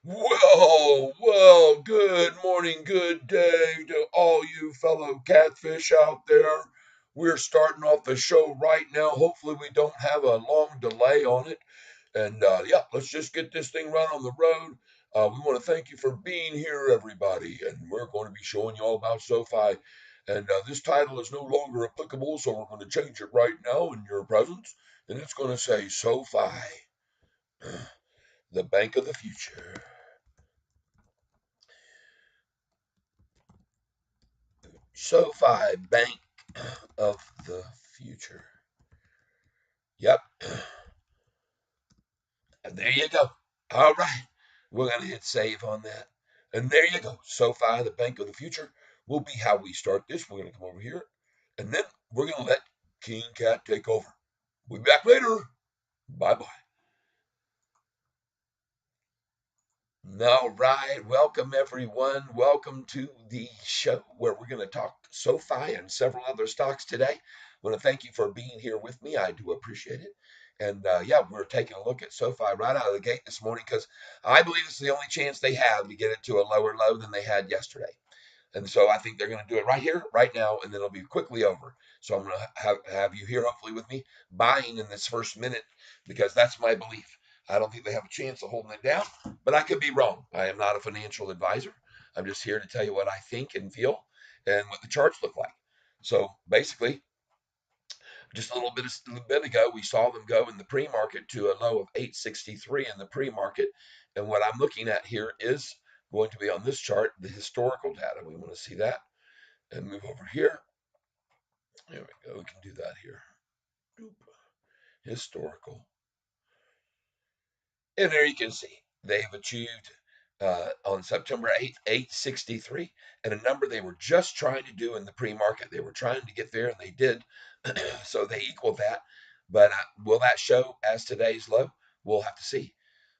Well, good morning, good day to all you fellow catfish out there. We're starting off the show right now. Hopefully, we don't have a long delay on it. And yeah, let's just get this thing run on the road. We want to thank you for being here, everybody. And we're going to be showing you all about SoFi. And this title is no longer applicable, so we're going to change it right now in your presence. And it's going to say SoFi, the bank of the future. SoFi Bank of the Future. Yep. And there you go. All right. We're going to hit save on that. And there you go. SoFi, the Bank of the Future, will be how we start this. We're going to come over here. And then we're going to let King Cat take over. We'll be back later. Bye bye. All right. Welcome, everyone. Welcome to the show where we're going to talk SoFi and several other stocks today. I want to thank you for being here with me. I do appreciate it. And yeah, we're taking a look at SoFi right out of the gate this morning because I believe it's the only chance they have to get it to a lower low than they had yesterday. And so I think they're going to do it right here, right now, and then it'll be quickly over. So I'm going to have you here, hopefully, with me buying in this first minute because that's my belief. I don't think they have a chance of holding it down, but I could be wrong. I am not a financial advisor. I'm just here to tell you what I think and feel and what the charts look like. So basically, just a bit ago, we saw them go in the pre-market to a low of 863 in the pre-market. And what I'm looking at here is going to be on this chart, the historical data. We want to see that and move over here. There we go. We can do that here. Boop. Historical. And there you can see they've achieved on September 8th, 863, and a number they were just trying to do in the pre-market. They were trying to get there, and they did. So they equaled that. But will that show as today's low? We'll have to see.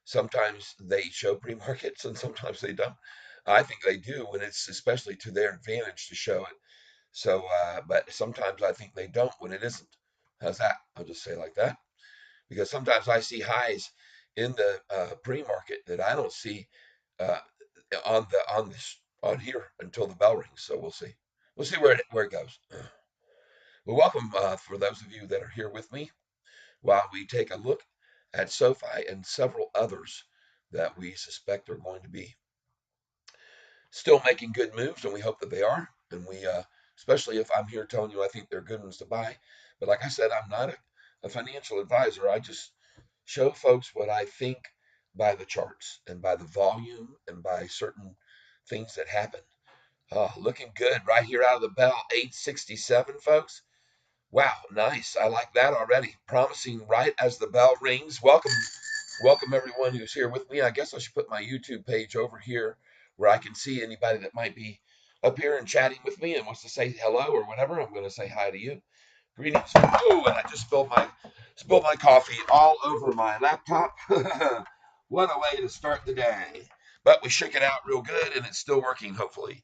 Sometimes they show pre-markets, and sometimes they don't. I think they do when it's especially to their advantage to show it. So, but sometimes I think they don't when it isn't. How's that? I'll just say it like that because sometimes I see highs in the pre-market that I don't see uh, on here until the bell rings. So we'll see. We'll see where it goes. Well, welcome for those of you that are here with me while we take a look at SoFi and several others that we suspect are going to be still making good moves, and we hope that they are. And we, especially if I'm here telling you I think they're good ones to buy. But like I said, I'm not a financial advisor. I just show folks what I think by the charts and by the volume and by certain things that happen. Looking good right here out of the bell, 867, folks. Wow, nice. I like that already. Promising right as the bell rings. Welcome everyone who's here with me. I guess I should put my YouTube page over here where I can see anybody that might be up here and chatting with me and wants to say hello or whatever. I'm going to say hi to you. Greetings. Oh, and I just spilled my coffee all over my laptop. What a way to start the day. But we shook it out real good and it's still working, hopefully.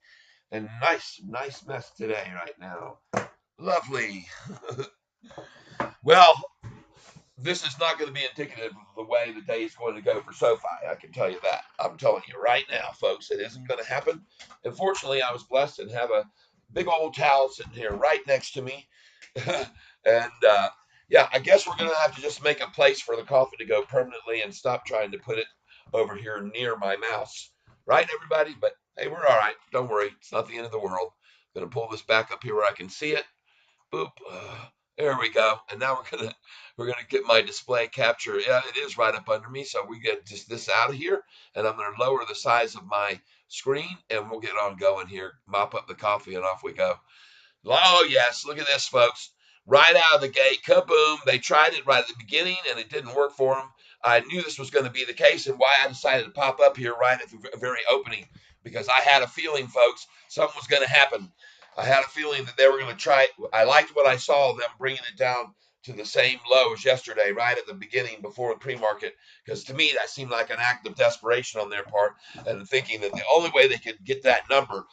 And nice mess today right now. Lovely. Well, this is not going to be indicative of the way the day is going to go for SoFi. I can tell you that. I'm telling you right now, folks, it isn't going to happen. Unfortunately, I was blessed and have a big old towel sitting here right next to me. And yeah, I guess we're going to have to just make a place for the coffee to go permanently and stop trying to put it over here near my mouse. Right, everybody? But hey, we're all right. Don't worry. It's not the end of the world. I'm going to pull this back up here where I can see it. Boop. There we go. And now we're gonna get my display capture. Yeah, it is right up under me. So we get just this out of here, and I'm gonna lower the size of my screen, and we'll get on going here. Mop up the coffee, and off we go. Oh yes, look at this, folks. Right out of the gate, kaboom! They tried it right at the beginning, and it didn't work for them. I knew this was going to be the case, and why I decided to pop up here right at the very opening because I had a feeling, folks, something was going to happen. I had a feeling that they were going to try it. I liked what I saw them bringing it down to the same low as yesterday, right at the beginning before the pre-market, because to me that seemed like an act of desperation on their part, and thinking that the only way they could get that number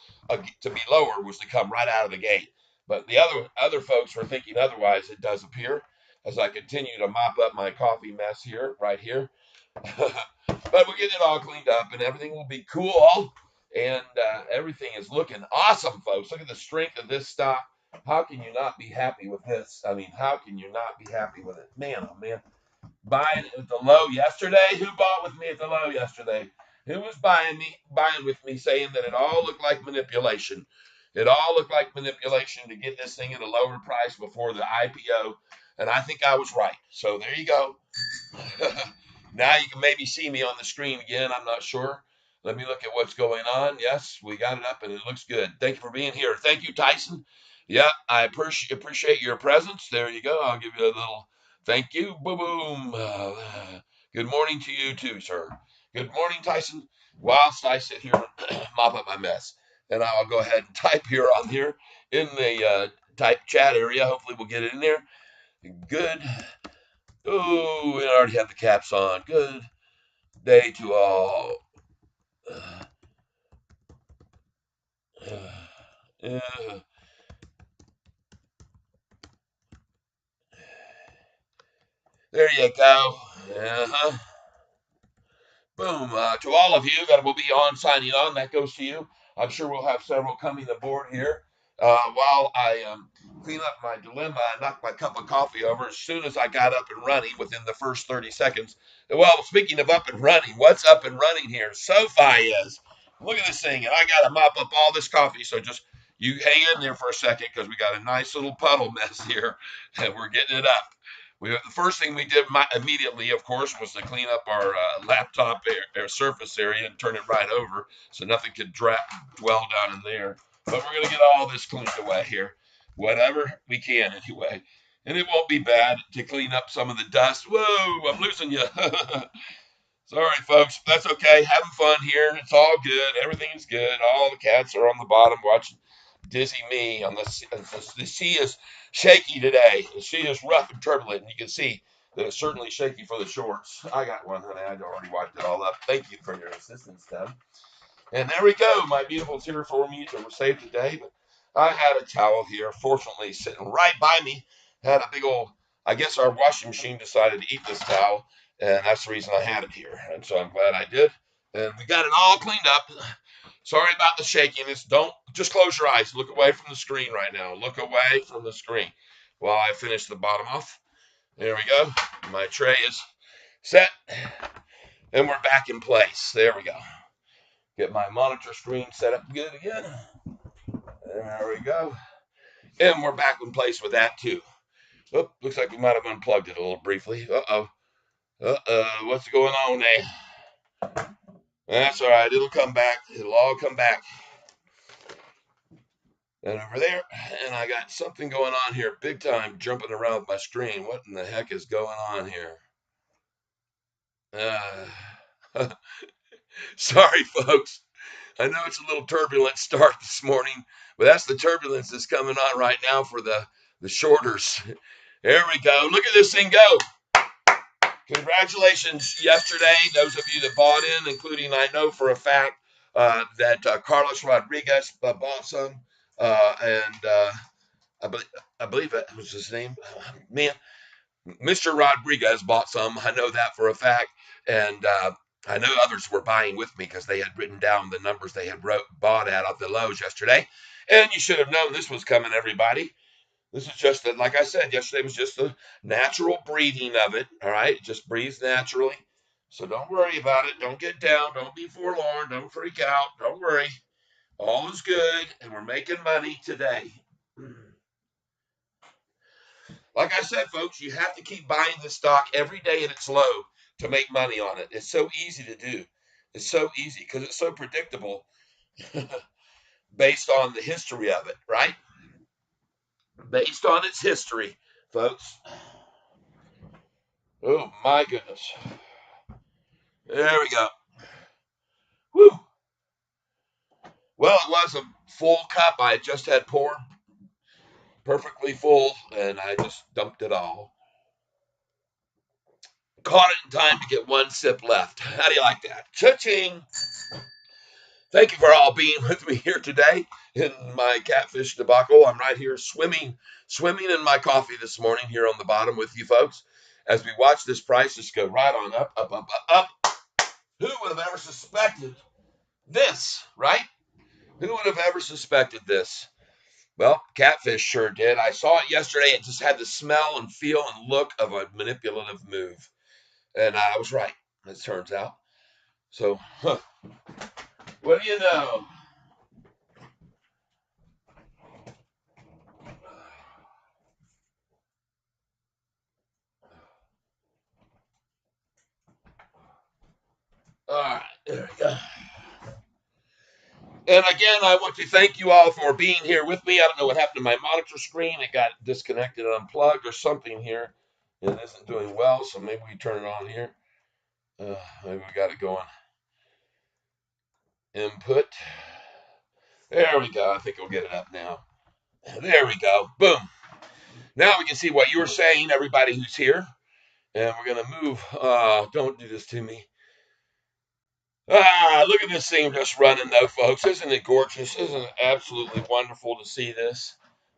to be lower was to come right out of the gate. But the other folks were thinking otherwise. It does appear as I continue to mop up my coffee mess here, right here. But we'll get it all cleaned up and everything will be cool. And everything is looking awesome, folks. Look at the strength of this stock. How can you not be happy with this? I mean, how can you not be happy with it? Man, oh man. Buying at the low yesterday. Who bought with me at the low yesterday? Who was buying with me, saying that it all looked like manipulation? It all looked like manipulation to get this thing at a lower price before the IPO, and I think I was right. So there you go. Now you can maybe see me on the screen again. I'm not sure. Let me look at what's going on. Yes, we got it up and it looks good. Thank you for being here. Thank you, Tyson. Yeah, I appreciate your presence. There you go. I'll give you a little thank you. Boom, boom. Good morning to you too, sir. Good morning, Tyson. Whilst I sit here and mop up my mess, and I'll go ahead and type here on here in the type chat area. Hopefully, we'll get it in there. Good. Oh, we already have the caps on. Good day to all. Uh, uh, there you go. Uh-huh. Boom. To all of you that will be on signing on, that goes to you. I'm sure we'll have several coming aboard here. While I clean up my dilemma, I knocked my cup of coffee over as soon as I got up and running within the first 30 seconds. Well, speaking of up and running, what's up and running here? SOFI is. Look at this thing, and I got to mop up all this coffee, so just you hang in there for a second because we got a nice little puddle mess here, and we're getting it up. The first thing we did immediately, of course, was to clean up our laptop surface area and turn it right over so nothing could dwell down in there. But we're going to get all this cleaned away here, whatever we can anyway. And it won't be bad to clean up some of the dust. Whoa, I'm losing you. Sorry, folks. That's okay. Having fun here. It's all good. Everything's good. All the cats are on the bottom watching dizzy me. The sea is shaky today. The sea is rough and turbulent, and you can see that it's certainly shaky for the shorts. I got one, honey. I already wiped it all up. Thank you for your assistance, Deb. And there we go. My beautiful's here for me to save today. But I had a towel here, fortunately, sitting right by me. Had a big old, I guess our washing machine decided to eat this towel, and that's the reason I had it here. And so I'm glad I did. And we got it all cleaned up. Sorry about the shakiness. Don't just close your eyes. Look away from the screen right now. Look away from the screen while I finish the bottom off. There we go. My tray is set, and we're back in place. There we go. Get my monitor screen set up good again. There we go. And we're back in place with that too. Oh, looks like we might have unplugged it a little briefly. Uh-oh. Uh-oh. What's going on there? That's all right. It'll come back. It'll all come back. And over there, and I got something going on here big time jumping around my screen. What in the heck is going on here? Sorry, folks. I know it's a little turbulent start this morning, but that's the turbulence that's coming on right now for the shorters. There we go. Look at this thing go. Congratulations yesterday, those of you that bought in, including I know for a fact that Carlos Rodriguez bought some, and I believe that was his name. Man, Mr. Rodriguez bought some. I know that for a fact, and I know others were buying with me because they had written down the numbers they had bought at the lows yesterday. And you should have known this was coming, everybody. This is just, like I said, yesterday was just the natural breathing of it, all right? It just breathes naturally. So don't worry about it. Don't get down. Don't be forlorn. Don't freak out. Don't worry. All is good, and we're making money today. Like I said, folks, you have to keep buying this stock every day at its low to make money on it. It's so easy to do. It's so easy because it's so predictable based on the history of it, right? Based on its history, folks. Oh, my goodness. There we go. Woo. Well, it was a full cup. I just had poured perfectly full, and I just dumped it all. Caught it in time to get one sip left. How do you like that? Cha-ching. Thank you for all being with me here today in my catfish debacle. I'm right here swimming in my coffee this morning here on the bottom with you folks. as we watch this price just go right on up, up, up, up, up. Who would have ever suspected this, right? Who would have ever suspected this? Well, Catfish sure did. I saw it yesterday. It just had the smell and feel and look of a manipulative move. And I was right, it turns out. So, what do you know? All right, there we go. And again, I want to thank you all for being here with me. I don't know what happened to my monitor screen. It got disconnected, unplugged, or something here. It isn't doing well, so maybe we turn it on here. Maybe we got it going. Input. There we go. I think we'll get it up now. There we go. Boom. Now we can see what you were saying, everybody who's here. And we're going to move. Don't do this to me. Look at this thing just running, though, folks. Isn't it gorgeous? Isn't it absolutely wonderful to see this?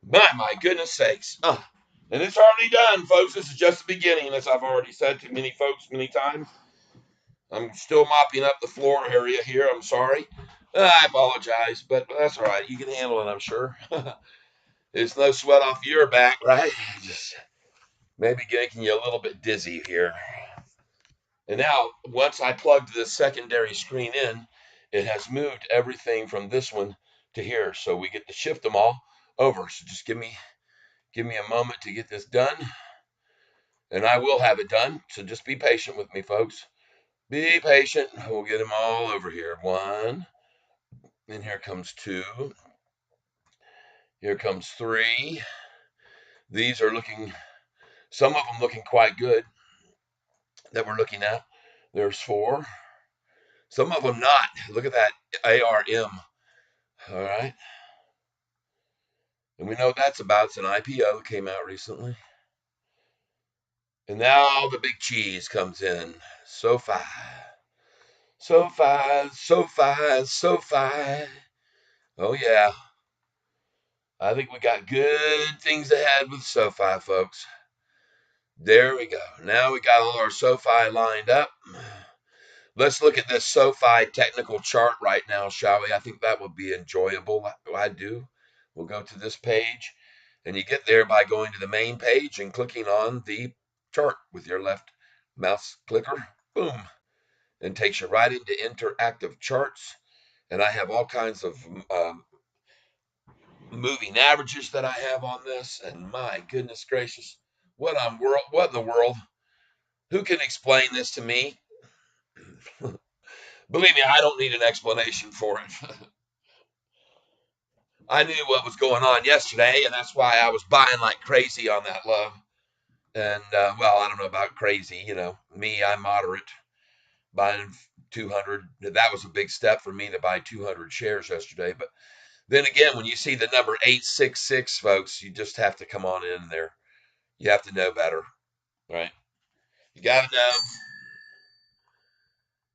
My goodness sakes. And it's already done, folks. This is just the beginning, as I've already said to many folks many times. I'm still mopping up the floor area here. I'm sorry. I apologize, but that's all right. You can handle it, I'm sure. It's no sweat off your back, right? Just maybe making you a little bit dizzy here. And now, once I plugged this secondary screen in, it has moved everything from this one to here. So we get to shift them all over. So just give me a moment to get this done. And I will have it done. So just be patient with me, folks. Be patient. We'll get them all over here. One. And here comes two. Here comes three. These are looking, some of them looking quite good that we're looking at. There's four. Some of them not. Look at that ARM. All right. And we know what that's about. It's an IPO that came out recently. And now the big cheese comes in. SOFI. SOFI, SOFI, SOFI. Oh, yeah. I think we got good things ahead with SOFI, folks. There we go. Now we got all our SOFI lined up. Let's look at this SOFI technical chart right now, shall we? I think that would be enjoyable. I do. We'll go to this page, and you get there by going to the main page and clicking on the chart with your left mouse clicker. Boom. And takes you right into interactive charts. And I have all kinds of moving averages that I have on this. And my goodness gracious, what in the world? Who can explain this to me? Believe me, I don't need an explanation for it. I knew what was going on yesterday, and that's why I was buying like crazy on that love. And, well, I don't know about crazy. Me, I'm moderate. Buying 200. That was a big step for me to buy 200 shares yesterday. But then again, when you see the number 866, folks, you just have to come on in there. You have to know better, right? You got to know.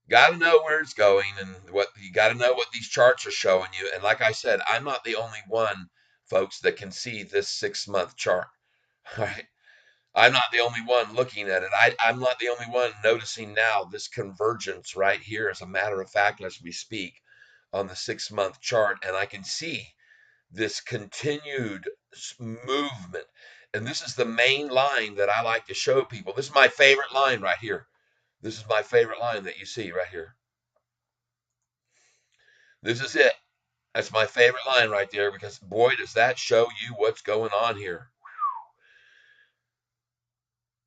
Got to know where it's going, and what you got to know what these charts are showing you. And like I said, I'm not the only one, folks, that can see this 6-month chart. All right. I'm not the only one looking at it. I'm not the only one noticing now this convergence right here, as a matter of fact, as we speak, on the 6-month chart. And I can see this continued movement. And this is the main line that I like to show people. This is my favorite line right here. This is my favorite line that you see right here. This is it. That's my favorite line right there, because boy, does that show you what's going on here.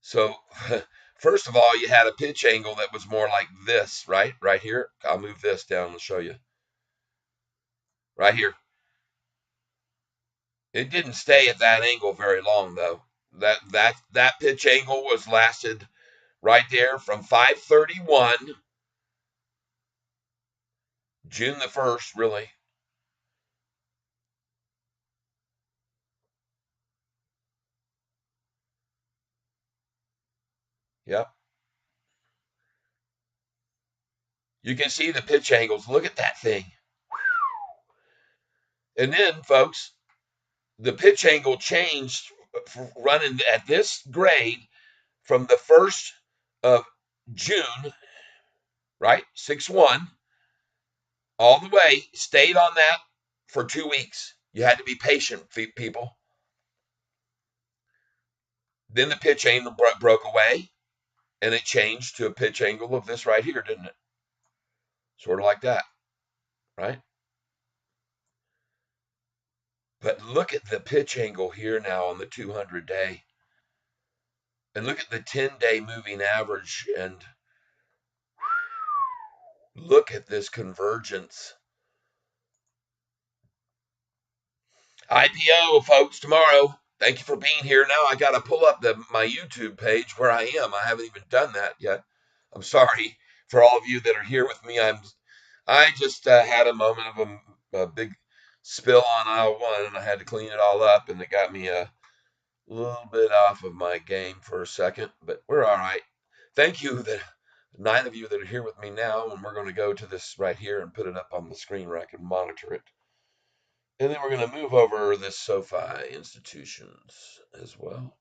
So, first of all, you had a pitch angle that was more like this, right? Right here. I'll move this down and show you. Right here. It didn't stay at that angle very long, though. That pitch angle was lasted right there from 531, June the 1st, really. Yep. You can see the pitch angles. Look at that thing. And then, folks, the pitch angle changed running at this grade from the 1st of June, right? 6/1, all the way, stayed on that for 2 weeks. You had to be patient, people. Then the pitch angle broke away, and it changed to a pitch angle of this right here, didn't it? Sort of like that, right? But look at the pitch angle here now on the 200-day. And look at the 10-day moving average, and look at this convergence. IPO, folks, tomorrow. Thank you for being here. Now I got to pull up my YouTube page where I am. I haven't even done that yet. I'm sorry for all of you that are here with me. I just had a moment of a big spill on aisle 1, and I had to clean it all up, and it got me a little bit off of my game for a second, but we're all right. Thank you, the 9 of you that are here with me now, and we're going to go to this right here and put it up on the screen where I can monitor it. And then we're going to move over this SOFI institutions as well.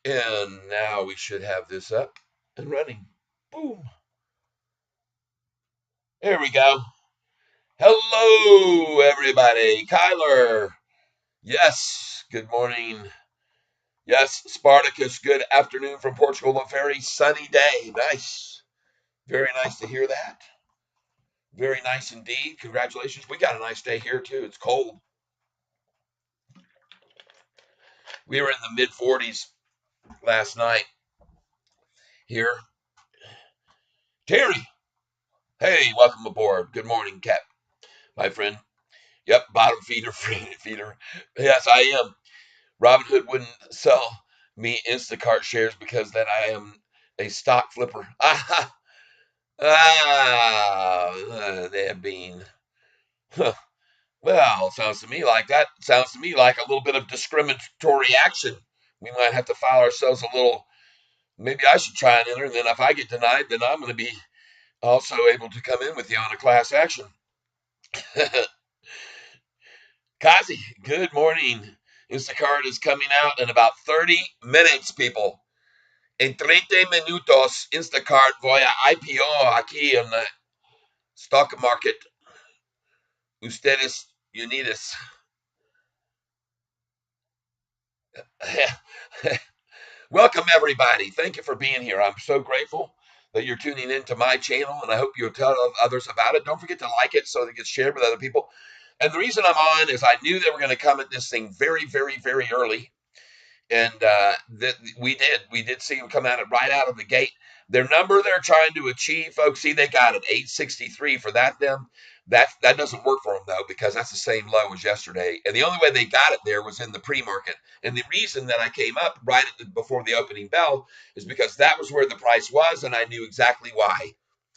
And now we should have this up and running. Boom. There we go. Hello, everybody. Kyler. Yes. Good morning. Yes, Spartacus. Good afternoon from Portugal. A very sunny day. Nice. Very nice to hear that. Very nice indeed. Congratulations. We got a nice day here, too. It's cold. We were in the mid 40s last night here. Terry. Hey, welcome aboard. Good morning, Cap, my friend. Yep, bottom feeder. Yes, I am. Robinhood wouldn't sell me Instacart shares because then I am a stock flipper. They're being. Well, sounds to me like that. Sounds to me like a little bit of discriminatory action. We might have to file ourselves a little. Maybe I should try and enter, and then if I get denied, then I'm going to be also able to come in with you on a class action. Kazi, good morning. Instacart is coming out in about 30 minutes, people. En 30 minutos, Instacart voy a IPO aquí en the stock market. Ustedes unidos. Welcome, everybody. Thank you for being here. I'm so grateful that you're tuning into my channel, and I hope you'll tell others about it. Don't forget to like it so that it gets shared with other people. And the reason I'm on is I knew they were going to come at this thing very, very, very early. And we did see them come at it right out of the gate. Their number they're trying to achieve, folks, see, they got it 863 for that. That doesn't work for them though, because that's the same low as yesterday. And the only way they got it there was in the pre-market. And the reason that I came up right before the opening bell is because that was where the price was, and I knew exactly why.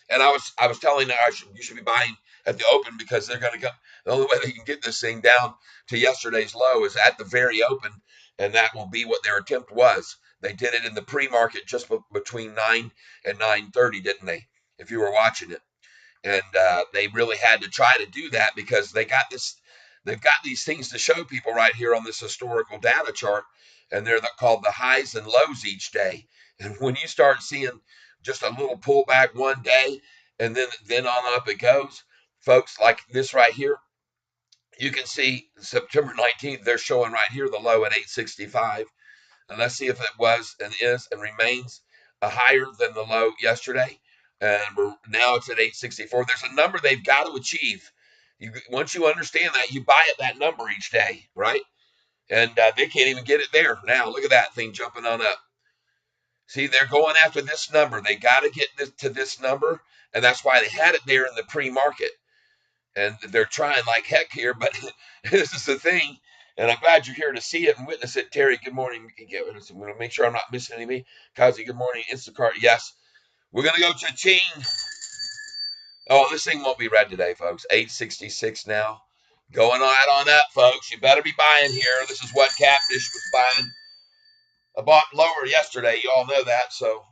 And I was telling her you should be buying at the open because they're going to come. The only way they can get this thing down to yesterday's low is at the very open, and that will be what their attempt was. They did it in the pre-market just between 9 and 9:30, didn't they? If you were watching it, and they really had to try to do that because they got this. They've got these things to show people right here on this historical data chart, and they're called the highs and lows each day. And when you start seeing just a little pullback one day, and then on up it goes, folks, like this right here, you can see September 19th, they're showing right here the low at 865. And let's see if it was and is and remains higher than the low yesterday. And now it's at 864. There's a number they've got to achieve. Once you understand that, you buy at that number each day, right? And they can't even get it there. Now, look at that thing jumping on up. See, they're going after this number. They got to get to this number, and that's why they had it there in the pre-market. And they're trying like heck here, but this is the thing. And I'm glad you're here to see it and witness it. Terry, good morning. I'm going to make sure I'm not missing anything. Kazi, good morning. Instacart, yes. We're going to go to Ching. Oh, this thing won't be read today, folks. 866 now. Going right on up, folks. You better be buying here. This is what Catfish was buying. I bought lower yesterday. You all know that, so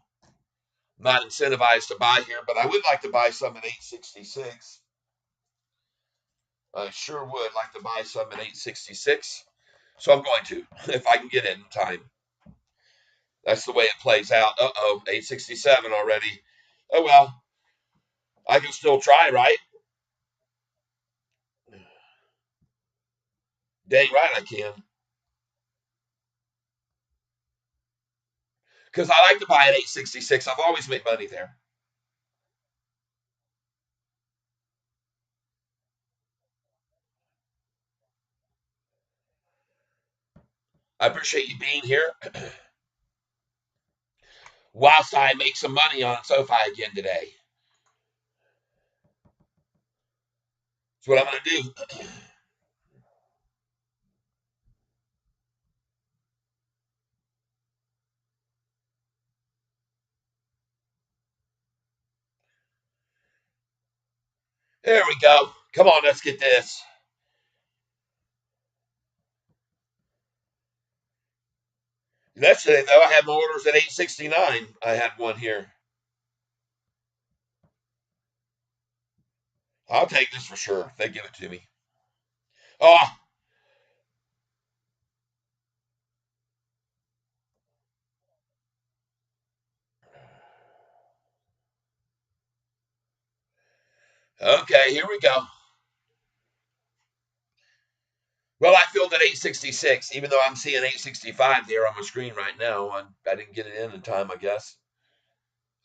I'm not incentivized to buy here, but I would like to buy some at 866. I sure would like to buy some at 866. So I'm going to, if I can get it in time. That's the way it plays out. Uh-oh, 867 already. Oh, well, I can still try, right? Dang right I can. Because I like to buy at 866. I've always made money there. I appreciate you being here. Whilst I make some money on SoFi again today. That's what I'm going to do. There we go. Come on, let's get this. Yesterday, though, I had my orders at 869. I had one here. I'll take this for sure if they give it to me. Oh, okay, here we go. Well, I filled at 866, even though I'm seeing 865 there on my screen right now. I didn't get it in time, I guess.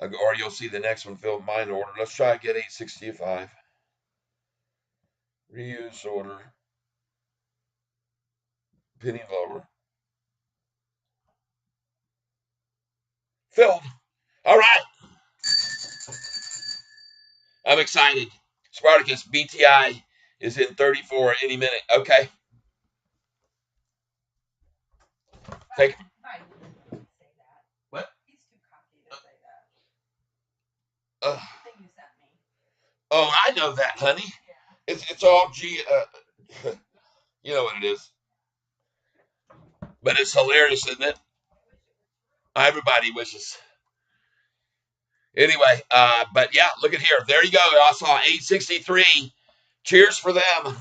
Or you'll see the next one filled mine order. Let's try to get 865. Reuse order. Penny lower. Filled. All right. I'm excited. Spartacus BTI is in 34 any minute. Okay. Thank you. What? Oh, I know that, honey. It's all G. You know what it is. But it's hilarious, isn't it? Everybody wishes. Anyway, but yeah, look at here. There you go. I saw 863. Cheers for them.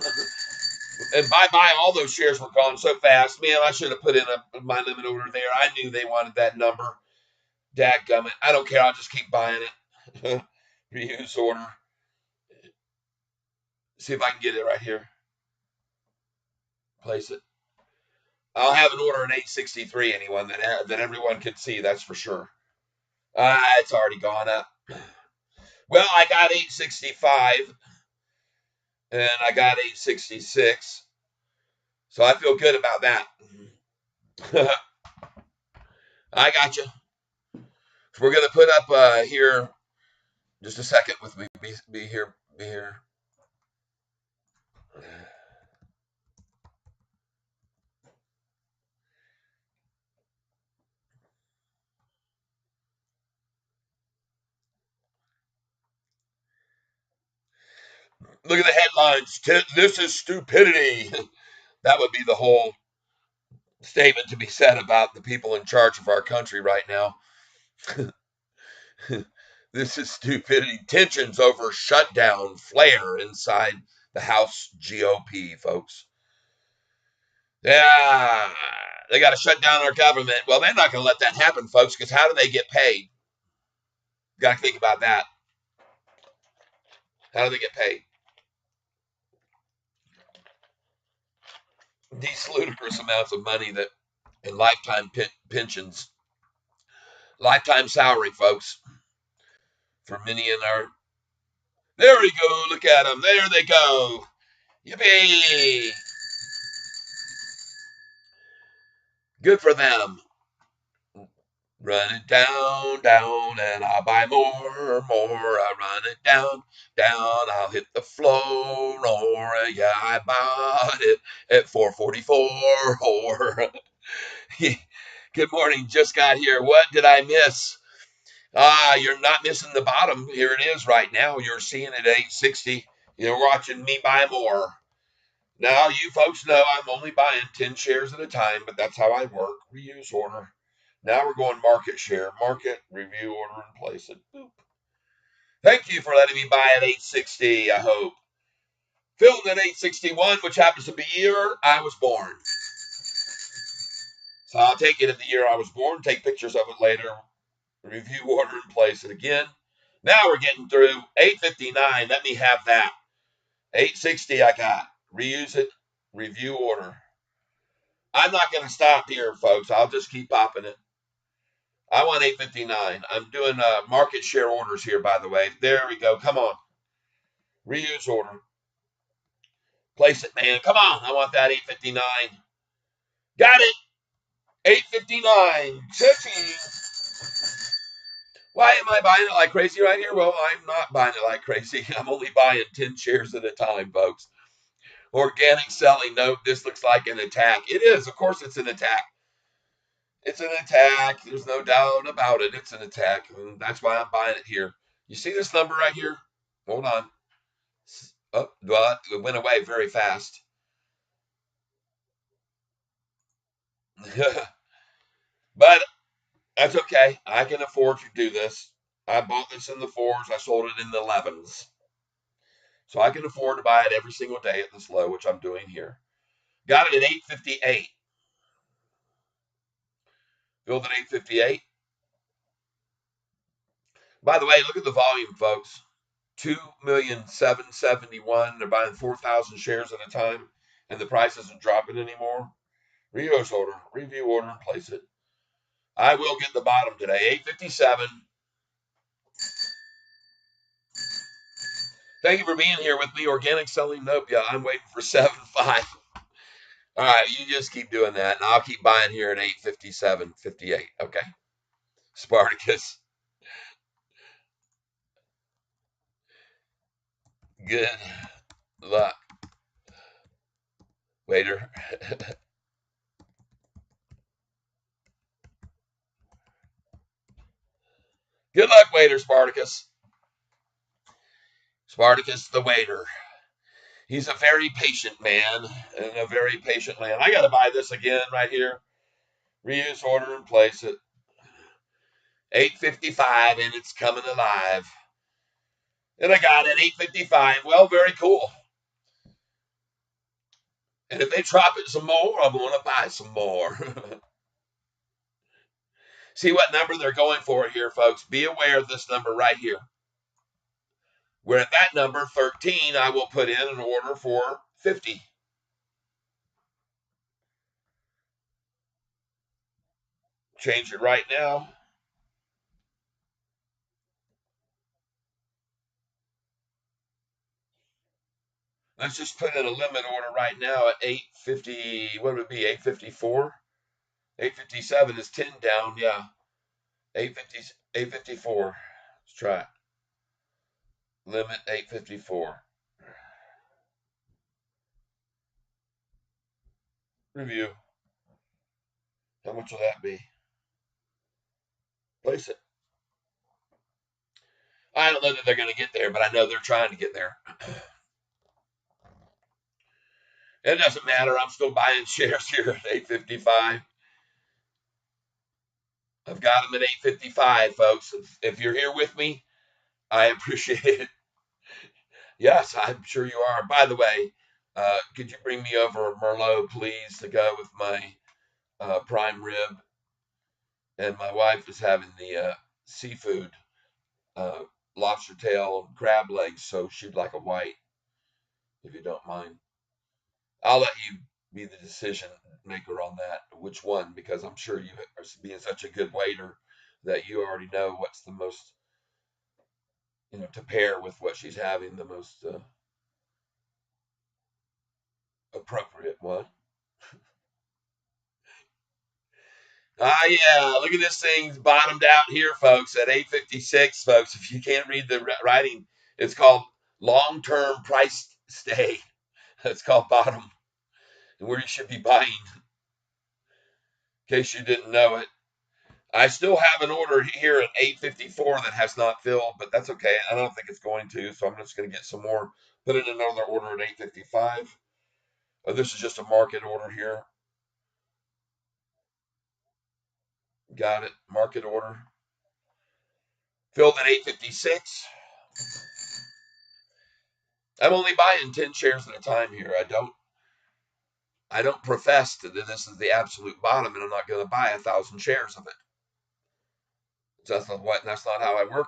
And bye-bye, all those shares were gone so fast. Man, I should have put in my limit order there. I knew they wanted that number. Dadgummit. I don't care. I'll just keep buying it. Reuse order. See if I can get it right here. Place it. I'll have an order at 863, anyone that everyone can see, that's for sure. It's already gone up. Well, I got 865 and I got 866. So I feel good about that. I got you. So we're going to put up here just a second with me. Be here. Be here. Look at the headlines. This is stupidity. That would be the whole statement to be said about the people in charge of our country right now. This is stupidity. Tensions over shutdown flare inside the House GOP, folks. Yeah, they got to shut down our government. Well, they're not going to let that happen, folks, because how do they get paid? Got to think about that. How do they get paid? These ludicrous amounts of money that in lifetime pensions, lifetime salary, folks, for many in our. There we go. Look at them. There they go. Yippee! Good for them. Run it down, down, and I'll buy more. I run it down, down, I'll hit the floor. Yeah, I bought it at 444. Good morning, just got here. What did I miss? You're not missing the bottom. Here it is right now. You're seeing it at 860. You're watching me buy more. Now, you folks know I'm only buying 10 shares at a time, but that's how I work. Reuse order. Now we're going market share, market, review order, and place it. Boop. Thank you for letting me buy at 860, I hope. Filled at 861, which happens to be the year I was born. So I'll take it at the year I was born, take pictures of it later, review order and place it again. Now we're getting through 859. Let me have that. 860 I got. Reuse it. Review order. I'm not going to stop here, folks. I'll just keep popping it. I want 859. I'm doing market share orders here, by the way. There we go. Come on. Reuse order. Place it, man. Come on. I want that 859. Got it. 859. Why am I buying it like crazy right here? Well, I'm not buying it like crazy. I'm only buying 10 shares at a time, folks. Organic selling. Nope, this looks like an attack. It is. Of course it's an attack. It's an attack. There's no doubt about it. It's an attack. And that's why I'm buying it here. You see this number right here? Hold on. Oh, well, it went away very fast. But that's okay. I can afford to do this. I bought this in the 4s. I sold it in the 11s. So I can afford to buy it every single day at this low, which I'm doing here. Got it at 858. Filled at 858. By the way, look at the volume, folks. 2,771,000. They're buying 4,000 shares at a time, and the price isn't dropping anymore. Review order, and place it. I will get the bottom today. 857. Thank you for being here with me. Organic selling. Nope. Yeah, I'm waiting for 7.5. All right, you just keep doing that, and I'll keep buying here at 857.58. Okay. Spartacus. Good luck, waiter. Good luck, waiter, Spartacus. Spartacus the waiter. He's a very patient man in a very patient land. I got to buy this again right here. Reuse order and place it. 855 and it's coming alive. And I got it 855. Well, very cool. And if they drop it some more, I'm going to buy some more. See what number they're going for here, folks. Be aware of this number right here. We're at that number, 13, I will put in an order for 50. Change it right now. Let's just put in a limit order right now at 850. What would it be? 854? 857 is 10 down. Yeah. 850, 854. Let's try it. Limit 854. Review. How much will that be? Place it. I don't know that they're going to get there, but I know they're trying to get there. It doesn't matter. I'm still buying shares here at 855. I've got them at 855, folks. If you're here with me, I appreciate it. Yes, I'm sure you are. By the way, could you bring me over a Merlot, please, to go with my prime rib? And my wife is having the seafood, lobster tail, and crab legs, so she'd like a white, if you don't mind. I'll let you be the decision maker on that, which one, because I'm sure you are being such a good waiter that you already know what's the most, to pair with what she's having, the most appropriate one. Yeah, look at this thing's bottomed out here, folks, at 856, folks. If you can't read the writing, it's called long-term price stay. It's called bottom, and where you should be buying, in case you didn't know it. I still have an order here at 854 that has not filled, but that's okay. I don't think it's going to, so I'm just going to get some more. Put in another order at 855. This is just a market order here. Got it. Market order. Filled at 856. I'm only buying 10 shares at a time here. I don't profess that this is the absolute bottom, and I'm not going to buy 1,000 shares of it. That's not how I work.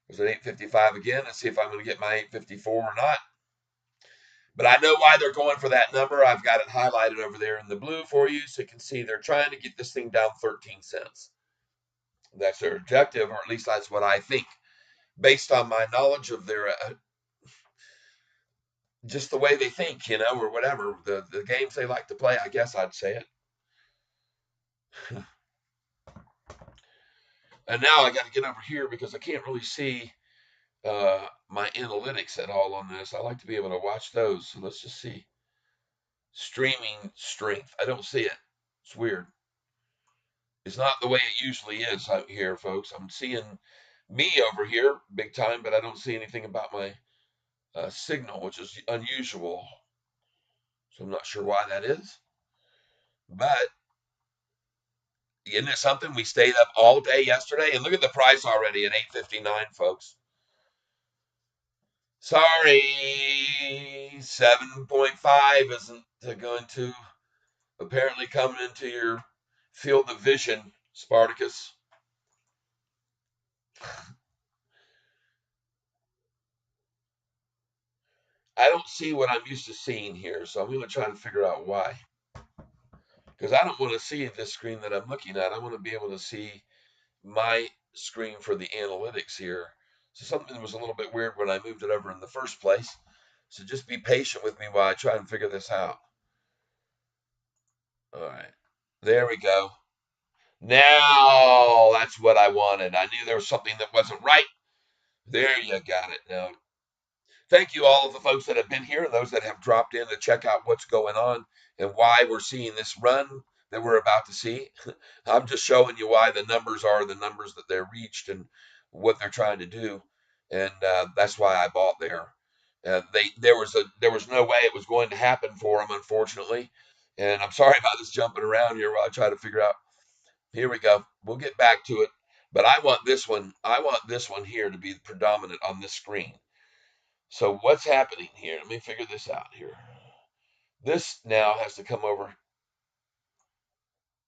There's an 855 again. Let's see if I'm going to get my 854 or not. But I know why they're going for that number. I've got it highlighted over there in the blue for you, so you can see they're trying to get this thing down 13 cents. That's their objective, or at least that's what I think, based on my knowledge of their just the way they think, or whatever the games they like to play. I guess I'd say it. And now I got to get over here because I can't really see my analytics at all on this. I like to be able to watch those. So let's just see. Streaming strength. I don't see it. It's weird. It's not the way it usually is out here, folks. I'm seeing me over here big time, but I don't see anything about my signal, which is unusual. So I'm not sure why that is. But isn't it something? We stayed up all day yesterday, and look at the price already at 8.59, folks. Sorry, 7.5 isn't going to apparently come into your field of vision, Spartacus. I don't see what I'm used to seeing here, so I'm going to try to figure out why. Because I don't want to see this screen that I'm looking at. I want to be able to see my screen for the analytics here. So something was a little bit weird when I moved it over in the first place. So just be patient with me while I try and figure this out. All right. There we go. Now that's what I wanted. I knew there was something that wasn't right. There you got it. Now, thank you all of the folks that have been here and those that have dropped in to check out what's going on and why we're seeing this run that we're about to see. I'm just showing you why the numbers are the numbers that they're reached and what they're trying to do, and that's why I bought there. There was no way it was going to happen for them, unfortunately. And I'm sorry about this jumping around here while I try to figure out. Here we go. We'll get back to it. But I want this one. I want this one here to be predominant on this screen. So what's happening here? Let me figure this out here. This now has to come over.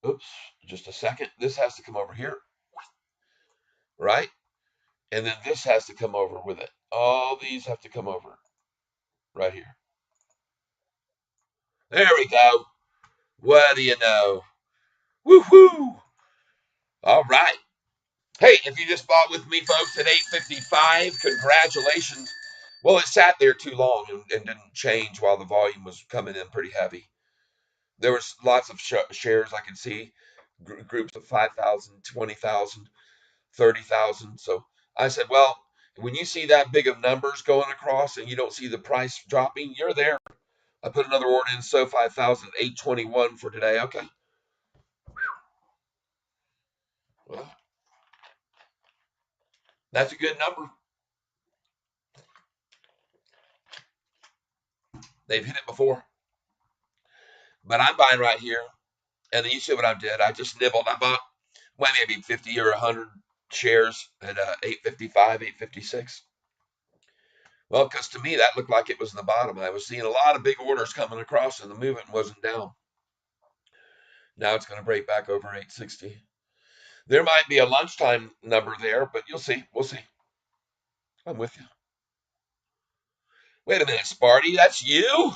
Oops, just a second. This has to come over here, right? And then this has to come over with it. All these have to come over right here. There we go. What do you know? Woohoo! All right. Hey, if you just bought with me, folks, at 8.55, congratulations. Well, it sat there too long and didn't change while the volume was coming in pretty heavy. There was lots of shares I could see, groups of 5,000, 20,000, 30,000. So I said, well, when you see that big of numbers going across and you don't see the price dropping, you're there. I put another order in, so 5,821 for today. Okay. Well, that's a good number. They've hit it before. But I'm buying right here. And then you see what I did. I just nibbled. I bought, well, maybe 50 or 100 shares at 8.55, 8.56. Well, because to me, that looked like it was the bottom. I was seeing a lot of big orders coming across, and the movement wasn't down. Now it's going to break back over 8.60. There might be a lunchtime number there, but you'll see. We'll see. I'm with you. Wait a minute, Sparty, that's you?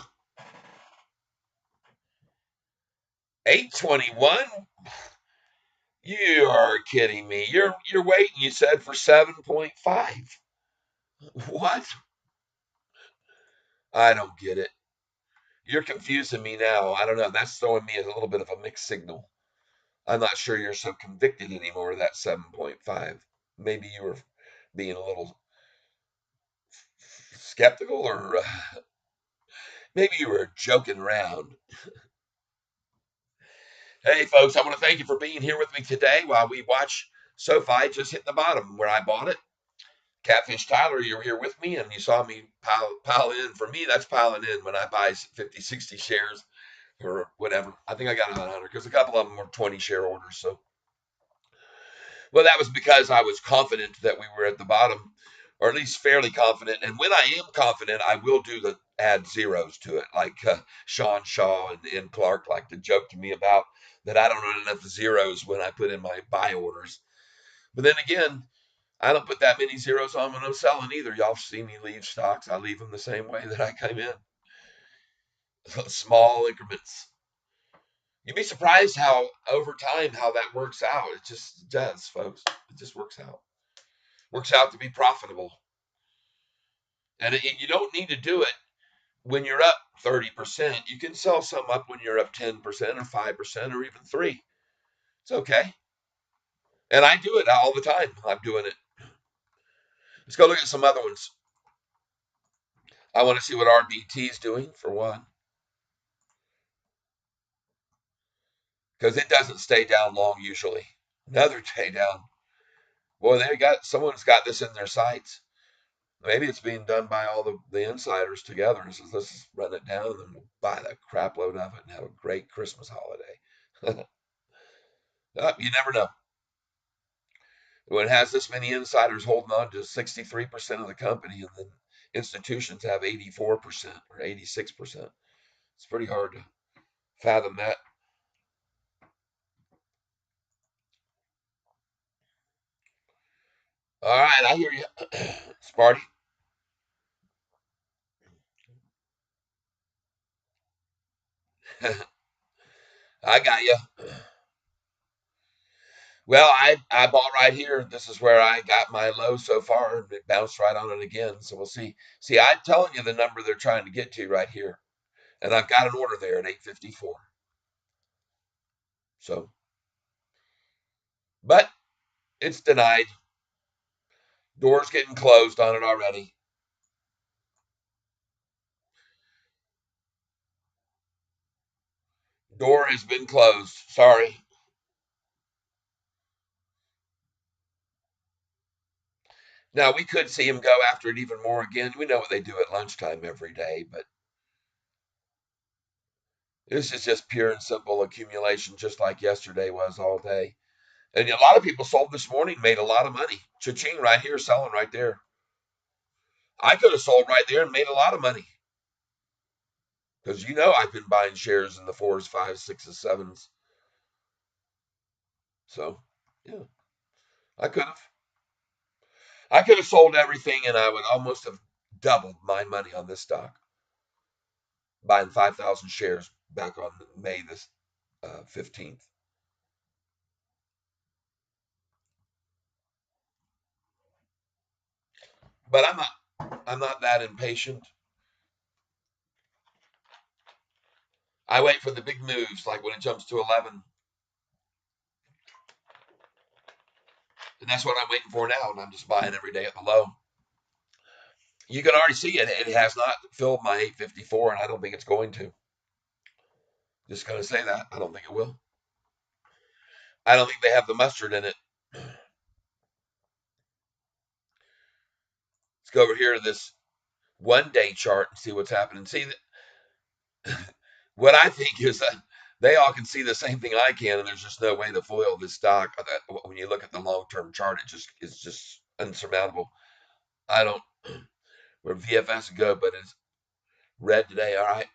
821? You are kidding me. You're waiting, you said, for 7.5. What? I don't get it. You're confusing me now. I don't know. That's throwing me a little bit of a mixed signal. I'm not sure you're so convicted anymore, that 7.5. Maybe you were being a little skeptical, or maybe you were joking around. Hey, folks, I want to thank you for being here with me today while we watch SoFi just hit the bottom where I bought it. Catfish Tyler, you were here with me, and you saw me pile in. For me, that's piling in when I buy 50, 60 shares or whatever. I think I got 100 because a couple of them were 20 share orders. So, well, that was because I was confident that we were at the bottom, or at least fairly confident. And when I am confident, I will do the add zeros to it, like Sean Shaw and Clark like to joke to me about that I don't run enough zeros when I put in my buy orders. But then again, I don't put that many zeros on when I'm selling either. Y'all see me leave stocks. I leave them the same way that I came in. Small increments. You'd be surprised how over time how that works out. It just does, folks. It just works out. Works out to be profitable. And you don't need to do it when you're up 30%. You can sell some up when you're up 10% or 5% or even 3. It's okay. And I do it all the time. I'm doing it. Let's go look at some other ones. I want to see what RBT is doing for one, because it doesn't stay down long usually. Another day down. Boy, someone's got this in their sights. Maybe it's being done by all the insiders together. So let's run it down and then we'll buy the crap load of it and have a great Christmas holiday. You never know. When it has this many insiders holding on to 63% of the company and then institutions have 84% or 86%, it's pretty hard to fathom that. All right, I hear you. Sparty. I got you. Well, I bought right here. This is where I got my low so far. It bounced right on it again. So we'll see. See, I'm telling you the number they're trying to get to right here. And I've got an order there at 854. So, but it's denied. Door's getting closed on it already. Door has been closed. Sorry. Now, we could see him go after it even more again. We know what they do at lunchtime every day, but this is just pure and simple accumulation, just like yesterday was all day. And a lot of people sold this morning, made a lot of money. Cha-ching right here, selling right there. I could have sold right there and made a lot of money. Because I've been buying shares in the fours, fives, sixes, sevens. So, yeah, I could have. I could have sold everything and I would almost have doubled my money on this stock, buying 5,000 shares back on May this 15th. But I'm not that impatient. I wait for the big moves, like when it jumps to 11, and that's what I'm waiting for now. And I'm just buying every day at the low. You can already see it. It has not filled my 854, and I don't think it's going to. Just gonna say that. I don't think it will. I don't think they have the mustard in it. Let's go over here to this 1 day chart and see what's happening. See what I think is that they all can see the same thing I can, and there's just no way to foil this stock. When you look at the long-term chart, it's just unsurmountable. I don't where VFS go, but it's red today. All right,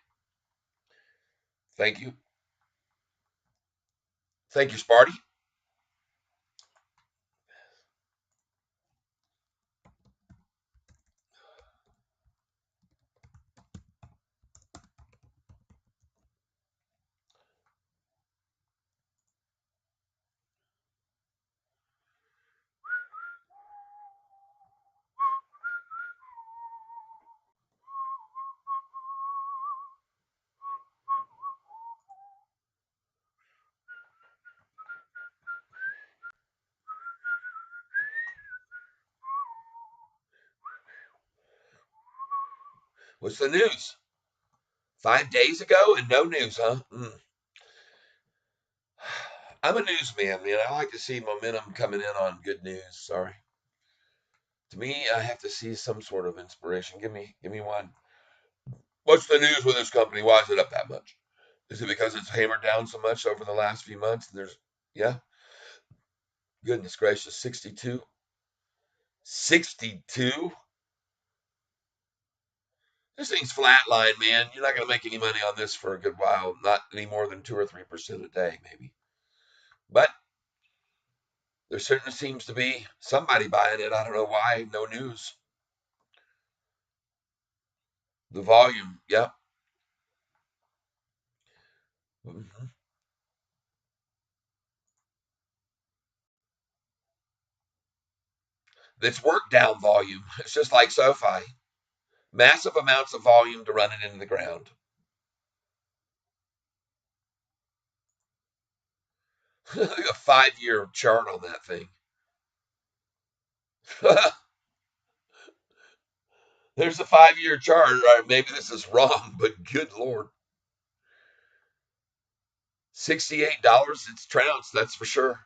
thank you, thank you, Sparty. What's the news? 5 days ago and no news, huh? I'm a newsman, man. I like to see momentum coming in on good news. Sorry. To me, I have to see some sort of inspiration. Give me one. What's the news with this company? Why is it up that much? Is it because it's hammered down so much over the last few months? Yeah, goodness gracious, 62, 62. This thing's flatline, man. You're not going to make any money on this for a good while. Not any more than 2 or 3% a day, maybe. But there certainly seems to be somebody buying it. I don't know why. No news. The volume, yep. Mhm. It's work down volume. It's just like SoFi. Massive amounts of volume to run it into the ground. A 5-year chart on that thing. There's a 5-year chart. Or maybe this is wrong, but good Lord. $68, it's trounced, that's for sure.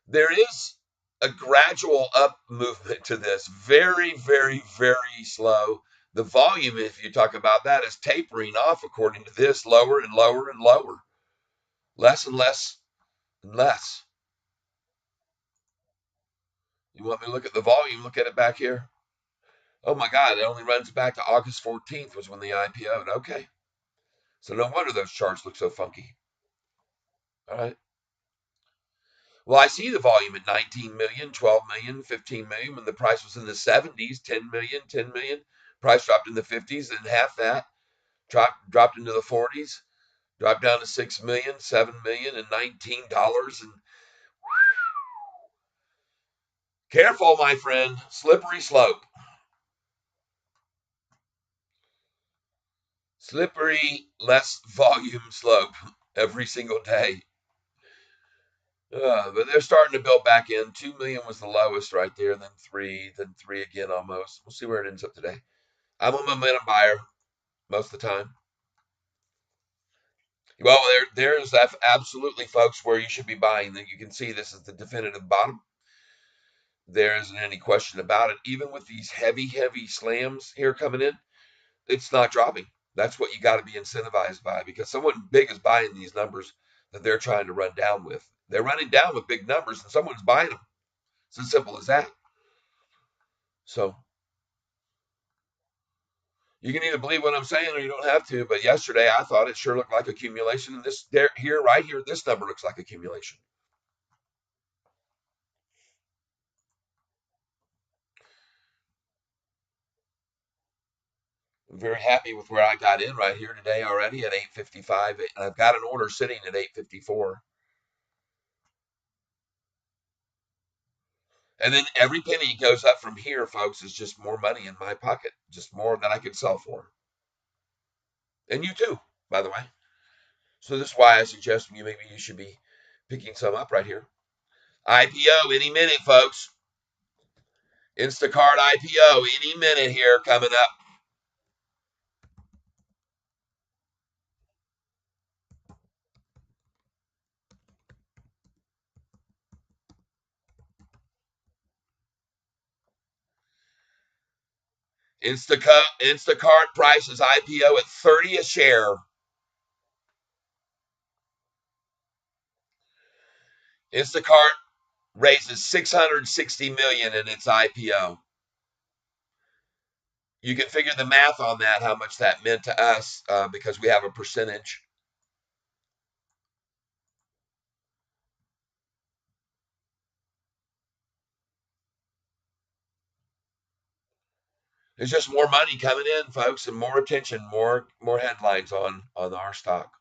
There is a gradual up movement to this. Very, very, very slow. The volume, if you talk about that, is tapering off according to this, lower and lower and lower. Less and less and less. You want me to look at the volume? Look at it back here. Oh my God, it only runs back to August 14th was when the IPO'd. Okay. So no wonder those charts look so funky. All right. Well, I see the volume at 19 million, 12 million, 15 million. When the price was in the 70s, 10 million, 10 million. Price dropped in the 50s, then half that. Dropped into the 40s. Dropped down to 6 million, 7 million, and $19. And careful, my friend. Slippery slope. Slippery, less volume slope every single day. But they're starting to build back in. 2 million was the lowest right there, then three again almost. We'll see where it ends up today. I'm a momentum buyer most of the time. Well, there's absolutely, folks, where you should be buying. That you can see this is the definitive bottom. There isn't any question about it. Even with these heavy, heavy slams here coming in, it's not dropping. That's what you got to be incentivized by, because someone big is buying these numbers that they're trying to run down with. They're running down with big numbers, and someone's buying them. It's as simple as that. So you can either believe what I'm saying or you don't have to. But yesterday I thought it sure looked like accumulation, and this there here right here, this number looks like accumulation. I'm very happy with where I got in right here today already at 8:55. I've got an order sitting at 8:54. And then every penny goes up from here, folks, is just more money in my pocket, just more that I could sell for. And you too, by the way. So this is why I suggest maybe you should be picking some up right here. IPO any minute, folks. Instacart IPO any minute here coming up. Instacart prices IPO at 30 a share. Instacart raises 660 million in its IPO. You can figure the math on that, how much that meant to us, because we have a percentage. There's just more money coming in, folks, and more attention, more headlines on our stock.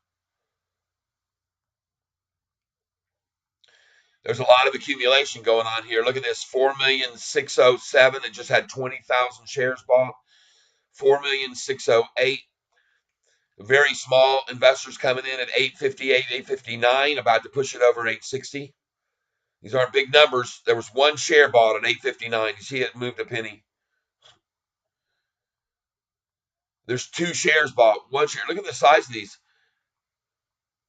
There's a lot of accumulation going on here. Look at this, 4,607,000. It just had 20,000 shares bought. 4,608,000. Very small investors coming in at 858, 859, about to push it over 860. These aren't big numbers. There was one share bought at 859. You see it moved a penny. There's 2 shares bought, 1 share. Look at the size of these.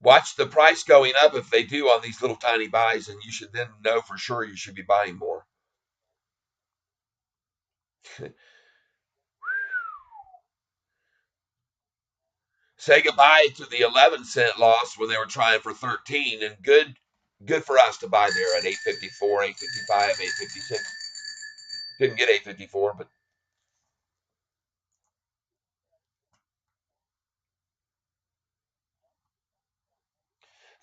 Watch the price going up if they do on these little tiny buys, and you should then know for sure you should be buying more. Say goodbye to the 11-cent loss when they were trying for 13, and good for us to buy there at 854, 855, 856. Didn't get 854, but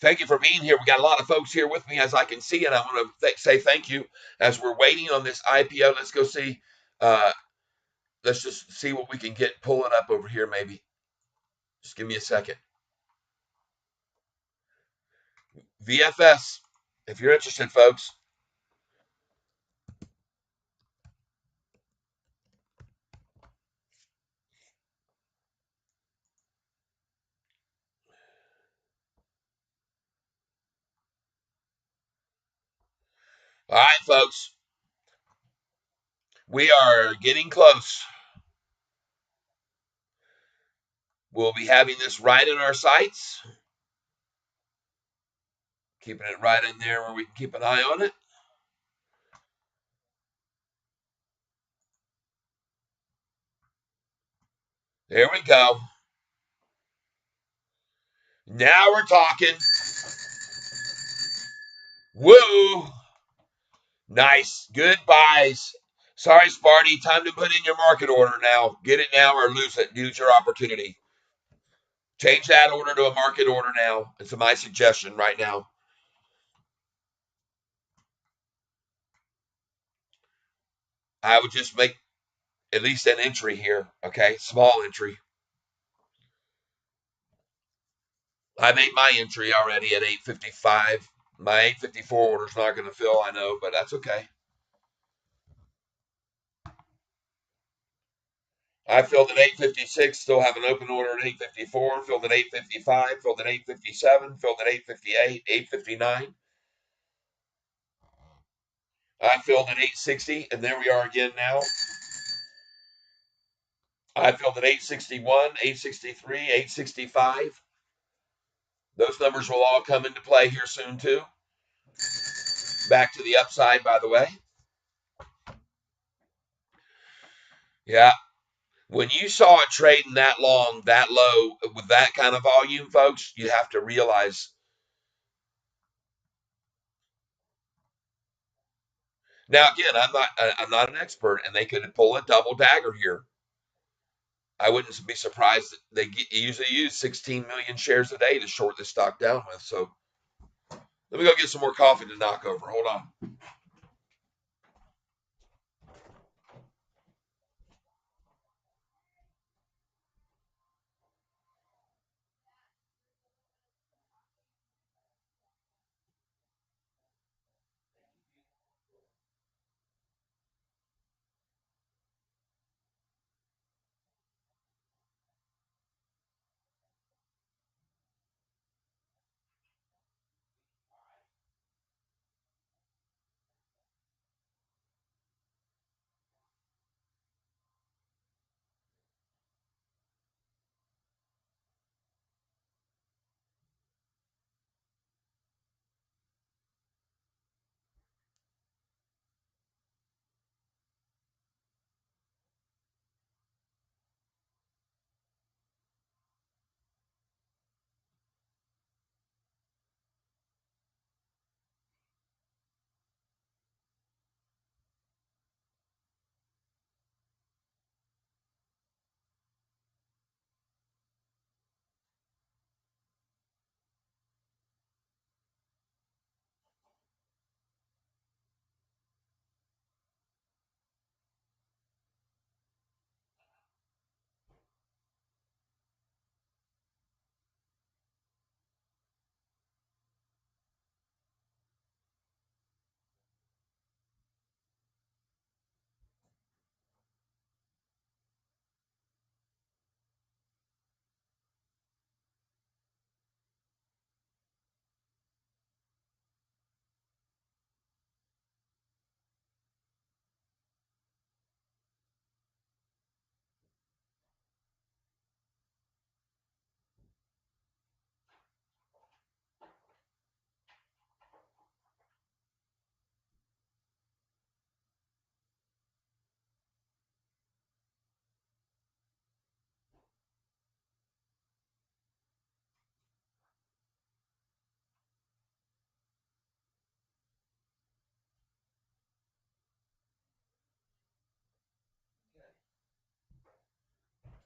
Thank you for being here. We got a lot of folks here with me, as I can see, and I want to say thank you as we're waiting on this IPO. Let's go see. Uh, let's just see what we can get pulling up over here. Maybe just give me a second. VFS, if you're interested, folks. All right, folks, we are getting close. We'll be having this right in our sights, keeping it right in there where we can keep an eye on it. There we go. Now we're talking. Woo! Nice. Good buys. Sorry, Sparty. Time to put in your market order now. Get it now or lose it. Use your opportunity. Change that order to a market order now. It's my suggestion right now. I would just make at least an entry here. Okay. Small entry. I made my entry already at 8:55. My 8:54 order's not going to fill, I know, but that's okay. I filled at 8:56, still have an open order at 8:54, filled at 8:55, filled at 8:57, filled at 8:58, 8:59. I filled at 8:60, and there we are again now. I filled at 8:61, 8:63, 8:65. Those numbers will all come into play here soon, too. Back to the upside, by the way. Yeah. When you saw it trading that long, that low, with that kind of volume, folks, you have to realize. Now, again, I'm not an expert, and they could pull a double dagger here. I wouldn't be surprised that they usually use 16 million shares a day to short this stock down with. So let me go get some more coffee to knock over. Hold on.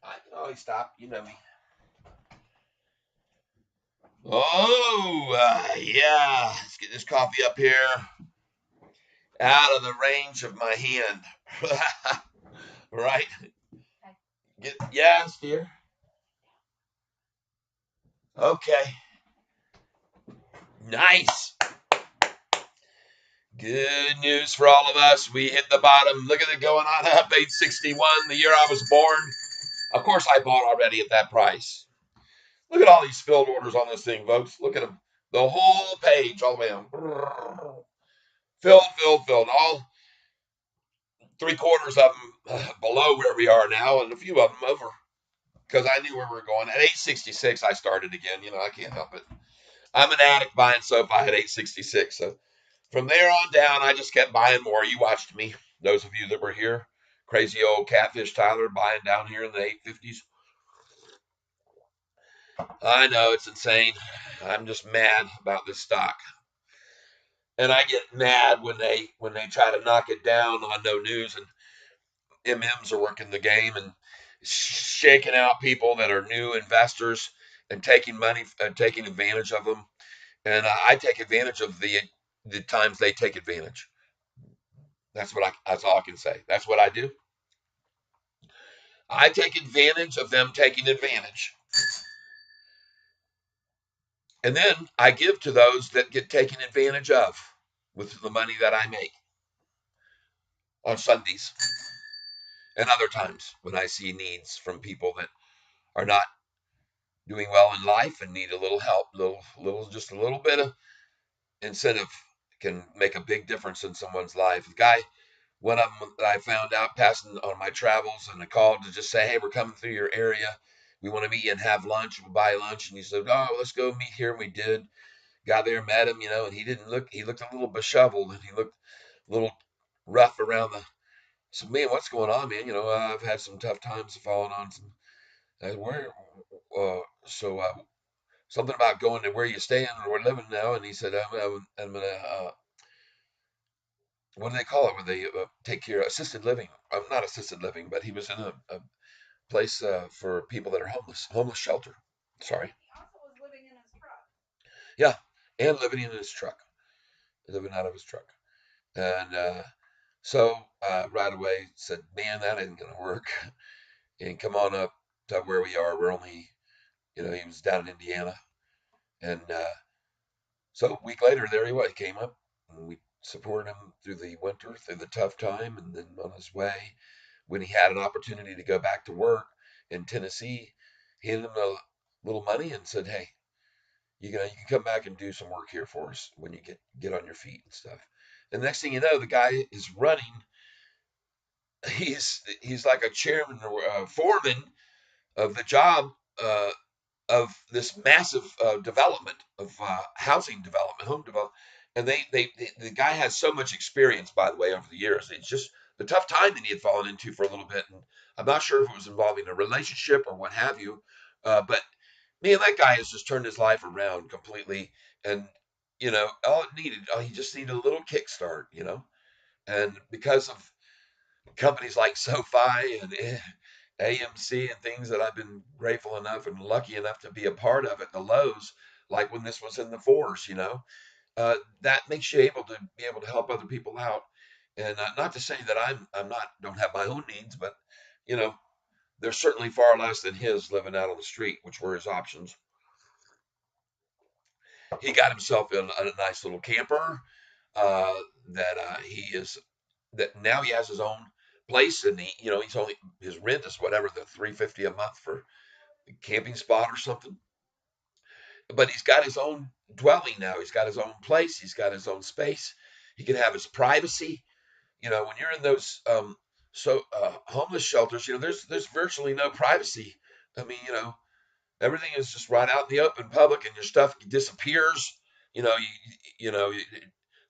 I can always stop. You know me. Oh, yeah. Let's get this coffee up here out of the range of my hand. Right? Yes, dear. Okay. Nice. Good news for all of us. We hit the bottom. Look at it going on up. 861, the year I was born. Of course, I bought already at that price. Look at all these filled orders on this thing, folks. Look at them. The whole page, all the way on. Filled, filled, filled. All three-quarters of them below where we are now, and a few of them over. Because I knew where we were going. At 866, I started again. I can't help it. I'm an addict buying Sofi at 866. So from there on down, I just kept buying more. You watched me. Those of you that were here. Crazy old catfish Tyler buying down here in the 850s. I know, it's insane. I'm just mad about this stock. And I get mad when they try to knock it down on no news, and MMs are working the game and shaking out people that are new investors and taking money and taking advantage of them. And I take advantage of the times they take advantage. That's all I can say. That's what I do. I take advantage of them taking advantage. And then I give to those that get taken advantage of with the money that I make on Sundays and other times when I see needs from people that are not doing well in life and need a little help, just a little bit of incentive can make a big difference in someone's life. The guy, one of them that I found out passing on my travels, and I called to just say, hey, we're coming through your area. We want to meet you and have lunch. We'll buy lunch. And he said, oh, let's go meet here. And we did. Got there, met him, and he looked a little disheveled, and he looked a little rough around the. So, man, what's going on, man? I've had some tough times falling on some. Where, so something about going to where you staying or we're living now, and he said, I'm gonna, what do they call it? Where they take care of assisted living? Not assisted living, but he was in a place for people that are homeless shelter. Sorry. Yeah, and living in his truck, living out of his truck, and so right away said, man, that ain't gonna work, and come on up to where we are. We're only, he was down in Indiana, and so a week later, there he was. He came up, and we supported him through the winter, through the tough time, and then on his way, when he had an opportunity to go back to work in Tennessee, he handed him a little money and said, "Hey, you can come back and do some work here for us when you get on your feet and stuff." And the next thing you know, the guy is running. He's like a chairman or a foreman of the job. Of this massive development of housing development, home development. And the guy has so much experience, by the way, over the years. It's just the tough time that he had fallen into for a little bit. And I'm not sure if it was involving a relationship or what have you. But man, that guy has just turned his life around completely. And, he just needed a little kickstart. And because of companies like SoFi and AMC and things that I've been grateful enough and lucky enough to be a part of at the lows, like when this was in the fours, that makes you able to be able to help other people out. And not to say that I'm not don't have my own needs, but you know, there's certainly far less than his living out on the street, which were his options. He got himself in a nice little camper that he is that now he has his own place, and he's only his rent is whatever the 350 a month for a camping spot or something. But he's got his own dwelling now. He's got his own place. He's got his own space. He can have his privacy. When you're in those homeless shelters, there's virtually no privacy. I mean, everything is just right out in the open public, and your stuff disappears. You know, you know,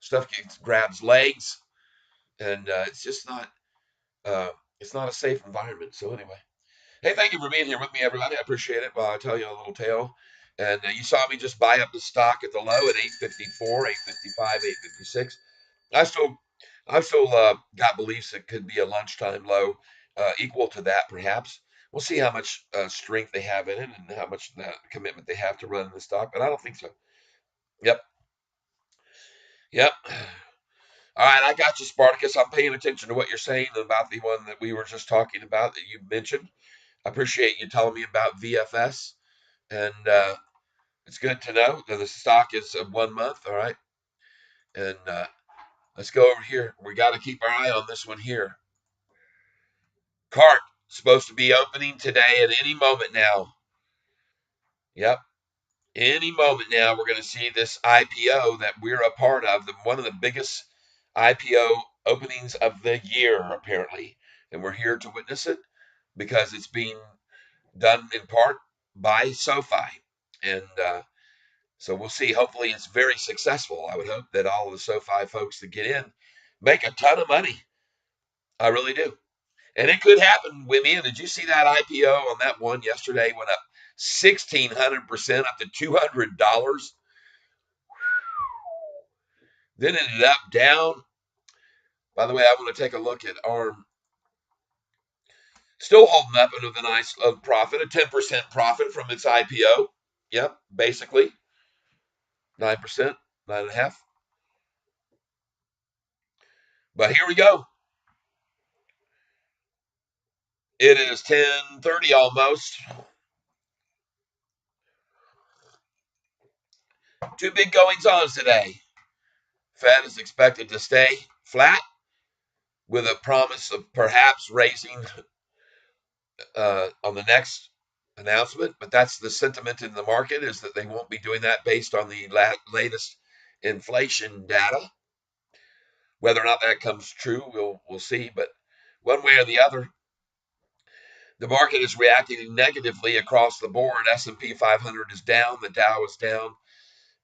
stuff grabs legs, and uh, it's not a safe environment. So anyway, hey, thank you for being here with me, everybody. I appreciate it. Well, I'll tell you a little tale. And you saw me just buy up the stock at the low at 854, 855, 856. I still, I've still got beliefs it could be a lunchtime low equal to that, perhaps. We'll see how much strength they have in it and how much commitment they have to run the stock, but I don't think so. Yep. Yep. All right, I got you, Spartacus. I'm paying attention to what you're saying about the one that we were just talking about that you mentioned. I appreciate you telling me about VFS, and it's good to know that the stock is 1 month. All right, and let's go over here. We got to keep our eye on this one here. Cart supposed to be opening today at any moment now. Yep, any moment now we're going to see this IPO that we're a part of, one of the biggest IPO openings of the year, apparently. And we're here to witness it because it's being done in part by SoFi. And so we'll see. Hopefully, it's very successful. I would hope that all of the SoFi folks that get in make a ton of money. I really do. And it could happen with me. Did you see that IPO on that one yesterday? Went up 1,600%, up to $200. Then it ended up down. By the way, I want to take a look at ARM. Still holding up with a nice profit, a 10% profit from its IPO. Yep, basically 9%, 9.5%. But here we go. It is 10:30 almost. Two big goings on today. Fed is expected to stay flat with a promise of perhaps raising on the next announcement, but that's the sentiment in the market, is that they won't be doing that based on the latest inflation data. Whether or not that comes true, we'll see. But one way or the other, the market is reacting negatively across the board. S&P 500 is down, the Dow is down,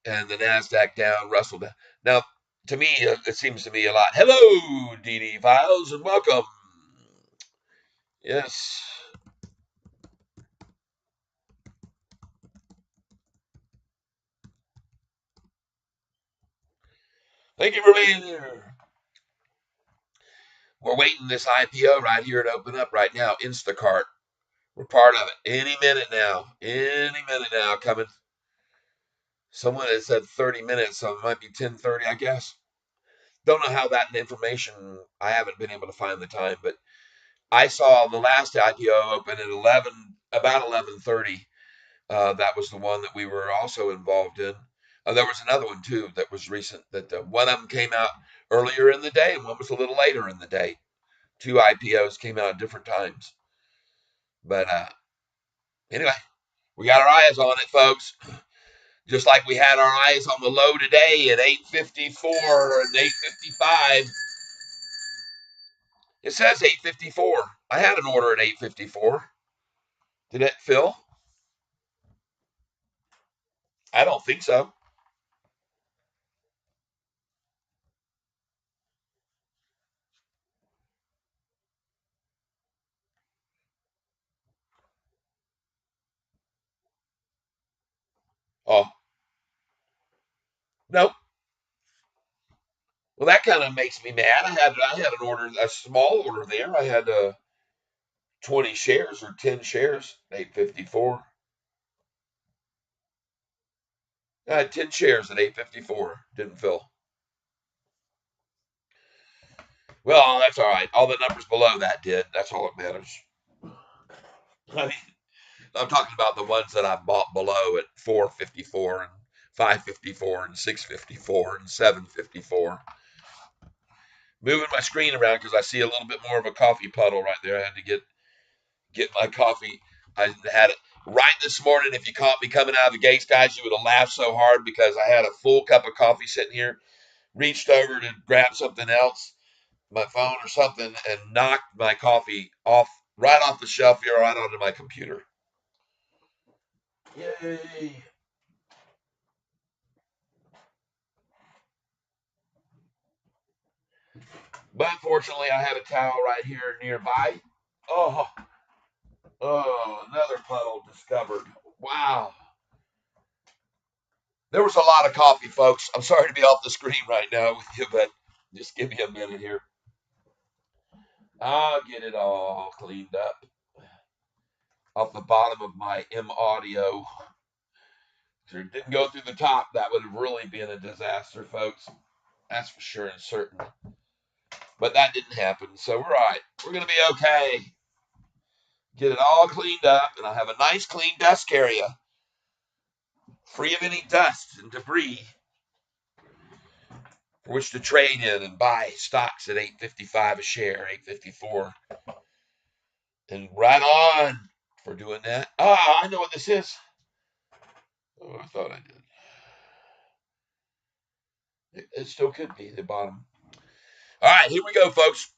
and the Nasdaq down, Russell down. Now, to me, it seems to me a lot. Hello, DD Files, and welcome. Yes. Thank you for being here. We're waiting this IPO right here to open up right now. Instacart. We're part of it. Any minute now. Any minute now coming. Someone had said 30 minutes, so it might be 10:30, I guess. Don't know how that information, I haven't been able to find the time, but I saw the last IPO open at about 11:30. That was the one that we were also involved in. There was another one too that was recent. That one of them came out earlier in the day, and one was a little later in the day. Two IPOs came out at different times. But anyway, we got our eyes on it, folks. Just like we had our eyes on the low today at 854 and 855. It says 854. I had an order at 854. Did it fill? I don't think so. Oh, nope. Well, that kind of makes me mad. I had an order, a small order there. I had 20 shares or 10 shares, 854. I had 10 shares at 854. Didn't fill. Well, that's all right. All the numbers below that did. That's all that matters. I mean, I'm talking about the ones that I bought below at 454 and 554 and 654 and 754. Moving my screen around because I see a little bit more of a coffee puddle right there. I had to get my coffee. I had it right this morning. If you caught me coming out of the gates, guys, you would have laughed so hard because I had a full cup of coffee sitting here, reached over to grab something else, my phone or something, and knocked my coffee off right off the shelf here, right onto my computer. Yay. But fortunately, I have a towel right here nearby. Oh, oh, another puddle discovered. Wow. There was a lot of coffee, folks. I'm sorry to be off the screen right now with you, but just give me a minute here. I'll get it all cleaned up. off the bottom of my M audio. If it didn't go through the top, that would have really been a disaster, folks. That's for sure and certain. But that didn't happen, so we're all right. We're going to be okay. Get it all cleaned up, and I'll have a nice clean desk area, free of any dust and debris, for which to trade in and buy stocks at $8.55 a share, $8.54. And right on for doing that. Ah, I know what this is. Oh, I thought I did. It still could be the bottom. All right, here we go, folks.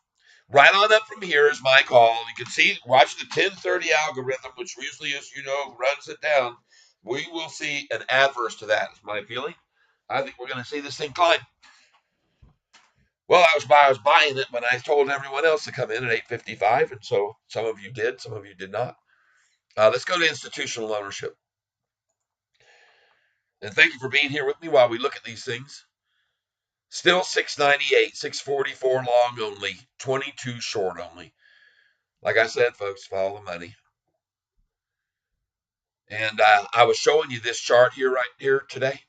Right on up from here is my call. You can see, watch the 1030 algorithm, which usually, as you know, runs it down. We will see an adverse to that, is my feeling. I think we're going to see this thing climb. Well, I was buying it when I told everyone else to come in at 8.55, and so some of you did, some of you did not. Let's go to institutional ownership. And thank you for being here with me while we look at these things. Still 698, 644 long only, 22 short only. Like I said, folks, follow the money. And I was showing you this chart here, right here today,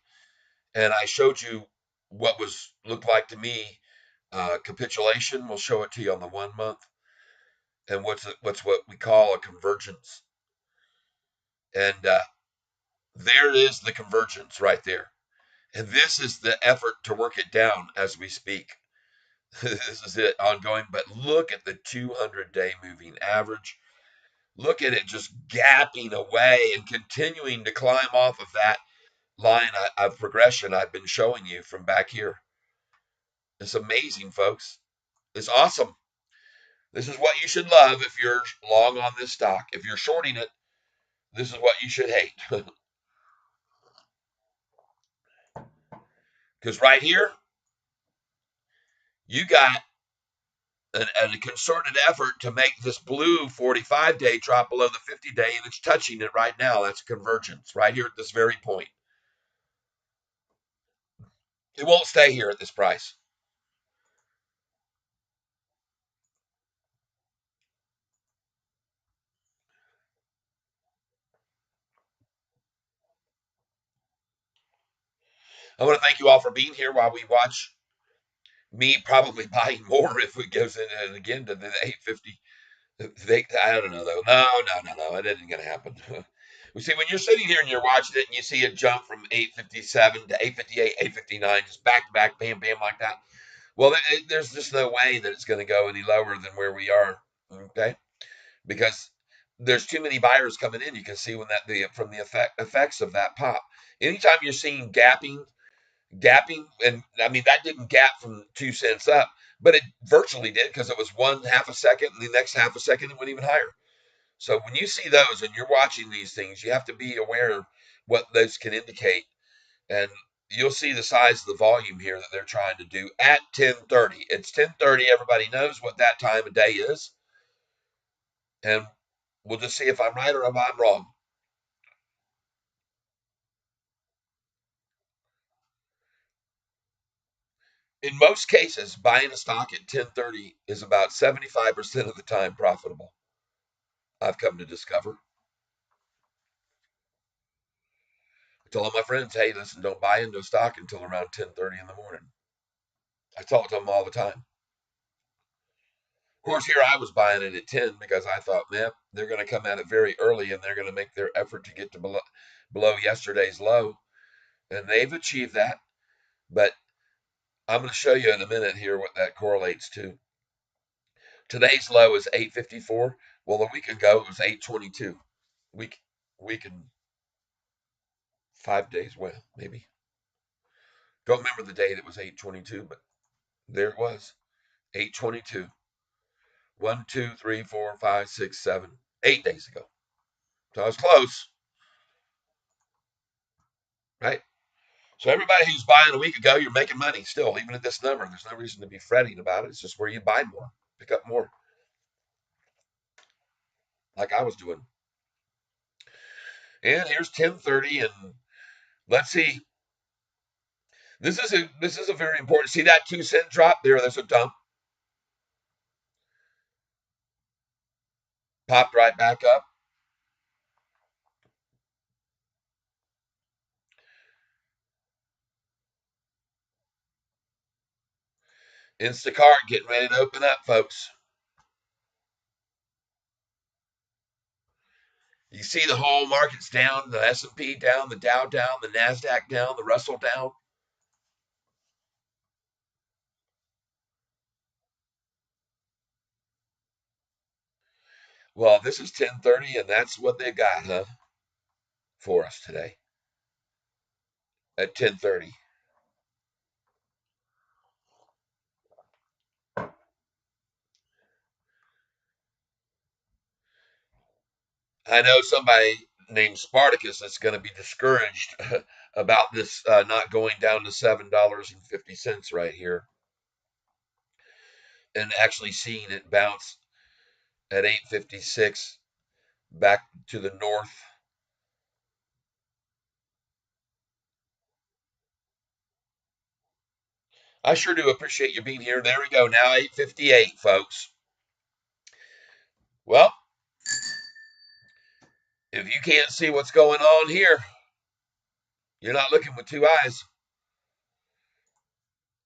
and I showed you what was looked like to me capitulation. We'll show it to you on the 1 month, and what's what we call a convergence. And there is the convergence right there. And this is the effort to work it down as we speak. This is it ongoing. But look at the 200-day moving average. Look at it just gapping away and continuing to climb off of that line of progression I've been showing you from back here. It's amazing, folks. It's awesome. This is what you should love if you're long on this stock. If you're shorting it, this is what you should hate. Because right here, you got a concerted effort to make this blue 45-day drop below the 50-day, and it's touching it right now. That's a convergence right here at this very point. It won't stay here at this price. I want to thank you all for being here while we watch me probably buying more if it goes in and again to the 850. I don't know though. No. It isn't going to happen. We see when you're sitting here and you're watching it and you see it jump from 857 to 858, 859, just back to back, bam, bam, like that. Well, there's just no way that it's going to go any lower than where we are. Okay, because there's too many buyers coming in. You can see when from the effects of that pop. Anytime you're seeing gapping, and I mean that didn't gap from 2 cents up, but it virtually did because it was one half a second, and the next half a second it went even higher. So when you see those and you're watching these things, you have to be aware of what those can indicate, and you'll see the size of the volume here that they're trying to do at 10:30. It's 10:30. Everybody knows what that time of day is, and we'll just see if I'm right or if I'm wrong. In most cases, buying a stock at 10:30 is about 75% of the time profitable. I've come to discover. I tell all my friends, hey, listen, don't buy into a stock until around 10:30 in the morning. I talk to them all the time. Of course, here I was buying it at 10 because I thought, man, they're going to come at it very early and they're going to make their effort to get to below yesterday's low. And they've achieved that. But I'm going to show you in a minute here what that correlates to. Today's low is 854. Well, a week ago it was 822. Week and 5 days. Well, maybe. Don't remember the date it was 822, but there it was. 822. 1, 2, 3, 4, 5, 6, 7, 8 days ago. So I was close, right? So everybody who's buying a week ago, you're making money still, even at this number. There's no reason to be fretting about it. It's just where you buy more, pick up more, like I was doing. And here's 10:30, and let's see. This is a very important. See that 2 cent drop there? There's a dump. Popped right back up. Instacart getting ready to open up, folks. You see the whole market's down, the S&P down, the Dow down, the NASDAQ down, the Russell down. Well, this is 10:30, and that's what they got, huh, for us today at 10:30. I know somebody named Spartacus that's going to be discouraged about this not going down to $7.50 right here, and actually seeing it bounce at 8.56 back to the north. I sure do appreciate you being here. There we go. Now 8:58, folks. Well, if you can't see what's going on here, you're not looking with two eyes.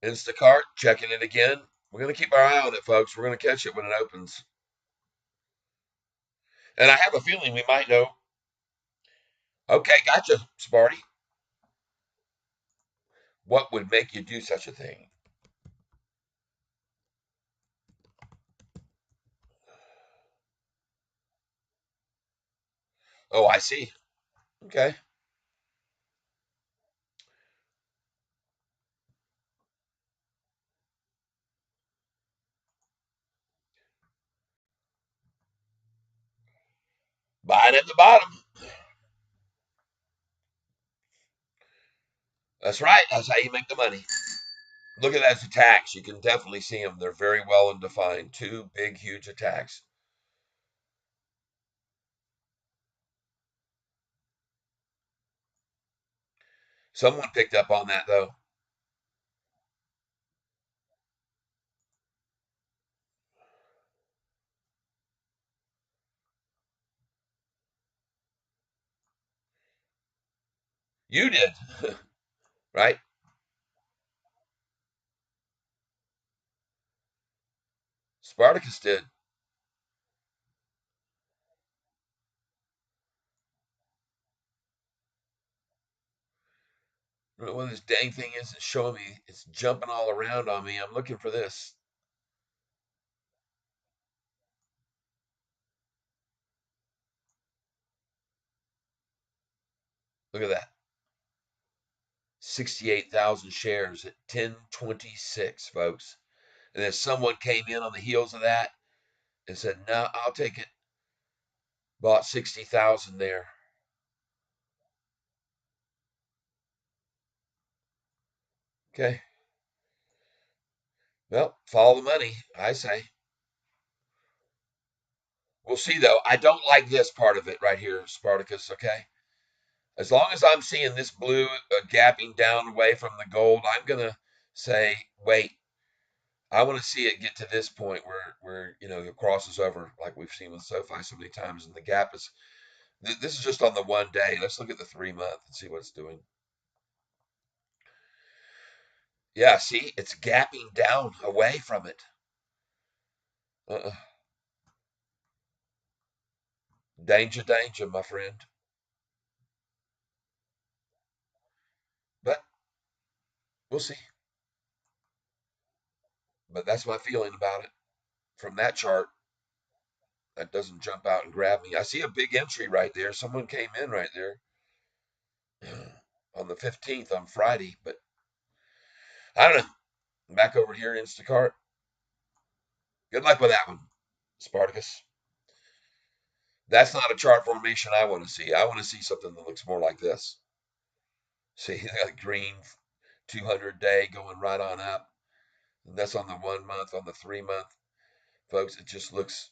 Instacart, checking it again. We're going to keep our eye on it, folks. We're going to catch it when it opens. And I have a feeling we might know. Okay, gotcha, Sparty. What would make you do such a thing? Oh, I see. Okay. Buying at the bottom. That's right. That's how you make the money. Look at those attacks. You can definitely see them. They're very well and defined. Two big, huge attacks. Someone picked up on that, though. You did, right? Spartacus did. What this dang thing is, it's showing me, it's jumping all around on me. I'm looking for this. Look at that. 68,000 shares at 10.26, folks. And then someone came in on the heels of that and said, "No, I'll take it." Bought 60,000 there. Okay. Well, follow the money, I say. We'll see, though. I don't like this part of it right here, Spartacus, okay? As long as I'm seeing this blue gapping down away from the gold, I'm going to say, wait, I want to see it get to this point where it crosses over like we've seen with SoFi so many times, and the gap is. This is just on the 1 day. Let's look at the 3 month and see what it's doing. Yeah, see, it's gapping down away from it. Uh-uh. Danger, danger, my friend. But we'll see. But that's my feeling about it from that chart. That doesn't jump out and grab me. I see a big entry right there. Someone came in right there on the 15th on Friday, but I don't know. Back over here, Instacart. Good luck with that one, Spartacus. That's not a chart formation I want to see. I want to see something that looks more like this. See, that green 200-day going right on up. And that's on the 1 month, on the 3 month. Folks, it just looks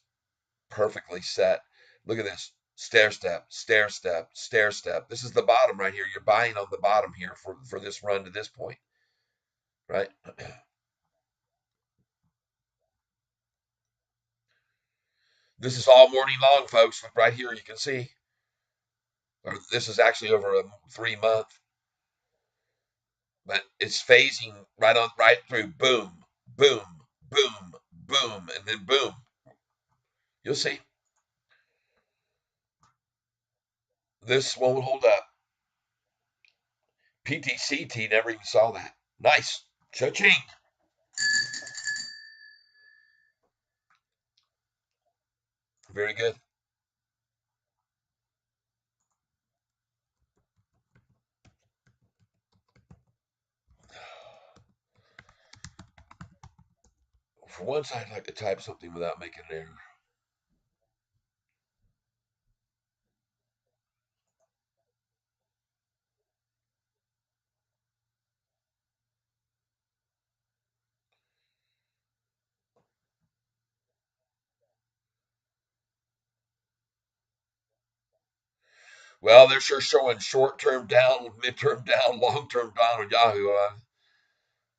perfectly set. Look at this. Stair step, stair step, stair step. This is the bottom right here. You're buying on the bottom here for this run to this point, right? This is all morning long, folks. Look right here. You can see. Or this is actually over a 3 month, but it's phasing right through. Boom, boom, boom, boom, and then boom. You'll see. This won't hold up. PTCT never even saw that. Nice. Cha-ching. Very good. For once, I'd like to type something without making an error. Well, they're sure showing short-term down, mid-term down, long-term down on Yahoo.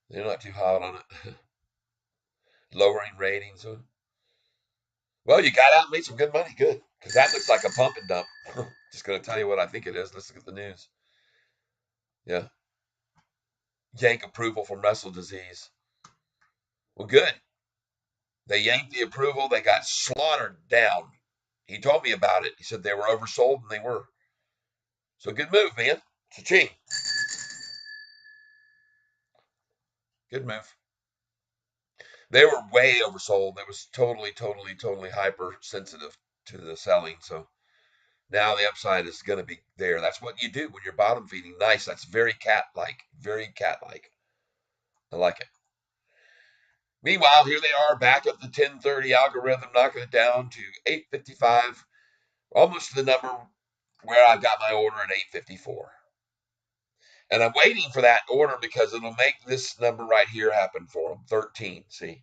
They're not too hot on it. Lowering ratings. Well, you got out and made some good money. Good. Because that looks like a pump and dump. Just going to tell you what I think it is. Let's look at the news. Yeah. Yank approval from Russell disease. Well, good. They yanked the approval. They got slaughtered down. He told me about it. He said they were oversold, and they were. So good move, man. Cha-ching. Good move. They were way oversold. It was totally, totally, totally hypersensitive to the selling. So now the upside is going to be there. That's what you do when you're bottom feeding. Nice. That's very cat-like. Very cat-like. I like it. Meanwhile, here they are back at the 1030 algorithm, knocking it down to 855, almost to the number where I got my order at 854. And I'm waiting for that order because it'll make this number right here happen for them. 13. See?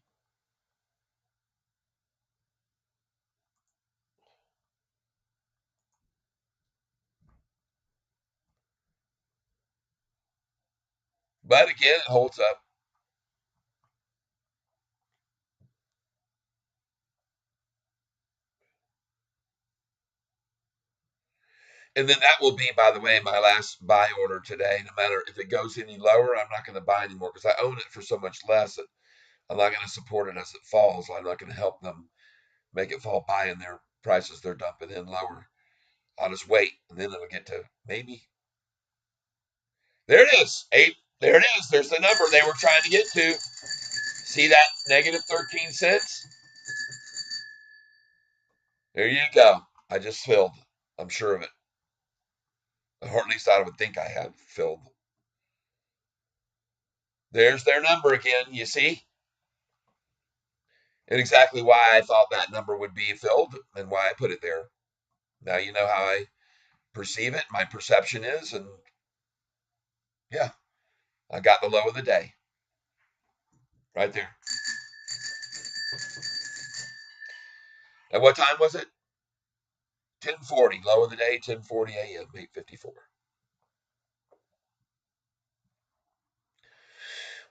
But again, it holds up. And then that will be, by the way, my last buy order today. No matter if it goes any lower, I'm not going to buy anymore because I own it for so much less that I'm not going to support it as it falls. I'm not going to help them make it fall by in their prices they're dumping in lower. I'll just wait, and then it'll get to maybe. There it is. Eight. There it is. There's the number they were trying to get to. See that negative 13 cents? There you go. I just filled. I'm sure of it. Or at least I would think I have filled. There's their number again, you see? And exactly why I thought that number would be filled and why I put it there. Now you know how I perceive it, my perception is, and yeah, I got the low of the day right there. And what time was it? 10:40, low of the day, 10:40 a.m., 8:54.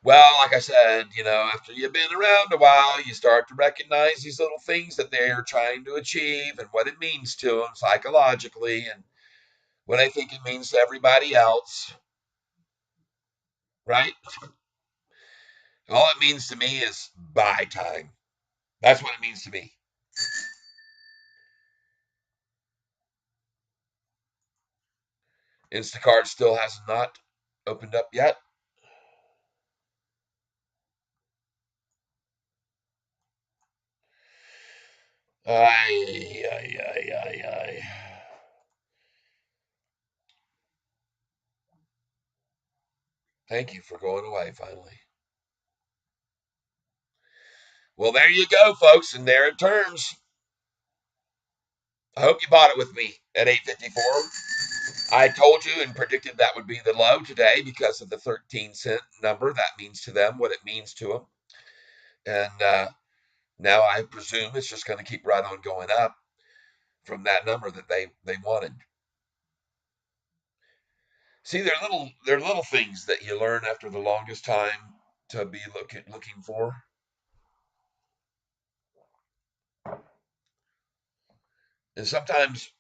Well, like I said, after you've been around a while, you start to recognize these little things that they're trying to achieve and what it means to them psychologically and what I think it means to everybody else, right? All it means to me is buy time. That's what it means to me. Instacart still has not opened up yet. Ay, ay, ay, ay, ay. Thank you for going away finally. Well, there you go, folks, and there it turns. I hope you bought it with me at 854. I told you and predicted that would be the low today because of the 13-cent number. That means to them what it means to them. And now I presume it's just going to keep right on going up from that number that they wanted. See, they're little things that you learn after the longest time to be looking for. And sometimes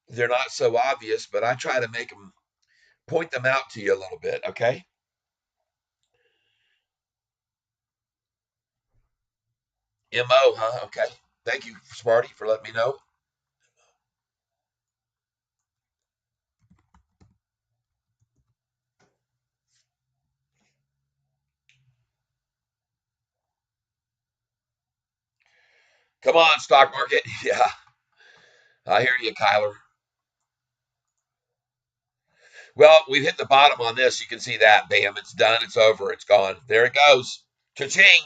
they're not so obvious, but I try to point them out to you a little bit, okay? MO, huh? Okay. Thank you, Smarty, for letting me know. Come on, stock market. Yeah, I hear you, Kyler. Well, we've hit the bottom on this. You can see that. Bam, it's done. It's over. It's gone. There it goes. Cha-ching.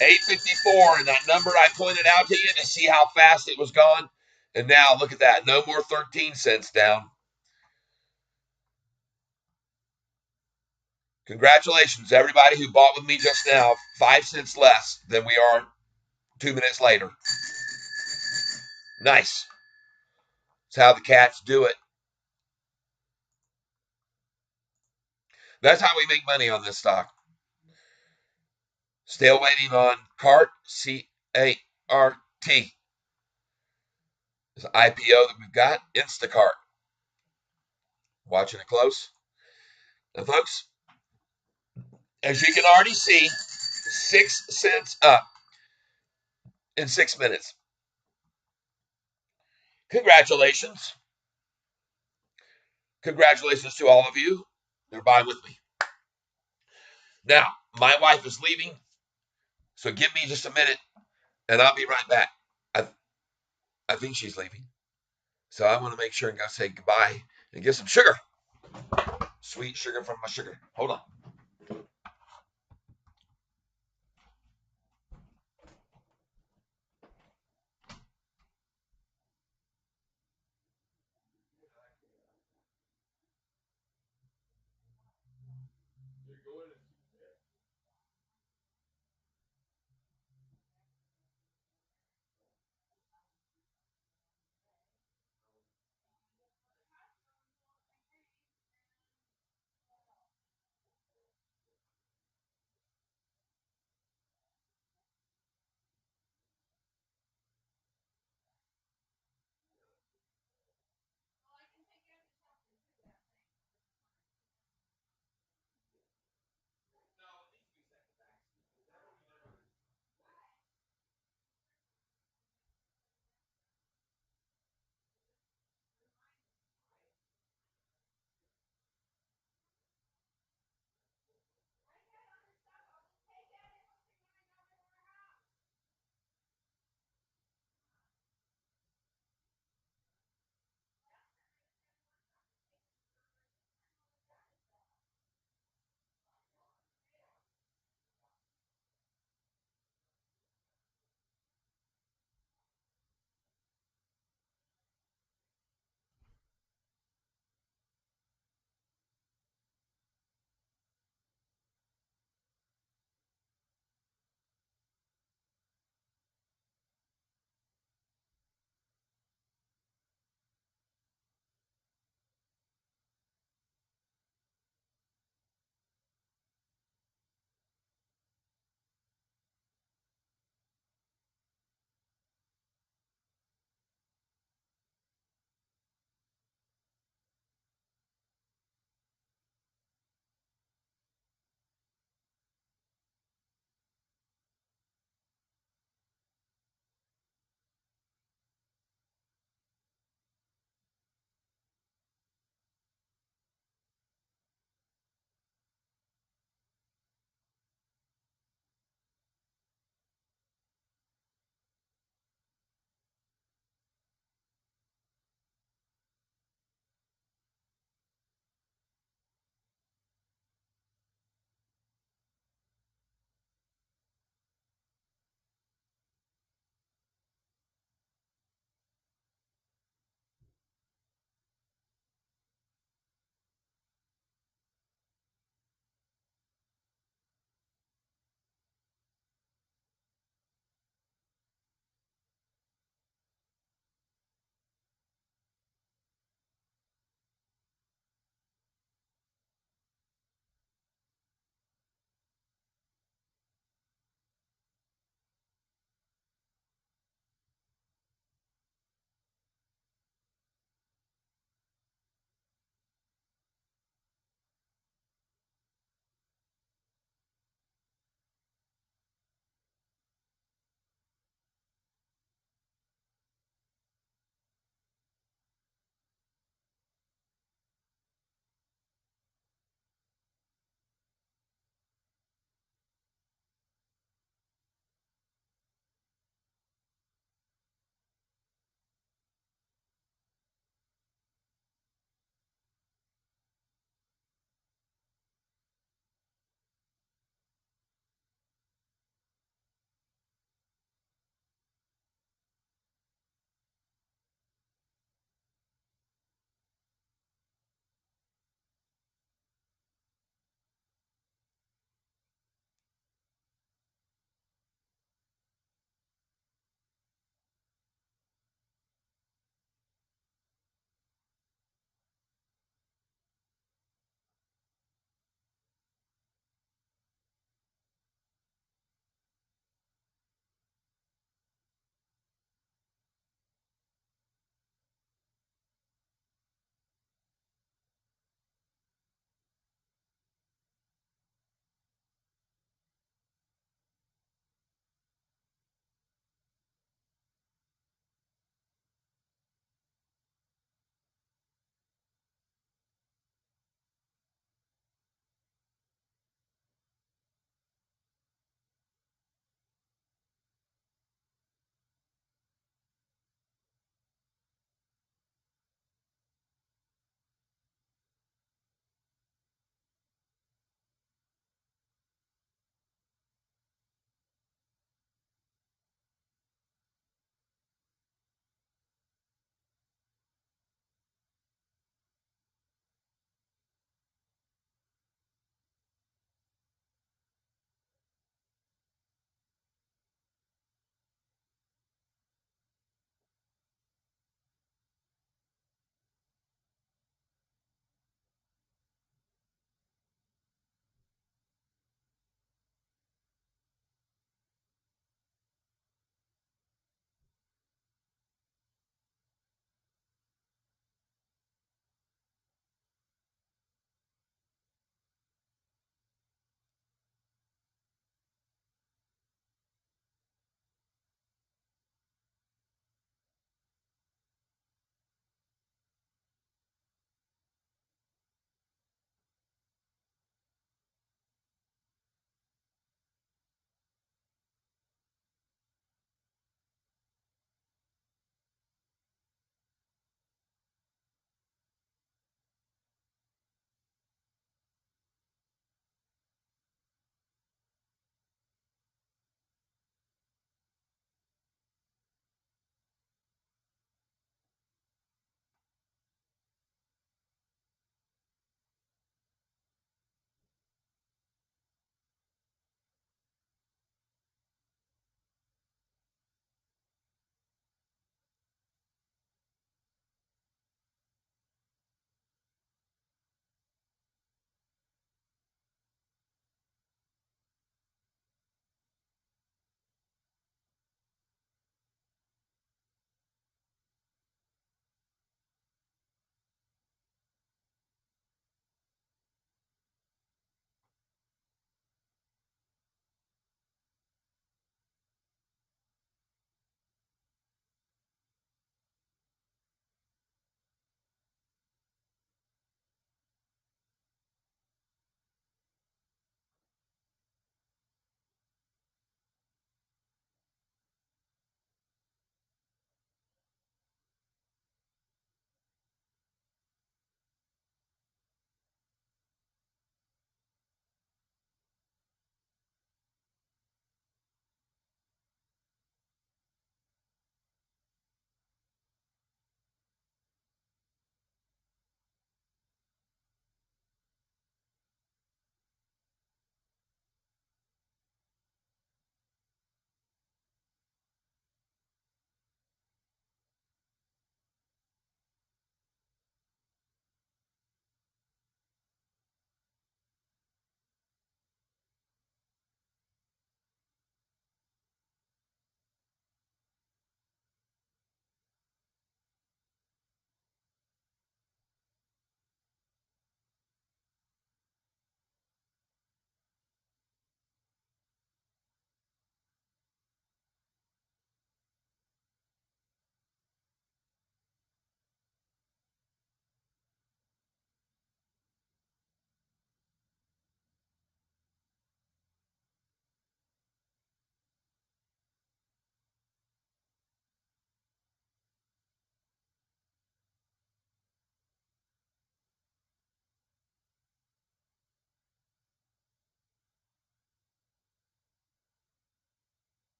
854. And that number I pointed out to you to see how fast it was gone. And now look at that. No more 13 cents down. Congratulations, everybody who bought with me just now. 5 cents less than we are 2 minutes later. Nice. That's how the cats do it. That's how we make money on this stock. Still waiting on CART, C-A-R-T. This IPO that we've got, Instacart. Watching it close. Now, folks, as you can already see, 6 cents up in 6 minutes. Congratulations. Congratulations to all of you. They're buying with me. Now, my wife is leaving, so give me just a minute, and I'll be right back. I, I think she's leaving. So I want to make sure and go say goodbye and get some sugar. Sweet sugar from my sugar. Hold on.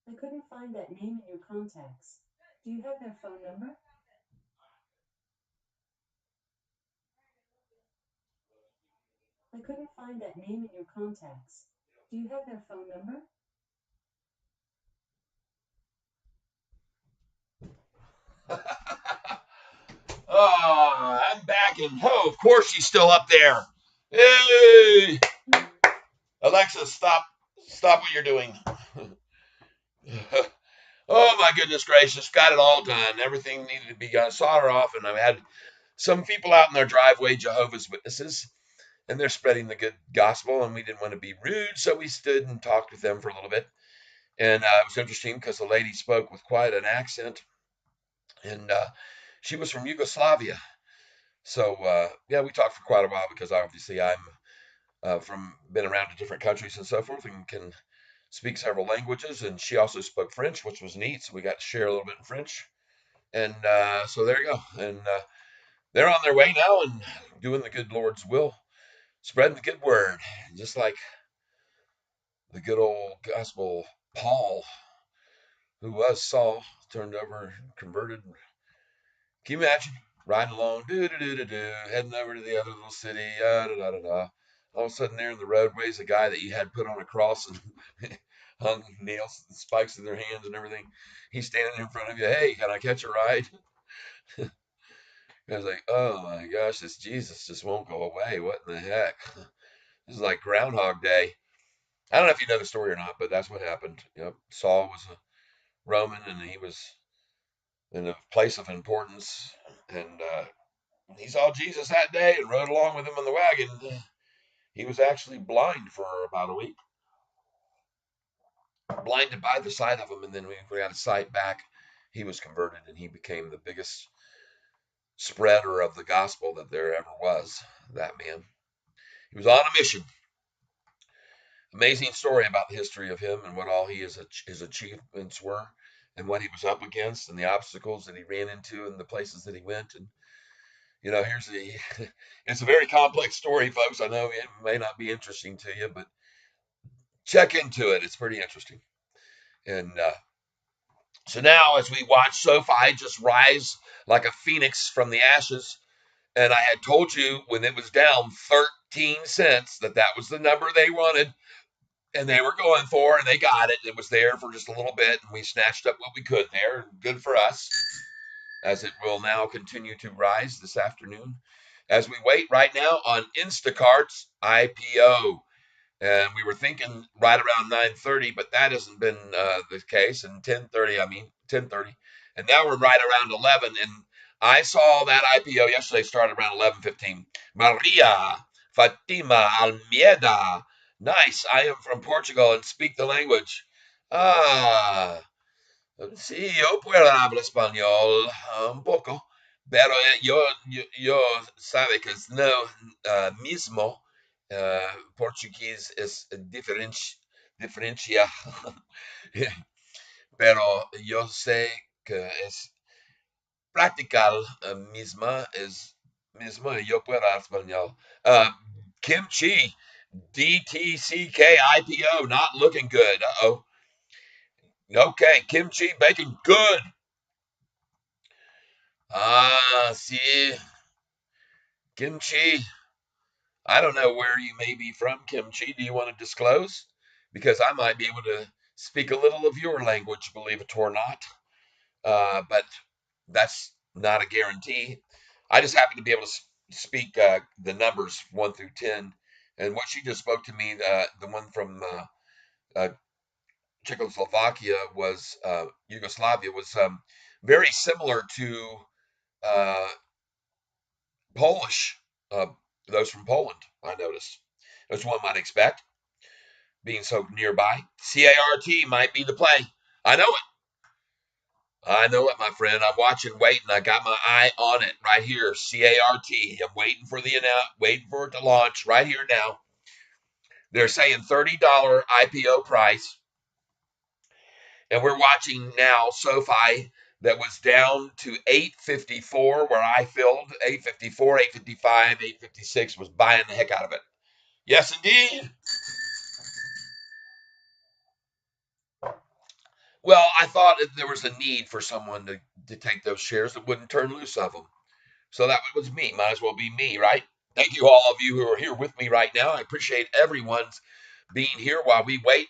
I couldn't find that name in your contacts. Do you have their phone number? I couldn't find that name in your contacts. Do you have their phone number? Oh, I'm back, and oh, of course she's still up there. Hey, Alexa, stop what you're doing. Oh my goodness gracious, got it all done. Everything needed to be done. Saw her off, and I had some people out in their driveway, Jehovah's Witnesses, and they're spreading the good gospel, and we didn't want to be rude, so we stood and talked with them for a little bit. And it was interesting because the lady spoke with quite an accent, and she was from Yugoslavia. So yeah, we talked for quite a while because obviously I'm from been around to different countries and so forth, and can speak several languages. And she also spoke French, which was neat. So we got to share a little bit in French. And so there you go. And they're on their way now and doing the good Lord's will, spreading the good word, just like the good old gospel Paul, who was Saul, turned over, converted. Can you imagine riding along, heading over to the other little city, da da da da. All of a sudden, there in the roadways, a guy that you had put on a cross and hung nails and spikes in their hands and everything. He's standing in front of you. Hey, can I catch a ride? I was like, oh my gosh, this Jesus just won't go away. What in the heck? This is like Groundhog Day. I don't know if you know the story or not, but that's what happened. Yep. Saul was a Roman, and he was in a place of importance, and he saw Jesus that day and rode along with him on the wagon. He was actually blind for about a week, blinded by the sight of him, and then when we got his sight back, he was converted, and he became the biggest spreader of the gospel that there ever was. That man, he was on a mission. Amazing story about the history of him and what all his achievements were, and what he was up against, and the obstacles that he ran into, and the places that he went. And here's the it's a very complex story, folks. I know it may not be interesting to you, but check into it. It's pretty interesting. And so now, as we watch Sofi just rise like a phoenix from the ashes, and I had told you when it was down 13 cents that that was the number they wanted, and they were going for, and they got it. It was there for just a little bit, and we snatched up what we could there. Good for us, as it will now continue to rise this afternoon. As we wait right now on Instacart's IPO. And we were thinking right around 9:30, but that hasn't been the case. And 10:30, I mean 10:30, and now we're right around 11. And I saw that IPO yesterday started around 11:15. Maria Fatima Almeida, nice. I am from Portugal and speak the language. Ah, sí, yo puedo hablar español un poco, pero yo sabe que no mismo. Portugués es diferencia, pero yo sé que es practical misma, es mismo, y yo puedo hablar español. Kimchi, DTCK IPO, not looking good. Uh-oh. Okay, kimchi bacon, good. Ah, see, kimchi. I don't know where you may be from, Kimchi. Do you want to disclose? Because I might be able to speak a little of your language, believe it or not. But that's not a guarantee. I just happen to be able to speak the numbers 1 through 10. And what she just spoke to me, the one from uh, Czechoslovakia was Yugoslavia, was very similar to uh, Polish. Uh, those from Poland, I noticed. As one might expect, being so nearby. CART might be the play. I know it. I know it, my friend. I'm watching, waiting. I got my eye on it right here. CART. I'm waiting for waiting for it to launch right here now. They're saying $30 IPO price, and we're watching now SoFi that was down to 854 where I filled 854, 855, 856 was buying the heck out of it. Yes, indeed. Well, I thought that there was a need for someone to take those shares that wouldn't turn loose of them. So that was me. Might as well be me, right? Thank you, all of you who are here with me right now. I appreciate everyone's being here while we wait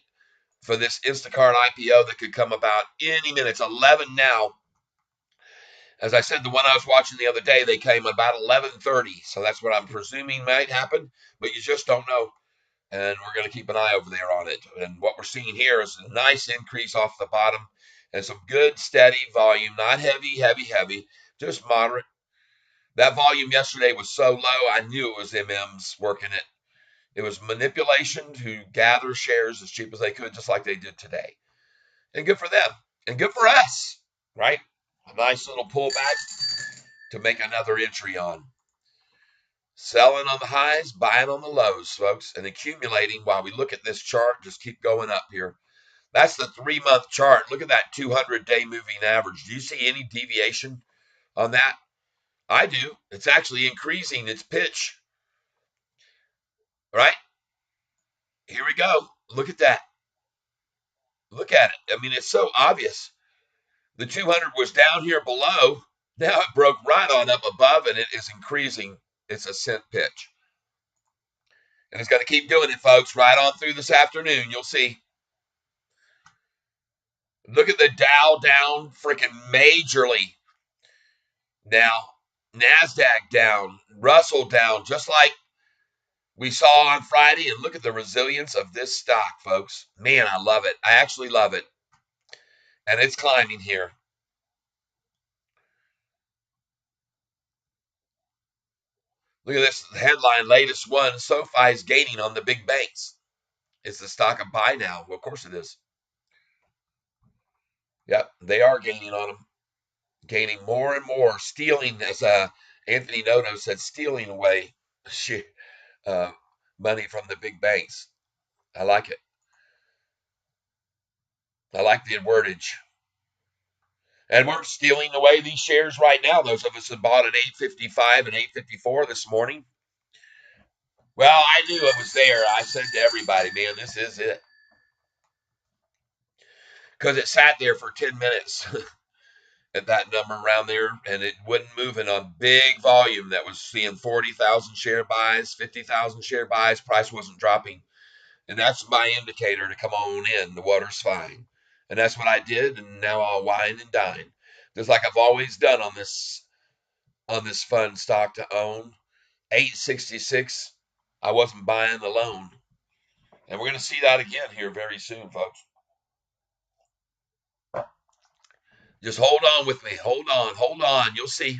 for this Instacart IPO that could come about any minute. It's 11 now. As I said, the one I was watching the other day, they came about 11:30. So that's what I'm presuming might happen, but you just don't know. And we're going to keep an eye over there on it. And what we're seeing here is a nice increase off the bottom and some good steady volume, not heavy, heavy, heavy, just moderate. That volume yesterday was so low, I knew it was MMs working it. It was manipulation to gather shares as cheap as they could, just like they did today. And good for them. And good for us, right? A nice little pullback to make another entry on. Selling on the highs, buying on the lows, folks, and accumulating while we look at this chart, just keep going up here. That's the 3-month chart. Look at that 200-day moving average. Do you see any deviation on that? I do. It's actually increasing its pitch, right? Here we go. Look at that. Look at it. I mean, it's so obvious. The 200 was down here below. Now it broke right on up above, and it is increasing its ascent pitch. And it's going to keep doing it, folks, right on through this afternoon. You'll see. Look at the Dow down freaking majorly. Now, NASDAQ down, Russell down, just like we saw on Friday. And look at the resilience of this stock, folks. Man, I love it. I actually love it. And it's climbing here. Look at this headline, latest one. SOFI is gaining on the big banks. It's the stock of buy now. Well, of course it is. Yep, they are gaining on them, gaining more and more, stealing, as Anthony Noto said, stealing away uh, money from the big banks. I like it. I like the wordage. And we're stealing away these shares right now. Those of us that bought at 855 and 854 this morning. Well, I knew it was there. I said to everybody, man, this is it. Because it sat there for 10 minutes at that number around there, and it wasn't moving on big volume that was seeing 40,000 share buys, 50,000 share buys. Price wasn't dropping. And that's my indicator to come on in. The water's fine. And that's what I did, and now I'll wine and dine. Just like I've always done on this fun stock to own. 866, I wasn't buying alone. And we're going to see that again here very soon, folks. Just hold on with me. Hold on. Hold on. You'll see.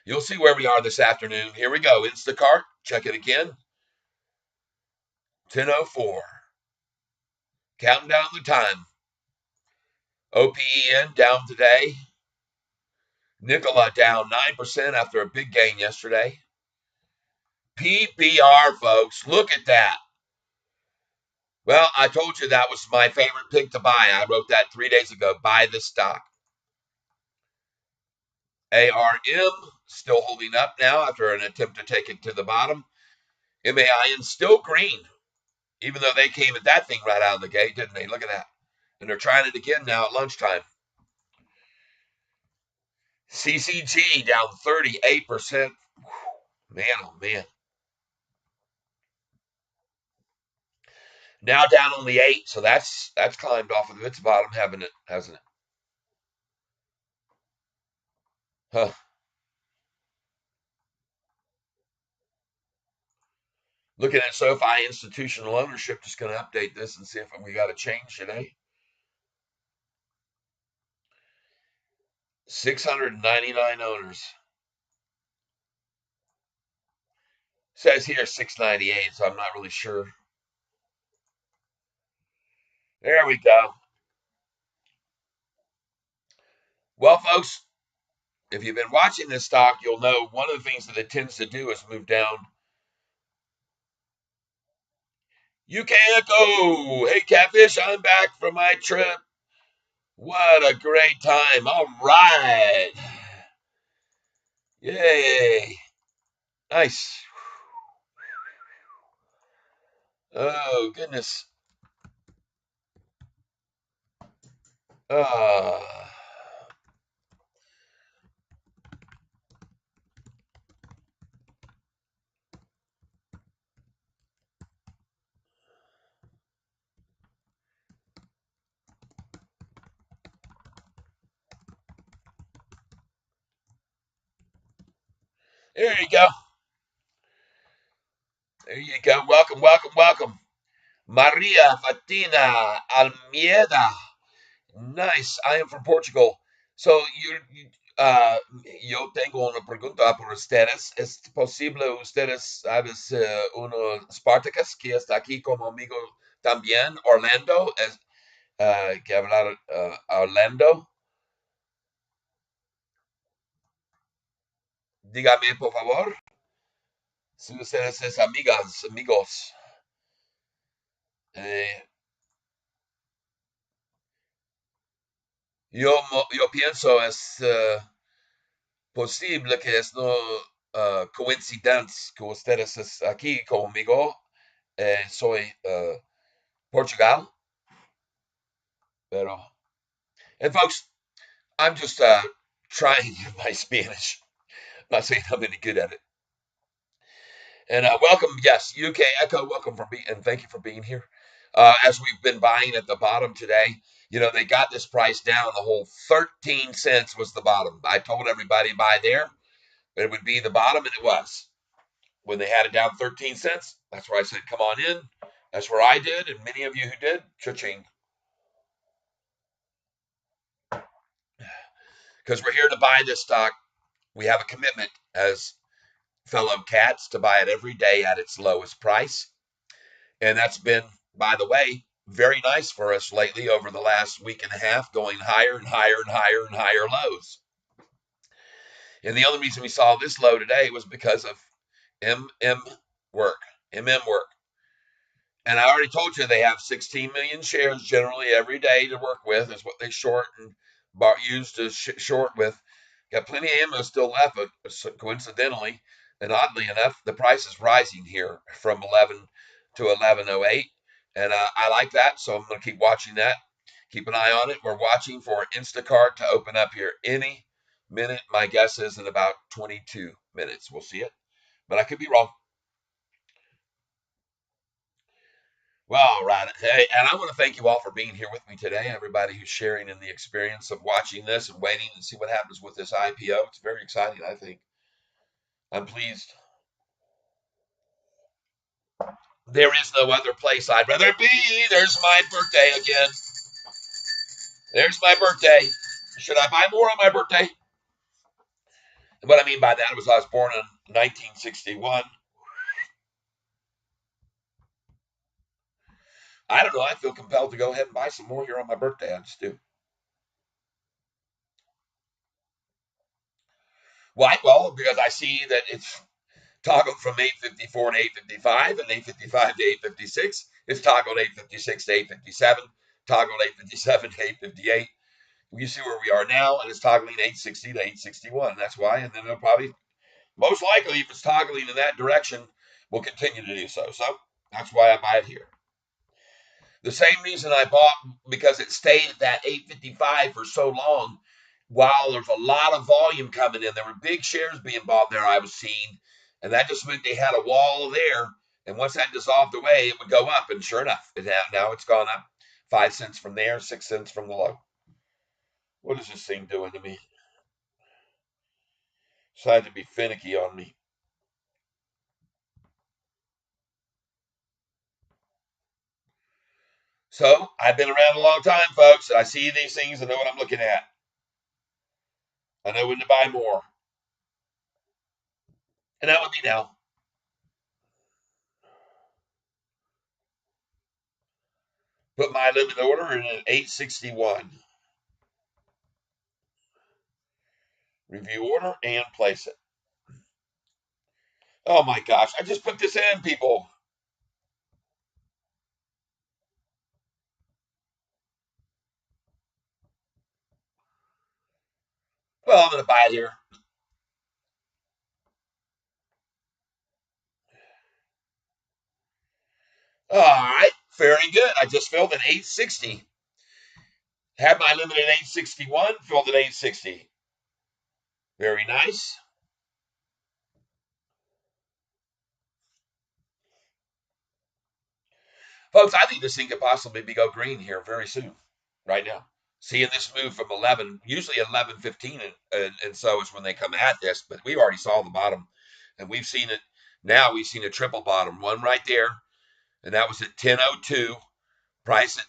You'll see where we are this afternoon. Here we go. Instacart. Check it again. 10:04. Counting down the time. OPEN down today. Nikola down 9% after a big gain yesterday. PBR, folks. Look at that. Well, I told you that was my favorite pick to buy. I wrote that 3 days ago. Buy this stock. ARM still holding up now after an attempt to take it to the bottom. MAIN still green, even though they came at that thing right out of the gate, didn't they? Look at that. And they're trying it again now at lunchtime. CCG down 38%. Man, oh man. Now down only 8, so that's climbed off of its bottom, haven't it? Hasn't it? Huh. Looking at SoFi institutional ownership, just going to update this and see if we got a change today. 699 owners. Says here 698, so I'm not really sure. There we go. Well, folks, if you've been watching this stock, you'll know one of the things that it tends to do is move down. You can't go. Hey, Catfish, I'm back from my trip. What a great time. All right. Yay. Nice. Oh, goodness. Uh, there you go. There you go. Welcome, welcome, welcome. Maria Fatina Almeida. Nice. I am from Portugal. So, uh, yo tengo una pregunta por ustedes. ¿Es posible ustedes sabes uno Spartacus que está aquí como amigo también? Orlando, que hablar Orlando. Dígame, por favor, si ustedes es amigas, amigos. Eh, yo pienso es posible que es no coincidencia que ustedes es aquí conmigo. Soy Portugal, pero and folks, I'm just trying my Spanish. I'm not saying I'm any good at it. And welcome, yes, UK Echo, welcome for being and thank you for being here. As we've been buying at the bottom today, they got this price down. The whole 13 cents was the bottom. I told everybody buy there, but it would be the bottom, and it was. When they had it down 13 cents, that's where I said, come on in. That's where I did, and many of you who did, cha-ching. Because we're here to buy this stock. We have a commitment as fellow cats to buy it every day at its lowest price. And that's been, by the way, very nice for us lately over the last week and a half, going higher and higher and higher and higher lows. And the only reason we saw this low today was because of MM work, MM work. And I already told you they have 16 million shares generally every day to work with, is what they short and use to short with. Got plenty of ammo still left, but coincidentally and oddly enough, the price is rising here from 11 to 1108, and I like that, so I'm going to keep watching that. Keep an eye on it. We're watching for Instacart to open up here any minute. My guess is in about 22 minutes. We'll see it, but I could be wrong. Well, all right. Hey, and I want to thank you all for being here with me today. Everybody who's sharing in the experience of watching this and waiting to see what happens with this IPO. It's very exciting, I think. I'm pleased. There is no other place I'd rather be. There's my birthday again. There's my birthday. Should I buy more on my birthday? And what I mean by that was I was born in 1961. I don't know. I feel compelled to go ahead and buy some more here on my birthday. I just do. Why? Well, because I see that it's toggled from 854 to 855 and 855 to 856. It's toggled 856 to 857, toggled 857 to 858. You see where we are now, and it's toggling 860 to 861. That's why, and then it'll probably, most likely, if it's toggling in that direction, will continue to do so. So that's why I buy it here. The same reason I bought, because it stayed at that 855 for so long, while there's a lot of volume coming in. There were big shares being bought there, I was seeing, and that just meant they had a wall there. And once that dissolved away, it would go up. And sure enough, now it's gone up 5 cents from there, 6 cents from the low. What is this thing doing to me? Decided to be finicky on me. So I've been around a long time, folks. I see these things and know what I'm looking at. I know when to buy more. And that would be now. Put my limit order in at 861. Review order and place it. Oh my gosh, I just put this in, people. Well, I'm going to buy it here. All right, very good. I just filled at 860. Had my limit at 861, filled at 860. Very nice. Folks, I think this thing could possibly be go green here very soon, right now. Seeing this move from 11, usually 11:15, and so is when they come at this, but we already saw the bottom, and we've seen it now. We've seen a triple bottom, one right there, and that was at 10:02, price at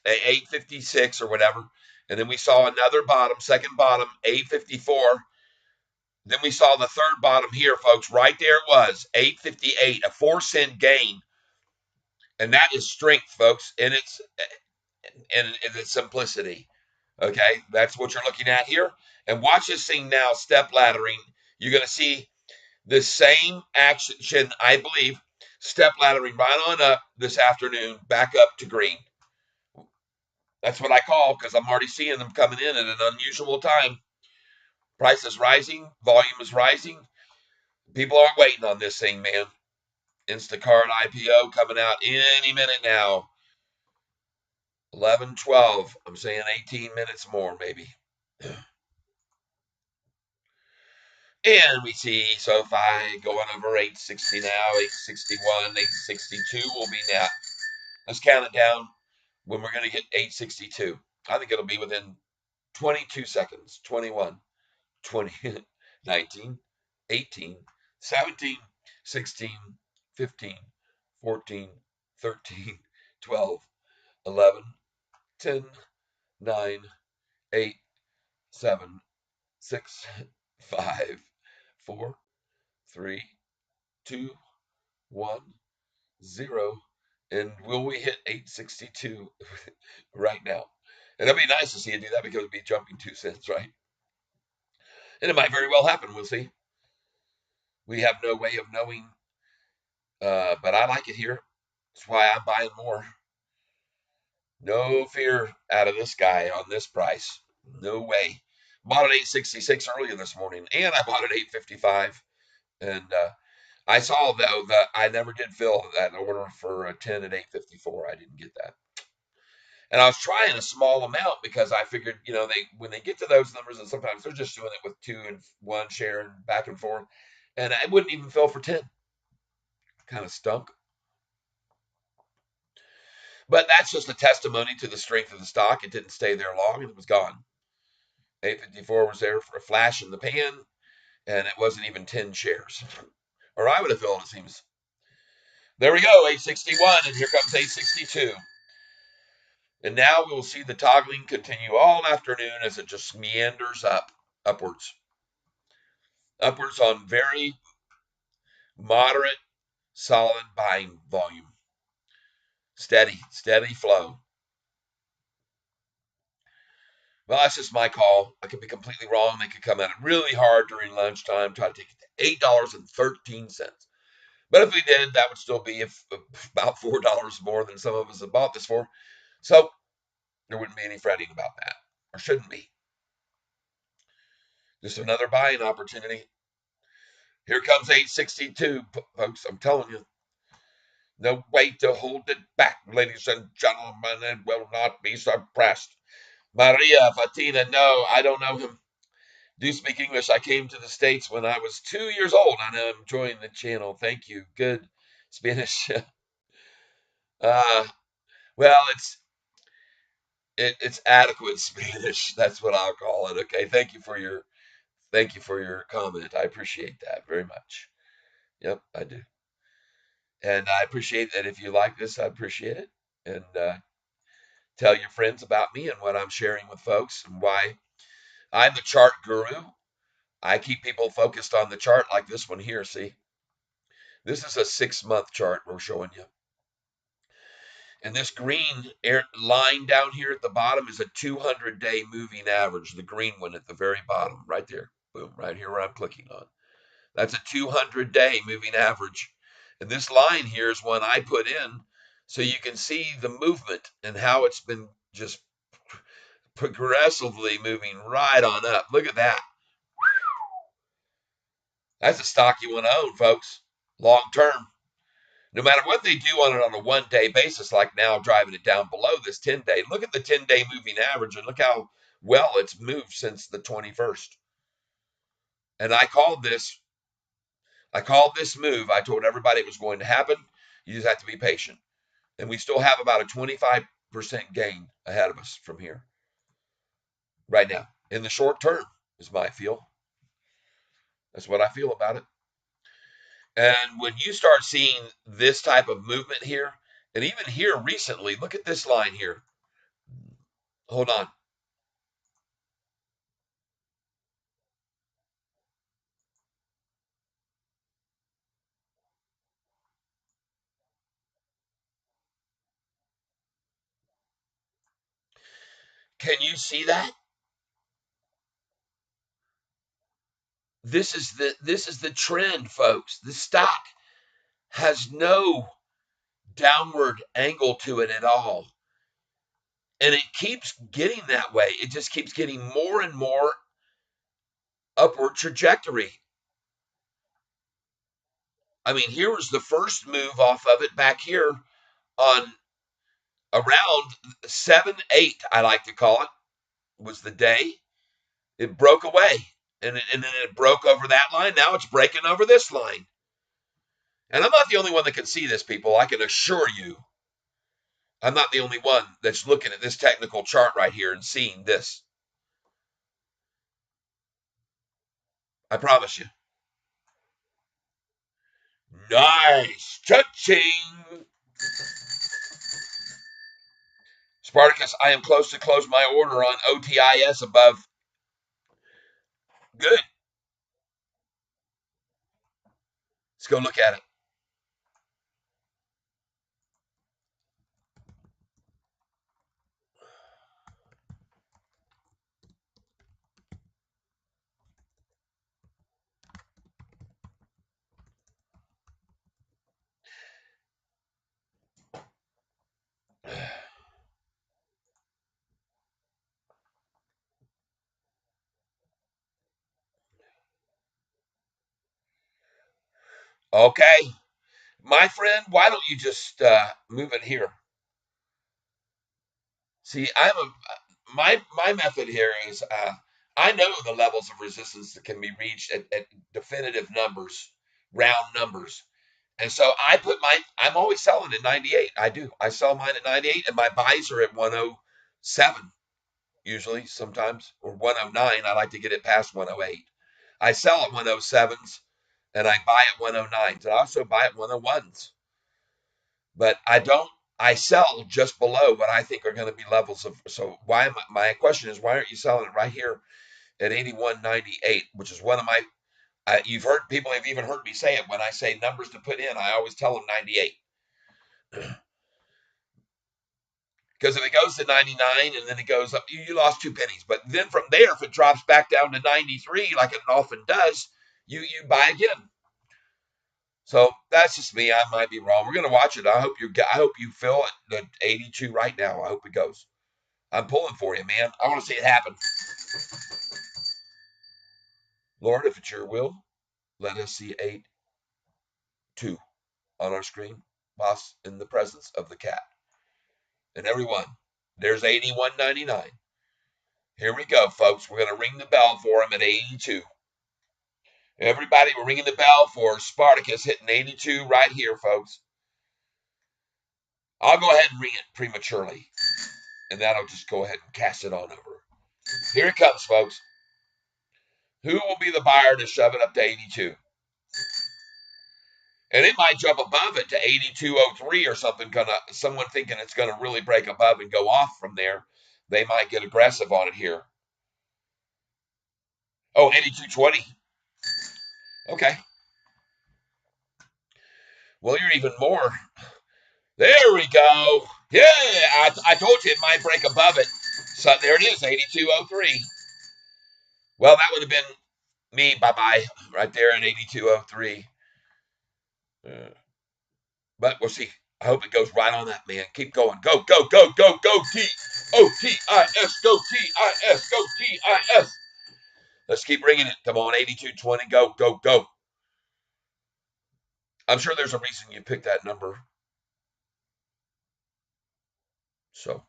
856 or whatever, and then we saw another bottom, second bottom, 854. Then we saw the third bottom here, folks. Right there it was, 858, a 4-cent gain, and that is strength, folks, in its simplicity. Okay, that's what you're looking at here. And watch this thing now, step laddering. You're going to see the same action, I believe, step laddering right on up this afternoon, back up to green. That's what I call, because I'm already seeing them coming in at an unusual time. Price is rising, volume is rising. People are waiting on this thing, man. Instacart IPO coming out any minute now. 11, 12. I'm saying 18 minutes more, maybe. And we see SOFI going over 860 now, 861, 862 will be now. Let's count it down when we're going to hit 862. I think it'll be within 22 seconds. 21, 20, 19, 18, 17, 16, 15, 14, 13, 12, 11, 10, 9, 8, 7, 6, 5, 4, 3, 2, 1, 0. And will we hit 862 right now? And it'd be nice to see it do that because it'd be jumping 2 cents, right? And it might very well happen. We'll see. We have no way of knowing, but I like it here. That's why I'm buying more. No fear out of this guy on this price. No way. Bought at 866 earlier this morning, and I bought at 855. And I saw though that I never did fill that order for a 10 at 854. I didn't get that. And I was trying a small amount because I figured, they when they get to those numbers, and sometimes they're just doing it with 2 and 1 share and back and forth, and I wouldn't even fill for 10. Kind of stunk. But that's just a testimony to the strength of the stock. It didn't stay there long, and it was gone. 854 was there for a flash in the pan, and it wasn't even 10 shares. Or I would have filled, it seems. There we go, 861, and here comes 862. And now we'll see the toggling continue all afternoon as it just meanders upwards. Upwards on very moderate, solid buying volume. Steady flow. Well, that's just my call. I could be completely wrong. They could come at it really hard during lunchtime, try to take it to $8.13. But if we did, that would still be about $4 more than some of us have bought this for. So there wouldn't be any fretting about that, or shouldn't be. Just another buying opportunity. Here comes 862, folks. I'm telling you, no way to hold it back, ladies and gentlemen, and will not be suppressed. Maria Fatina, no, I don't know him. Do speak English. I came to the States when I was 2 years old, and I'm enjoying the channel. Thank you. Good Spanish. uh, well, it's adequate Spanish. That's what I'll call it. Okay. Thank you for your comment. I appreciate that very much. Yep, I do. And I appreciate that if you like this, I appreciate it. And tell your friends about me and what I'm sharing with folks and why I'm the chart guru. I keep people focused on the chart like this one here. See, this is a 6-month chart we're showing you. And this green line down here at the bottom is a 200-day moving average, the green one at the very bottom, right there. Boom, right here where I'm clicking on. That's a 200-day moving average. And this line here is one I put in so you can see the movement and how it's been just progressively moving right on up. Look at that. That's a stock you want to own, folks, long term. No matter what they do on a 1-day basis, like now driving it down below this 10-day, look at the 10-day moving average and look how well it's moved since the 21st. And I called this move. I told everybody it was going to happen. You just have to be patient. And we still have about a 25% gain ahead of us from here right now. In the short term, is my feel. That's what I feel about it. And when you start seeing this type of movement here, and even here recently, look at this line here. Hold on. Can you see that? This is the trend, folks. The stock has no downward angle to it at all. And it keeps getting that way. It just keeps getting more and more upward trajectory. I mean, here was the first move off of it back here on around 7-8, I like to call it, was the day. It broke away. And then it broke over that line. Now it's breaking over this line. And I'm not the only one that can see this, people. I can assure you, I'm not the only one that's looking at this technical chart right here and seeing this. I promise you. Nice. Cha-ching. Spartacus, I am close to close my order on OTIS above. Good. Let's go look at it. Okay. My friend, why don't you just move it here? See, my method here is I know the levels of resistance that can be reached at definitive numbers, round numbers. And so I'm always selling at 98. I do. I sell mine at 98 and my buys are at 107 usually sometimes or 109. I like to get it past 108. I sell at 107s and I buy at 109s. And I also buy at 101s. But I sell just below what I think are going to be levels of. So my question is, why aren't you selling it right here at 81.98, which is one of my, you've heard, people have even heard me say it when I say numbers to put in, I always tell them 98. Because if it goes to 99 and then it goes up, you lost 2 pennies. But then from there, if it drops back down to 93, like it often does, you buy again. So that's just me. I might be wrong. We're gonna watch it. I hope you feel it. The 82 right now. I hope it goes. I'm pulling for you, man. I want to see it happen. Lord, if it's your will, let us see 8-2 on our screen, boss, in the presence of the cat. And everyone, there's 81.99. Here we go, folks. We're gonna ring the bell for him at 82. Everybody, we're ringing the bell for Spartacus hitting 82 right here, folks. I'll go ahead and ring it prematurely, and that'll just go ahead and cast it on over. Here it comes, folks. Who will be the buyer to shove it up to 82? And it might jump above it to 82.03 or something. Someone thinking it's gonna really break above and go off from there. They might get aggressive on it here. Oh, 82.20. Okay. Well, you're even more. There we go. Yeah, I told you it might break above it. So there it is, 82.03. Well, that would have been me. Bye bye, right there at 82.03. But we'll see. I hope it goes right on that, man. Keep going. Go, go, go, go, go, T-O-T-I-S. Go, T-I-S. Go, T-I-S. Let's keep ringing it. Come on, 82.20. Go, go, go. I'm sure there's a reason you picked that number. So,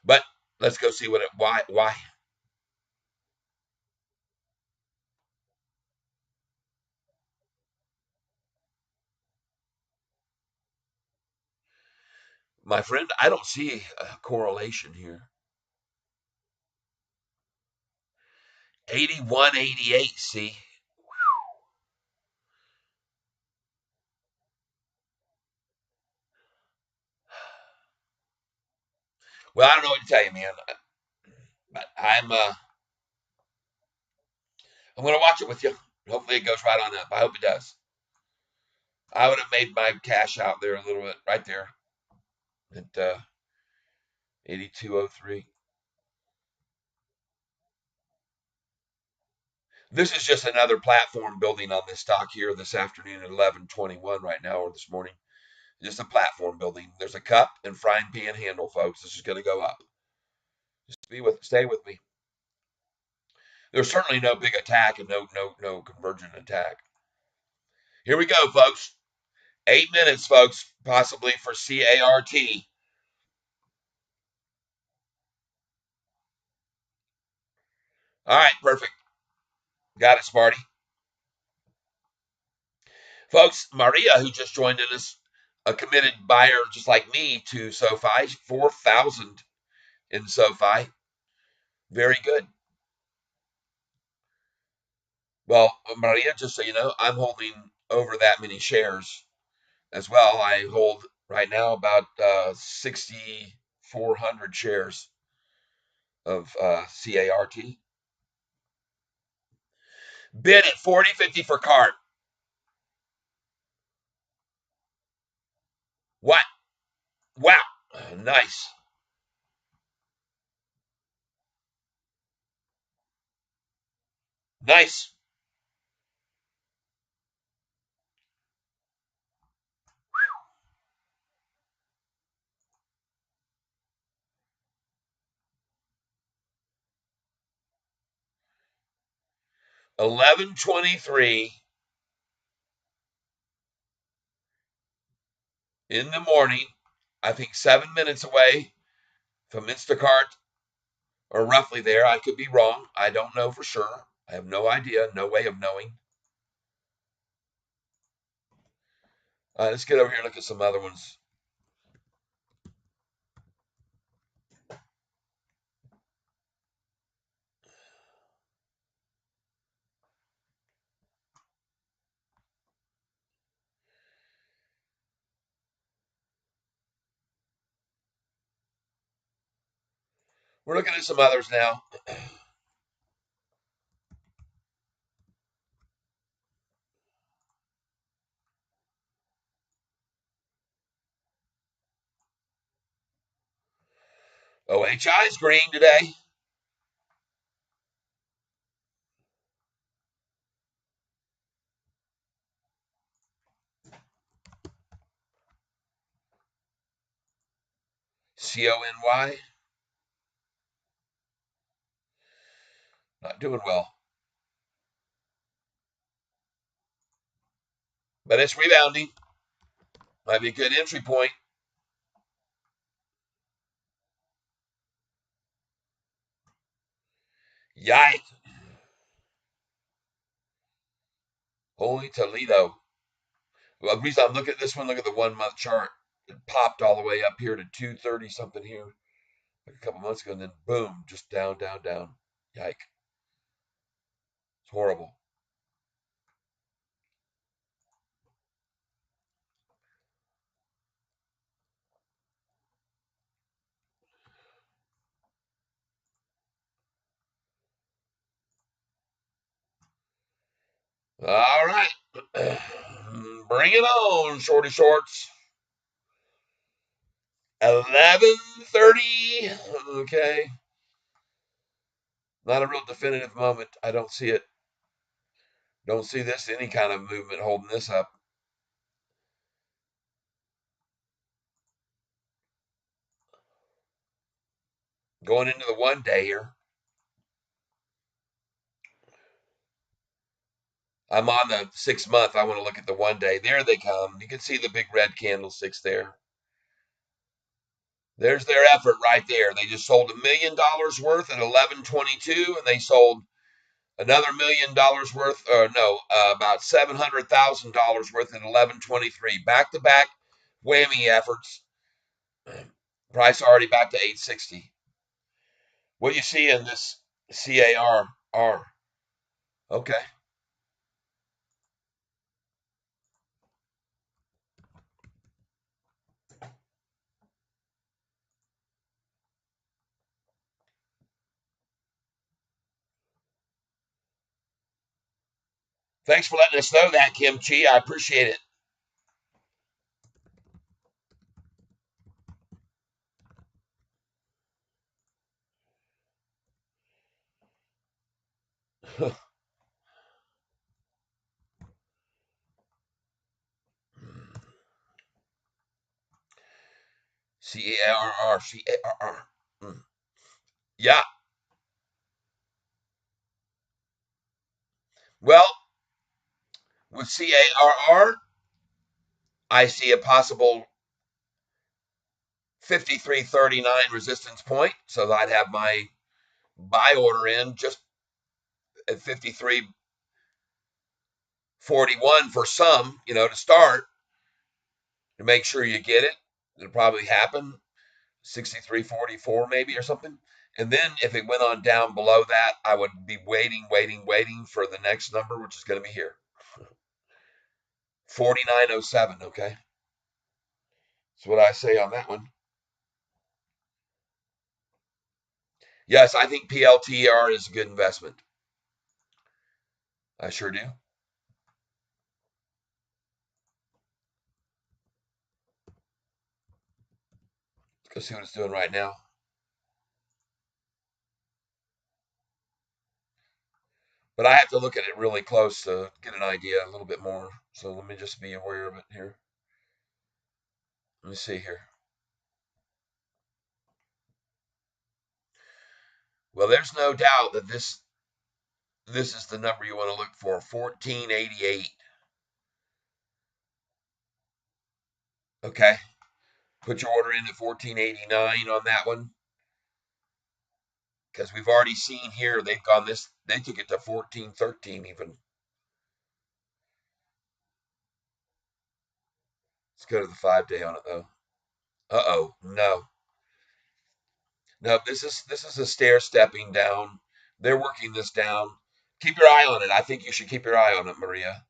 but let's go see what it, why. My friend, I don't see a correlation here. 81, 88, see? Well, I don't know what to tell you, man. But I'm going to watch it with you. Hopefully it goes right on up. I hope it does. I would have made my cash out there a little bit right there at 8203. This is just another platform building on this stock here this afternoon at 11:21 right now or this morning. Just a platform building. There's a cup and frying pan handle, folks. This is going to go up. Just stay with me. There's certainly no big attack and no convergent attack. Here we go, folks. 8 minutes, folks, possibly for CART. All right, perfect. Got it, Smarty. Folks, Maria, who just joined in us, a committed buyer just like me to SOFI, 4,000 in SOFI. Very good. Well, Maria, just so you know, I'm holding over that many shares as well. I hold right now about 6,400 shares of CART. Bid at 40.50 for cart. What? Wow. Nice. Nice. 11:23 in the morning. I think 7 minutes away from Instacart, or roughly there. I could be wrong. I don't know for sure. I have no idea, no way of knowing. Let's get over here and look at some other ones. We're looking at some others now. OHI is green today. CONY, not doing well. But it's rebounding. Might be a good entry point. Yikes. Holy Toledo. Well, the reason I'm looking at this one, look at the 1 month chart. It popped all the way up here to 230 something here like a couple months ago, and then boom, just down, down, down. Yike. It's horrible. All right. Bring it on, shorty shorts. 11:30. Okay. Not a real definitive moment. I don't see it. Don't see this any kind of movement holding this up. Going into the 1 day here. I'm on the 6 month. I want to look at the 1 day. There they come. You can see the big red candlesticks there. There's their effort right there. They just sold $1 million worth at 11.22, and they sold another $1 million worth, or no, about $700,000 worth at 11.23. Back to back whammy efforts. Price already back to 860. What do you see in this CARR? Okay. Thanks for letting us know that, Kimchi. I appreciate it. CARR, CARR. Yeah. Well, with CARR, I see a possible 53.39 resistance point. So I'd have my buy order in just at 53.41 for some, to start, to make sure you get it. It'll probably happen. 63.44 maybe or something. And then if it went on down below that, I would be waiting for the next number, which is going to be here. 49.07, okay? That's what I say on that one. Yes, I think PLTR is a good investment. I sure do. Let's go see what it's doing right now. But I have to look at it really close to get an idea a little bit more. So let me just be aware of it here. Let me see here. Well, there's no doubt that this is the number you want to look for, 1488. Okay. Put your order in at 1489 on that one, because we've already seen here they've gone this, they took it to 1413 even. Let's go to the 5 day on it though. Uh-oh, no. No, this is a stair stepping down. They're working this down. Keep your eye on it. I think you should keep your eye on it, Maria,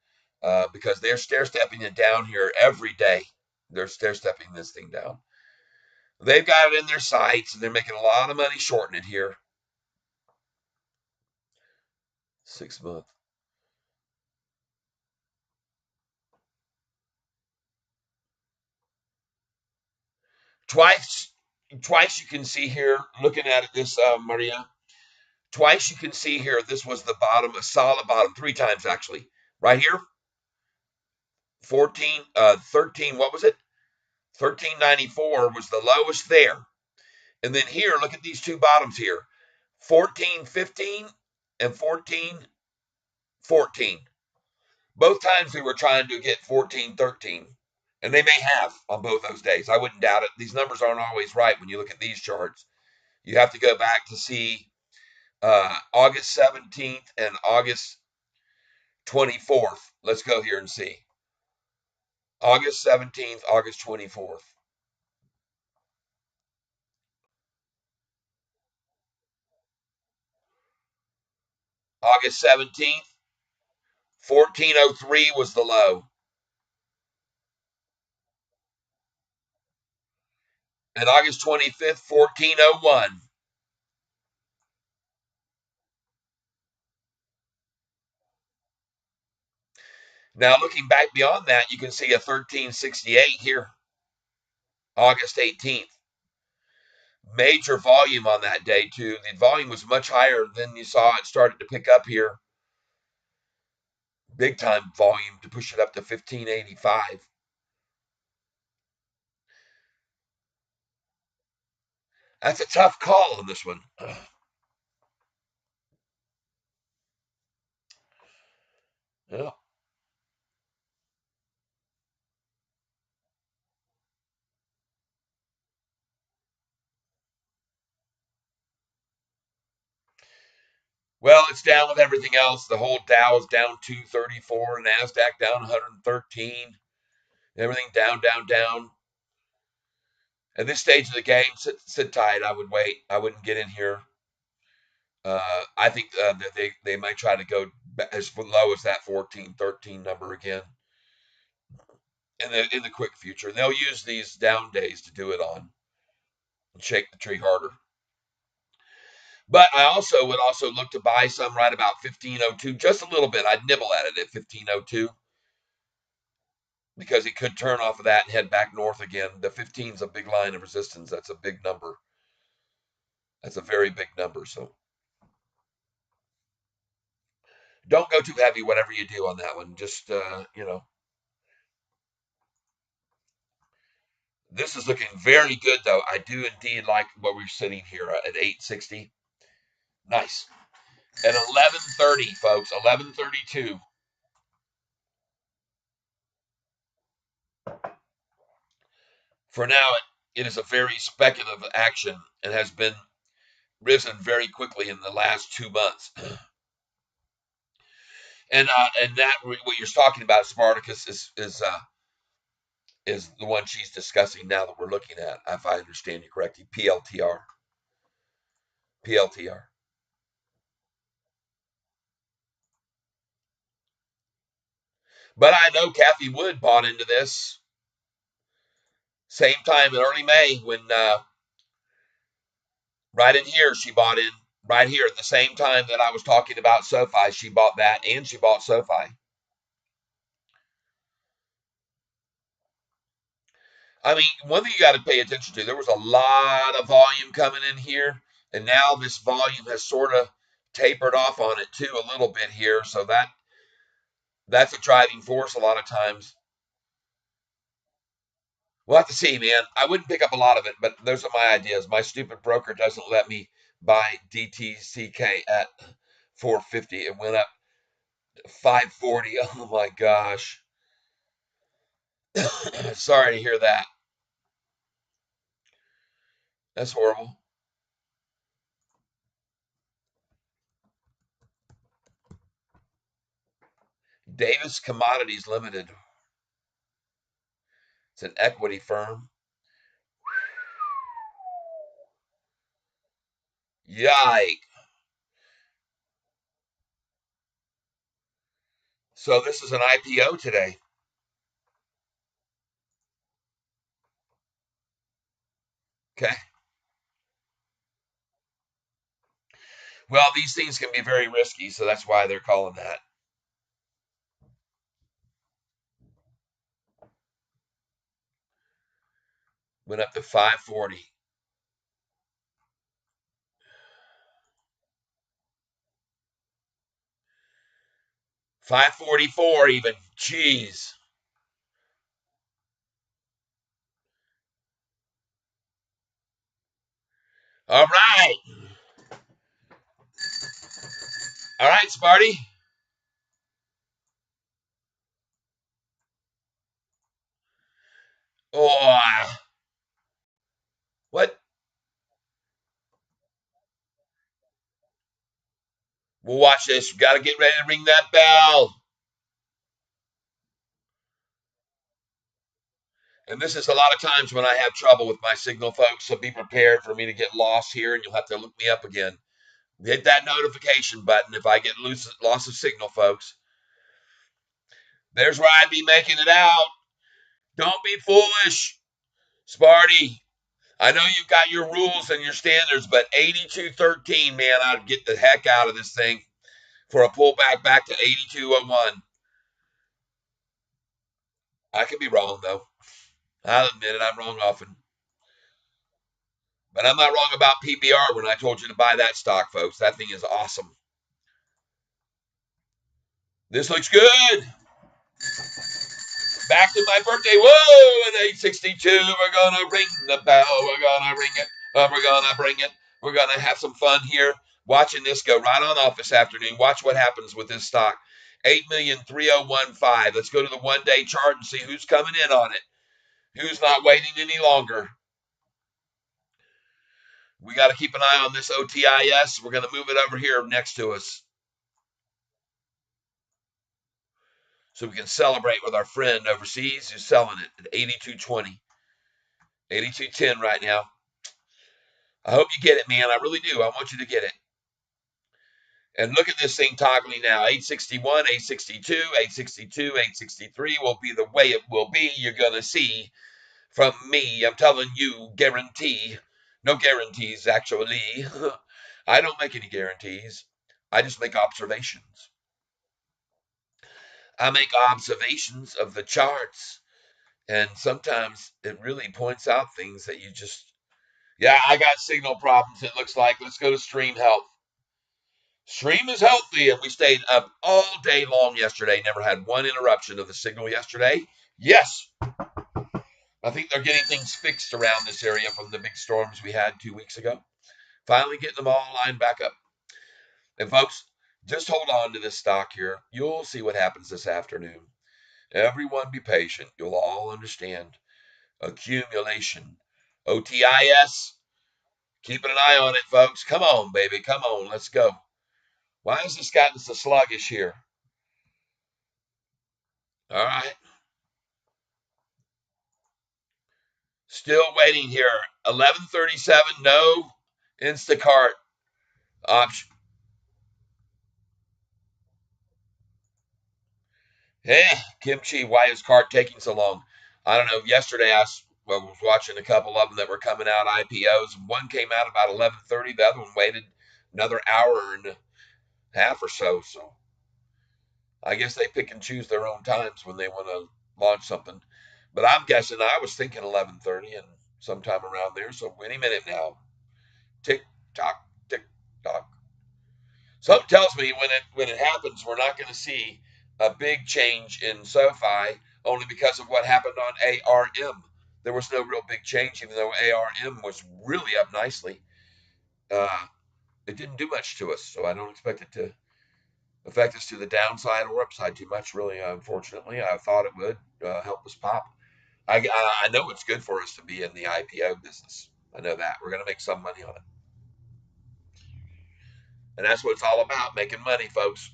because they're stair stepping it down here every day. They're stair stepping this thing down. They've got it in their sights, and they're making a lot of money shorting it here. 6 month. Twice, twice you can see here. Looking at it, this Maria. Twice you can see here. This was the bottom, a solid bottom. 3 times actually. Right here, 14, 13. What was it? 1394 was the lowest there. And then here, look at these two bottoms here, 1415 and 1414. Both times we were trying to get 1413. And they may have on both those days. I wouldn't doubt it. These numbers aren't always right when you look at these charts. You have to go back to see August 17th and August 24th. Let's go here and see. August 17th, August 24th. August 17th, 1403 was the low. And August 25th, 1401. Now, looking back beyond that, you can see a 1368 here, August 18th. Major volume on that day, too. The volume was much higher than you saw. It started to pick up here. Big time volume to push it up to 1585. That's a tough call on this one. Yeah. Well, it's down with everything else. The whole Dow is down 234, NASDAQ down 113. Everything down, down, down. At this stage of the game, sit tight. I would wait. I wouldn't get in here. I think that they might try to go as low as that 14, 13 number again in the quick future. And they'll use these down days to do it on and shake the tree harder. But I also would also look to buy some right about 1502, just a little bit. I'd nibble at it at 1502 because it could turn off of that and head back north again. The 15 is a big line of resistance. That's a big number. That's a very big number. So don't go too heavy, whatever you do on that one. Just, this is looking very good, though. I do indeed like what we're sitting here at 860. Nice. At 1130, folks, 1132. For now, it is a very speculative action and has been risen very quickly in the last 2 months. And that what you're talking about, Spartacus, is the one she's discussing now that we're looking at, if I understand you correctly. PLTR. PLTR. But I know Kathy Wood bought into this same time in early May when right in here she bought in right here at the same time that I was talking about SOFI. She bought that and she bought SOFI. I mean, one thing you got to pay attention to, there was a lot of volume coming in here, and now this volume has sort of tapered off on it too a little bit here. So that's a driving force a lot of times. We'll have to see, man. I wouldn't pick up a lot of it, but those are my ideas. My stupid broker doesn't let me buy DTCK at 450. It went up 540. Oh my gosh. Sorry to hear that. That's horrible. Davis Commodities Limited. It's an equity firm. Yike. So this is an IPO today. Okay. Well, these things can be very risky, so that's why they're calling that. Went up to 540. 544 even. Jeez. All right. All right, Sparty. Oh, what? We'll watch this. We got to get ready to ring that bell. And this is a lot of times when I have trouble with my signal, folks. So be prepared for me to get lost here, and you'll have to look me up again. Hit that notification button if I get loss of signal, folks. There's where I'd be making it out. Don't be foolish, Sparty. I know you've got your rules and your standards, but 82.13, man, I'd get the heck out of this thing for a pullback back to 82.01. I could be wrong, though. I'll admit it, I'm wrong often. But I'm not wrong about PBR when I told you to buy that stock, folks. That thing is awesome. This looks good. Back to my birthday. Whoa, at 862, we're going to ring the bell. We're going to ring it. We're going to bring it. We're going to have some fun here watching this go right on off this afternoon. Watch what happens with this stock. 8,000,30015. Let's go to the 1-day chart and see who's coming in on it. Who's not waiting any longer? We got to keep an eye on this OTIS. We're going to move it over here next to us so we can celebrate with our friend overseas who's selling it at 82.20, 82.10 right now. I hope you get it, man. I really do. I want you to get it. And look at this thing toggling now. 861, 862, 862, 863 will be the way it will be. You're going to see from me. I'm telling you, guarantee. No guarantees, actually. I don't make any guarantees. I just make observations. I make observations of the charts. And sometimes it really points out things that you just, yeah, I got signal problems, it looks like. Let's go to Stream Health. Stream is healthy, and we stayed up all day long yesterday. Never had one interruption of the signal yesterday. Yes, I think they're getting things fixed around this area from the big storms we had 2 weeks ago. Finally getting them all lined back up. And folks, just hold on to this stock here. You'll see what happens this afternoon. Everyone be patient. You'll all understand. Accumulation. OTIS. Keeping an eye on it, folks. Come on, baby. Come on. Let's go. Why has this gotten so sluggish here? All right. Still waiting here. 11:37. No. Instacart option. Hey, kimchi. Why is cart taking so long? I don't know. Yesterday was watching a couple of them that were coming out IPOs. One came out about 11:30. The other one waited another hour and a half or so. So I guess they pick and choose their own times when they want to launch something. But I'm guessing I was thinking 11:30 and sometime around there. So any minute now. Tick tock, tick tock. Something tells me when it happens, we're not going to see a big change in SOFI only because of what happened on ARM. There was no real big change, even though ARM was really up nicely. Uh, it didn't do much to us, so I don't expect it to affect us to the downside or upside too much. Really, unfortunately, I thought it would help us pop. I know it's good for us to be in the IPO business. I know that we're going to make some money on it, and that's what it's all about, making money, folks.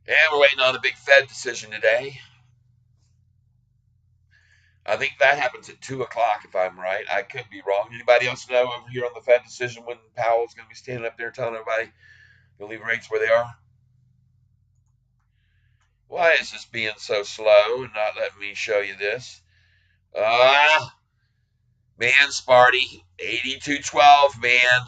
And we're waiting on a big Fed decision today. I think that happens at 2 o'clock, if I'm right. I could be wrong. Anybody else know over here on the Fed decision when Powell's going to be standing up there telling everybody to leave rates where they are? Why is this being so slow and not letting me show you this? Man, Sparty, 82.12, man.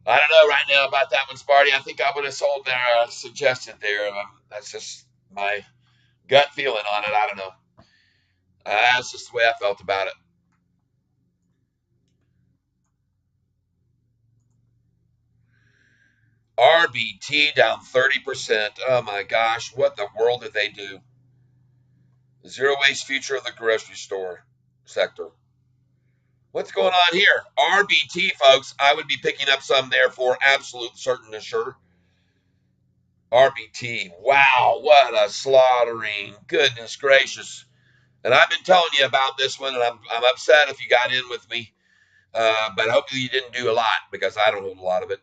I don't know right now about that one, Sparty. I think I would have sold there, suggested there. That's just my gut feeling on it. I don't know. That's just the way I felt about it. RBT down 30%. Oh my gosh, what the world did they do? Zero waste future of the grocery store sector. What's going on here? RBT, folks. I would be picking up some there for absolute certain and sure. RBT. Wow, what a slaughtering. Goodness gracious. And I've been telling you about this one, and I'm upset if you got in with me. But hopefully you didn't do a lot because I don't hold a lot of it.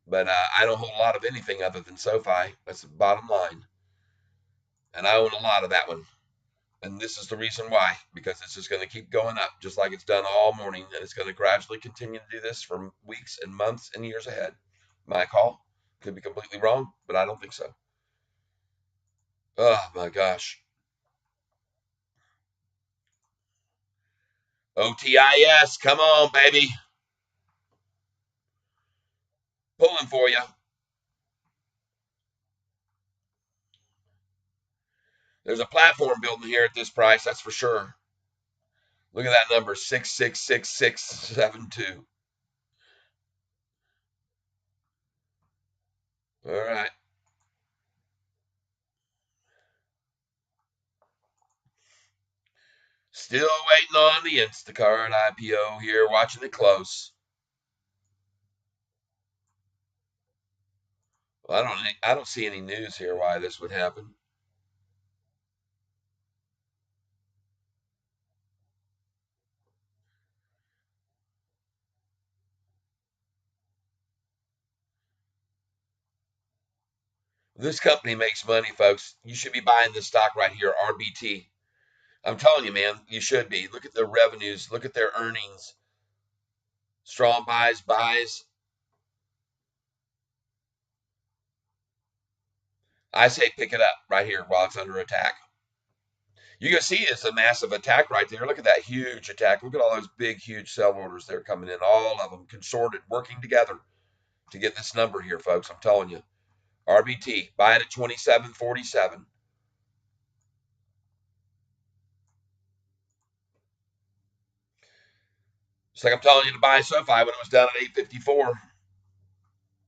But I don't hold a lot of anything other than SoFi. That's the bottom line. And I own a lot of that one. And this is the reason why, because it's just going to keep going up, just like it's done all morning, and it's going to gradually continue to do this for weeks and months and years ahead. My call. Could be completely wrong, but I don't think so. Oh my gosh. OTIS, come on, baby. Pulling for you. There's a platform building here at this price, that's for sure. Look at that number, 666672. All right. Still waiting on the Instacart IPO here, watching it close. Well, I don't see any news here why this would happen. This company makes money, folks. You should be buying this stock right here, RBT. I'm telling you, man, you should be. Look at their revenues, look at their earnings. Strong buys. I say pick it up right here while it's under attack. You can see it's a massive attack right there. Look at that huge attack. Look at all those big, huge sell orders there coming in. All of them consorted, working together to get this number here, folks. I'm telling you. RBT, buy it at 27.47. It's like I'm telling you to buy SoFi when it was down at 8.54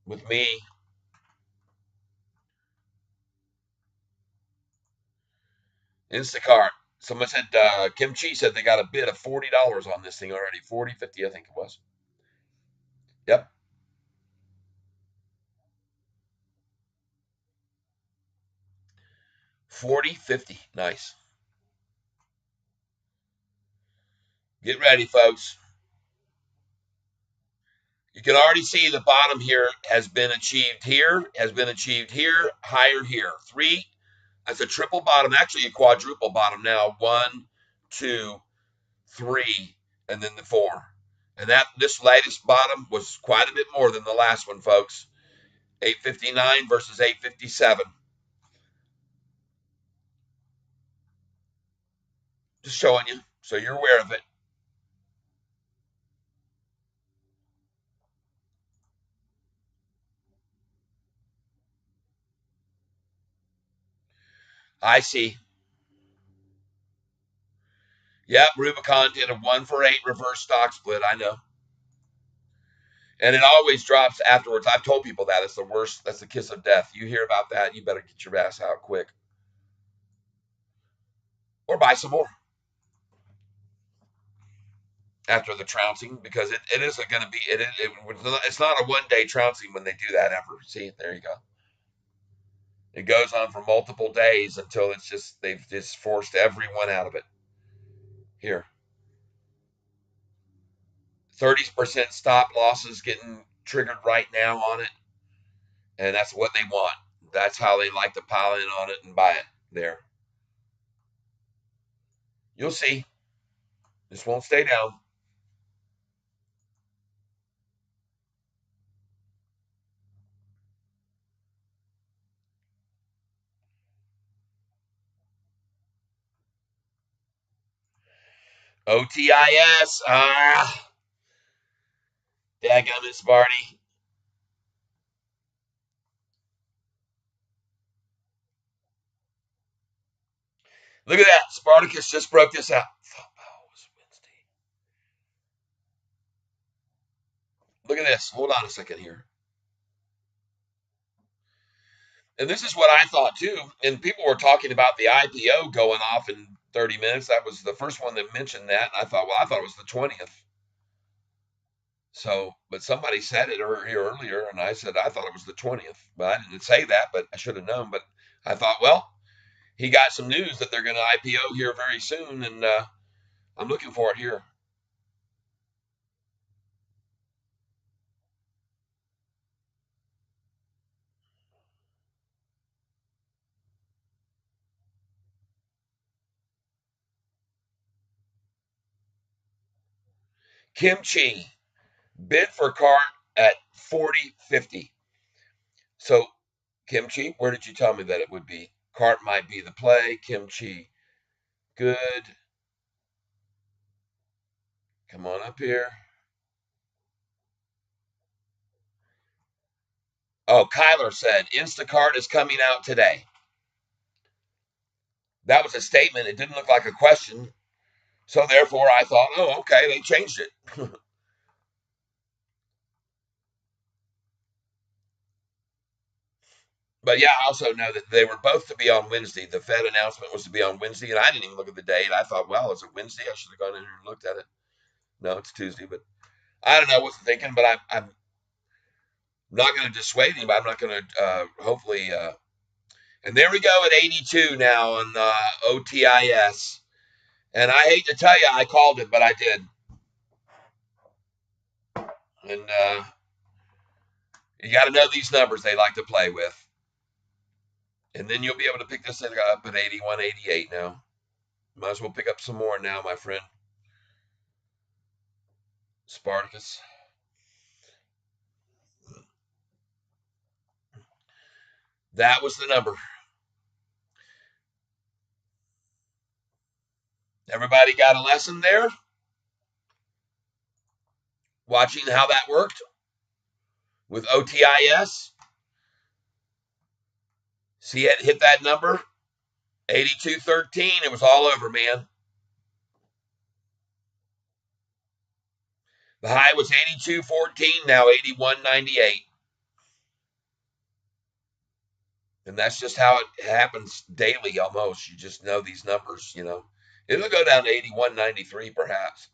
with me. Instacart. Someone said, Kim Chi said they got a bid of $40 on this thing already. 40, 50, I think it was. Yep. 40, 50. Nice. Get ready, folks. You can already see the bottom here has been achieved here, higher here. Three, that's a triple bottom, actually a quadruple bottom now. One, two, three, and then the four. And that this latest bottom was quite a bit more than the last one, folks. 859 versus 857. Just showing you so you're aware of it. I see. Yep, Rubicon did a 1-for-8 reverse stock split. I know. And it always drops afterwards. I've told people that it's the worst. That's the kiss of death. You hear about that, you better get your ass out quick or buy some more after the trouncing because it isn't going to be it's not a 1 day trouncing when they do that ever. See, there you go. It goes on for multiple days until it's just they've just forced everyone out of it. Here, 30% stop losses getting triggered right now on it, and that's what they want. That's how they like to pile in on it and buy it. There, you'll see. This won't stay down. OTIS. Daggum Barty. Look at that. Spartacus just broke this out. Oh, it was Wednesday. Look at this. Hold on a second here. And this is what I thought too. And people were talking about the IPO going off in 30 minutes. That was the first one that mentioned that. And I thought, well, I thought it was the 20th. So, but somebody said it earlier, and I said I thought it was the 20th. But I didn't say that, but I should have known. But I thought, well, he got some news that they're going to IPO here very soon, and I'm looking for it here. Kimchi bid for cart at 40.50. So, Kimchi, where did you tell me that it would be? Cart might be the play. Kimchi, good. Come on up here. Oh, Kyler said Instacart is coming out today. That was a statement. It didn't look like a question. So therefore, I thought, oh, okay, they changed it. But yeah, I also know that they were both to be on Wednesday. The Fed announcement was to be on Wednesday, and I didn't even look at the date. I thought, well, is it Wednesday? I should have gone in here and looked at it. No, it's Tuesday. But I don't know what's thinking, but I'm not going to dissuade him. I'm not going to, hopefully. And there we go at 82 now on OTIS. And I hate to tell you, I called it, but I did. And you got to know these numbers they like to play with. And then you'll be able to pick this thing up at 81, 88 now. Might as well pick up some more now, my friend. Spartacus. That was the number. Everybody got a lesson there? Watching how that worked with OTIS? See it hit that number? 82.13. It was all over, man. The high was 82.14, now 81.98. And that's just how it happens daily almost. You just know these numbers, you know. It'll go down to 81.93 perhaps.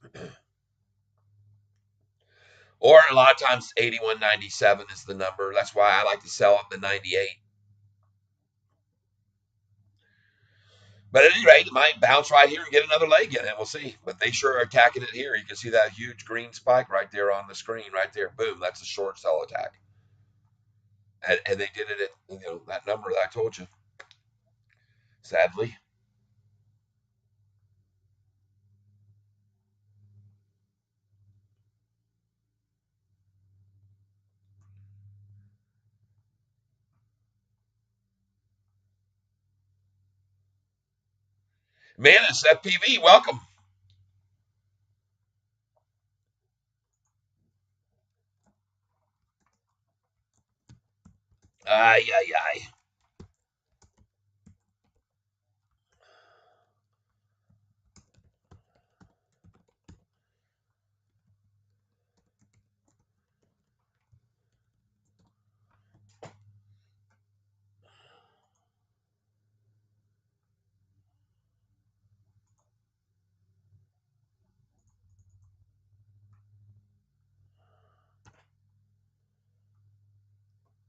Or a lot of times 81.97 is the number. That's why I like to sell at the 98. But at any rate, it might bounce right here and get another leg in it. We'll see. But they sure are attacking it here. You can see that huge green spike right there on the screen, right there. Boom. That's a short sell attack. And they did it at that number that I told you. Sadly, man, it's FPV. Welcome. Ay, ay, ay.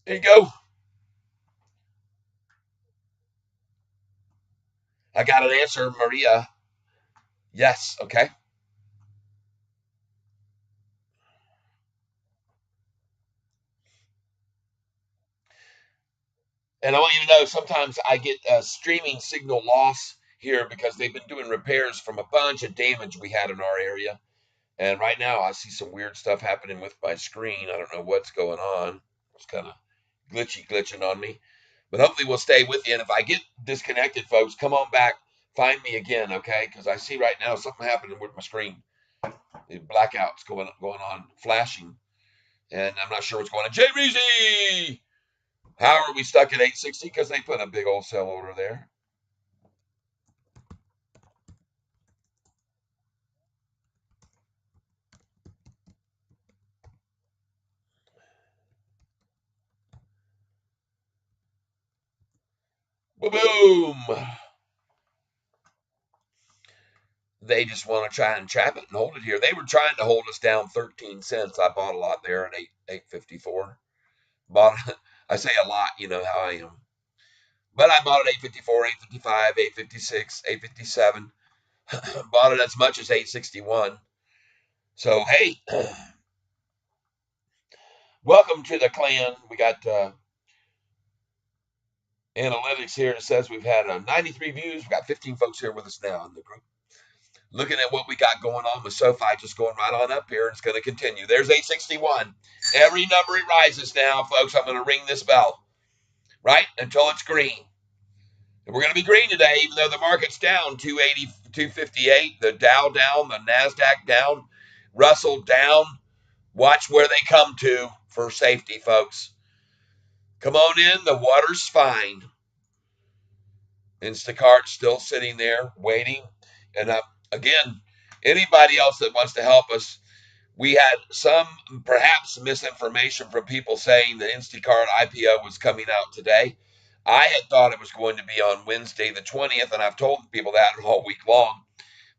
There you go. I got an answer, Maria. Yes. Okay. And I want you to know sometimes I get a streaming signal loss here because they've been doing repairs from a bunch of damage we had in our area. And right now I see some weird stuff happening with my screen. I don't know what's going on. It's kind of glitching on me. But hopefully we'll stay with you. And if I get disconnected, folks, come on back. Find me again, okay? Because I see right now something happening with my screen. The blackouts going on, flashing. And I'm not sure what's going on. Jay Reezy! How are we stuck at 860? Because they put a big old sell order there. Boom! They just want to try and trap it and hold it here. They were trying to hold us down 13 cents. I bought a lot there at 854. Bought I say a lot, you know how I am. But I bought it 854, 855, 856, 857. Bought it as much as 861. So hey, welcome to the clan. We got analytics here. It says we've had 93 views. We've got 15 folks here with us now in the group. Looking at what we got going on with SoFi, just going right on up here. It's going to continue. There's 861. Every number it rises now, folks. I'm going to ring this bell, right? Until it's green. And we're going to be green today, even though the market's down 280, 258. The Dow down, the NASDAQ down, Russell down. Watch where they come to for safety, folks. Come on in. The water's fine. Instacart still sitting there waiting. And again, anybody else that wants to help us, we had some perhaps misinformation from people saying the Instacart IPO was coming out today. I had thought it was going to be on Wednesday the 20th, and I've told people that all week long.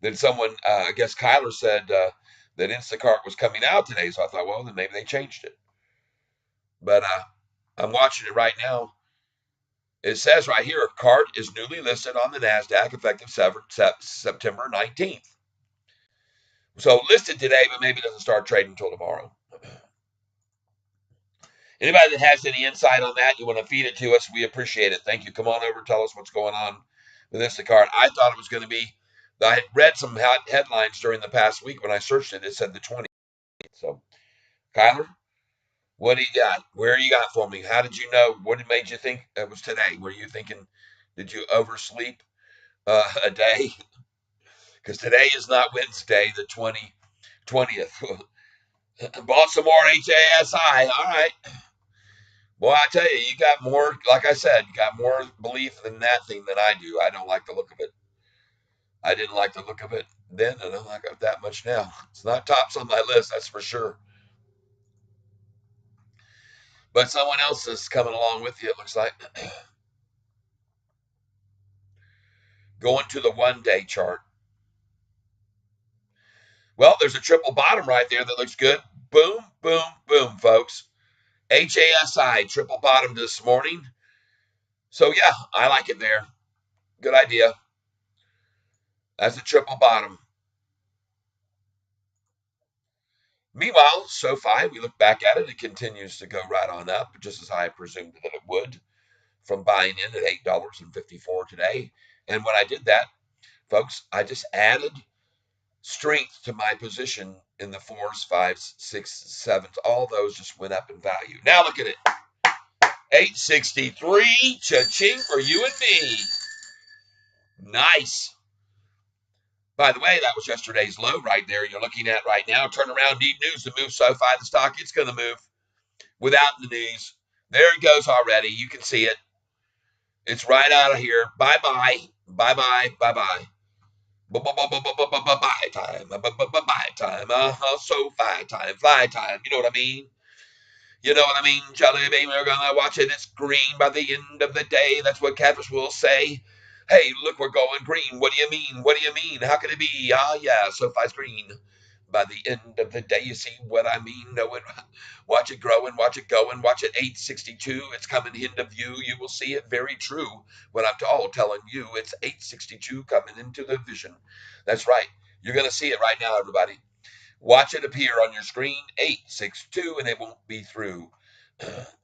Then someone, I guess Kyler said that Instacart was coming out today, so I thought, well, then maybe they changed it. But I'm watching it right now. It says right here, CART is newly listed on the NASDAQ effective September 19th. So listed today, but maybe doesn't start trading until tomorrow. Anybody that has any insight on that, you want to feed it to us, we appreciate it. Thank you. Come on over, tell us what's going on with Instacart. I thought it was going to be, I had read some headlines during the past week when I searched it. It said the 20th. So, Kyler, what do you got? Where you got for me? How did you know? What made you think it was today? Were you thinking, did you oversleep a day? Because today is not Wednesday, the 20th. Bought some more HASI. All right. Boy, I tell you, you got more, like I said, you got more belief in that thing than I do. I don't like the look of it. I didn't like the look of it then, and I don't like it that much now. It's not tops on my list, that's for sure. But someone else is coming along with you, it looks like. Going to the 1 day chart. Well, there's a triple bottom right there that looks good. Boom, boom, boom, folks. HASI, triple bottom this morning. So, yeah, I like it there. Good idea. That's a triple bottom. Meanwhile, SoFi, we look back at it, it continues to go right on up, just as I presumed that it would, from buying in at $8.54 today. And when I did that, folks, I just added strength to my position in the fours, fives, sixes, sevens. All those just went up in value. Now look at it. 863, cha-ching for you and me. Nice. By the way, that was yesterday's low right there. You're looking at right now. Turn around, need news to move SoFi, the stock. It's going to move without the news. There it goes already. You can see it. It's right out of here. Bye bye. Bye bye. Bye bye. Bye time. Bye time. SoFi time. Fly time. You know what I mean? You know what I mean, Jelly Baby? We're gonna watch it. It's green by the end of the day. That's what Catfish will say. Hey, look, we're going green. What do you mean? What do you mean? How can it be? Ah, yeah, SoFi's green. By the end of the day, you see what I mean? Know it. Watch it growing, watch it going, watch it 862. It's coming into view. You will see it very true when I'm all telling you it's 862 coming into the vision. That's right. You're going to see it right now, everybody. Watch it appear on your screen, 862, and it won't be through.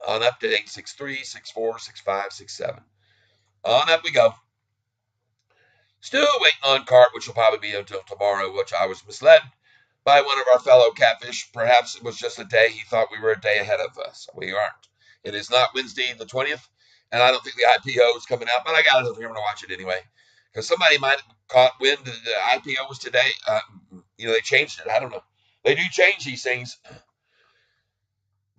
On up to 863, 64, 65, 67. On up we go. Still waiting on CART, which will probably be until tomorrow, which I was misled by one of our fellow catfish. Perhaps it was just a day he thought we were a day ahead of us. We aren't. It is not Wednesday the 20th, and I don't think the IPO is coming out, but I got it over here. I'm going to watch it anyway. Because somebody might have caught wind that the IPO was today. They changed it. I don't know. They do change these things,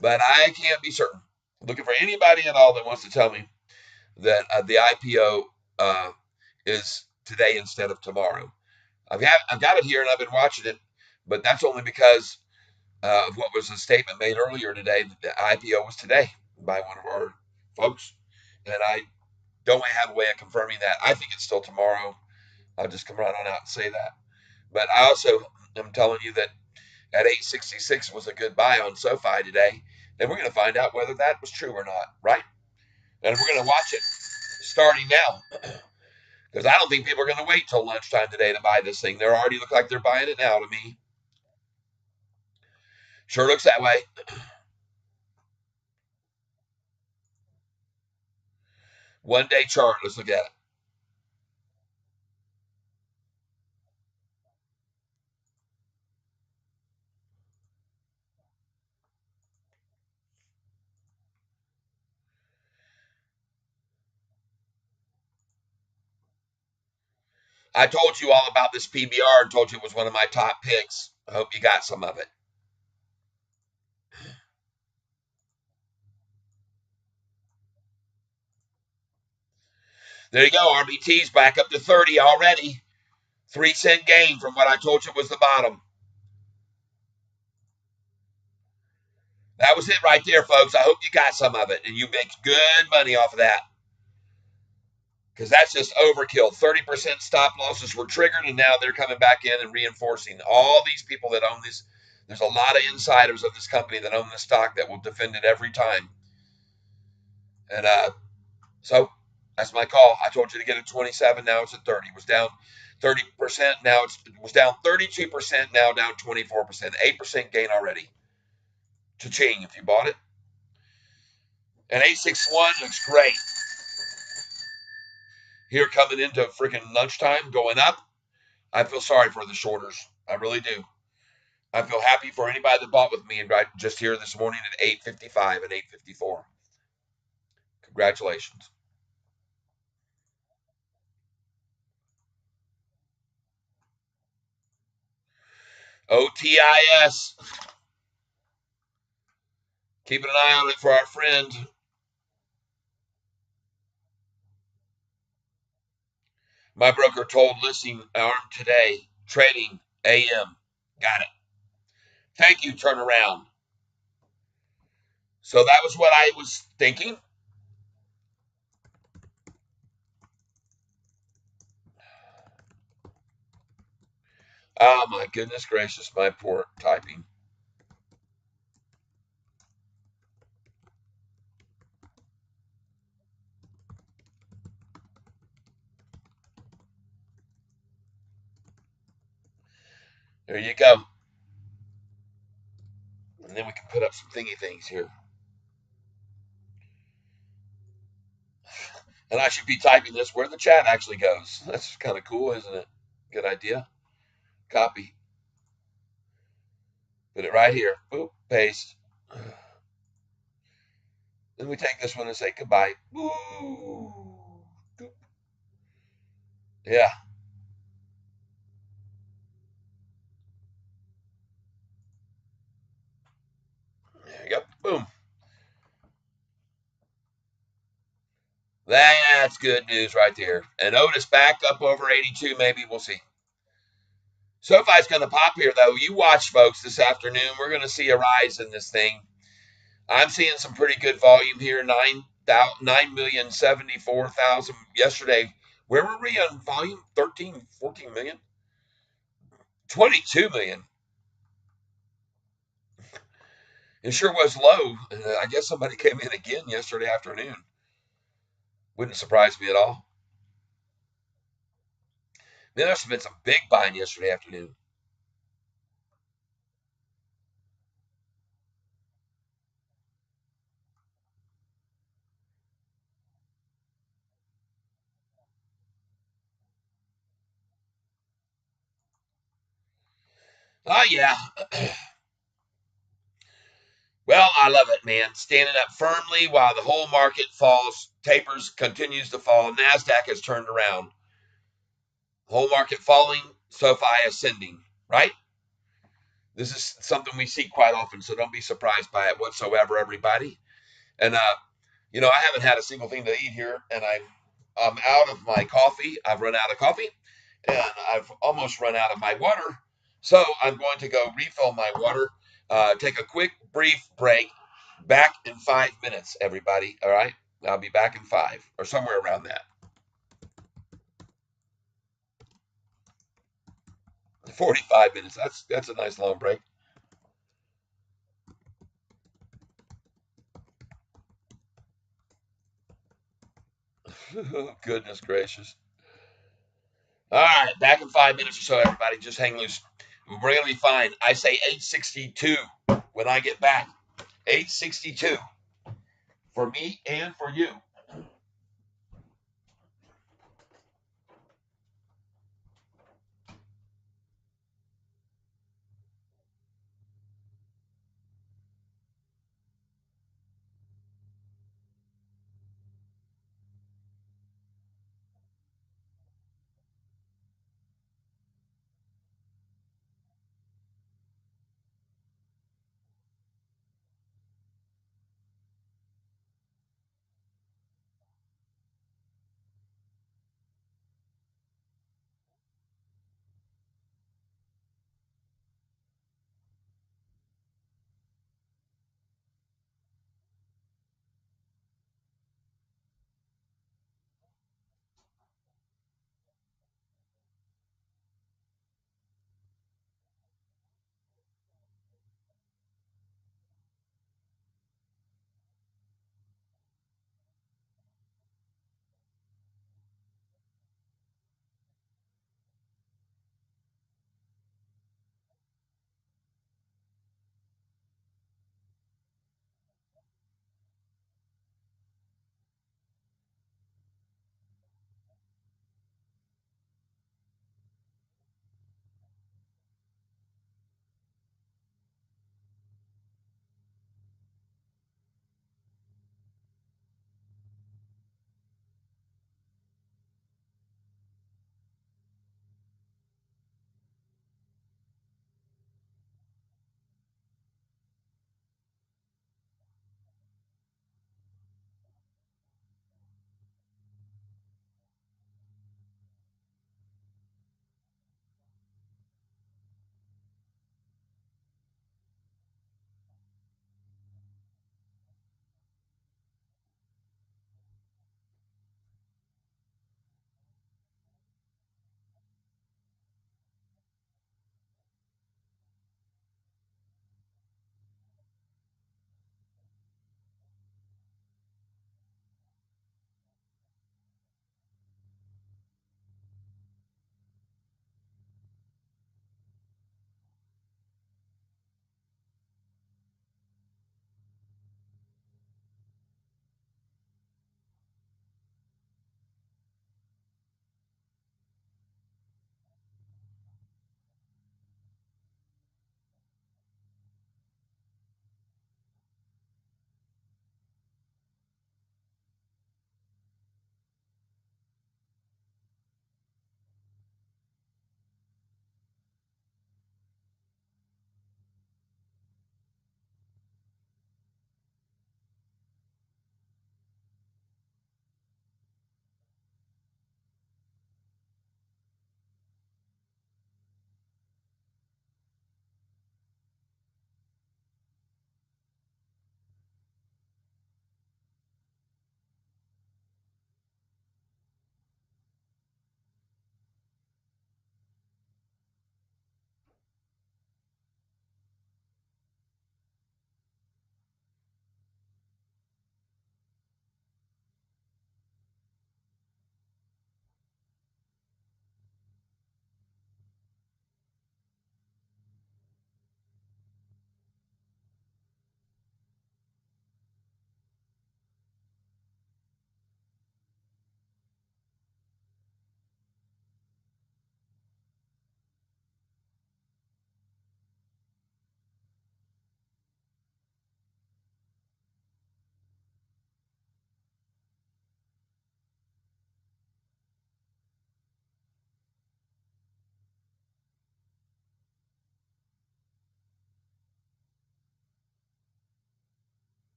but I can't be certain. Looking for anybody at all that wants to tell me that the IPO is today instead of tomorrow. I've got it here and I've been watching it, but that's only because of what was a statement made earlier today that the IPO was today by one of our folks, and I don't have a way of confirming that. I think it's still tomorrow. I'll just come right on out and say that. But I also am telling you that at 866 was a good buy on SoFi today, and we're going to find out whether that was true or not, right? And we're going to watch it starting now. Because I don't think people are going to wait till lunchtime today to buy this thing. They already look like they're buying it now to me. Sure looks that way. 1 day chart. Let's look at it. I told you all about this PBR and told you it was one of my top picks. I hope you got some of it. There you go. RBT's back up to 30 already. 3 cent gain from what I told you was the bottom. That was it right there, folks. I hope you got some of it and you make good money off of that. Because that's just overkill. 30% stop losses were triggered, and now they're coming back in and reinforcing all these people that own this. There's a lot of insiders of this company that own the stock that will defend it every time. And so that's my call. I told you to get it 27. Now it's at 30. It was down 30%. Now it was down 32%. Now down 24%. 8% gain already. Cha-ching if you bought it. And 861 looks great. Here coming into freaking lunchtime, going up. I feel sorry for the shorters. I really do. I feel happy for anybody that bought with me right just here this morning at 8:55 and 8:54. Congratulations. OTIS. Keeping an eye on it for our friend. My broker told listing arm today. Trading AM. Got it. Thank you, turnaround. So that was what I was thinking. Oh my goodness gracious, my poor typing. There you go. And then we can put up some thingy things here. And I should be typing this where the chat actually goes. That's kind of cool, isn't it? Good idea. Copy. Put it right here. Boop. Paste. Then we take this one and say goodbye. Woo. Yeah. There you go. Boom. That's good news right there. And Otis back up over 82, maybe. We'll see. SoFi's going to pop here, though. You watch, folks, this afternoon. We're going to see a rise in this thing. I'm seeing some pretty good volume here. 9,074,000 yesterday. Where were we on volume? 13, 14 million? 22 million. It sure was low. I guess somebody came in again yesterday afternoon. Wouldn't surprise me at all. There must have been some big buying yesterday afternoon. Oh, yeah. Well, I love it, man. Standing up firmly while the whole market falls, tapers, continues to fall. NASDAQ has turned around. Whole market falling, SoFi ascending, right? This is something we see quite often, so don't be surprised by it whatsoever, everybody. And I haven't had a single thing to eat here, and I'm out of my coffee. I've run out of coffee, and I've almost run out of my water. So I'm going to go refill my water. Take a quick, brief break. Back in 5 minutes, everybody. All right, I'll be back in 5 or somewhere around that. 45 minutes. That's a nice long break. Goodness gracious. All right, back in 5 minutes or so, everybody. Just hang loose. We're going to be fine. I say 862 when I get back. 862 for me and for you.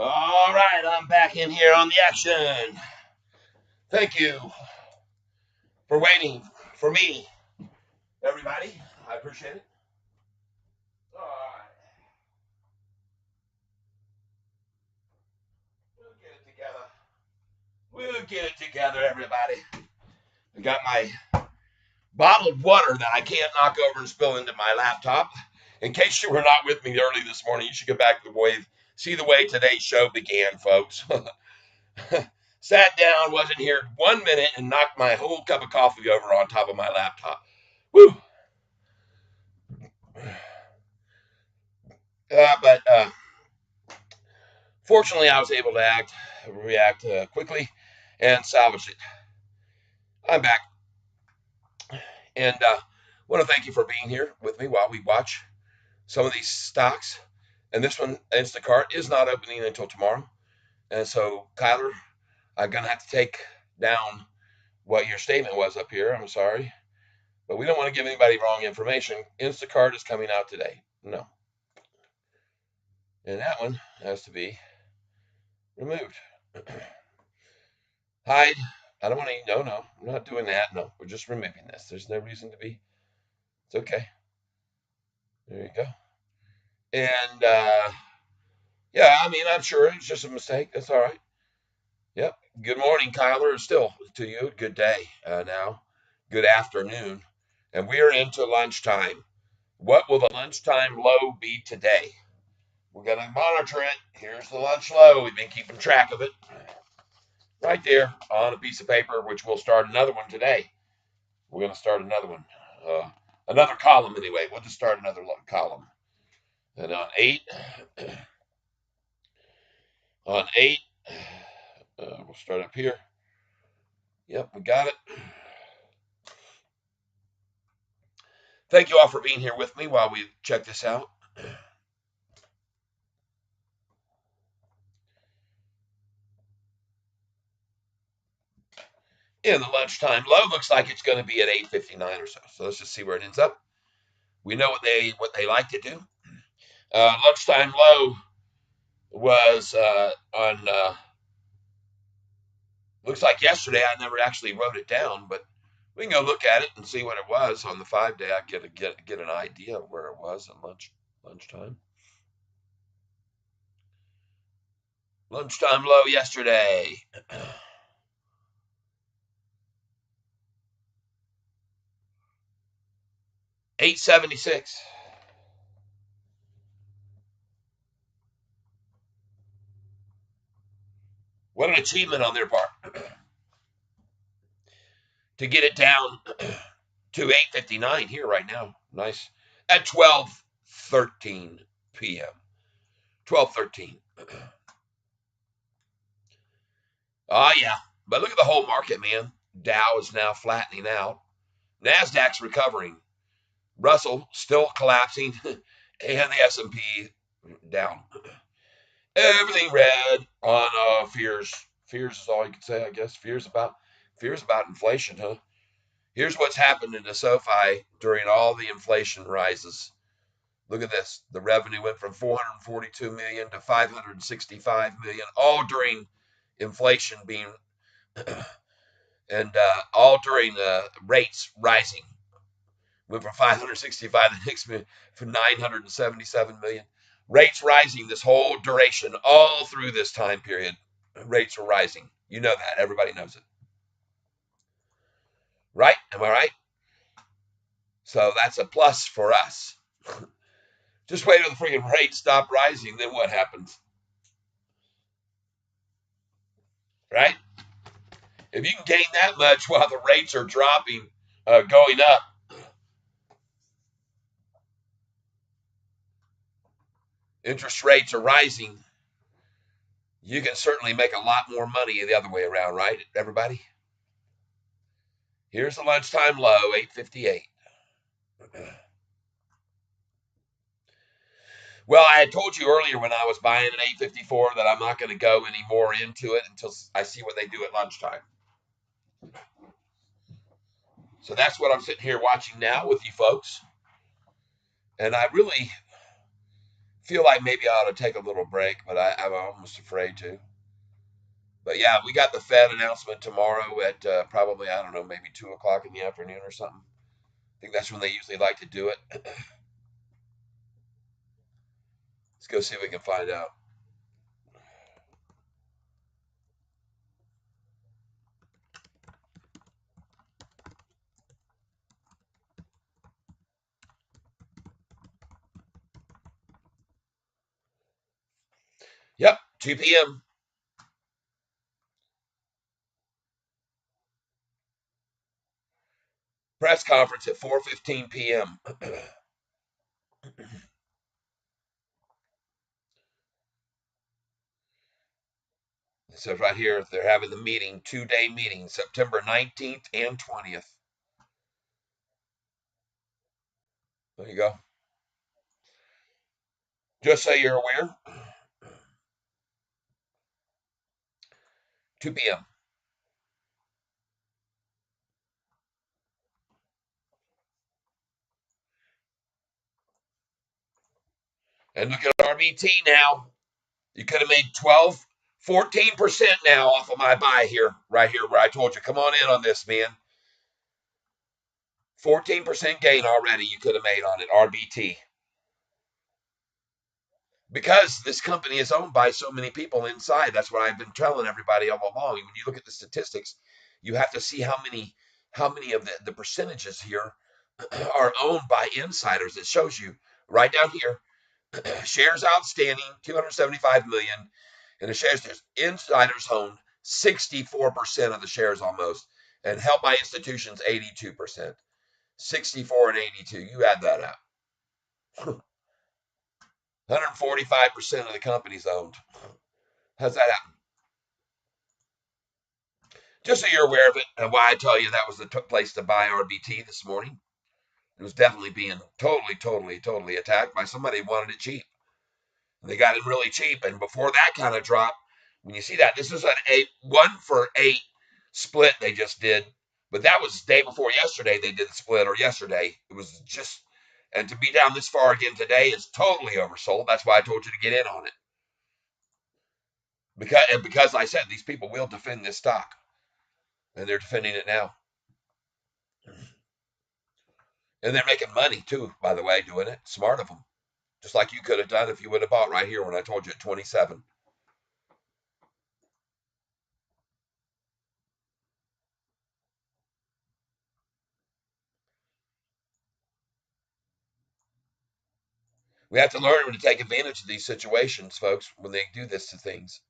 All right, I'm back in here on the action. Thank you for waiting for me, everybody. I appreciate it. All right, we'll get it together. We'll get it together, everybody. I got my bottled water that I can't knock over and spill into my laptop. In case you were not with me early this morning, you should go back to the way, see the way today's show began, folks. Sat down, wasn't here 1 minute, and knocked my whole cup of coffee over on top of my laptop. Woo! But fortunately, I was able to react quickly, and salvage it. I'm back, and want to thank you for being here with me while we watch some of these stocks. And this one, Instacart, is not opening until tomorrow. And so, Kyler, I'm gonna have to take down what your statement was up here. I'm sorry, but we don't want to give anybody wrong information. Instacart is coming out today. No, and that one has to be removed. Hide. I don't want to. No, no, I'm not doing that. No, we're just removing this. There's no reason to be. It's okay. There you go. And yeah, I mean, I'm sure it's just a mistake. That's all right. Yep. Good morning, Kyler. Still to you. Good day now. Good afternoon. And we are into lunchtime. What will the lunchtime low be today? We're going to monitor it. Here's the lunch low. We've been keeping track of it right there on a piece of paper, which we'll start another one today. We're going to start another one. Another column anyway. We'll just start another column. And on 8, we'll start up here. Yep, we got it. Thank you all for being here with me while we check this out. In the lunchtime low, looks like it's going to be at 8:59 or so. So let's just see where it ends up. We know what they like to do. Lunchtime low was on. Looks like yesterday. I never actually wrote it down, but we can go look at it and see what it was on the 5-day. I get an idea of where it was at lunchtime. Lunchtime low yesterday. 876. What an achievement on their part to get it down to 8:59 here right now. Nice. At 12:13 p.m. 12:13. Yeah. But look at the whole market, man. Dow is now flattening out. Nasdaq's recovering. Russell still collapsing, and the S&P down. Everything red on fears. Fears is all you can say, I guess. Fears about inflation, huh? Here's what's happened in the SOFI during all the inflation rises. Look at this. The revenue went from 442 million to 565 million, all during inflation being, and all during rates rising. Went from 565 to next million, from 977 million. Rates rising this whole duration, all through this time period. Rates were rising. You know that. Everybody knows it. Right? Am I right? So that's a plus for us. Just wait till the freaking rates stop rising, then what happens? Right? If you can gain that much while the rates are dropping, going up, interest rates are rising, you can certainly make a lot more money the other way around, right, everybody? Here's the lunchtime low, 8:58. Well, I had told you earlier when I was buying at 8:54 that I'm not going to go any more into it until I see what they do at lunchtime. So that's what I'm sitting here watching now with you folks. And I really Feel like maybe I ought to take a little break, but I'm almost afraid to. But yeah, we got the Fed announcement tomorrow at probably, I don't know, maybe 2 o'clock in the afternoon or something. I think that's when they usually like to do it. Let's go see if we can find out. Yep, 2 p.m. Press conference at 4:15 p.m. It says right here they're having the meeting, 2-day meeting, September 19th and 20th. There you go. Just so you're aware, 2 p.m. And look at RBT now. You could have made 12, 14% now off of my buy here, right here, where I told you, come on in on this, man. 14% gain already you could have made on it, RBT. Because this company is owned by so many people inside. That's what I've been telling everybody all along. When you look at the statistics, you have to see how many of the percentages here are owned by insiders. It shows you right down here, shares outstanding, 275 million, and the shares there's insiders own 64% of the shares almost, and held by institutions 82%. 64 and 82. You add that up. 145% of the company's owned. How's that happen? Just so you're aware of it, and why I tell you that was the place to buy RBT this morning. It was definitely being totally attacked by somebody who wanted it cheap. And they got it really cheap. And before that kind of drop, when you see that, this is an 1-for-8 split they just did. But that was day before yesterday they did the split, or yesterday. It was just, and to be down this far again today is totally oversold. That's why I told you to get in on it. Because I said these people will defend this stock, and they're defending it now. And they're making money too, by the way, doing it. Smart of them. Just like you could have done if you would have bought right here when I told you at 27. We have to learn to take advantage of these situations, folks, when they do this to things.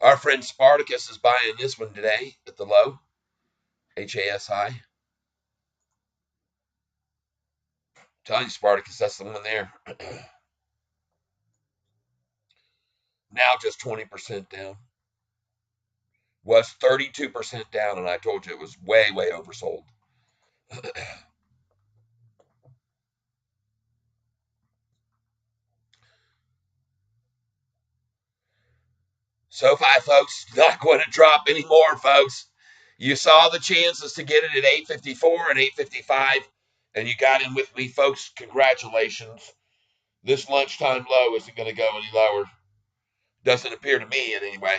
Our friend Spartacus is buying this one today at the low, HASI. Telling you, Spartacus, that's the one there. Now just 20% down. Was 32% down, and I told you it was way oversold. SoFi, folks, not going to drop anymore, folks. You saw the chances to get it at 854 and 855, and you got in with me, folks. Congratulations. This lunchtime low isn't going to go any lower. Doesn't appear to me in any way.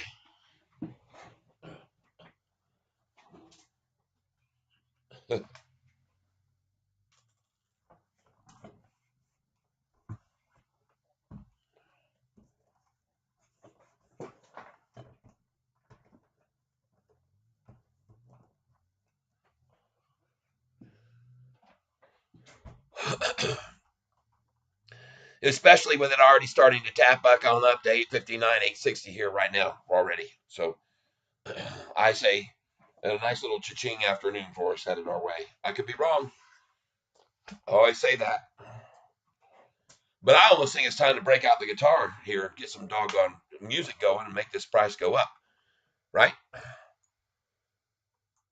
Especially with it already starting to tap back on up to 859, 860 here right now already. So I say a nice little cha-ching afternoon for us headed our way. I could be wrong. I always say that. But I almost think it's time to break out the guitar here, get some doggone music going, and make this price go up. Right?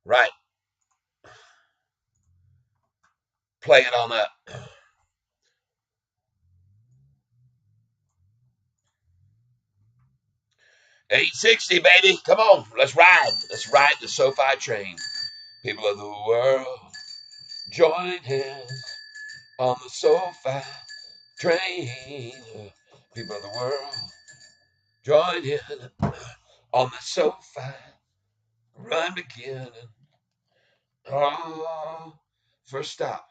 Right. Play it on up. 860, baby. Come on. Let's ride. Let's ride the SoFi train. People of the world, join hands on the SoFi train. People of the world, join in on the SoFi. Run beginning. Oh, first stop,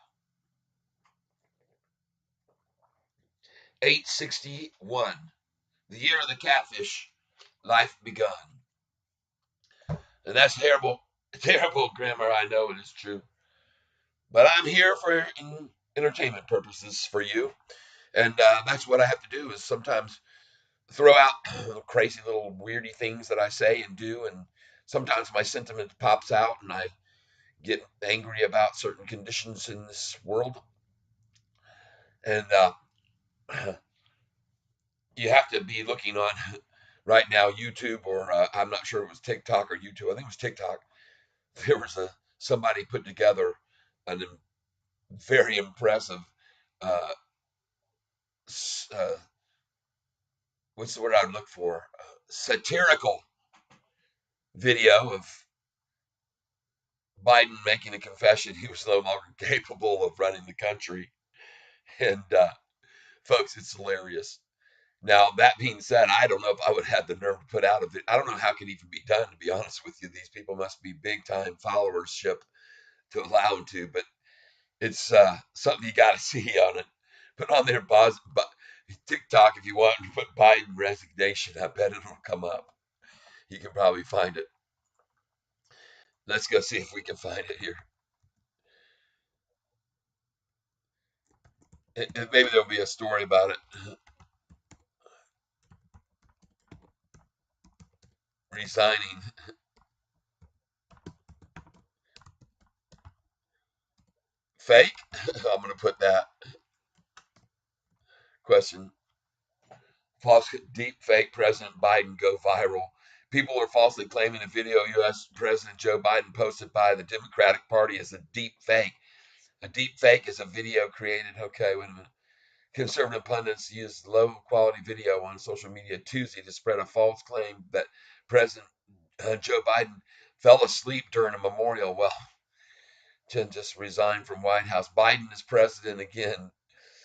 861. The year of the catfish, life begun. And that's terrible, terrible grammar. I know it is true. But I'm here for entertainment purposes for you. And that's what I have to do is sometimes throw out crazy little weirdy things that I say and do. And sometimes my sentiment pops out and I get angry about certain conditions in this world. And you have to be looking on right now YouTube or I'm not sure it was TikTok or YouTube. I think it was TikTok. There was somebody put together an very impressive uh, uh, what's the word I would look for? Satirical video of Biden making a confession he was no longer capable of running the country. And folks, it's hilarious. Now, that being said, I don't know if I would have the nerve to put out a video. I don't know how it can even be done, to be honest with you. These people must be big time followership to allow them to, but it's something you got to see on it. Put on their TikTok if you want to put Biden resignation. I bet it'll come up. You can probably find it. Let's go see if we can find it here. Maybe there'll be a story about it. Resigning. Fake? I'm going to put that question. False deep fake President Biden go viral. People are falsely claiming a video U.S. President Joe Biden posted by the Democratic Party is a deep fake. A deep fake is a video created. Okay, wait a minute. Conservative pundits used low quality video on social media Tuesday to spread a false claim that President Joe Biden fell asleep during a memorial. Well, to just resign from White House. Biden is president again.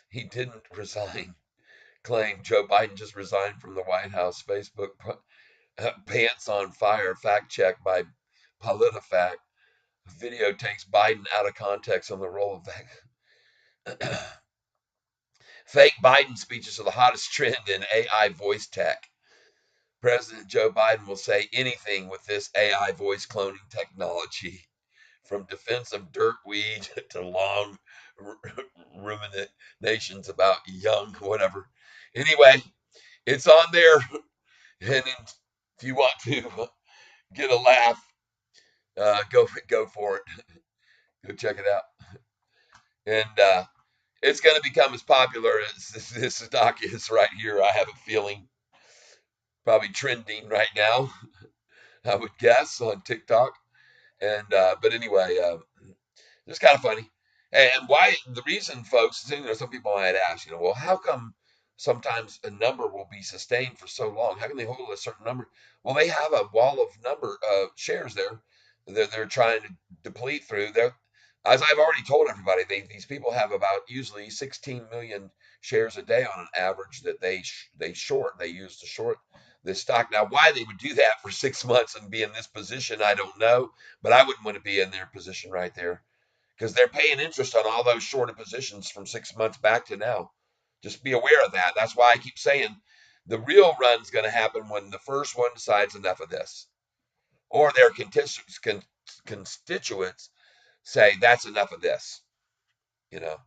He didn't resign. Claim Joe Biden just resigned from the White House. Facebook pants on fire. Fact check by PolitiFact. Video takes Biden out of context on the role of fake Biden speeches are the hottest trend in AI voice tech. President Joe Biden will say anything with this AI voice cloning technology, from defense of dirtweed to long ruminations about young whatever. Anyway, it's on there, and if you want to get a laugh, go for it. Go check it out, and it's going to become as popular as this stock is right here. I have a feeling probably trending right now. I would guess on TikTok, and but anyway, it's kind of funny. And why the reason, folks, some people might ask, well, how come sometimes a number will be sustained for so long? How can they hold a certain number? Well, they have a wall of number shares there that they're trying to deplete through. There, as I've already told everybody, these people have about usually 16 million shares a day on an average that they short. They use to short this stock. Now, why they would do that for 6 months and be in this position, I don't know. But I wouldn't want to be in their position right there because they're paying interest on all those shorted positions from 6 months back to now. Just be aware of that. That's why I keep saying the real run's going to happen when the first one decides enough of this, or their constituents say that's enough of this, you know.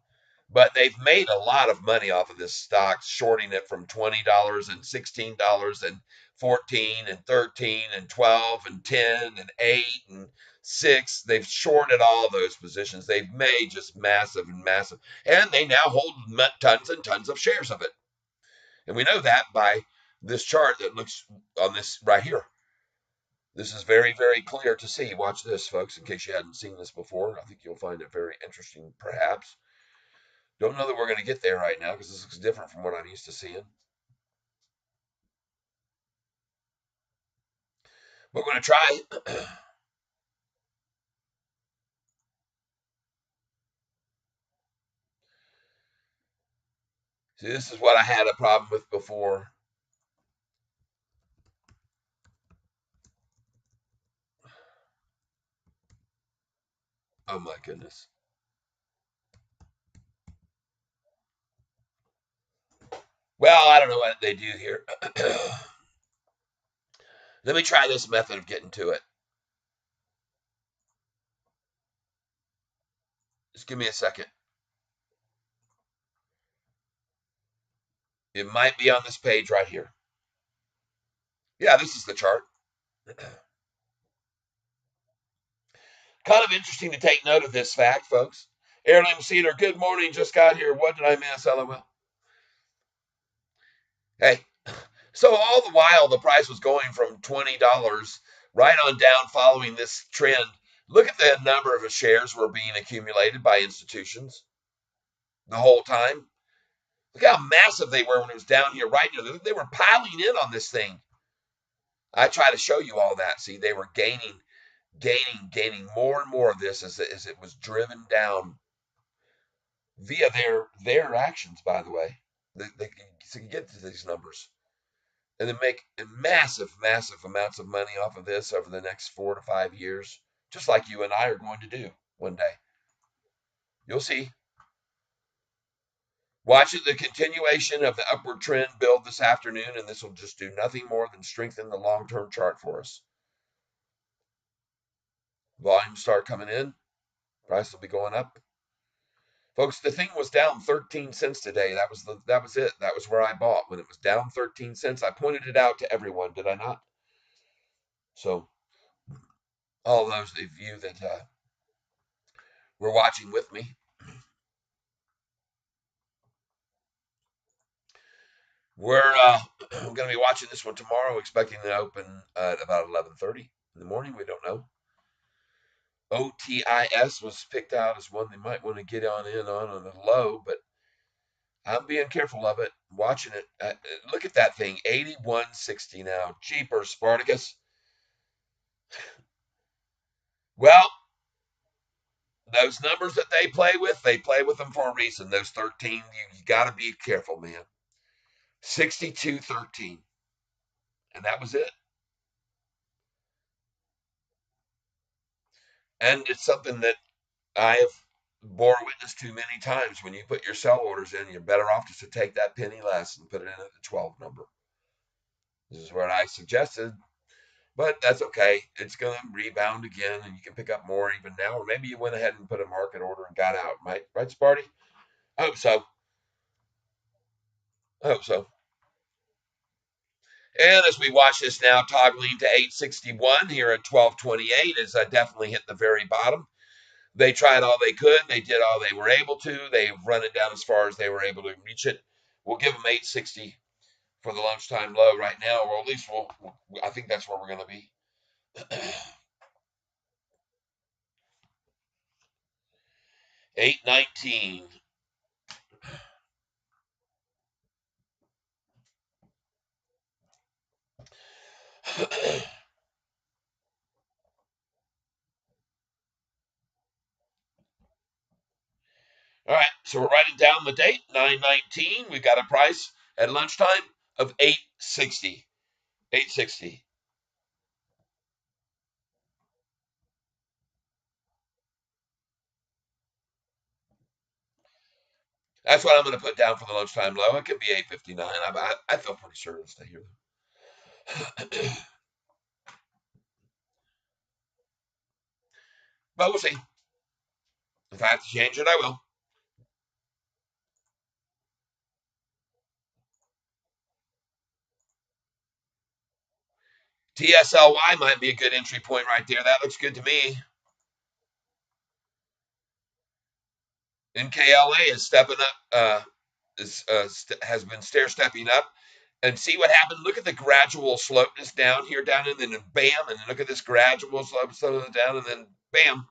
But they've made a lot of money off of this stock, shorting it from $20 and $16 and 14 and 13 and 12 and 10 and 8 and 6. They've shorted all those positions. They've made just massive and massive. And they now hold tons and tons of shares of it. And we know that by this chart that looks on this right here. This is very, very clear to see. Watch this, folks, in case you hadn't seen this before. I think you'll find it very interesting, perhaps. Don't know that we're going to get there right now because this looks different from what I'm used to seeing. We're going to try. See, this is what I had a problem with before. Oh my goodness. Well, I don't know what they do here. Let me try this method of getting to it. Just give me a second. It might be on this page right here. Yeah, this is the chart. Kind of interesting to take note of this fact, folks. Heirloom Cedar, good morning. Just got here. What did I miss? LOL. Hey, so all the while the price was going from $20 right on down following this trend. Look at the number of shares were being accumulated by institutions the whole time. Look how massive they were when it was down here right here. They were piling in on this thing. I try to show you all that. See, they were gaining more and more of this as it was driven down via their actions, by the way. They can get to these numbers and then make massive amounts of money off of this over the next 4 to 5 years, just like you and I are going to do one day. You'll see. Watch it, the continuation of the upward trend build this afternoon, and this will just do nothing more than strengthen the long-term chart for us. Volumes start coming in, price will be going up. Folks, the thing was down 13 cents today. That was it. That was where I bought when it was down 13 cents. I pointed it out to everyone, did I not? So, all those of you that were watching with me, we're going to be watching this one tomorrow, expecting to open at about 11:30 in the morning. We don't know. OTIS was picked out as one they might want to get on the low, but I'm being careful of it, watching it. Look at that thing, 81.60 now. Jeepers, Spartacus. Well, those numbers that they play with them for a reason. Those 13, you got to be careful, man. 62.13. And that was it. And it's something that I have bore witness to many times. When you put your sell orders in, you're better off just to take that penny less and put it in at the 12 number. This is what I suggested, but that's okay. It's going to rebound again, and you can pick up more even now. Or maybe you went ahead and put a market order and got out, right, Sparty? I hope so. I hope so. And as we watch this now, toggling to 861 here at 1228, as I definitely hit the very bottom. They tried all they could. They did all they were able to. They've run it down as far as they were able to reach it. We'll give them 860 for the lunchtime low right now, or at least I think that's where we're going to be. 819. All right, so we're writing down the date, 9/19. We've got a price at lunchtime of 860. 860. That's what I'm going to put down for the lunchtime low. It could be 859. I feel pretty sure it'll stay here. But we'll see. If I have to change it, I will. TSLY might be a good entry point right there. That looks good to me. NKLA is stepping up, has been stair stepping up. And see what happened. Look at the gradual slopeness down here, down, and then bam, and look at this gradual slope down, and then bam.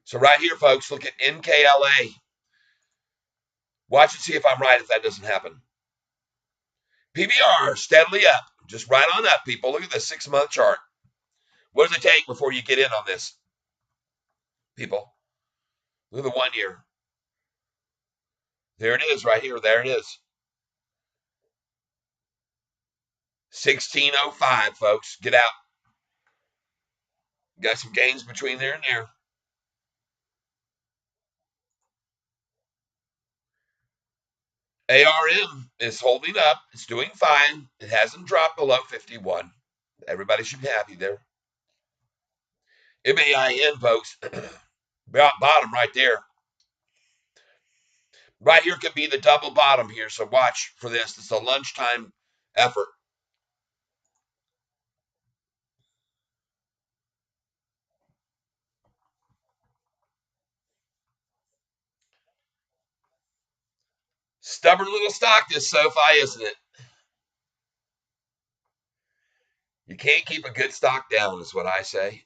So right here, folks, look at NKLA. Watch and see if I'm right if that doesn't happen. PBR steadily up, just right on up, people. Look at the 6-month chart. What does it take before you get in on this, people? Look at the 1 year. There it is right here. There it is. 1605, folks. Get out. Got some gains between there and there. ARM is holding up. It's doing fine. It hasn't dropped below 51. Everybody should be happy there. MAIN, folks. Bottom right there. Right here could be the double bottom here, so watch for this. It's a lunchtime effort. Stubborn little stock, this SoFi, isn't it? You can't keep a good stock down, is what I say.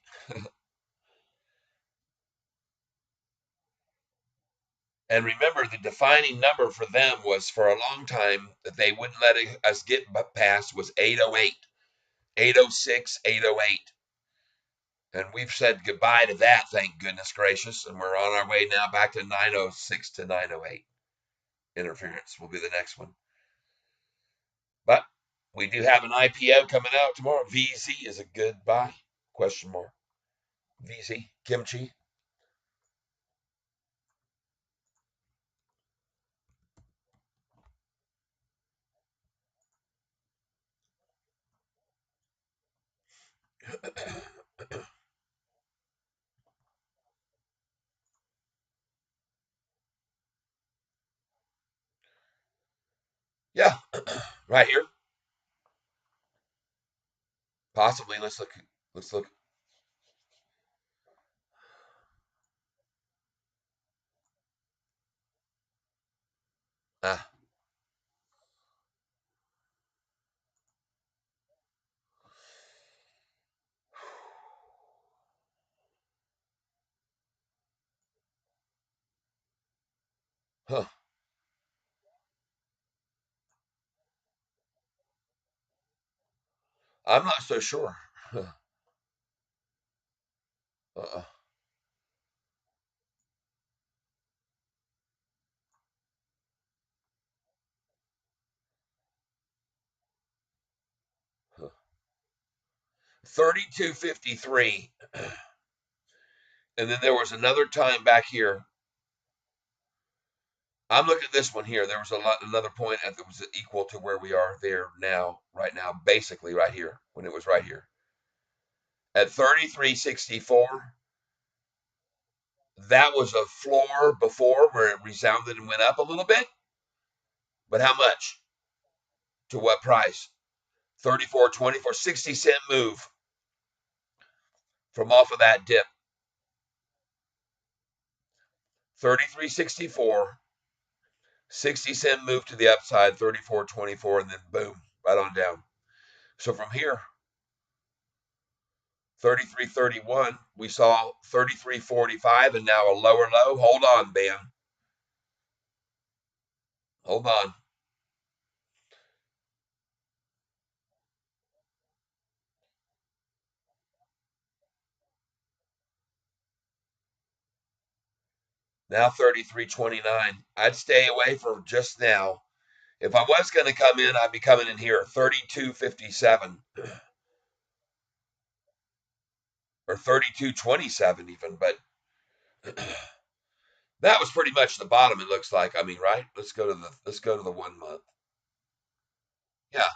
And remember, the defining number for them was for a long time that they wouldn't let us get past was 808, 806, 808. And we've said goodbye to that, thank goodness gracious. And we're on our way now back to 906 to 908. Interference will be the next one. But we do have an IPO coming out tomorrow. VZ is a good buy? Question mark. VZ, kimchi. Yeah, right here. Possibly. Let's look. Let's look. Ah, huh. I'm not so sure. Uh-uh. 3253. And then there was another time back here. I'm looking at this one here. There was another point that was equal to where we are there now, right now, basically right here, when it was right here. At 3364, that was a floor before where it resounded and went up a little bit. But how much? To what price? 34.24, 60-cent move from off of that dip. 33.64, 60-cent move to the upside, 34.24, and then boom, right on down. So from here, 33.31, we saw 33.45 and now a lower low. Hold on, Ben. Hold on. Now 33.29. I'd stay away from just now. If I was going to come in, I'd be coming in here 32.57 or 32.27 even, but that was pretty much the bottom. It looks like. I mean, right? Let's go to the 1 month. Yeah,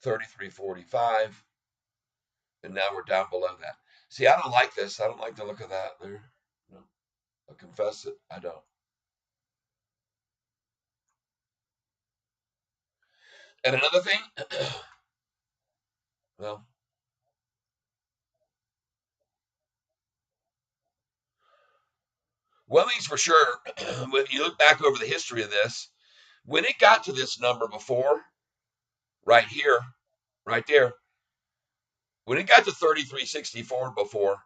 33.45, and now we're down below that. See, I don't like this. I don't like the look of that there. No, I'll confess it. I don't. And another thing, well, one thing's for sure. When you look back over the history of this, when it got to this number before, right here, right there, when it got to 33.64 before,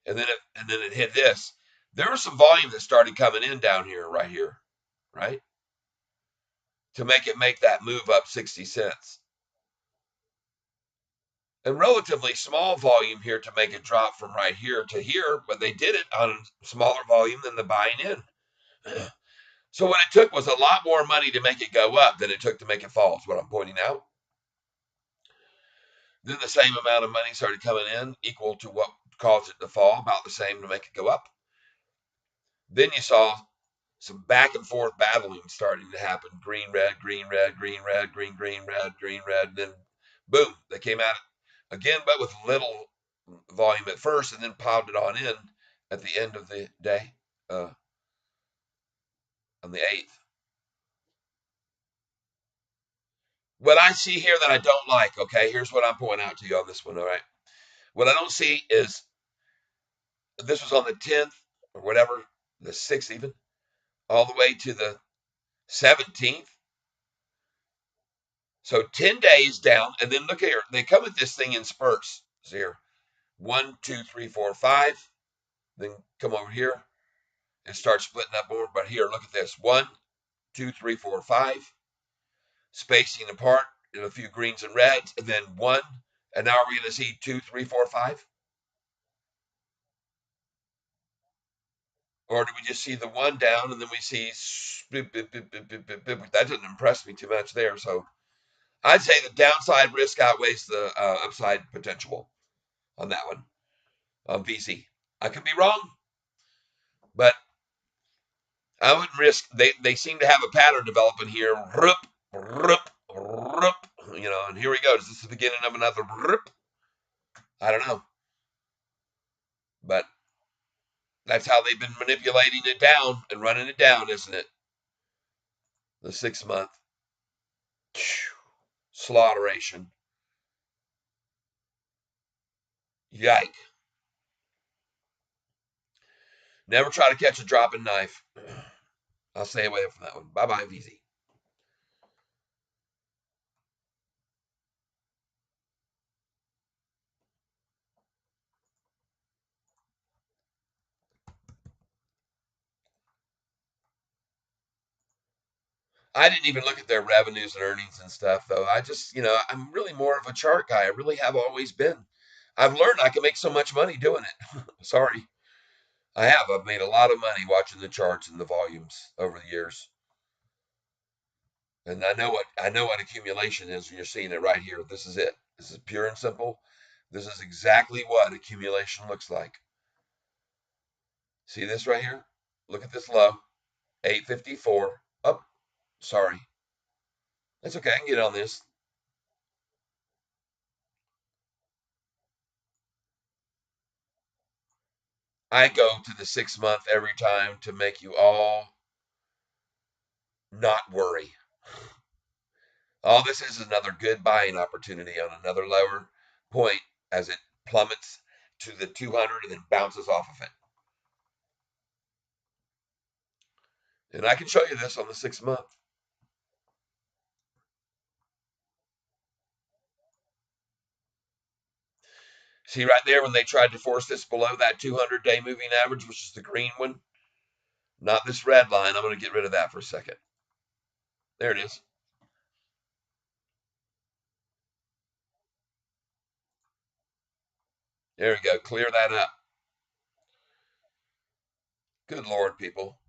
and then it hit this, there was some volume that started coming in down here, right here, right, to make that move up 60 cents. and relatively small volume here to make it drop from right here to here, but they did it on smaller volume than the buying in. So what it took was a lot more money to make it go up than it took to make it fall, is what I'm pointing out. Then the same amount of money started coming in, equal to what caused it to fall, about the same to make it go up. Then you saw some back and forth battling starting to happen. Green, red, green, red, green, red, green, green, red, green, red. And then boom, they came out again, but with little volume at first, and then piled it on in at the end of the day, on the 8th. What I see here that I don't like, okay, here's what I'm pointing out to you on this one, all right? What I don't see is this was on the 10th or whatever, the 6th even, all the way to the 17th. So 10 days down, and then look here, they come at this thing in spurts. See here, 1, 2, 3, 4, 5. Then come over here and start splitting up more. But here, look at this: 1, 2, 3, 4, 5. Spacing apart in a few greens and reds, and then 1. And now we're going to see 2, 3, 4, 5. Or do we just see the 1 down and then we see that doesn't impress me too much there. So I'd say the downside risk outweighs the upside potential on that one on VC. I could be wrong, but I wouldn't risk. They seem to have a pattern developing here. Rup, rup, rup. And here we go. Is this the beginning of another rup? I don't know, but that's how they've been manipulating it down and running it down, isn't it? The 6 month slaughteration. Yike. Never try to catch a dropping knife. I'll stay away from that one. Bye bye, VZ. I didn't even look at their revenues and earnings and stuff, though. I just, I'm really more of a chart guy. I really have always been. I've learned I can make so much money doing it. Sorry. I have. I've made a lot of money watching the charts and the volumes over the years. And I know what accumulation is. You're seeing it right here. This is it. This is pure and simple. This is exactly what accumulation looks like. See this right here? Look at this low. 854. Oh, sorry. That's okay. I can get on this. I go to the 6 month every time to make you all not worry. All this is another good buying opportunity on another lower point as it plummets to the 200 and then bounces off of it. And I can show you this on the 6 month. See right there when they tried to force this below that 200-day moving average, which is the green one, not this red line. I'm going to get rid of that for a second. There it is. There we go. Clear that up. Good Lord, people.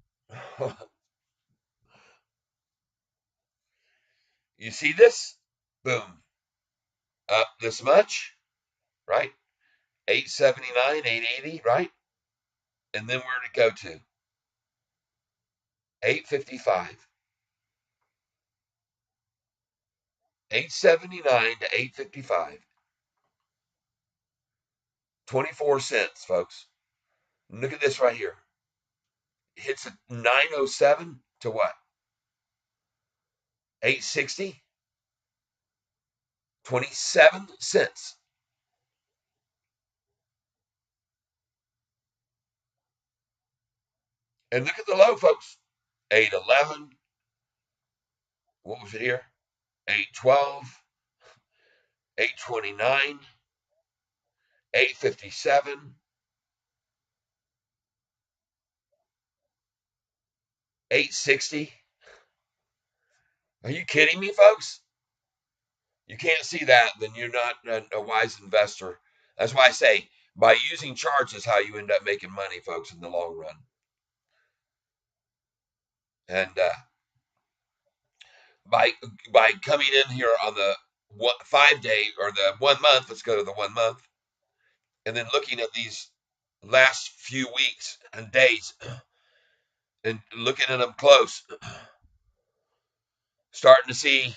You see this? Boom. Up this much, right? 879, 880, right? And then where'd it go to? 855. 879 to 855. 24 cents, folks. Look at this right here. It hits at 907 to what? 860? 27 cents. And look at the low, folks. 811. What was it here? 812. 829. 857. 860. Are you kidding me, folks? You can't see that, then you're not a wise investor. That's why I say by using charts is how you end up making money, folks, in the long run. And by by coming in here on the 5 day or the 1 month, let's go to the 1 month, and then looking at these last few weeks and days and looking at them close, starting to see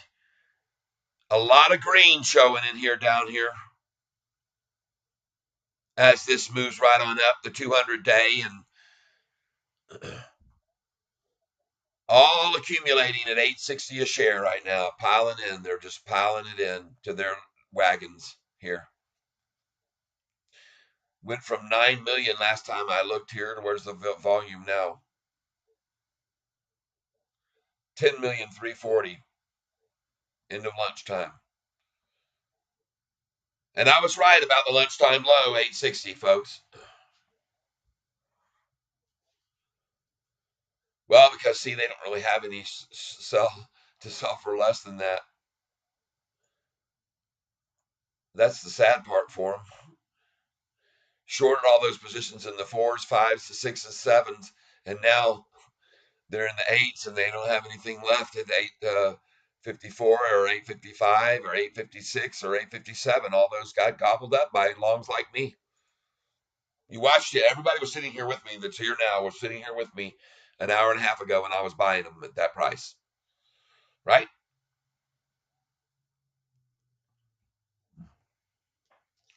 a lot of green showing in here down here as this moves right on up the 200-day and all accumulating at 860 a share right now, piling in. They're just piling it in to their wagons here. Went from 9 million last time I looked here to where's the volume now? 10,340,000 end of lunchtime. And I was right about the lunchtime low, 860, folks. Well, because see, they don't really have any sell for less than that. That's the sad part for them. Shorted all those positions in the 4s, 5s, the 6s, 7s, and now they're in the 8s and they don't have anything left at 854 or 855 or 856 or 857. All those got gobbled up by longs like me. You watched it. Everybody was sitting here with me that's here now was sitting here with me an hour and a half ago when I was buying them at that price. Right?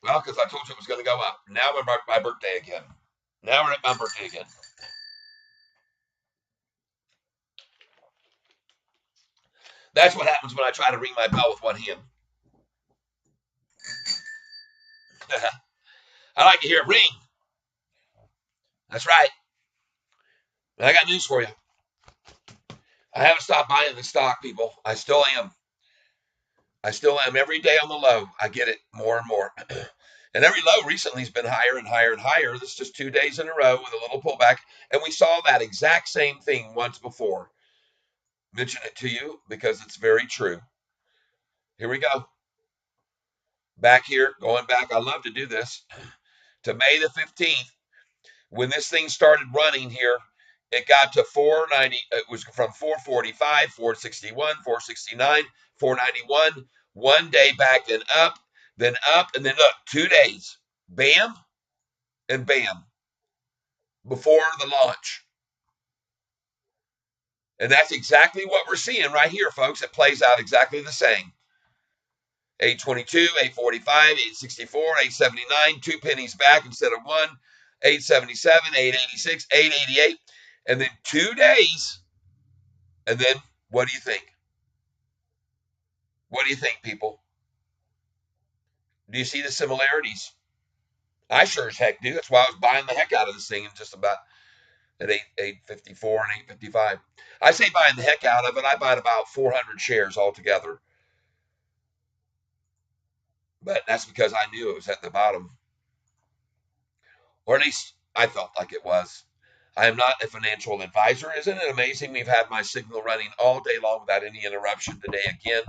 Well, because I told you it was going to go up. Now we're at my birthday again. Now we're at my birthday again. That's what happens when I try to ring my bell with one hand. I like to hear it ring. That's right. And I got news for you. I haven't stopped buying the stock, people. I still am. I still am. Every day on the low, I get it more and more. And every low recently has been higher and higher and higher. This is just 2 days in a row with a little pullback. And we saw that exact same thing once before. Mention it to you because it's very true. Here we go. Back here, going back. I love to do this. To May the 15th, when this thing started running here, it got to 490. It was from 445, 461, 469, 491. 1 day back, then up, and then up. 2 days. Bam and bam. Before the launch. And that's exactly what we're seeing right here, folks. It plays out exactly the same. 822, 845, 864, 879, 2 pennies back instead of one. 877, 886, 888. And then 2 days. And then what do you think? What do you think, people? Do you see the similarities? I sure as heck do. That's why I was buying the heck out of this thing in just about at 854 and 855. I say buying the heck out of it. I bought about 400 shares altogether. But that's because I knew it was at the bottom. Or at least I felt like it was. I am not a financial advisor. Isn't it amazing? We've had my signal running all day long without any interruption today again.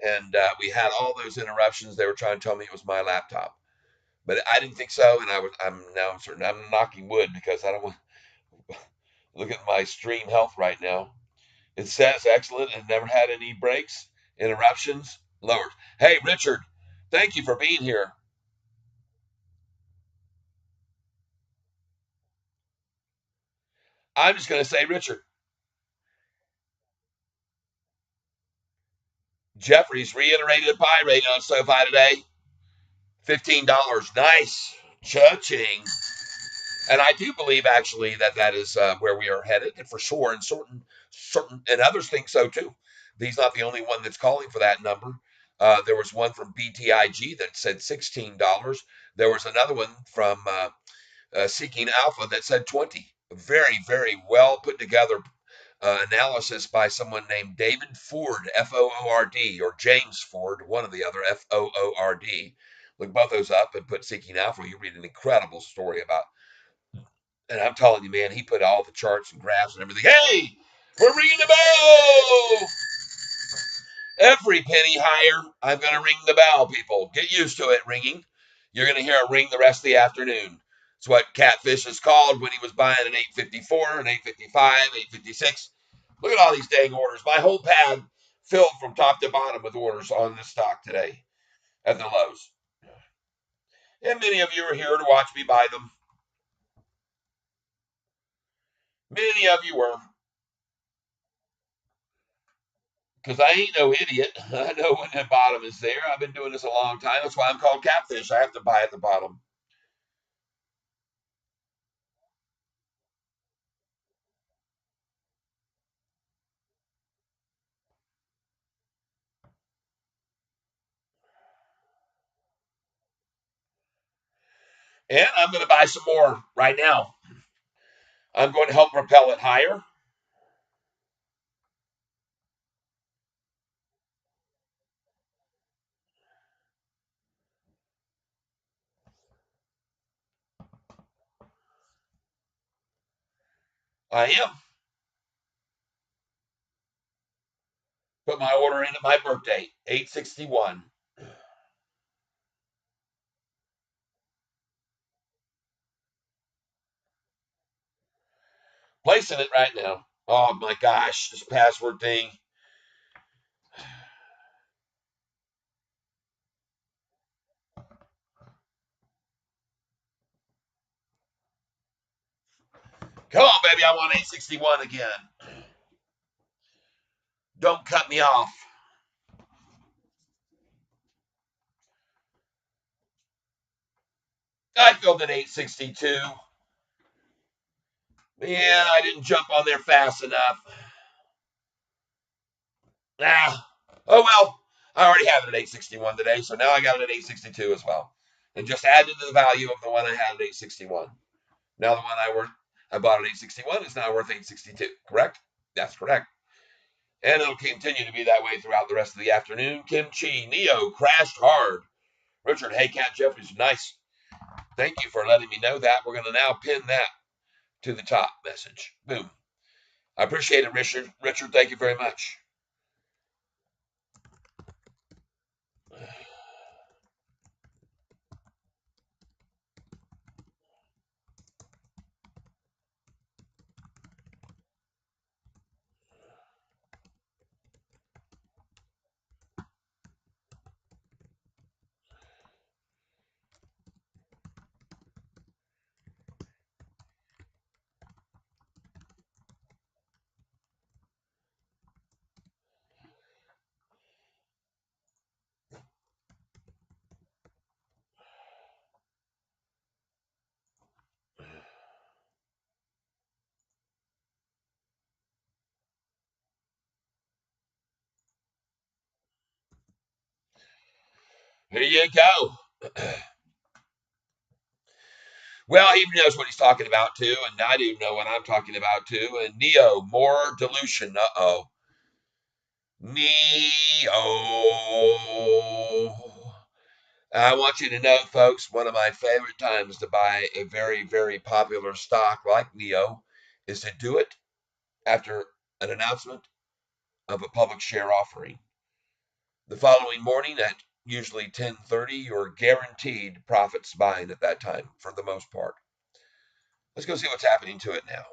And we had all those interruptions. They were trying to tell me it was my laptop. But I didn't think so. And I'm now certain. I'm knocking wood because I don't want to look at my stream health right now. It says excellent and never had any breaks, interruptions, lowered. Hey, Richard, thank you for being here. I'm just going to say, Richard, Jeffrey's reiterated buy rate on SoFi today, $15. Nice. Cha-ching. And I do believe actually that is where we are headed, and for sure, and certain, and others think so too. He's not the only one that's calling for that number. There was one from BTIG that said $16. There was another one from Seeking Alpha that said 20. Very, very well put together analysis by someone named David Ford, F-O-O-R-D, or James Ford, one or the other, F-O-O-R-D. Look both those up and put Seeking Alpha. You read an incredible story about. And I'm telling you, man, he put all the charts and graphs and everything. Hey, we're ringing the bell. Every penny higher, I'm going to ring the bell, people. Get used to it ringing. You're going to hear it ring the rest of the afternoon. It's what Catfish is called when he was buying an 854, an 855, 856. Look at all these dang orders. My whole pad filled from top to bottom with orders on this stock today at the lows. And many of you are here to watch me buy them. Many of you were, because I ain't no idiot. I know when the bottom is there. I've been doing this a long time. That's why I'm called Catfish. I have to buy at the bottom. And I'm going to buy some more right now. I'm going to help propel it higher. I am. Put my order in at my birthday, 861. Placing it right now. Oh my gosh, this password thing. Come on, baby, I want 861 again. Don't cut me off. I filled at 862. Yeah, I didn't jump on there fast enough. Ah, oh well. I already have it at 861 today, so now I got it at 862 as well. And just added to the value of the one I had at 861. Now the one I bought at 861 is now worth 862. Correct? That's correct. And it'll continue to be that way throughout the rest of the afternoon. Kimchi, Neo, crashed hard. Richard, hey, Cat Jeffries, nice. Thank you for letting me know that. We're going to now pin that to the top message. Boom. I appreciate it, Richard. Richard, thank you very much. Here you go. Well, he knows what he's talking about too, and I do know what I'm talking about too. And Neo, more dilution. Uh oh. Neo. I want you to know, folks, one of my favorite times to buy a very, very popular stock like Neo is to do it after an announcement of a public share offering. The following morning at usually 10:30, you're guaranteed profits buying at that time for the most part. Let's go see what's happening to it now.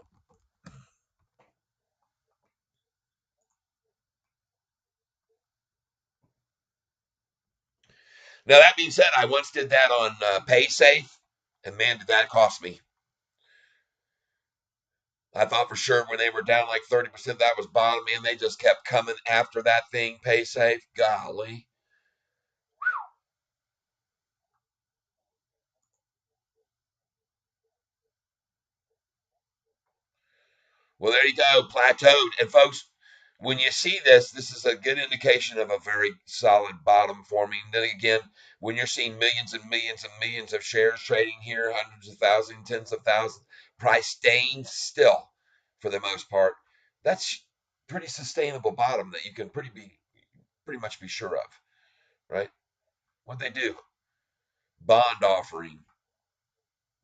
Now, that being said, I once did that on PaySafe, and man, did that cost me. I thought for sure when they were down like 30% that was bottom, and they just kept coming after that thing, PaySafe. Golly. Well, there you go, plateaued. And folks, when you see this, this is a good indication of a very solid bottom forming. Then again, when you're seeing millions and millions and millions of shares trading here, hundreds of thousands, tens of thousands, price staying still for the most part, that's pretty sustainable bottom that you can pretty much be sure of, right? What they do, bond offering,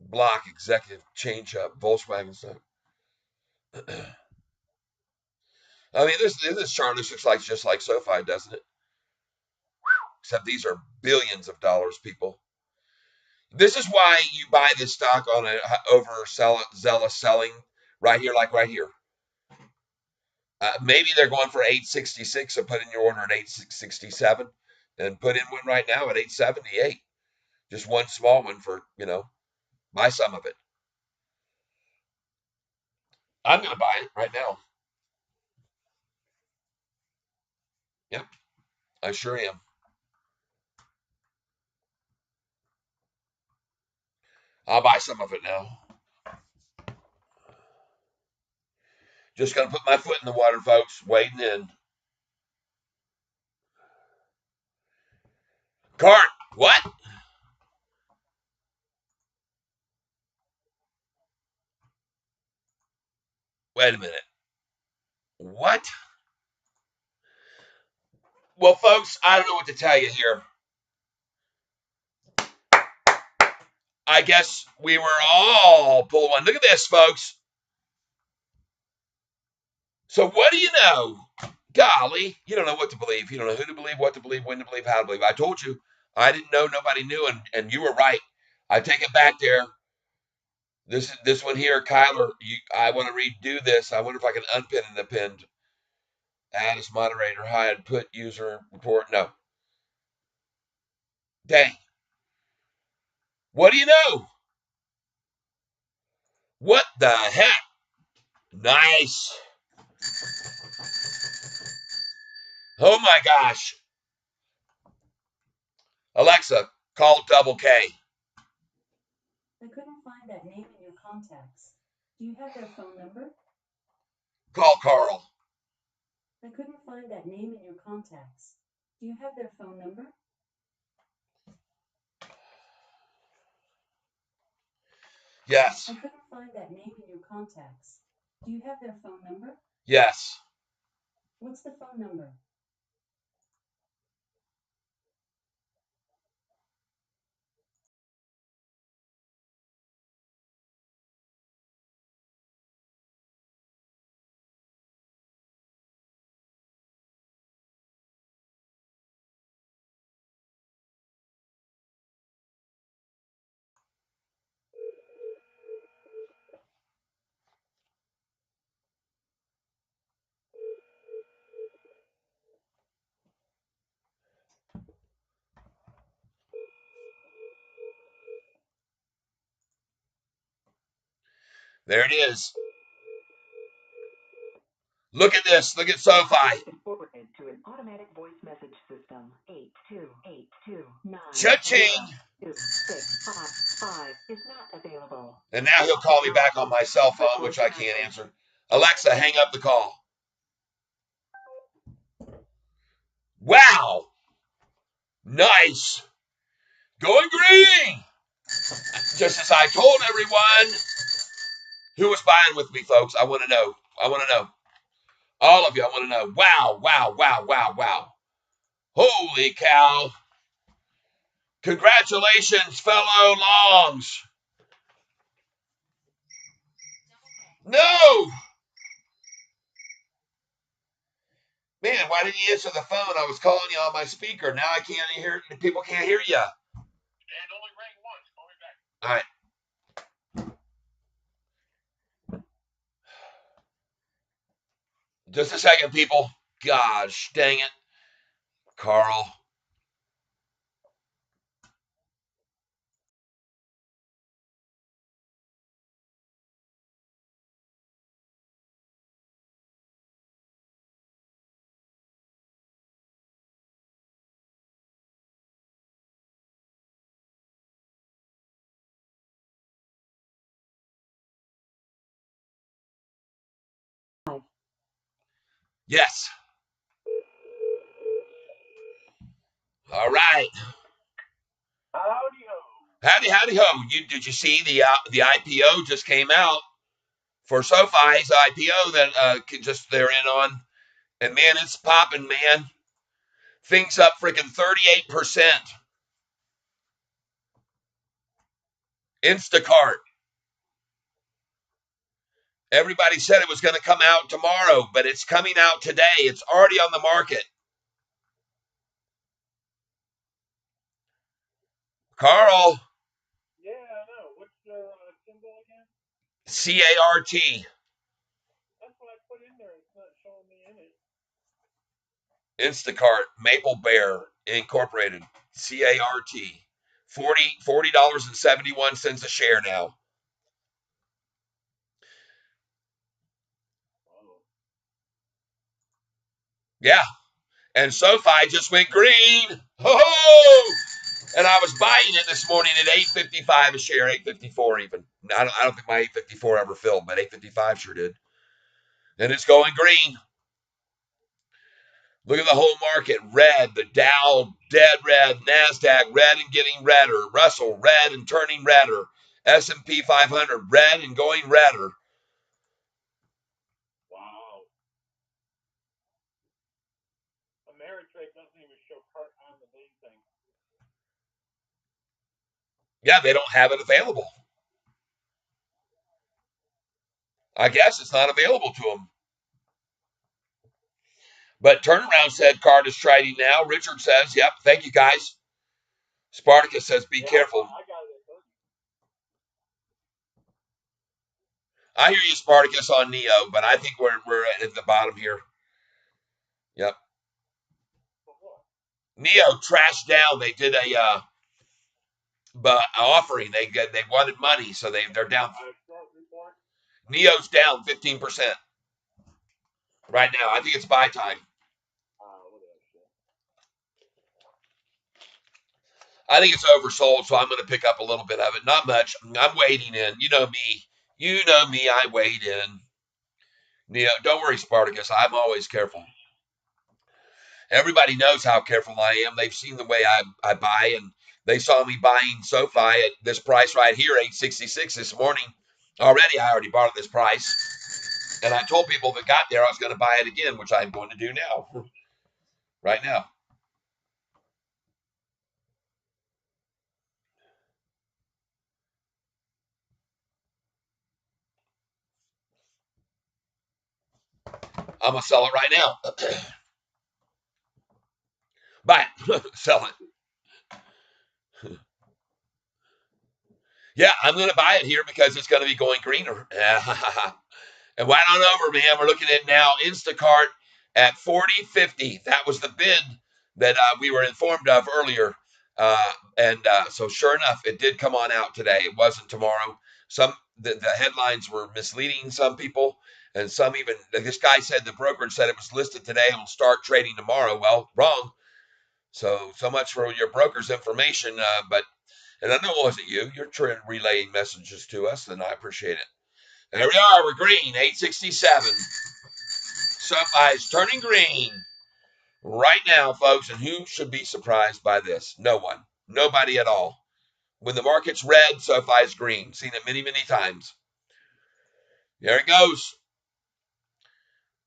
block executive change up, Volkswagen stuff. I mean, this chart looks like just like SoFi, doesn't it? except these are billions of dollars, people. This is why you buy this stock on a zealous selling right here, like right here. Maybe they're going for 866, so put in your order at 867 and put in one right now at 878. Just one small one for, buy some of it. I'm going to buy it right now. Yep, I sure am. I'll buy some of it now. Just going to put my foot in the water, folks. Wading in. Cart, what? Wait a minute. What? Well, folks, I don't know what to tell you here. I guess we were all pulling one. Look at this, folks. So what do you know? Golly, you don't know what to believe. You don't know who to believe, what to believe, when to believe, how to believe. I told you. I didn't know. Nobody knew, and you were right. I take it back there. This one here, Kyler. I want to redo this. I wonder if I can unpin and append. Add as moderator. Hide. Put user report. No. Dang. What do you know? What the heck? Nice. Oh my gosh. Alexa, call Double K. I couldn't find that name in your contacts. Do you have their phone number? Call Carl. I couldn't find that name in your contacts. Do you have their phone number? Yes. I couldn't find that name in your contacts. Do you have their phone number? Yes. What's the phone number? There it is. Look at this. Look at SoFi. Forwarded to an automatic voice message system. 82829 Cha-ching. 2655 is not available. And now he'll call me back on my cell phone, which I can't answer. Alexa, hang up the call. Wow. Nice. Going green. Just as I told everyone who was buying with me, folks. I want to know. I want to know. All of you, I want to know. Wow, wow, wow, wow, wow. Holy cow. Congratulations, fellow Longs. No. Man, why didn't you answer the phone? I was calling you on my speaker. Now I can't hear. People can't hear you. And only rang once. Call me back. All right. Just a second, people. Gosh, dang it. Carl. Yes. All right. Howdy ho. Howdy, howdy ho. Did you see the IPO just came out for SoFi's IPO that just they're in on? And man, it's popping, man. Things up freaking 38%. Instacart. Everybody said it was going to come out tomorrow, but it's coming out today. It's already on the market. Carl, Yeah, I know. What's their symbol again? CART, That's what I put in there. It's not showing me in it. Instacart, Maple Bear Incorporated, CART. $40.71 a share now. Oh, Yeah. And SoFi just went green. Ho-ho! And I was buying it this morning at 8.55 a share, 8.54 even. I don't think my 8.54 ever filled, but 8.55 sure did. And it's going green. Look at the whole market. Red, the Dow dead red, NASDAQ red and getting redder, Russell red and turning redder, S&P 500 red and going redder. wow. Ameritrade doesn't even show cart on the main thing. Yeah, they don't have it available. I guess it's not available to them. But Turnaround said card is trading now. Richard says, yep, thank you guys. Spartacus says, be careful. I got it at 30. I hear you, Spartacus, on Neo, but I think we're at the bottom here. Yep. For what? Neo trashed down. They did a offering. They wanted money, so they're down. Short report? Neo's down 15% right now. I think it's buy time. Look at that shit. I think it's oversold, so I'm going to pick up a little bit of it. Not much. I'm wading in. You know me. You know me. I wade in. Neo, don't worry, Spartacus. I'm always careful. Everybody knows how careful I am. They've seen the way I buy, and they saw me buying SoFi at this price right here, 866 this morning. I already bought at this price. And I told people if it got there, I was going to buy it again, which I'm going to do now. Right now. I'm going to sell it right now. Buy it. Sell it. Yeah, I'm going to buy it here because it's going to be going greener. And right on over, man, we're looking at now Instacart at 40.50. That was the bid that we were informed of earlier. So sure enough, it did come on out today. It wasn't tomorrow. The headlines were misleading some people, and some even, this guy said the brokerage said it was listed today and will start trading tomorrow. Well, wrong. So much for your broker's information. And I know it wasn't you. You're relaying messages to us, and I appreciate it. And there we are. We're green, 867. SoFi is turning green right now, folks. And who should be surprised by this? No one. Nobody at all. When the market's red, SoFi is green. Seen it many, many times. There it goes.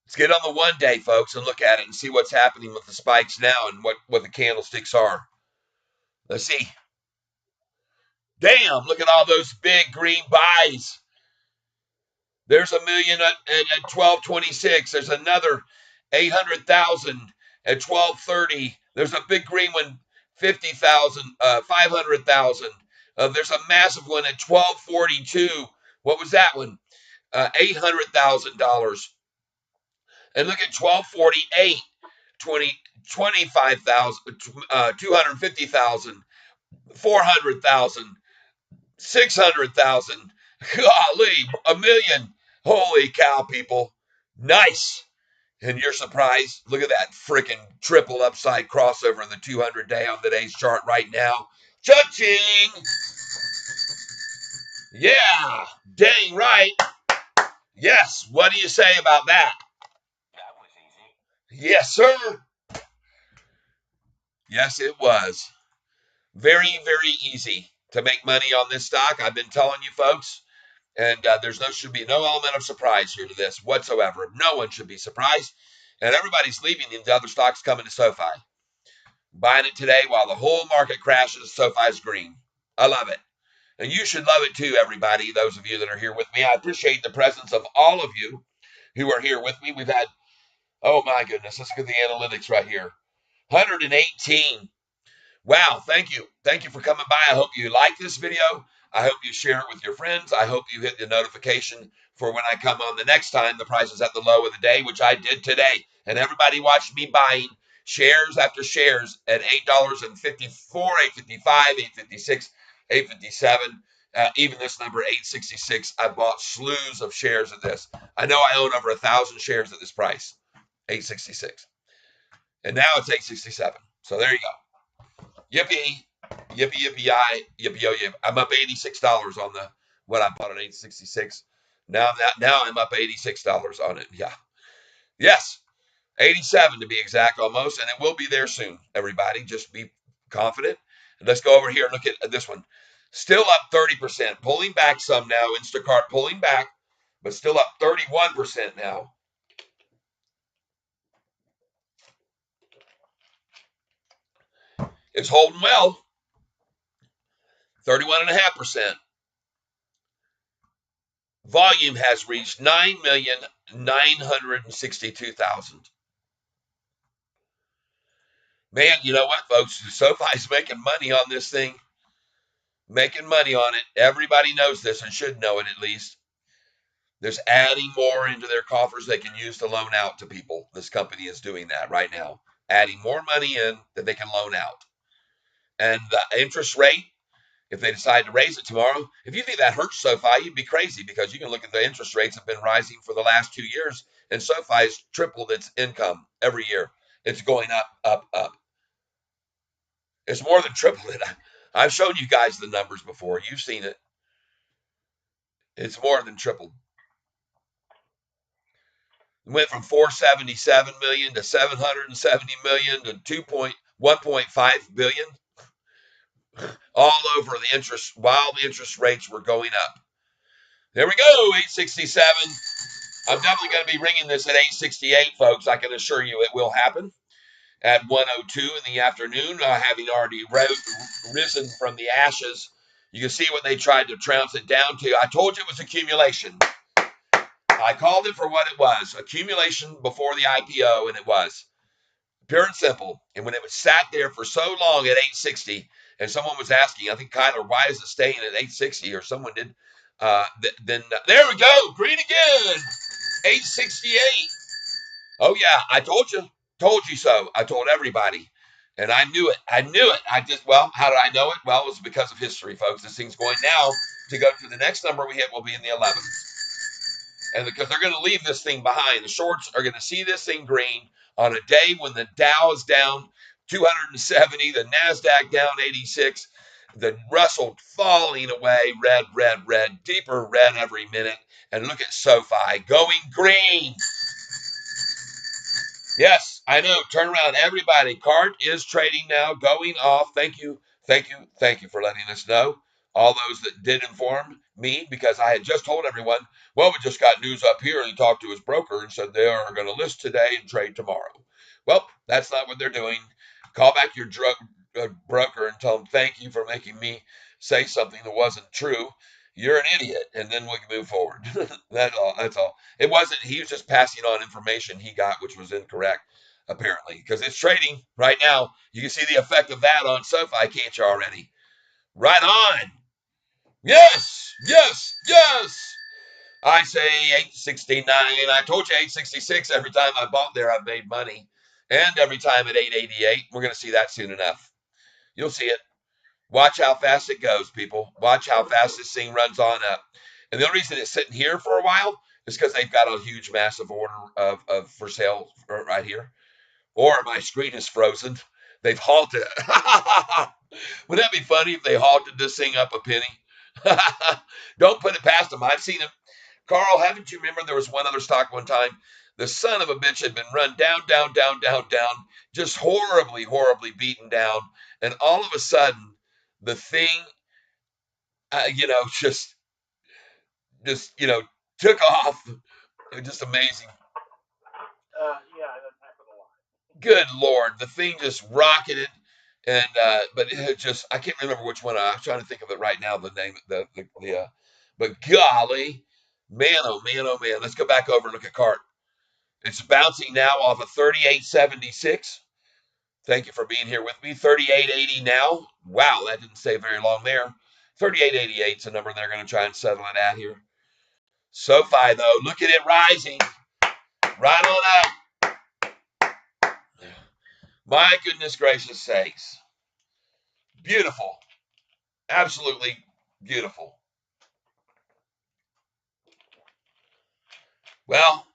Let's get on the 1 day, folks, and look at it and see what's happening with the spikes now and what the candlesticks are. Let's see. Damn, look at all those big green buys. There's a million at 1226. There's another 800,000 at 1230. There's a big green one, 50,000, 500,000. There's a massive one at 1242. What was that one? $800,000. And look at 1248, 25,000, 250,000, 400,000. 600,000. Golly, a million. Holy cow, people. Nice. And you're surprised? Look at that freaking triple upside crossover in the 200 day on today's chart right now. Cha-ching. Yeah. Dang right. Yes. What do you say about that? That was easy. Yes, sir. Yes, it was. Very, very easy to make money on this stock. I've been telling you folks. And should be no element of surprise here to this whatsoever. No one should be surprised. And everybody's leaving the other stocks coming to SoFi. Buying it today while the whole market crashes, SoFi's green. I love it. And you should love it too, everybody, those of you that are here with me. I appreciate the presence of all of you who are here with me. We've had, oh my goodness, let's look at the analytics right here. 118. Wow, thank you. Thank you for coming by. I hope you like this video. I hope you share it with your friends. I hope you hit the notification for when I come on the next time the price is at the low of the day, which I did today. And everybody watched me buying shares after shares at $8.54, $8.55, $8.56, $8.57. Even this number, 866, I bought slews of shares of this. I know I own over 1,000 shares at this price, 866. And now it's 867. So there you go. Yippee, yippee, yippee, yo, yip. I'm up $86 on the what I bought at 866. Now I'm up $86 on it. Yeah. Yes. 87 to be exact almost, and it will be there soon, everybody. Just be confident. And let's go over here and look at this one. Still up 30%, pulling back some now. Instacart pulling back, but still up 31% now. It's holding well. 31.5%. Volume has reached 9,962,000. Man, you know what, folks? SoFi's making money on this thing. Making money on it. Everybody knows this and should know it at least. There's adding more into their coffers they can use to loan out to people. This company is doing that right now. Adding more money in that they can loan out. And the interest rate, if they decide to raise it tomorrow, if you think that hurts SoFi, you'd be crazy, because you can look at the interest rates have been rising for the last 2 years, and SoFi's tripled its income every year. It's going up, up, up. It's more than triple it. I've shown you guys the numbers before. You've seen it. It's more than tripled. It went from 477 million to 770 million to 1.5 billion, all over the interest, while the interest rates were going up. There we go, 867. I'm definitely going to be ringing this at 868, folks. I can assure you it will happen at 1:02 in the afternoon, having already risen from the ashes. You can see what they tried to trounce it down to. I told you it was accumulation. I called it for what it was, accumulation before the IPO, and it was pure and simple. And when it was sat there for so long at 860, and someone was asking, I think Kyler, why is it staying at 860? Or someone did. Then there we go, green again, 868. Oh yeah, I told you so. I told everybody, and I knew it. Well, how did I know it? Well, it was because of history, folks. This thing's going now to go to the next number we hit will be in the 11th. And because they're going to leave this thing behind. The shorts are going to see this thing green on a day when the Dow is down 270, the NASDAQ down 86, the Russell falling away, red, deeper red every minute. And look at SoFi going green. Yes, I know. Turn around, everybody. Cart is trading now, going off. Thank you for letting us know. All those that did inform me, because I had just told everyone, well, we just got news up here, and he talked to his broker and said they are going to list today and trade tomorrow. Well, that's not what they're doing. Call back your broker and tell them thank you for making me say something that wasn't true. You're an idiot, and then we can move forward. That's all. It wasn't, he was just passing on information he got, which was incorrect, apparently, because it's trading right now. You can see the effect of that on SoFi, can't you already? Right on. Yes. I say 869. I told you 866. Every time I bought there, I've made money. And every time at 888, we're going to see that soon enough. You'll see it. Watch how fast it goes, people. Watch how fast this thing runs on up. And the only reason it's sitting here for a while is because they've got a huge, massive order of for sale right here. Or my screen is frozen. They've halted. Wouldn't that be funny if they halted this thing up a penny? Don't put it past them. I've seen them. Carl, haven't you remember there was one other stock one time? The son of a bitch had been run down, just horribly beaten down. And all of a sudden, the thing, just took off. It was just amazing. Yeah, that's half of the line. Good Lord, the thing just rocketed, and but it just, I can't remember which one. I'm trying to think of it right now. The name, but golly, man, oh man, oh man. Let's go back over and look at CART. It's bouncing now off of 38.76. Thank you for being here with me. 3880 now. Wow, that didn't stay very long there. 3888 is a number they're going to try and settle it at here. SoFi, though, look at it rising. Right on up. My goodness gracious sakes. Beautiful. Absolutely beautiful. Well,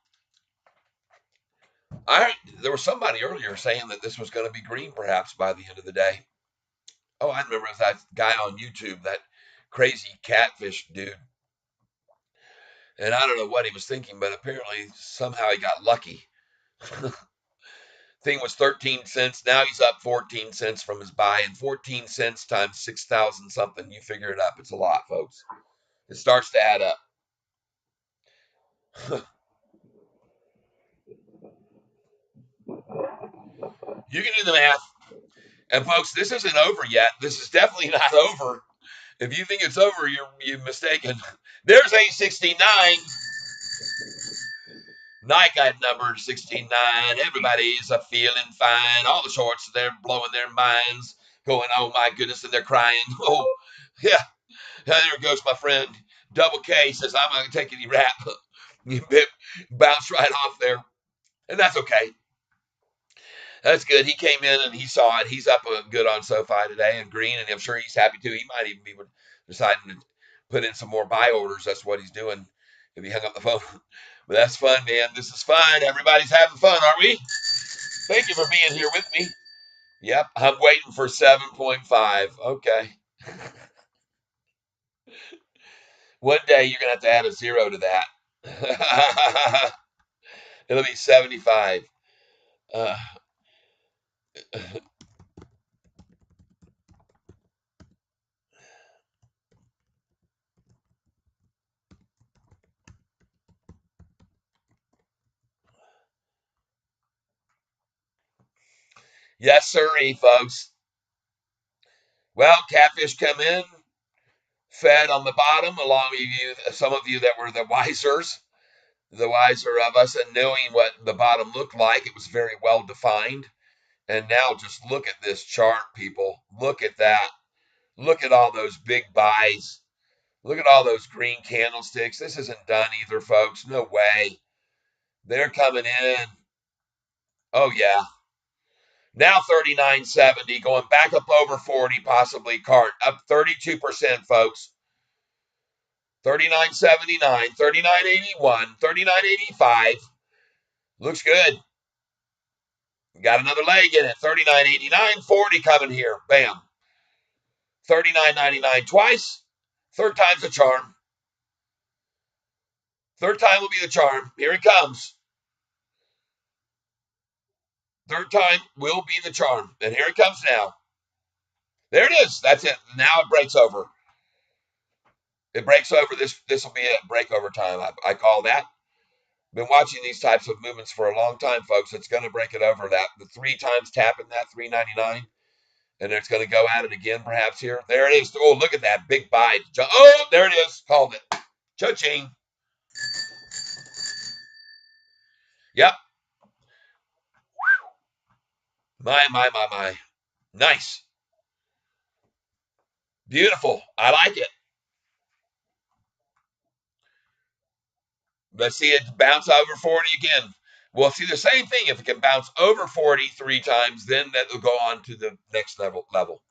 there was somebody earlier saying that this was going to be green perhaps by the end of the day. Oh, I remember it was that guy on YouTube, that crazy catfish dude. And I don't know what he was thinking, but apparently somehow he got lucky. Thing was 13 cents. Now he's up 14 cents from his buy, and 14 cents times 6,000 something. You figure it up. It's a lot, folks. It starts to add up. You can do the math. And folks, this isn't over yet. This is definitely not over. If you think it's over, you're mistaken. There's A69. Nike number 69. Everybody's a feeling fine. All the shorts, they're blowing their minds, going, oh my goodness, and they're crying. Oh, yeah. There goes my friend. Double K says, I'm going to take any rap. You bounce right off there. And that's okay. That's good. He came in and he saw it. He's up good on SoFi today and green, and I'm sure he's happy too. He might even be deciding to put in some more buy orders. That's what he's doing if he hung up the phone. But that's fun, man. This is fun. Everybody's having fun, aren't we? Thank you for being here with me. Yep, I'm waiting for 7.5. Okay. One day you're going to have to add a zero to that. It'll be 75. Uh, yes, sirree, folks. Well, catfish come in, fed on the bottom, along with you, some of you that were the wiser of us, and knowing what the bottom looked like. It was very well defined. And now just look at this chart, people. Look at that. Look at all those big buys. Look at all those green candlesticks. This isn't done either, folks. No way. They're coming in. Oh, yeah. Now 39.70, going back up over 40, possibly cart. Up 32%, folks. 39.79, 39.81, 39.85. Looks good. Got another leg in it. 39.89, 40 coming here. Bam. 39.99 twice. Third time's a charm. Third time will be the charm. Here it comes. Third time will be the charm. And here it comes now. There it is. That's it. Now it breaks over. It breaks over. This will be a break over time. I call that. Been watching these types of movements for a long time, folks. It's going to break it over. That the 3 times tapping that 399, and it's going to go at it again, perhaps here. There it is. Oh, look at that big buy. Oh, there it is. Called it. Cha-ching. Yep. My. Nice. Beautiful. I like it. Let's see it bounce over 40 again. We'll see the same thing. If it can bounce over 40 3 times, then that will go on to the next level.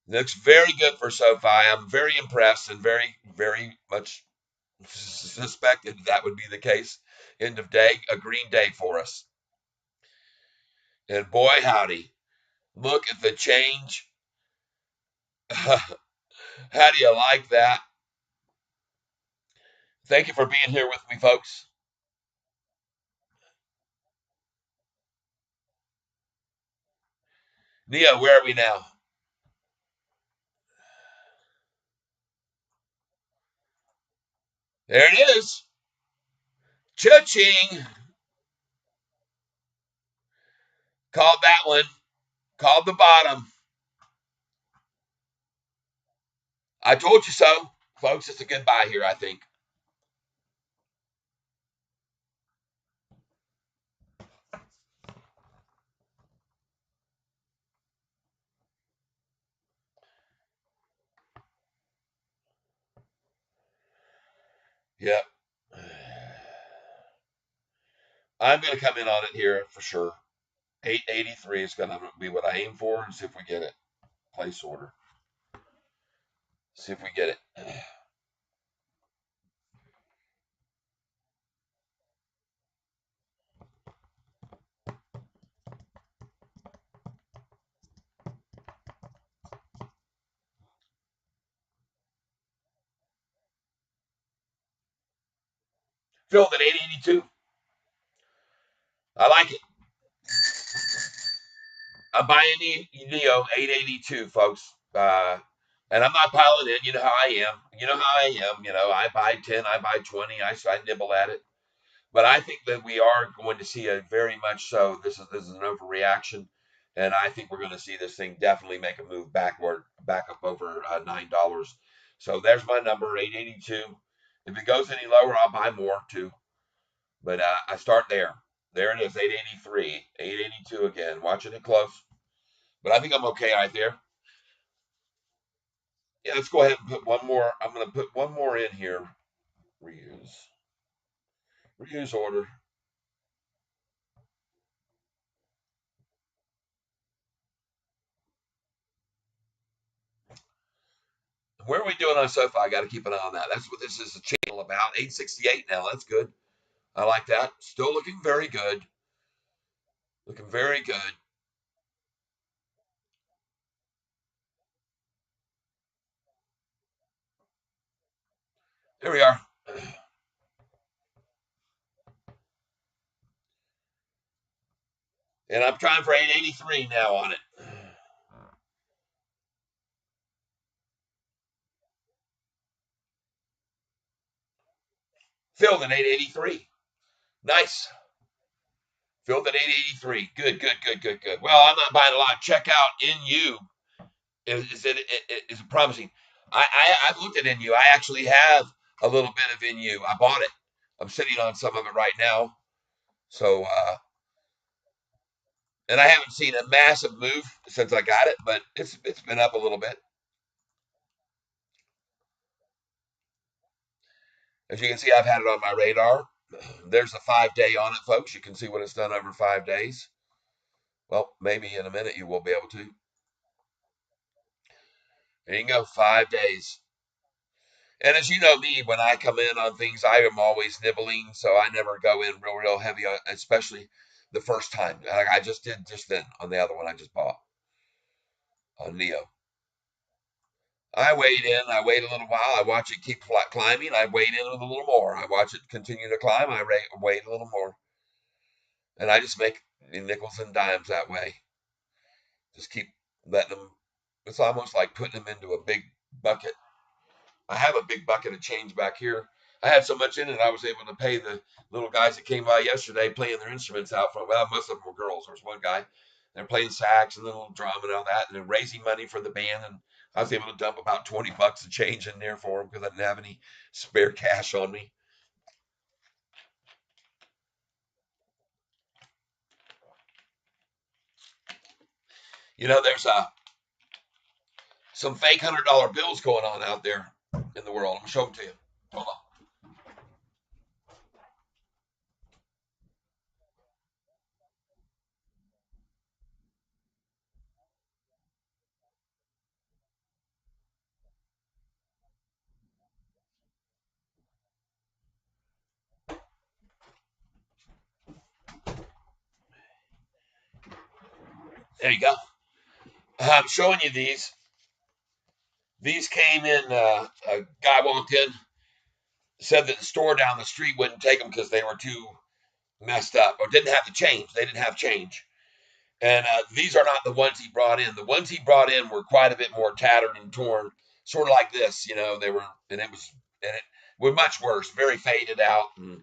Looks very good for SoFi. I'm very impressed and very much suspected that would be the case. End of day, a green day for us. And boy, howdy, look at the change. How do you like that? Thank you for being here with me, folks. Nia, where are we now? There it is. Cha-ching. Called that one. Called the bottom. I told you so. Folks, it's a good buy here, I think. Yep. I'm going to come in on it here for sure. 883 is going to be what I aim for, and see if we get it. Place order. See if we get it. Filled at 882. I like it. I'm buying the Neo 882, folks. And I'm not piling in. You know how I am. You know how I am. I buy 10, I buy 20, I nibble at it. But I think that we are going to see a very much so. This is an overreaction, and I think we're going to see this thing definitely make a move backward, back up over $9. So there's my number, 882. If it goes any lower, I'll buy more too. But I start there. There it is, 883, 882 again. Watching it close, but I think I'm okay right there. Yeah, let's go ahead and put one more. I'm going to put one more in here. Reuse, reuse order. Where are we doing on SOFI? I got to keep an eye on that. That's what this is a channel about. 868 now. That's good. I like that. Still looking very good. Looking very good. There we are. And I'm trying for 883 now on it. Filled at 883. Nice. Filled at 883. Good, good, good, good, good. Well, I'm not buying a lot. Check out NU. Is it promising? I've looked at NU. I actually have a little bit of NU. I bought it. I'm sitting on some of it right now. So, and I haven't seen a massive move since I got it, but it's been up a little bit. As you can see, I've had it on my radar. There's a 5 day on it, folks. You can see what it's done over 5 days. Well, maybe in a minute you will be able to. There you go, 5 days. And as you know me, when I come in on things, I am always nibbling, so I never go in real, real heavy, especially the first time. Like I just did just then on the other one I just bought on Neo. I wait in, I wait a little while, I watch it keep climbing, I wait in with a little more. I watch it continue to climb, I wait a little more. And I just make nickels and dimes that way. Just keep letting them. It's almost like putting them into a big bucket. I have a big bucket of change back here. I had so much in it, I was able to pay the little guys that came by yesterday playing their instruments out front. Well, most of them were girls. There was one guy. They're playing sax and the little drum and all that, and they're raising money for the band. And I was able to dump about 20 bucks of change in there for them because I didn't have any spare cash on me. There's some fake $100 bills going on out there in the world. I'm gonna show them to you. Hold on. There you go. I'm showing you these. These came in. A guy walked in, said that the store down the street wouldn't take them because they were too messed up or didn't have the change. They didn't have change. And these are not the ones he brought in. The ones he brought in were quite a bit more tattered and torn, sort of like this. They were, and it were much worse, very faded out. And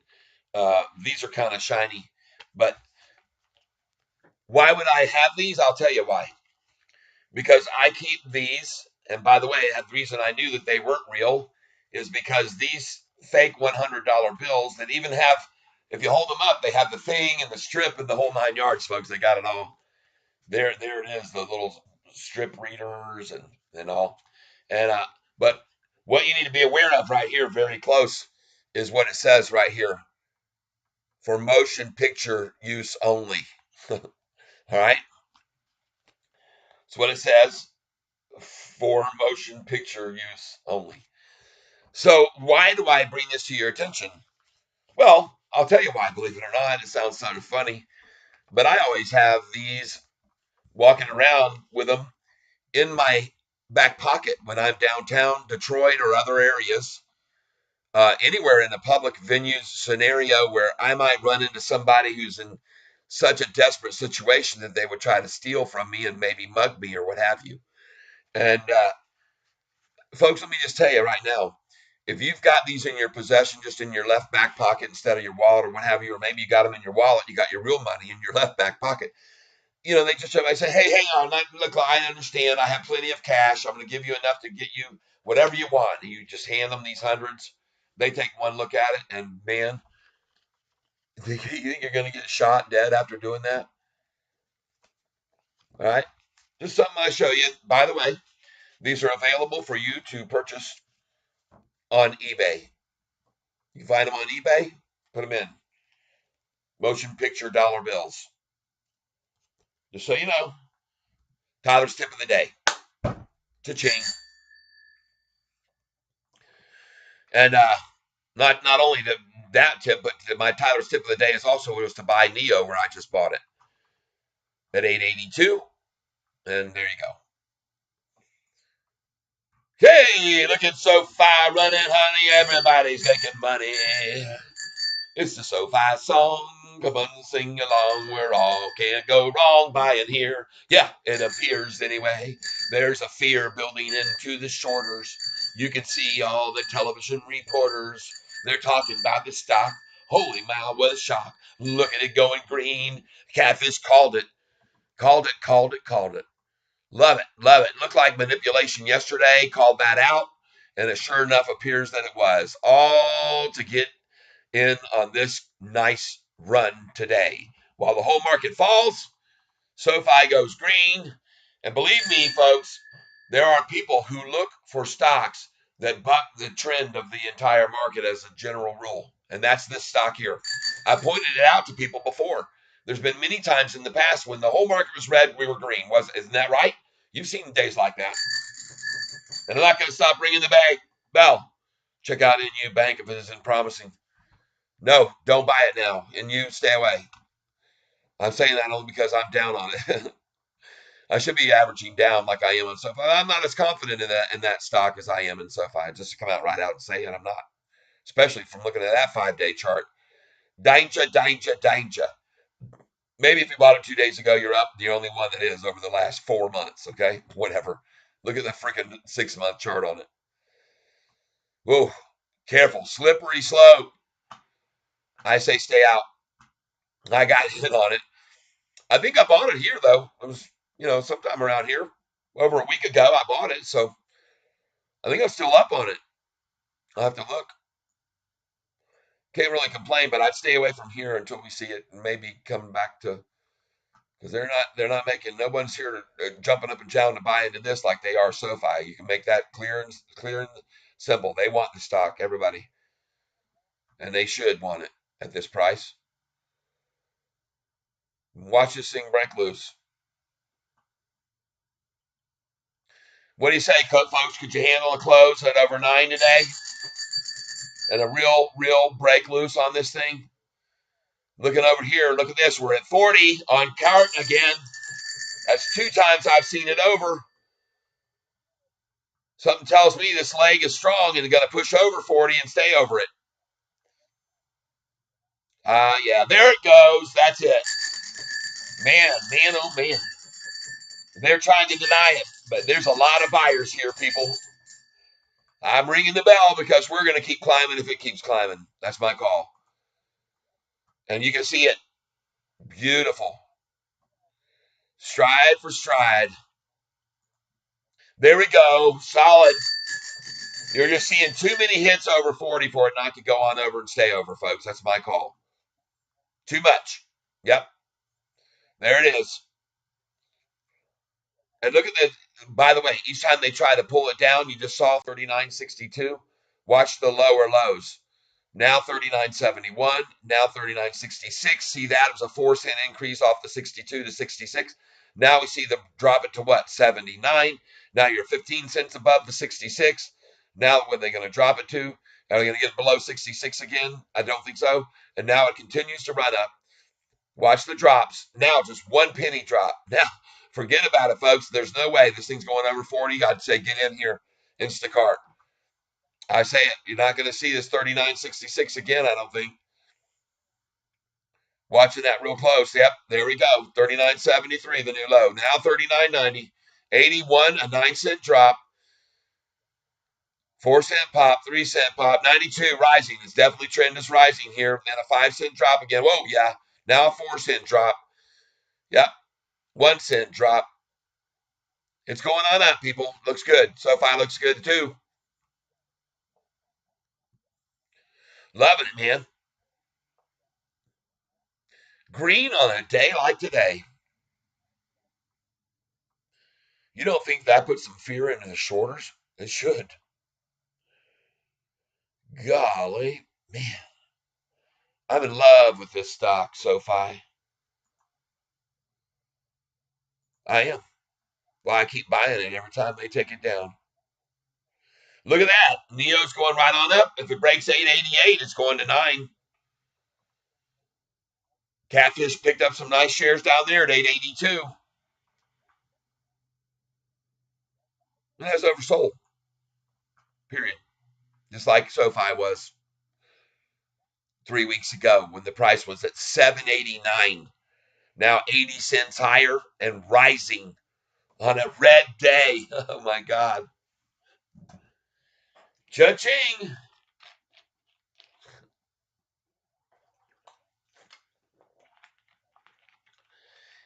these are kind of shiny. But why would I have these? I'll tell you why. Because I keep these, and by the way, the reason I knew that they weren't real is because these fake $100 bills that even have, if you hold them up, they have the thing and the strip and the whole 9 yards, folks. They got it all. There it is, the little strip readers and all. And but what you need to be aware of right here, very close, is what it says right here, for motion picture use only. All right, that's what it says, for motion picture use only. So why do I bring this to your attention? Well, I'll tell you why, believe it or not. It sounds sort of funny, but I always have these walking around with them in my back pocket when I'm downtown Detroit or other areas, anywhere in a public venue scenario where I might run into somebody who's in such a desperate situation that they would try to steal from me and maybe mug me or what have you. And folks, let me just tell you right now, if you've got these in your possession, just in your left back pocket instead of your wallet or what have you, or maybe you got them in your wallet, you got your real money in your left back pocket. They just say, "Hey, hang on, look, I understand. I have plenty of cash. I'm going to give you enough to get you whatever you want." And you just hand them these hundreds. They take one look at it, and man, you think you're going to get shot dead after doing that? All right, just something I show you. By the way, these are available for you to purchase on eBay. You find them on eBay, put them in motion picture dollar bills. Just so you know, Tyler's tip of the day. Cha-ching. And not only that tip, but my Tyler's tip of the day is also was to buy Neo, where I just bought it at 882, and there you go. Hey, look at SoFi running, honey. Everybody's making money. It's the SoFi song. Come on, sing along. We're all can't go wrong buying here. Yeah, it appears anyway. There's a fear building into the shorters. You can see all the television reporters. They're talking about the stock. Holy mow, what a shock. Look at it going green. Catfish called it. Called it, called it, called it. Love it, love it. Looked like manipulation yesterday. Called that out. And it sure enough appears that it was. All to get in on this nice run today. While the whole market falls, SoFi goes green. And believe me, folks, there are people who look for stocks that buck the trend of the entire market as a general rule. And that's this stock here. I pointed it out to people before. There's been many times in the past when the whole market was red, we were green. Isn't that right? You've seen days like that. And I'm not going to stop ringing the bell. Check out NU Bank if it isn't promising. No, don't buy it now. And you stay away. I'm saying that only because I'm down on it. I should be averaging down like I am on SoFi. I'm not as confident in that stock as I am in SoFi. Just to come out right out and say it, I'm not. Especially from looking at that 5-day chart. Danger, danger, danger. Maybe if you bought it 2 days ago, you're up. The only one that is over the last 4 months. Okay, whatever. Look at the freaking 6-month chart on it. Whoa, careful, slippery slope. I say stay out. I got in on it. I think I bought it here though. It was, sometime around here. Over a week ago, I bought it, so I think I'm still up on it. I'll have to look. Can't really complain, but I'd stay away from here until we see it and maybe come back to, because they're not making, no one's here jumping up and down to buy into this like they are SoFi. You can make that clear and simple. They want the stock, everybody, and they should want it at this price. Watch this thing break loose. What do you say, folks? Could you handle a close at over 9 today? And a real break loose on this thing? Looking over here, look at this. We're at 40 on cart again. That's 2 times I've seen it over. Something tells me this leg is strong and going to push over 40 and stay over it. Yeah, there it goes. That's it. Man, oh man. They're trying to deny it, but there's a lot of buyers here, people. I'm ringing the bell because we're going to keep climbing if it keeps climbing. That's my call. And you can see it. Beautiful. Stride for stride. There we go. Solid. You're just seeing too many hits over 40 for it not to go on over and stay over, folks. That's my call. Too much. Yep. There it is. And look at this. By the way, each time they try to pull it down, you just saw 39.62. Watch the lower lows. Now 39.71, now 39.66. See that? It was a 4-cent increase off the 62 to 66. Now we see them drop it to what? 79. Now you're 15 cents above the 66. Now what are they going to drop it to? Are they going to get below 66 again? I don't think so. And now it continues to run up. Watch the drops. Now just 1 penny drop. Now forget about it, folks. There's no way this thing's going over 40. I'd say get in here, Instacart. I say it. You're not going to see this 39.66 again, I don't think. Watching that real close. Yep, there we go. 39.73, the new low. Now 39.90. 81, a 9-cent drop. 4-cent pop, 3-cent pop. 92 rising. It's definitely trend is rising here. Then a 5-cent drop again. Whoa, yeah. Now a 4-cent drop. Yep. 1-cent drop. It's going on up, people. Looks good. SoFi looks good too. Loving it, man. Green on a day like today. You don't think that puts some fear into the shorters? It should. Golly, man. I'm in love with this stock, SoFi. I am. Well, I keep buying it every time they take it down. Look at that. NEO's going right on up. If it breaks 888, it's going to 9. Catfish picked up some nice shares down there at 882. It has oversold. Period. Just like SoFi was 3 weeks ago when the price was at 789. Now 80 cents higher and rising on a red day. Oh my God. Cha-ching.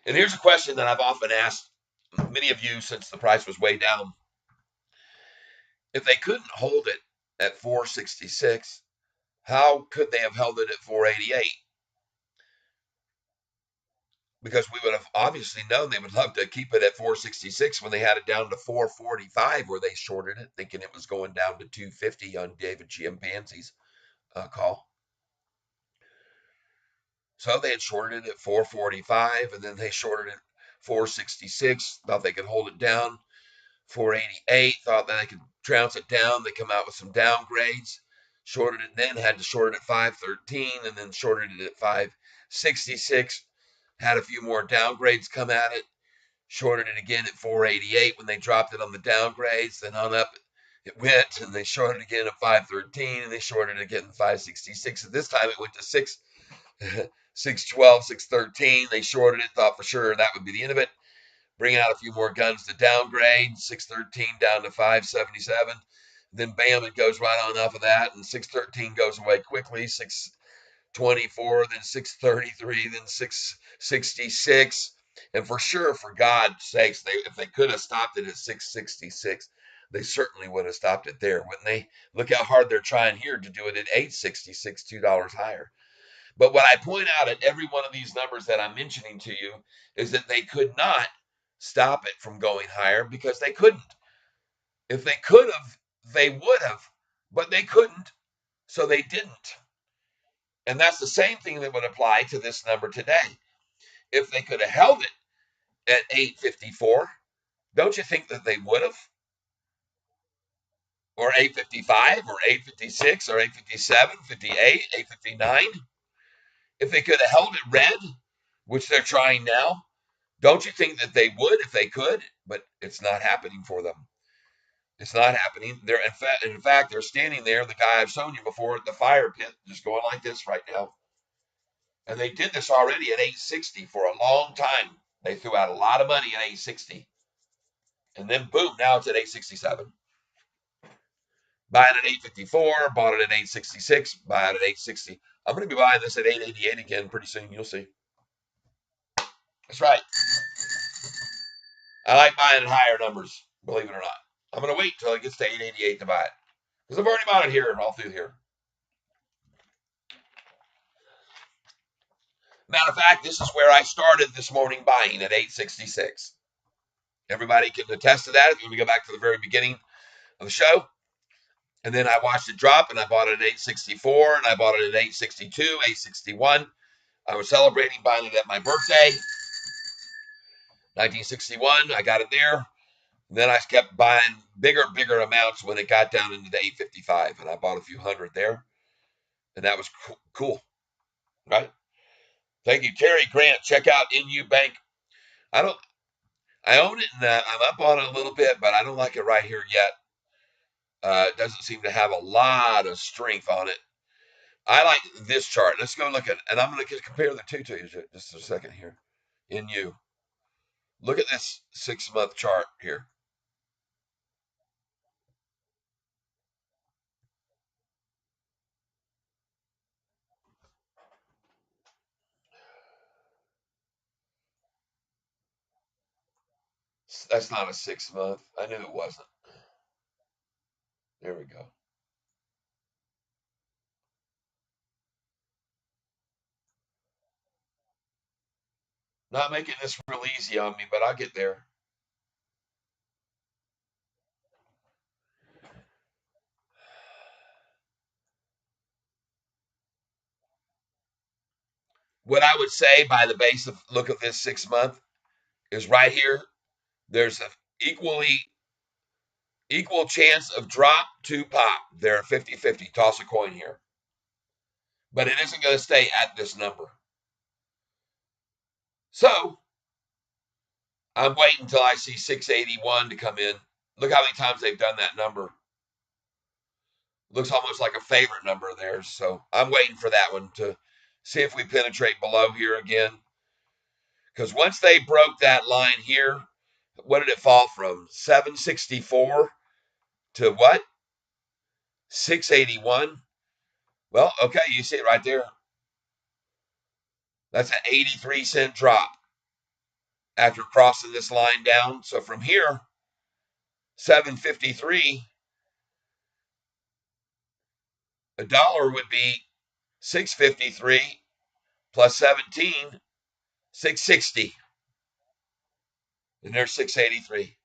And here's a question that I've often asked many of you since the price was way down. If they couldn't hold it at 466, how could they have held it at 488? Because we would have obviously known they would love to keep it at 466 when they had it down to 445 where they shorted it, thinking it was going down to 250 on David Chiampagne's call. So they had shorted it at 445, and then they shorted it 466, thought they could hold it down. 488, thought that they could trounce it down. They come out with some downgrades. Shorted it then, had to short it at 513, and then shorted it at 566. Had a few more downgrades come at it. Shorted it again at 488 when they dropped it on the downgrades. Then on up it went, and they shorted it again at 513, and they shorted it again at 566. And this time it went to 612, 613. They shorted it, thought for sure that would be the end of it. Bring out a few more guns to downgrade. 613 down to 577. Then bam, it goes right on off of that, and 613 goes away quickly. 624, then 633, then 666. And for sure, for God's sakes, if they could have stopped it at 666, they certainly would have stopped it there, wouldn't they? Look how hard they're trying here to do it at 866, $2 higher. But what I point out at every one of these numbers that I'm mentioning to you is that they could not stop it from going higher because they couldn't. If they could have, they would have, but they couldn't, so they didn't. And that's the same thing that would apply to this number today. If they could have held it at 854, don't you think that they would have? Or 855, or 856, or 857, 58, 859? If they could have held it red, which they're trying now, don't you think that they would if they could? But it's not happening for them. It's not happening. They're in fact, they're standing there, the guy I've shown you before at the fire pit, just going like this right now. And they did this already at 860 for a long time. They threw out a lot of money at 860. And then boom, now it's at 867. Buy it at 854, bought it at 866, buy it at 860. I'm going to be buying this at 888 again pretty soon. You'll see. That's right. I like buying at higher numbers, believe it or not. I'm going to wait till it gets to 888 to buy it. Because I've already bought it here, all through here. Matter of fact, this is where I started this morning buying at 866. Everybody can attest to that if you want to go back to the very beginning of the show. And then I watched it drop, and I bought it at 864, and I bought it at 862, 861. I was celebrating buying it at my birthday, 1961. I got it there. And then I kept buying bigger amounts when it got down into the 855, and I bought a few hundred there, and that was cool, right? Thank you, Terry Grant. Check out NU Bank. I don't. I own it, and I'm up on it a little bit, but I don't like it right here yet. It doesn't seem to have a lot of strength on it. I like this chart. Let's go look at it, and I'm going to compare the two to you just a second here. NU. Look at this 6-month chart here. That's not a 6-month. I knew it wasn't. There we go. Not making this real easy on me, but I'll get there. What I would say by the base of look of this 6-month is right here. There's a equal chance of drop to pop. They're 50-50. Toss a coin here. But it isn't going to stay at this number. So I'm waiting until I see 681 to come in. Look how many times they've done that number. Looks almost like a favorite number of theirs. So I'm waiting for that one to see if we penetrate below here again. Because once they broke that line here, what did it fall from? 764 to what? 681. Well, okay, you see it right there. That's an 83-cent drop after crossing this line down. So from here, 753, a dollar would be 653 plus 17, 660. And there's 683.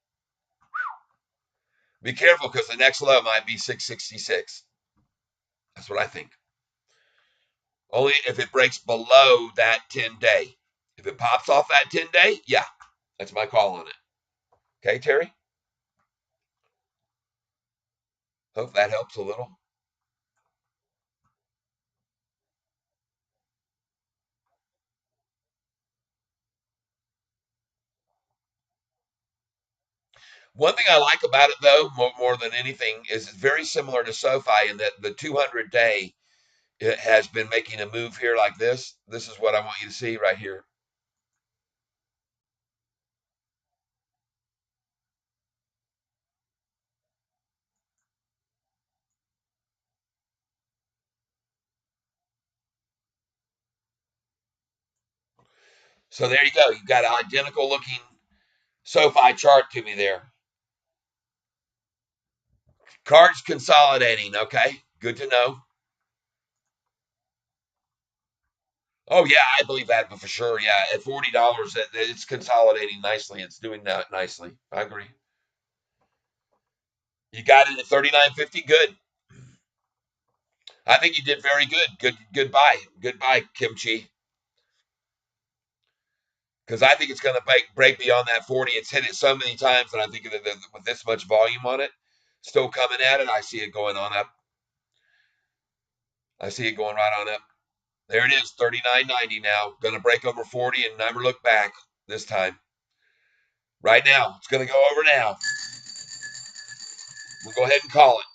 Be careful because the next low might be 666. That's what I think. Only if it breaks below that 10-day. If it pops off that 10-day, yeah, that's my call on it. Okay, Terry? Hope that helps a little. One thing I like about it, though, more than anything, is it's very similar to SoFi in that the 200-day has been making a move here like this. This is what I want you to see right here. So there you go. You've got an identical looking SoFi chart to me there. Cards consolidating. Okay, good to know. Oh yeah, I believe that for sure. Yeah, at $40, it's consolidating nicely. It's doing that nicely. I agree. You got it at 39.50. Good. I think you did very good. Goodbye. Goodbye, Kimchi. Because I think it's going to break beyond that 40. It's hit it so many times, and I think that with this much volume on it, still coming at it, I see it going on up. I see it going right on up. There it is, 39.90 now. Going to break over 40 and never look back this time. Right now, it's going to go over now. We'll go ahead and call it.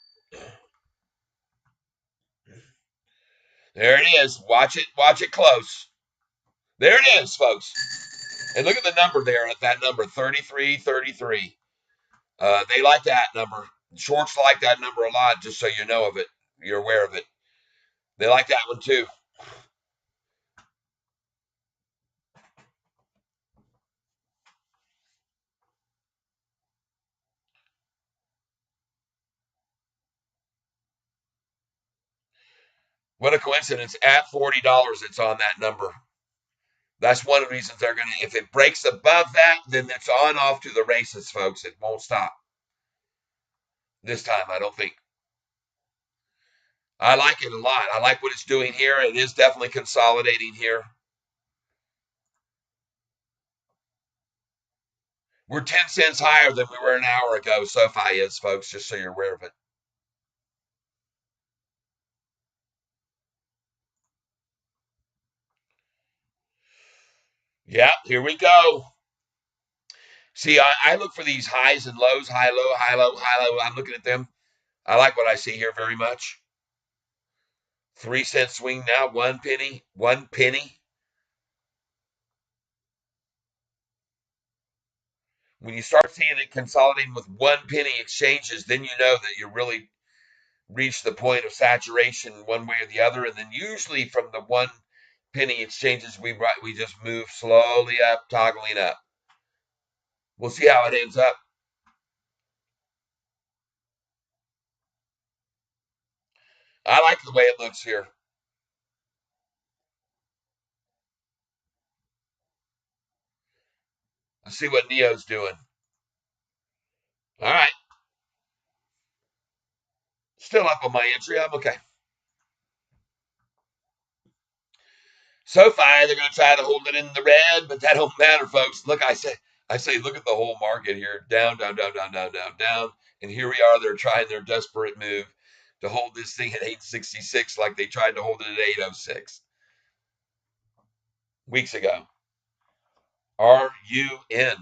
There it is. Watch it close. There it is, folks. And look at the number there at that number, 33.33. They like that number. Shorts like that number a lot, just so you know of it. You're aware of it. They like that one too. What a coincidence. At $40, it's on that number. That's one of the reasons they're going to, if it breaks above that, then it's on off to the races, folks. It won't stop. This time, I don't think. I like it a lot. I like what it's doing here. It is definitely consolidating here. We're 10 cents higher than we were an hour ago. SoFi is, folks, just so you're aware of it. Yeah, here we go. See, I look for these highs and lows, high, low, high, low, high, low. I'm looking at them. I like what I see here very much. 3 cent swing now, 1 penny, 1 penny. When you start seeing it consolidating with 1 penny exchanges, then you know that you really reached the point of saturation one way or the other. And then usually from the 1 penny exchanges, we just move slowly up, toggling up. We'll see how it ends up. I like the way it looks here. Let's see what Neo's doing. All right, still up on my entry. I'm okay. SoFi, they're going to try to hold it in the red, but that don't matter, folks. Look, I say, look at the whole market here, down, down, down, down, down, down, down, and here we are. They're trying their desperate move to hold this thing at 866, like they tried to hold it at 806 weeks ago. Are you in?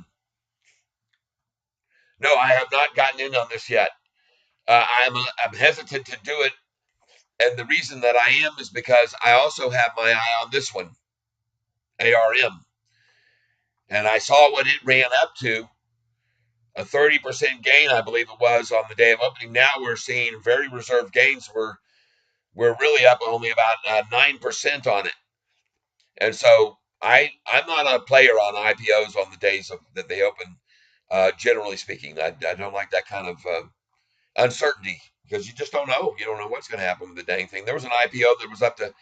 No, I have not gotten in on this yet. I'm hesitant to do it, and the reason that I am is because I also have my eye on this one, ARM, and I saw what it ran up to, a 30% gain, I believe it was, on the day of opening. Now we're seeing very reserved gains. We're really up only about 9% on it, and so I'm not a player on IPOs on the days that they open. Generally speaking, I don't like that kind of uncertainty because you just don't know. You don't know what's going to happen with the dang thing. There was an IPO that was up to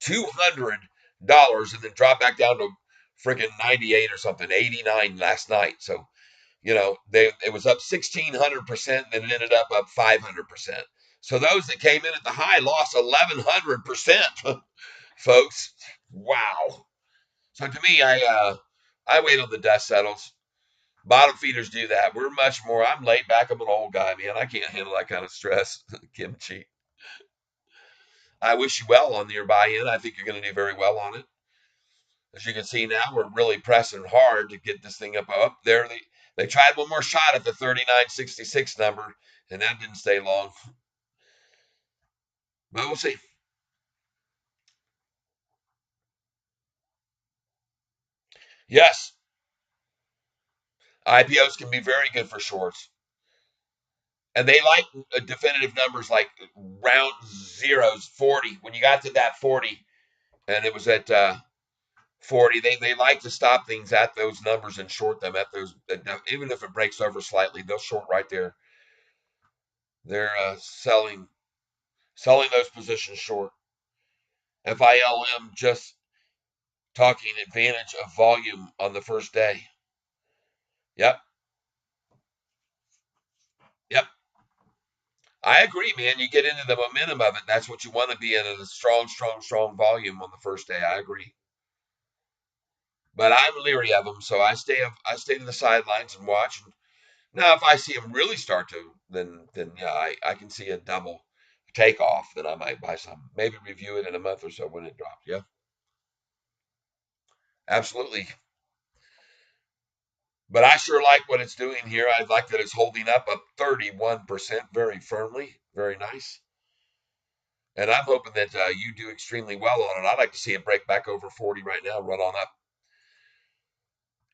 $200 and then dropped back down to freaking 98 or something, 89 last night. So it was up 1,600%, and it ended up 500%. So those that came in at the high lost 1,100%, folks. Wow. So to me, I wait till the dust settles. Bottom feeders do that. We're much more. I'm laid back. I'm an old guy, man. I can't handle that kind of stress. Kimchi. I wish you well on your buy-in. I think you're going to do very well on it. As you can see now, we're really pressing hard to get this thing up there. They tried one more shot at the 39.66 number, and that didn't stay long. But we'll see. Yes, IPOs can be very good for shorts, and they like definitive numbers like round zeros, 40. When you got to that 40, and it was at 40, they like to stop things at those numbers and short them at those. Even if it breaks over slightly, they'll short right there. They're selling those positions short. FILM just talking advantage of volume on the first day. Yep, yep. I agree, man. You get into the momentum of it. That's what you want to be in, a strong, strong, strong volume on the first day. I agree. But I'm leery of them, so I stay to the sidelines and watch. And now, if I see them really start to, then yeah, I can see a double takeoff. Then I might buy some. Maybe review it in a month or so when it drops. Yeah, absolutely. But I sure like what it's doing here. I like that it's holding up 31% very firmly. Very nice. And I'm hoping that you do extremely well on it. I'd like to see it break back over 40 right now, run on up.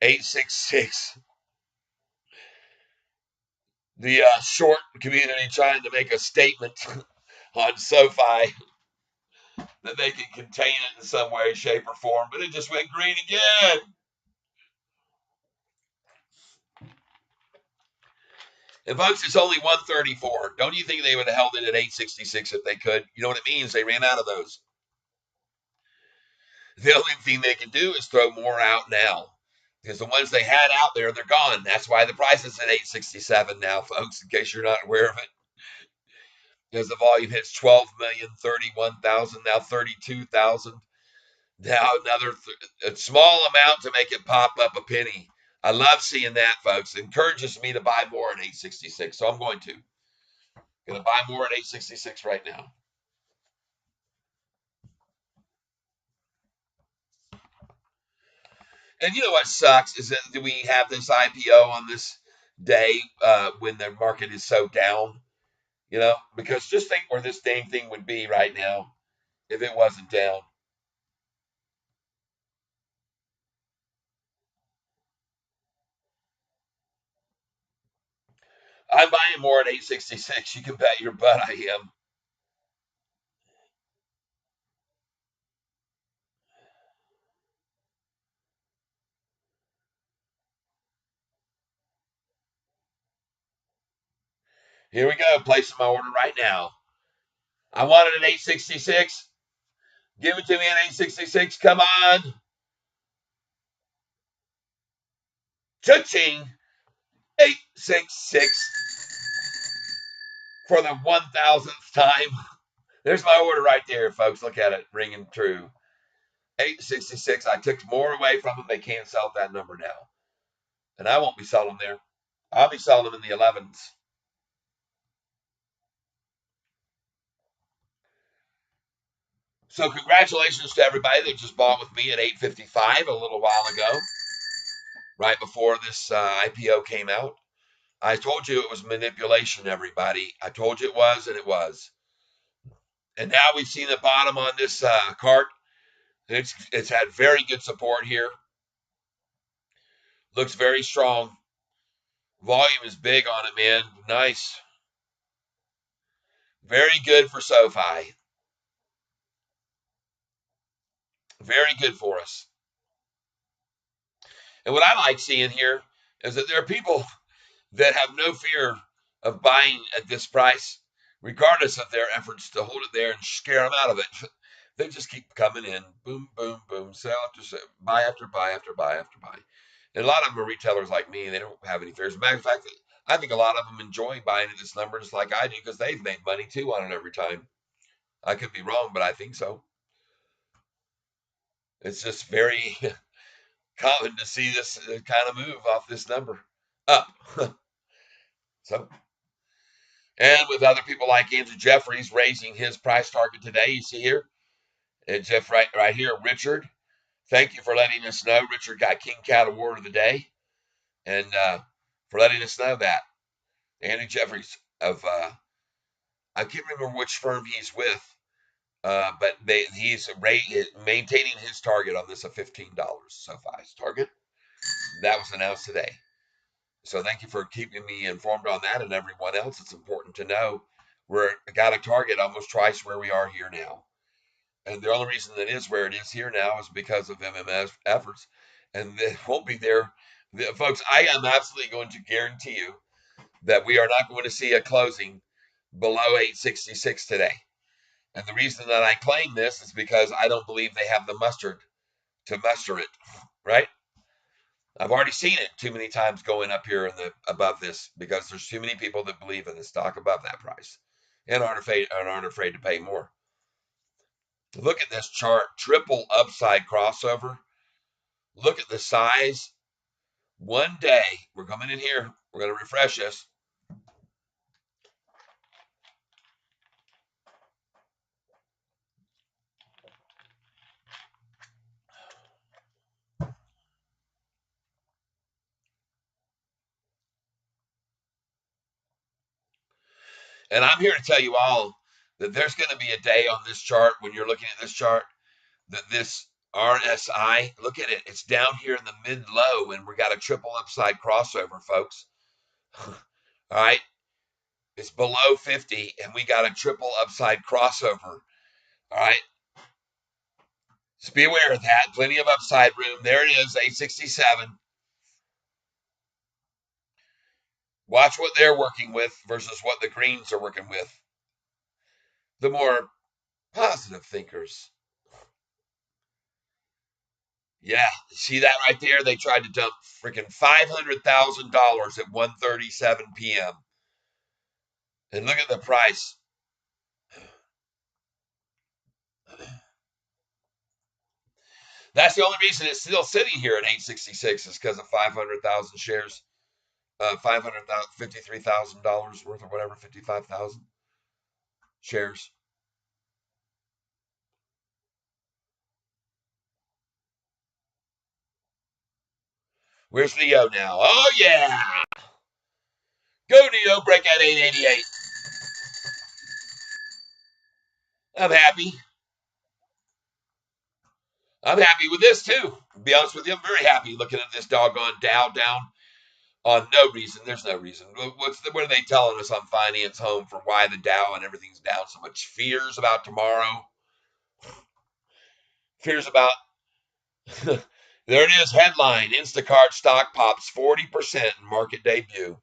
866. The short community trying to make a statement on SoFi that they can contain it in some way, shape, or form, but it just went green again. And folks, it's only 134. Don't you think they would have held it at 866 if they could? You know what it means? They ran out of those. The only thing they can do is throw more out now. Because the ones they had out there, they're gone. That's why the price is at 867 now, folks, in case you're not aware of it. as the volume hits 12 million, 31,000, now 32,000. Now another a small amount to make it pop up a penny. I love seeing that, folks. It encourages me to buy more at 866, so I'm going to. Going to buy more at 866 right now. And you know what sucks is that we have this IPO on this day when the market is so down. Because just think where this dang thing would be right now if it wasn't down. I'm buying more at 866. You can bet your butt I am. Here we go. Placing my order right now. I want it at 866. Give it to me at 866. Come on. Cha-ching. 866 for the 1000th time. There's my order right there, folks. Look at it. Ringing true. 866. I took more away from them. They can't sell at that number now. And I won't be selling there. I'll be selling them in the 11s. So congratulations to everybody that just bought with me at 855 a little while ago, right before this IPO came out. I told you it was manipulation, everybody. I told you it was, and it was. And now we've seen the bottom on this cart. It's had very good support here. Looks very strong. Volume is big on it, man. Nice. Very good for SOFI. Very good for us. And what I like seeing here is that there are people that have no fear of buying at this price, regardless of their efforts to hold it there and scare them out of it. They just keep coming in, boom, boom, boom, sell after sell, buy after buy after buy after buy. And a lot of them are retailers like me, and they don't have any fears. As a matter of fact, I think a lot of them enjoy buying at this number just like I do because they've made money too on it every time. I could be wrong, but I think so. It's just very common to see this kind of move off this number up. So, and with other people like Andrew Jeffries raising his price target today, you see here, and Jeff right here, Richard. Thank you for letting us know. Richard got King Cat Award of the day, and for letting us know that. Andrew Jeffries of I can't remember which firm he's with, but he's maintaining his target on this of $15. SoFi's target that was announced today. So thank you for keeping me informed on that, and everyone else. It's important to know we're got a target almost twice where we are here now. And the only reason that is where it is here now is because of MMS efforts. And it won't be there. Folks, I am absolutely going to guarantee you that we are not going to see a closing below 866 today. And the reason that I claim this is because I don't believe they have the mustard to muster it, right? I've already seen it too many times going up here in the above this because there's too many people that believe in the stock above that price and aren't afraid to pay more. Look at this chart, triple upside crossover. Look at the size. One day, we're coming in here, we're going to refresh this. And I'm here to tell you all that there's going to be a day on this chart when you're looking at this chart that this RSI, look at it, it's down here in the mid low and we got a triple upside crossover, folks. All right. It's below 50 and we got a triple upside crossover. All right. Just be aware of that. Plenty of upside room. There it is, 867. Watch what they're working with versus what the greens are working with. The more positive thinkers. Yeah, see that right there? They tried to dump freaking $500,000 at 1:37 p.m. And look at the price. That's the only reason it's still sitting here at 866 is because of 500,000 shares, $53,000 worth or whatever, 55,000 shares. Where's Neo now? Oh yeah, go Neo, break at 888. I'm happy. I'm happy with this too. To be honest with you, I'm very happy looking at this doggone Dow down on no reason. There's no reason. What are they telling us on Finance Home for why the Dow and everything's down so much? Fears about tomorrow. Fears about. There it is. Headline: Instacart stock pops 40% in market debut.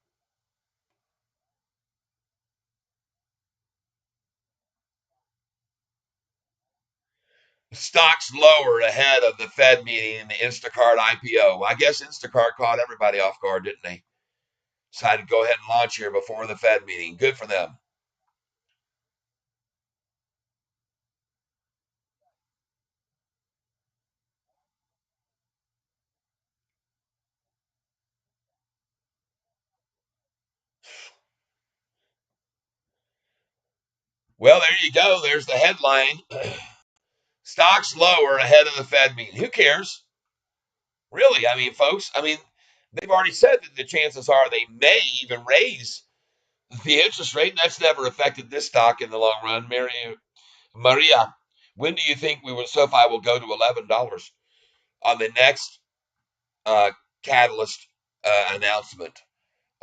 Stocks lower ahead of the Fed meeting and the Instacart IPO. I guess Instacart caught everybody off guard, didn't they? Decided to go ahead and launch here before the Fed meeting. Good for them. Well, there you go. There's the headline. Stocks lower ahead of the Fed meeting. Who cares? Really? I mean, folks, I mean, they've already said that the chances are they may even raise the interest rate, and that's never affected this stock in the long run. Maria, when do you think SoFi will go to $11 on the next uh, catalyst announcement,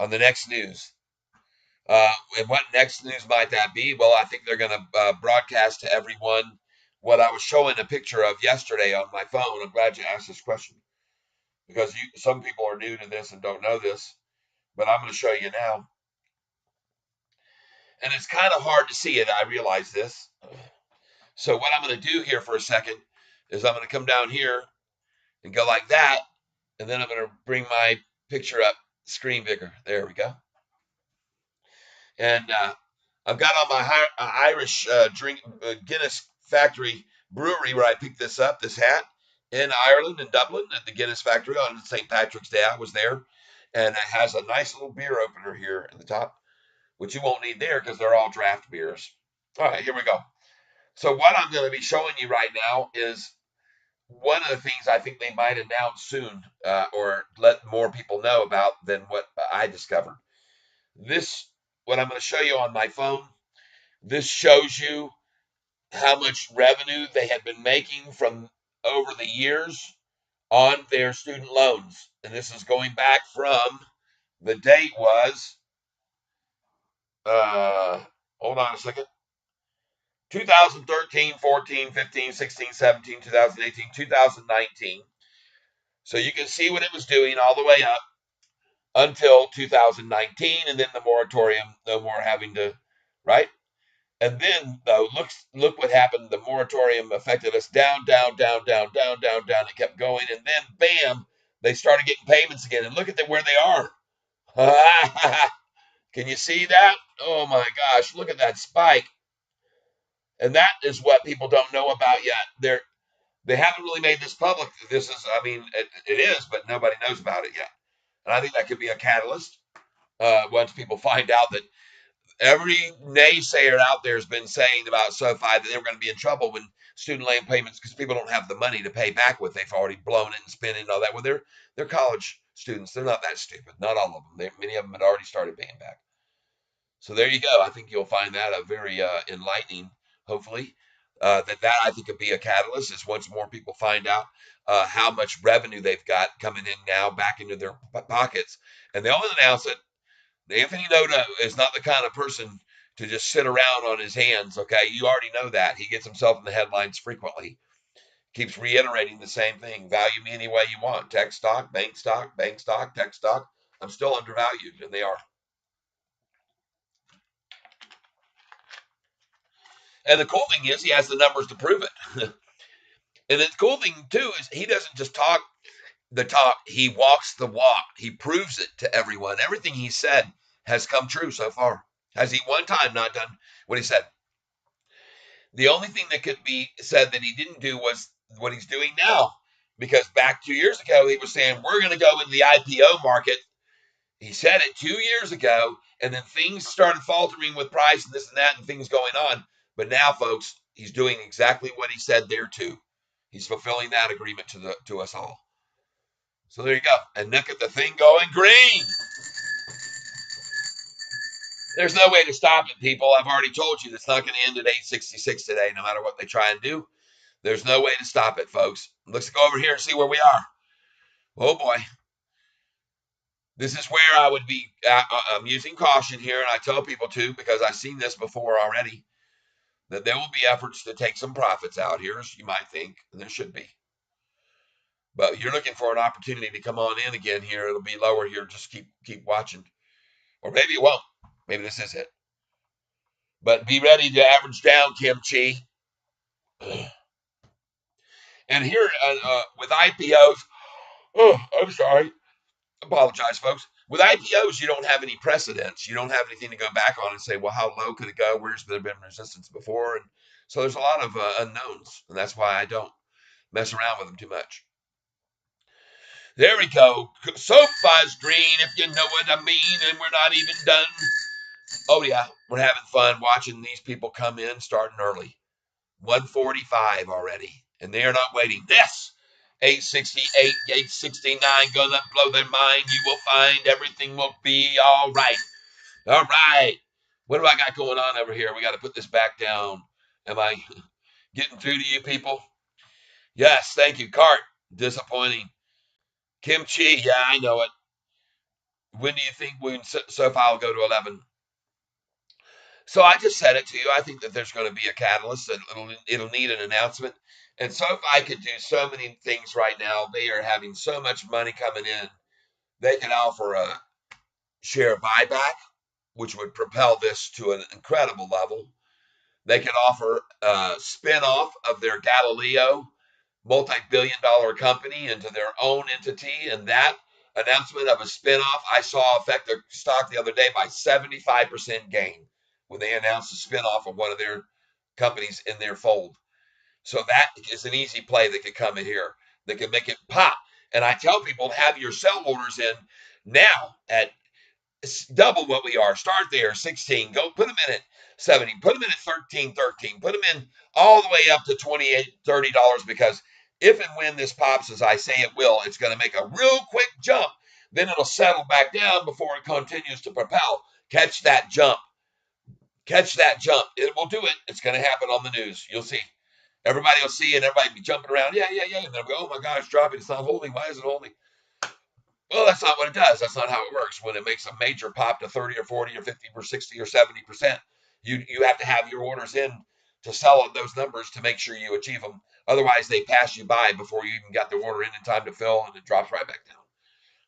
on the next news? And what next news might that be? Well, I think they're going to broadcast to everyone what I was showing a picture of yesterday on my phone. I'm glad you asked this question because some people are new to this and don't know this, but I'm going to show you now. And it's kind of hard to see it. I realize this. So what I'm going to do here for a second is I'm going to come down here and go like that, and then I'm going to bring my picture up screen bigger. There we go. And I've got on my Irish drink Guinness factory brewery where I picked this up, this hat, in Ireland, in Dublin, at the Guinness factory on St. Patrick's Day. I was there, and it has a nice little beer opener here at the top, which you won't need there because they're all draft beers. All right, here we go. So what I'm going to be showing you right now is one of the things I think they might announce soon, or let more people know about than what I discovered. This, what I'm going to show you on my phone, this shows you how much revenue they had been making from over the years on their student loans. And this is going back from, the date was, uh, hold on a second, 2013, 14, 15, 16, 17, 2018, 2019. So you can see what it was doing all the way up until 2019, and then the moratorium, no more having to, right? And then though, look what happened. The moratorium affected us down, down, down, down, down, down, down. It kept going, and then bam, they started getting payments again. And look at where they are. Can you see that? Oh my gosh, look at that spike. And that is what people don't know about yet. They haven't really made this public. This is, I mean, it is, but nobody knows about it yet. And I think that could be a catalyst once people find out that every naysayer out there has been saying about SoFi that they were going to be in trouble when student loan payments, because people don't have the money to pay back what they've already blown it and spent it and all that. Well, they're college students. They're not that stupid. Not all of them. Many of them had already started paying back. So there you go. I think you'll find that a very enlightening, hopefully. That I think could be a catalyst is once more people find out how much revenue they've got coming in now back into their pockets. And they'll announce it. Anthony Noda is not the kind of person to just sit around on his hands. Okay, you already know that. He gets himself in the headlines frequently. Keeps reiterating the same thing. Value me any way you want. Tech stock, bank stock, tech stock. I'm still undervalued, and they are. And the cool thing is he has the numbers to prove it. And the cool thing too is he doesn't just talk the talk, he walks the walk. He proves it to everyone. Everything he said has come true so far. Has he one time not done what he said? The only thing that could be said that he didn't do was what he's doing now. Because back 2 years ago, he was saying, we're going to go in the IPO market. He said it 2 years ago, and then things started faltering with price and this and that and things going on. But now, folks, he's doing exactly what he said there too. He's fulfilling that agreement to us all. So there you go. And look at the thing going green. There's no way to stop it, people. I've already told you it's not going to end at 866 today, no matter what they try and do. There's no way to stop it, folks. Let's go over here and see where we are. Oh boy. This is where I would be, I'm using caution here, and I tell people to, because I've seen this before already, that there will be efforts to take some profits out here, as you might think, and there should be. But you're looking for an opportunity to come on in again here. It'll be lower here. Just keep watching. Or maybe it won't. Maybe this is it. But be ready to average down, kimchi. And here with IPOs, oh, I'm sorry. Apologize, folks. With IPOs, you don't have any precedents. You don't have anything to go back on and say, well, how low could it go? Where's there been resistance before? And so there's a lot of unknowns, and that's why I don't mess around with them too much. There we go. SOFI's green, if you know what I mean, and we're not even done. Oh, yeah, we're having fun watching these people come in starting early. 145 already, and they are not waiting. This 868, 869 gonna blow their mind. You will find everything will be all right. All right. What do I got going on over here? We got to put this back down. Am I getting through to you people? Yes, thank you. Cart, disappointing. Kimchi, yeah, I know it. When do you think SoFi will go to 11? So I just said it to you. I think that there's going to be a catalyst, and it'll need an announcement. And SoFi could do so many things right now. They are having so much money coming in. They can offer a share buyback, which would propel this to an incredible level. They can offer a spinoff of their Galileo multi-billion-dollar company into their own entity, and that announcement of a spinoff I saw affect their stock the other day by 75% gain when they announced a spinoff of one of their companies in their fold. So that is an easy play that could come in here that could make it pop. And I tell people, have your sell orders in now at double what we are. Start there, 16. Go put them in at 70. Put them in at 13, 13. Put them in all the way up to $28, $30, because if and when this pops, as I say it will, it's going to make a real quick jump. Then it'll settle back down before it continues to propel. Catch that jump. Catch that jump. It will do it. It's going to happen on the news. You'll see. Everybody will see it. Everybody will be jumping around. Yeah, yeah, yeah. And they'll go, oh my God, it's dropping. It's not holding. Why is it holding? Well, that's not what it does. That's not how it works. When it makes a major pop to 30 or 40 or 50 or 60 or 70%, you have to have your orders in to sell on those numbers to make sure you achieve them. Otherwise, they pass you by before you even got the order in time to fill, and it drops right back down.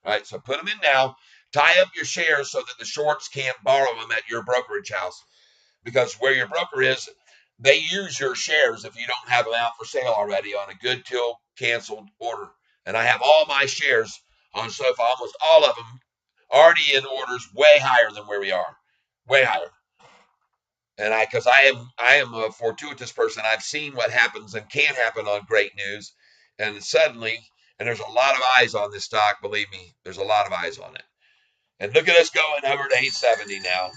All right, so put them in now. Tie up your shares so that the shorts can't borrow them at your brokerage house, because where your broker is, they use your shares if you don't have them out for sale already on a good till canceled order. And I have all my shares on SoFi, almost all of them, already in orders way higher than where we are, way higher. And because I am a fortuitous person, I've seen what happens and can happen on great news, and suddenly, and there's a lot of eyes on this stock. Believe me, there's a lot of eyes on it. And look at us going over to 870 now.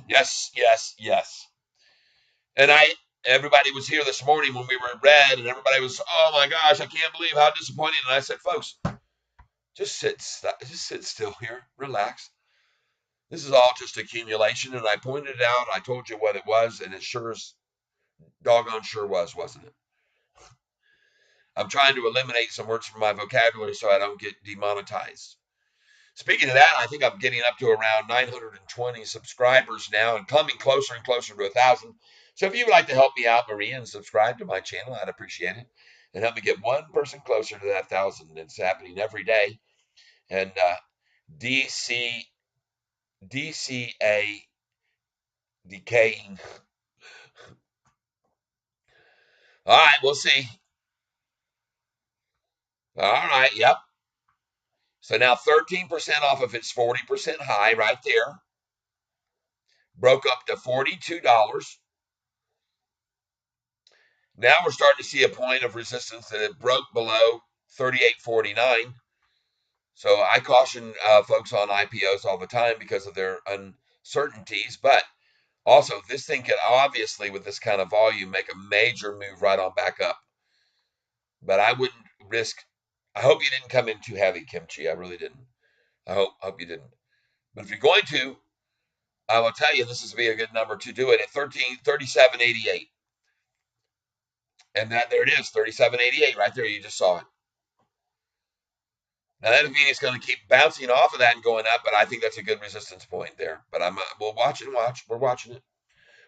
Yes, yes, yes. And everybody was here this morning when we were in red, and everybody was, oh my gosh, I can't believe how disappointing. And I said, folks, just sit still here, relax. This is all just accumulation. And I pointed it out. I told you what it was, and it sure as doggone sure was, wasn't it? I'm trying to eliminate some words from my vocabulary so I don't get demonetized. Speaking of that, I think I'm getting up to around 920 subscribers now and coming closer and closer to 1,000. So if you would like to help me out, Maria, and subscribe to my channel, I'd appreciate it. And help me get one person closer to that 1,000. It's happening every day. And DCA decaying. All right, we'll see. All right, yep. So now 13% off of its 40% high right there. Broke up to $42. Now we're starting to see a point of resistance that it broke below 38.49. So I caution folks on IPOs all the time because of their uncertainties. But also, this thing could obviously, with this kind of volume, make a major move right on back up. But I wouldn't risk. I hope you didn't come in too heavy, Kimchi. I really didn't. I hope you didn't. But if you're going to, I will tell you this is be a good number to do it at 37.88. And that there it is, 37.88 right there. You just saw it. Now that Nvidia's going to keep bouncing off of that and going up, but I think that's a good resistance point there. But we'll watch and watch. We're watching it.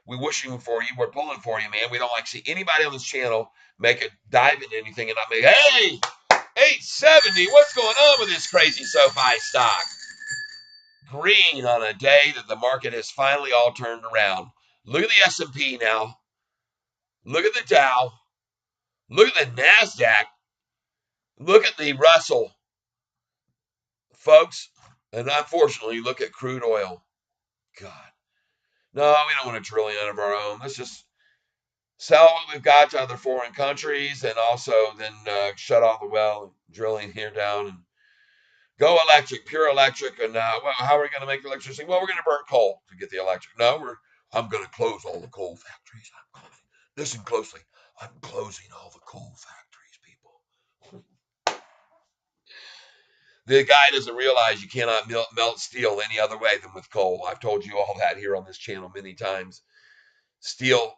We're wishing for you. We're pulling for you, man. We don't like to see anybody on this channel make a dive into anything and not make, hey, 870. What's going on with this crazy SoFi stock? Green on a day that the market has finally all turned around. Look at the S&P now. Look at the Dow. Look at the NASDAQ. Look at the Russell. Folks, and unfortunately, look at crude oil. God. No, we don't want to drill any of our own. Let's just sell what we've got to other foreign countries and also then shut off the well drilling here down and go electric, pure electric. And well, how are we going to make the electricity? Well, we're going to burn coal to get the electric. No, I'm going to close all the coal factories. Listen closely. I'm closing all the coal factories, people. The guy doesn't realize you cannot melt steel any other way than with coal. I've told you all that here on this channel many times. Steel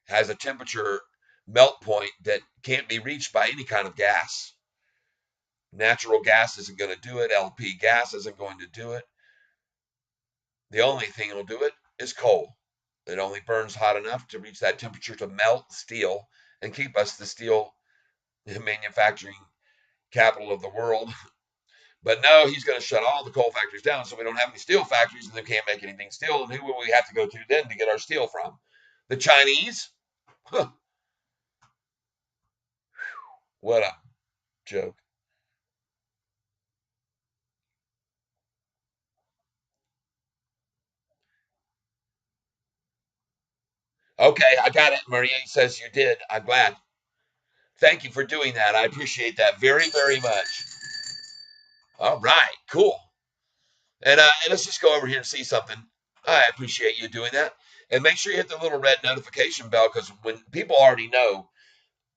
has a temperature melt point that can't be reached by any kind of gas. Natural gas isn't going to do it. LP gas isn't going to do it. The only thing that'll do it is coal. It only burns hot enough to reach that temperature to melt steel and keep us the steel manufacturing capital of the world. But no, he's going to shut all the coal factories down so we don't have any steel factories and they can't make anything steel. And who will we have to go to then to get our steel from? The Chinese? Huh. What a joke. Okay, I got it. Maria says you did. I'm glad. Thank you for doing that. I appreciate that very, very much. All right, cool. And let's just go over here and see something. I appreciate you doing that. And make sure you hit the little red notification bell because when people already know,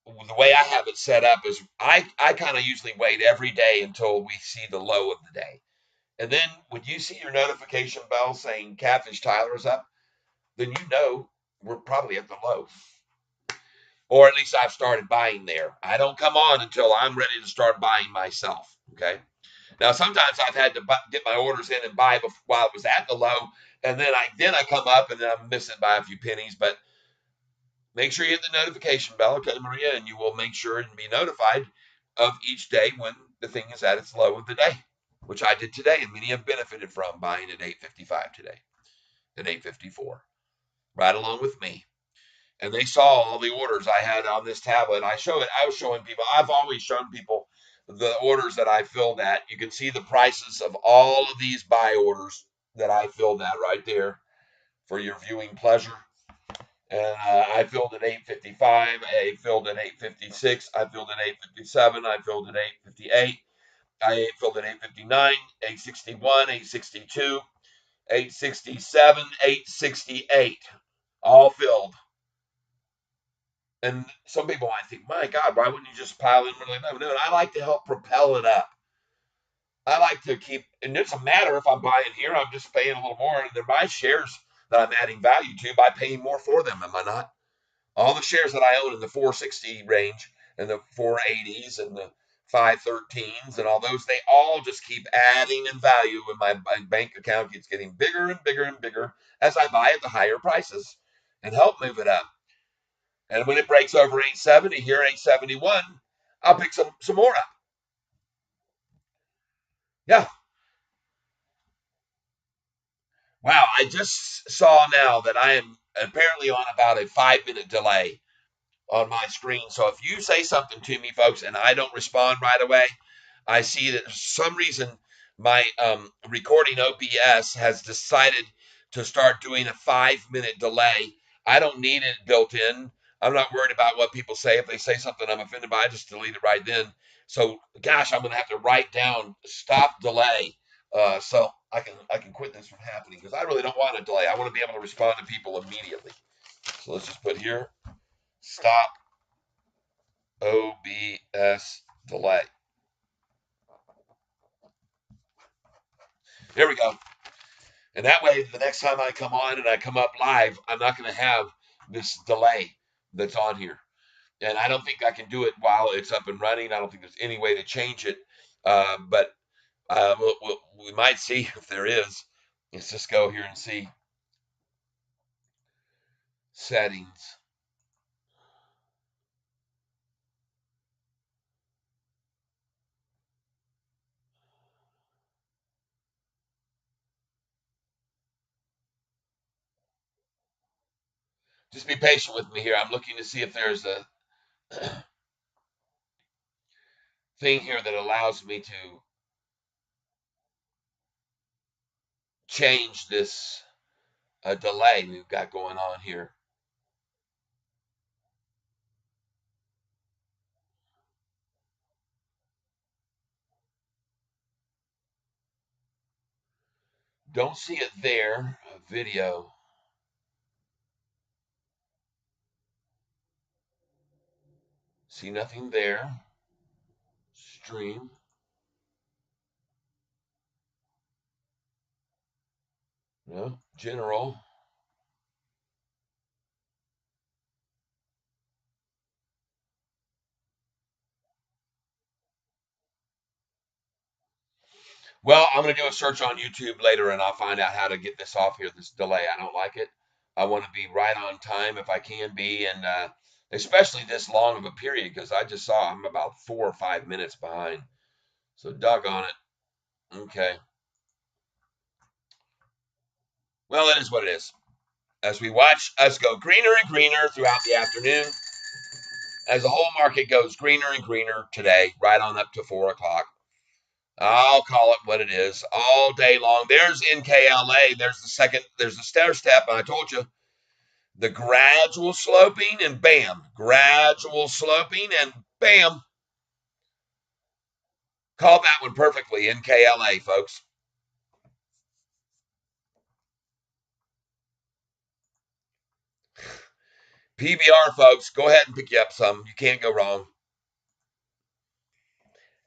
the way I have it set up is I kind of usually wait every day until we see the low of the day. And then when you see your notification bell saying Catfish Tyler is up, then you know we're probably at the low. Or at least I've started buying there. I don't come on until I'm ready to start buying myself. Okay. Now sometimes I've had to get my orders in and buy while it was at the low, and then I come up and then I'm missing by a few pennies. But make sure you hit the notification bell, okay, Maria, and you will make sure and be notified of each day when the thing is at its low of the day, which I did today, and many have benefited from buying at 8.55 today, at 8.54, right along with me. And they saw all the orders I had on this tablet. I was showing people. I've always shown people the orders that I filled at. You can see the prices of all of these buy orders that I filled at right there for your viewing pleasure. And I filled at 8.55. I filled at 8.56. I filled at 8.57. I filled at 8.58. I filled at 8.59, 8.61, 8.62, 8.67, 8.68. All filled. And some people might think, my God, why wouldn't you just pile in really low? No, I like to help propel it up. I like to keep, and it doesn't matter if I'm buying here, I'm just paying a little more. And they're my shares that I'm adding value to by paying more for them, am I not? All the shares that I own in the 460 range and the 480s and the 513s and all those, they all just keep adding in value when my bank account keeps getting bigger and bigger and bigger as I buy at the higher prices and help move it up. And when it breaks over 870 here, 871, I'll pick some more up. Yeah. Wow. I just saw now that I am apparently on about a 5-minute delay on my screen. So if you say something to me, folks, and I don't respond right away, I see that for some reason my recording OBS has decided to start doing a 5-minute delay. I don't need it built in. I'm not worried about what people say. If they say something I'm offended by, I just delete it right then. So, gosh, I'm going to have to write down stop delay, so I can quit this from happening because I really don't want a delay. I want to be able to respond to people immediately. So let's just put here stop OBS delay. There we go. And that way, the next time I come on and I come up live, I'm not going to have this delay that's on here. And I don't think I can do it while it's up and running. I don't think there's any way to change it. But we might see if there is. Let's just go here and see settings. Just be patient with me here. I'm looking to see if there's a thing here that allows me to change this delay we've got going on here. Don't see it there. Video. See nothing there. Stream. No. General. Well, I'm going to do a search on YouTube later and I'll find out how to get this off here, this delay. I don't like it. I want to be right on time if I can be, and especially this long of a period because I just saw I'm about 4 or 5 minutes behind. So, doggone it. Okay. Well, it is what it is. As we watch us go greener and greener throughout the afternoon, as the whole market goes greener and greener today, right on up to 4 o'clock. I'll call it what it is all day long. There's NKLA. There's the stair step. And I told you the gradual sloping and bam, gradual sloping and bam. Call that one perfectly. NKLA, folks. PBR, folks. Go ahead and pick you up some. You can't go wrong.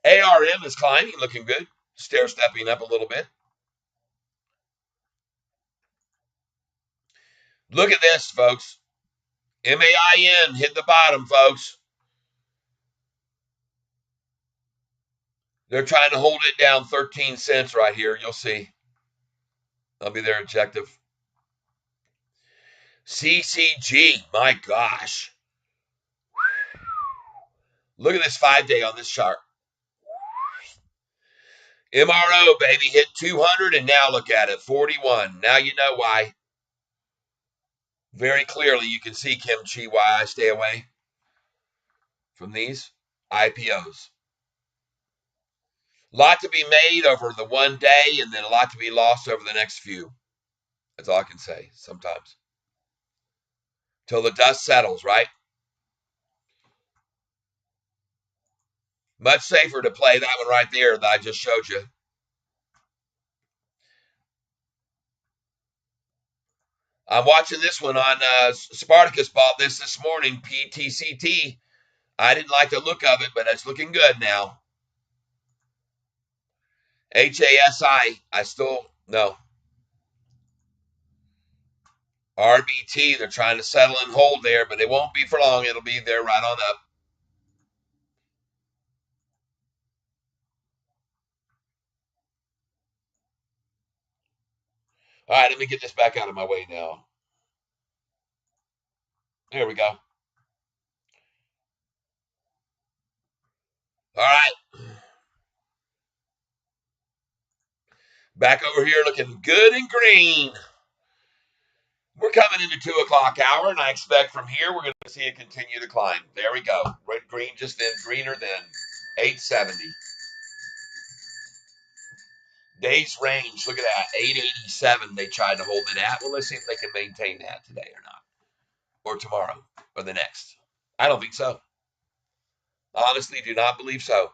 ARM is climbing, looking good. Stair stepping up a little bit. Look at this, folks. MAIN hit the bottom, folks. They're trying to hold it down 13 cents right here. You'll see. That'll be their objective. CCG, my gosh. Look at this 5-day on this chart. MRO, baby, hit 200, and now look at it, 41. Now you know why. Very clearly, you can see, Kimchi, why I stay away from these IPOs. A lot to be made over the one day, and then a lot to be lost over the next few. That's all I can say sometimes. Till the dust settles, right? Much safer to play that one right there that I just showed you. I'm watching this one on Spartacus bought this morning, PTCT. I didn't like the look of it, but it's looking good now. HASI, I still, no. RBT, they're trying to settle and hold there, but it won't be for long. It'll be there right on up. All right, let me get this back out of my way now. There we go. All right. Back over here looking good and green. We're coming into 2 o'clock hour, and I expect from here we're going to see it continue to climb. There we go. Red, green, just then, greener than 870. Days range, look at that, 887 they tried to hold it at. Well, let's see if they can maintain that today or not. or tomorrow or the next. I don't think so. Honestly, do not believe so.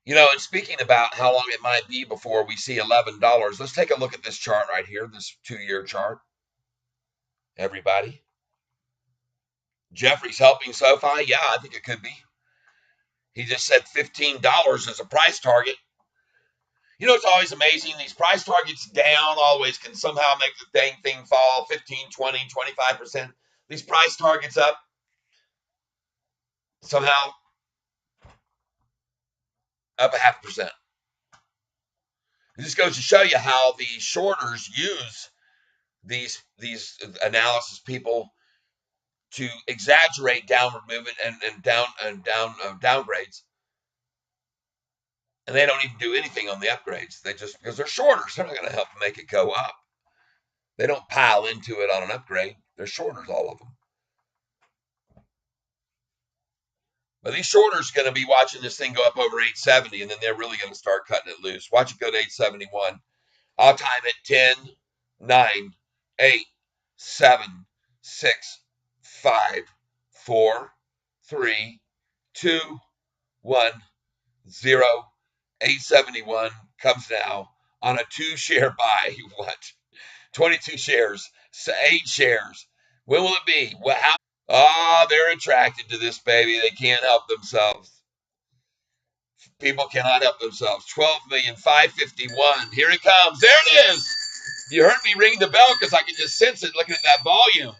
And speaking about how long it might be before we see $11, let's take a look at this chart right here, this 2-year chart, everybody. Jeffrey's helping SoFi. Yeah, I think it could be. He just said $15 as a price target. It's always amazing. These price targets down always can somehow make the dang thing fall 15, 20, 25%. These price targets up somehow up a half percent. It just goes to show you how the shorters use these analysis people to exaggerate downward movement and downgrades, and they don't even do anything on the upgrades. They just, because they're shorters, they're not going to help make it go up. They don't pile into it on an upgrade. They're shorters, all of them. But these shorters are going to be watching this thing go up over 870, and then they're really going to start cutting it loose. Watch it go to 871. I'll time it 10, 9, 8, 7, 6, 5, 4, 3, 2, 1, 0. 871 comes now on a 2-share buy. What? 22 shares, 8 shares. When will it be? How? Oh, they're attracted to this, baby. They can't help themselves. People cannot help themselves. 12,551,000. Here it comes. There it is. You heard me ring the bell because I can just sense it looking at that volume.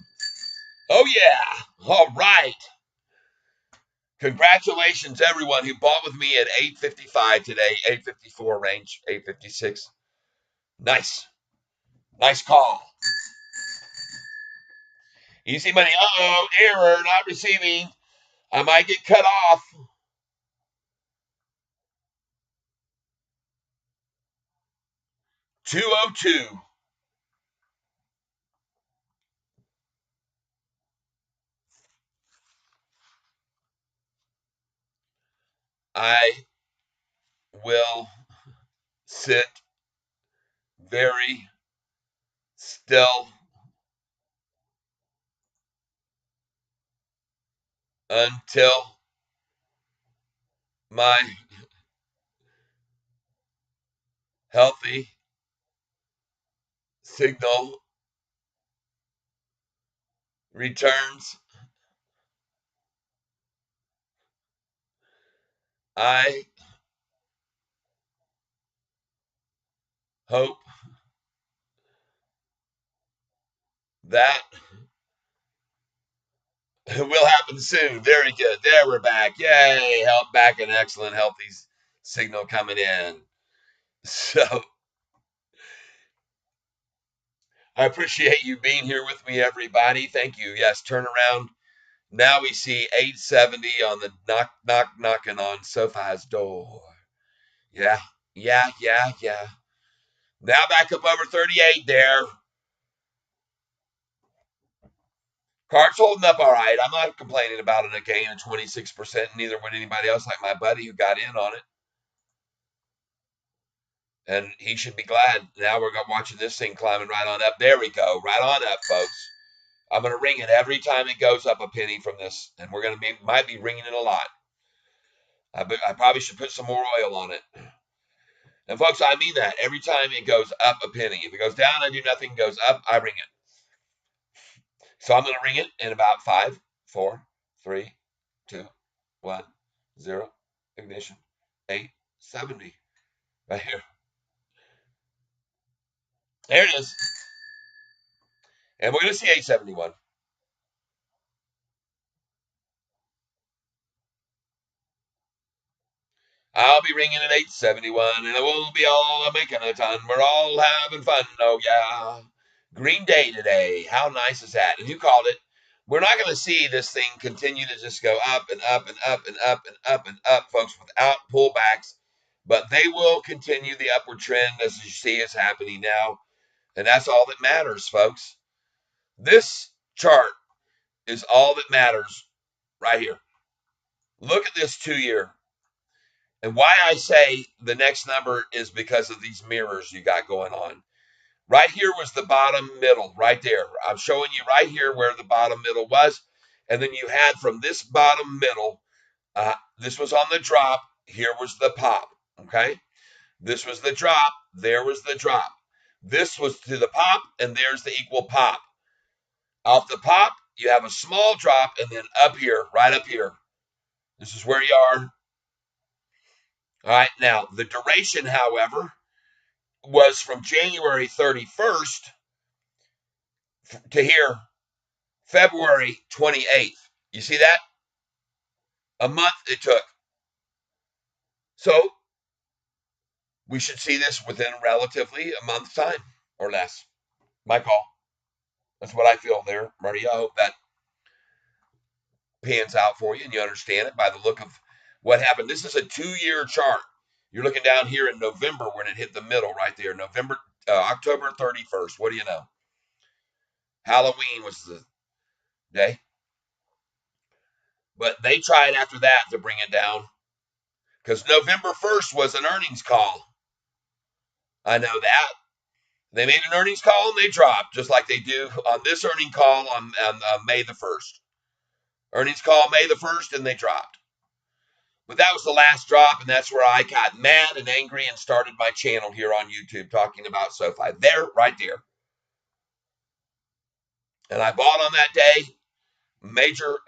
Oh, yeah. All right. Congratulations, everyone who bought with me at 855 today, 854 range, 856. Nice. Nice call. Easy money. Uh-oh, error, not receiving. I might get cut off. $202. I will sit very still until my healthy signal returns. I hope that will happen soon. Very good. There, we're back. Yay. Help back, an excellent healthy signal coming in. So I appreciate you being here with me, everybody. Thank you. Yes, turn around. Now we see 870 on the knocking on SoFi's door. Yeah, yeah. Now back up over 38 there. Cart's holding up all right. I'm not complaining about a gain of 26%. Neither would anybody else like my buddy who got in on it. And he should be glad. Now we're watching this thing climbing right on up. There we go. Right on up, folks. I'm going to ring it every time it goes up a penny from this. And we're going to might be ringing it a lot. I probably should put some more oil on it. And folks, I mean that. Every time it goes up a penny. If it goes down, I do nothing. It goes up, I ring it. So I'm going to ring it in about 5, 4, 3, 2, 1, 0. Ignition. 870. Right here. There it is. And we're going to see 871. I'll be ringing at 871, and we'll be all making a ton. We're all having fun. Oh, yeah. Green Day today. How nice is that? And who called it? We're not going to see this thing continue to just go up and up and up and up and up and up, folks, without pullbacks. But they will continue the upward trend, as you see is happening now. And that's all that matters, folks. This chart is all that matters right here. Look at this 2-year. And why I say the next number is because of these mirrors you got going on. Right here was the bottom middle, right there. I'm showing you right here where the bottom middle was. And then you had from this bottom middle, this was on the drop. Here was the pop. Okay. This was the drop. There was the drop. This was to the pop, and there's the equal pop. Off the pop, you have a small drop, and then up here, right up here. This is where you are. All right. Now, the duration, however, was from January 31st to here, February 28th. You see that? A month it took. So we should see this within relatively a month's time or less. My call. That's what I feel there, Marty. I hope that pans out for you and you understand it by the look of what happened. This is a 2-year chart. You're looking down here in November when it hit the middle right there. October 31st. What do you know? Halloween was the day. But they tried after that to bring it down because November 1st was an earnings call. I know that. They made an earnings call and they dropped, just like they do on this earning call on May the 1st. Earnings call May the 1st and they dropped. But that was the last drop, and that's where I got mad and angry and started my channel here on YouTube talking about SoFi. There, right there. And I bought on that day, major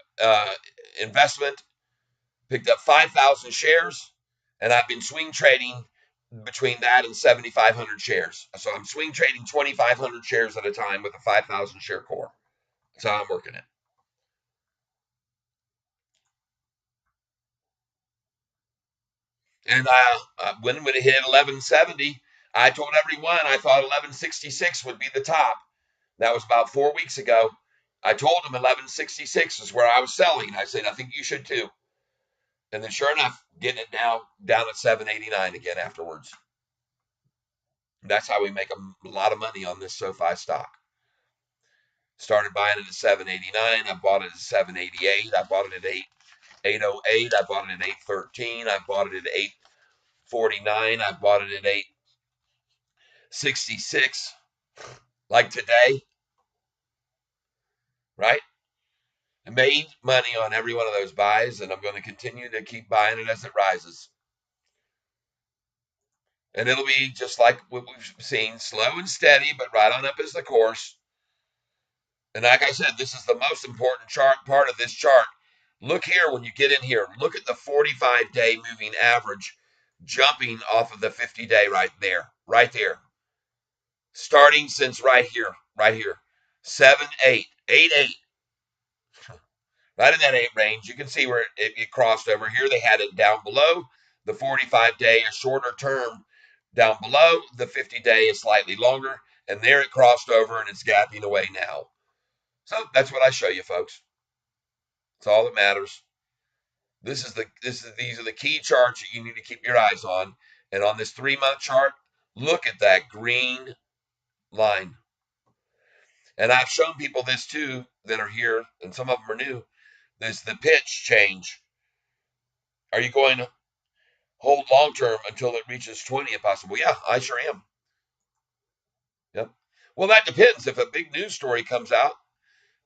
investment, picked up 5,000 shares, and I've been swing trading between that and 7,500 shares. So I'm swing trading 2,500 shares at a time with a 5,000 share core. That's how I'm working it. And when it hit 1170, I told everyone I thought 1166 would be the top. That was about 4 weeks ago. I told them 1166 is where I was selling. I said, I think you should too. And then sure enough, getting it now down at 789 again afterwards. That's how we make a lot of money on this SoFi stock. Started buying it at 789. I bought it at 788. I bought it at 808. I bought it at 813. I bought it at 849. I bought it at 866. Like today, right? I made money on every one of those buys, and I'm going to continue to keep buying it as it rises. And it'll be just like what we've seen, slow and steady, but right on up is the course. And like I said, this is the most important part of this chart. Look here when you get in here. Look at the 45-day moving average jumping off of the 50-day right there. Right there. Starting since right here. Right here. 7, 8. 8, 8. Right in that 8 range. You can see where it crossed over here. They had it down below. The 45-day is shorter term down below. The 50-day is slightly longer. And there it crossed over and it's gapping away now. So that's what I show you, folks. That's all that matters. These are the key charts that you need to keep your eyes on. And on this 3-month chart, look at that green line. And I've shown people this too that are here, and some of them are new. There's the pitch change. Are you going to hold long term until it reaches 20 if possible? Yeah, I sure am. Yep. Well, that depends. If a big news story comes out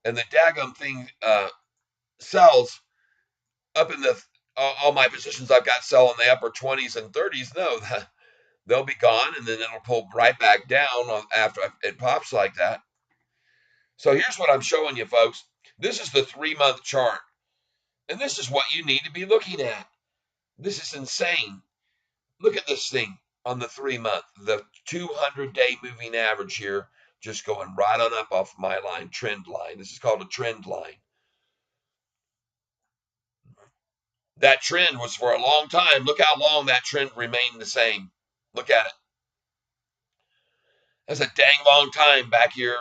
and the daggum thing sells up in the all my positions I've got sell in the upper 20s and 30s, no, they'll be gone, and then it'll pull right back down after it pops like that. So here's what I'm showing you, folks. This is the 3-month chart, and this is what you need to be looking at. This is insane. Look at this thing on the 3-month, the 200-day moving average here, just going right on up off my line, trend line. This is called a trend line. That trend was for a long time. Look how long that trend remained the same. Look at it. That's a dang long time back here.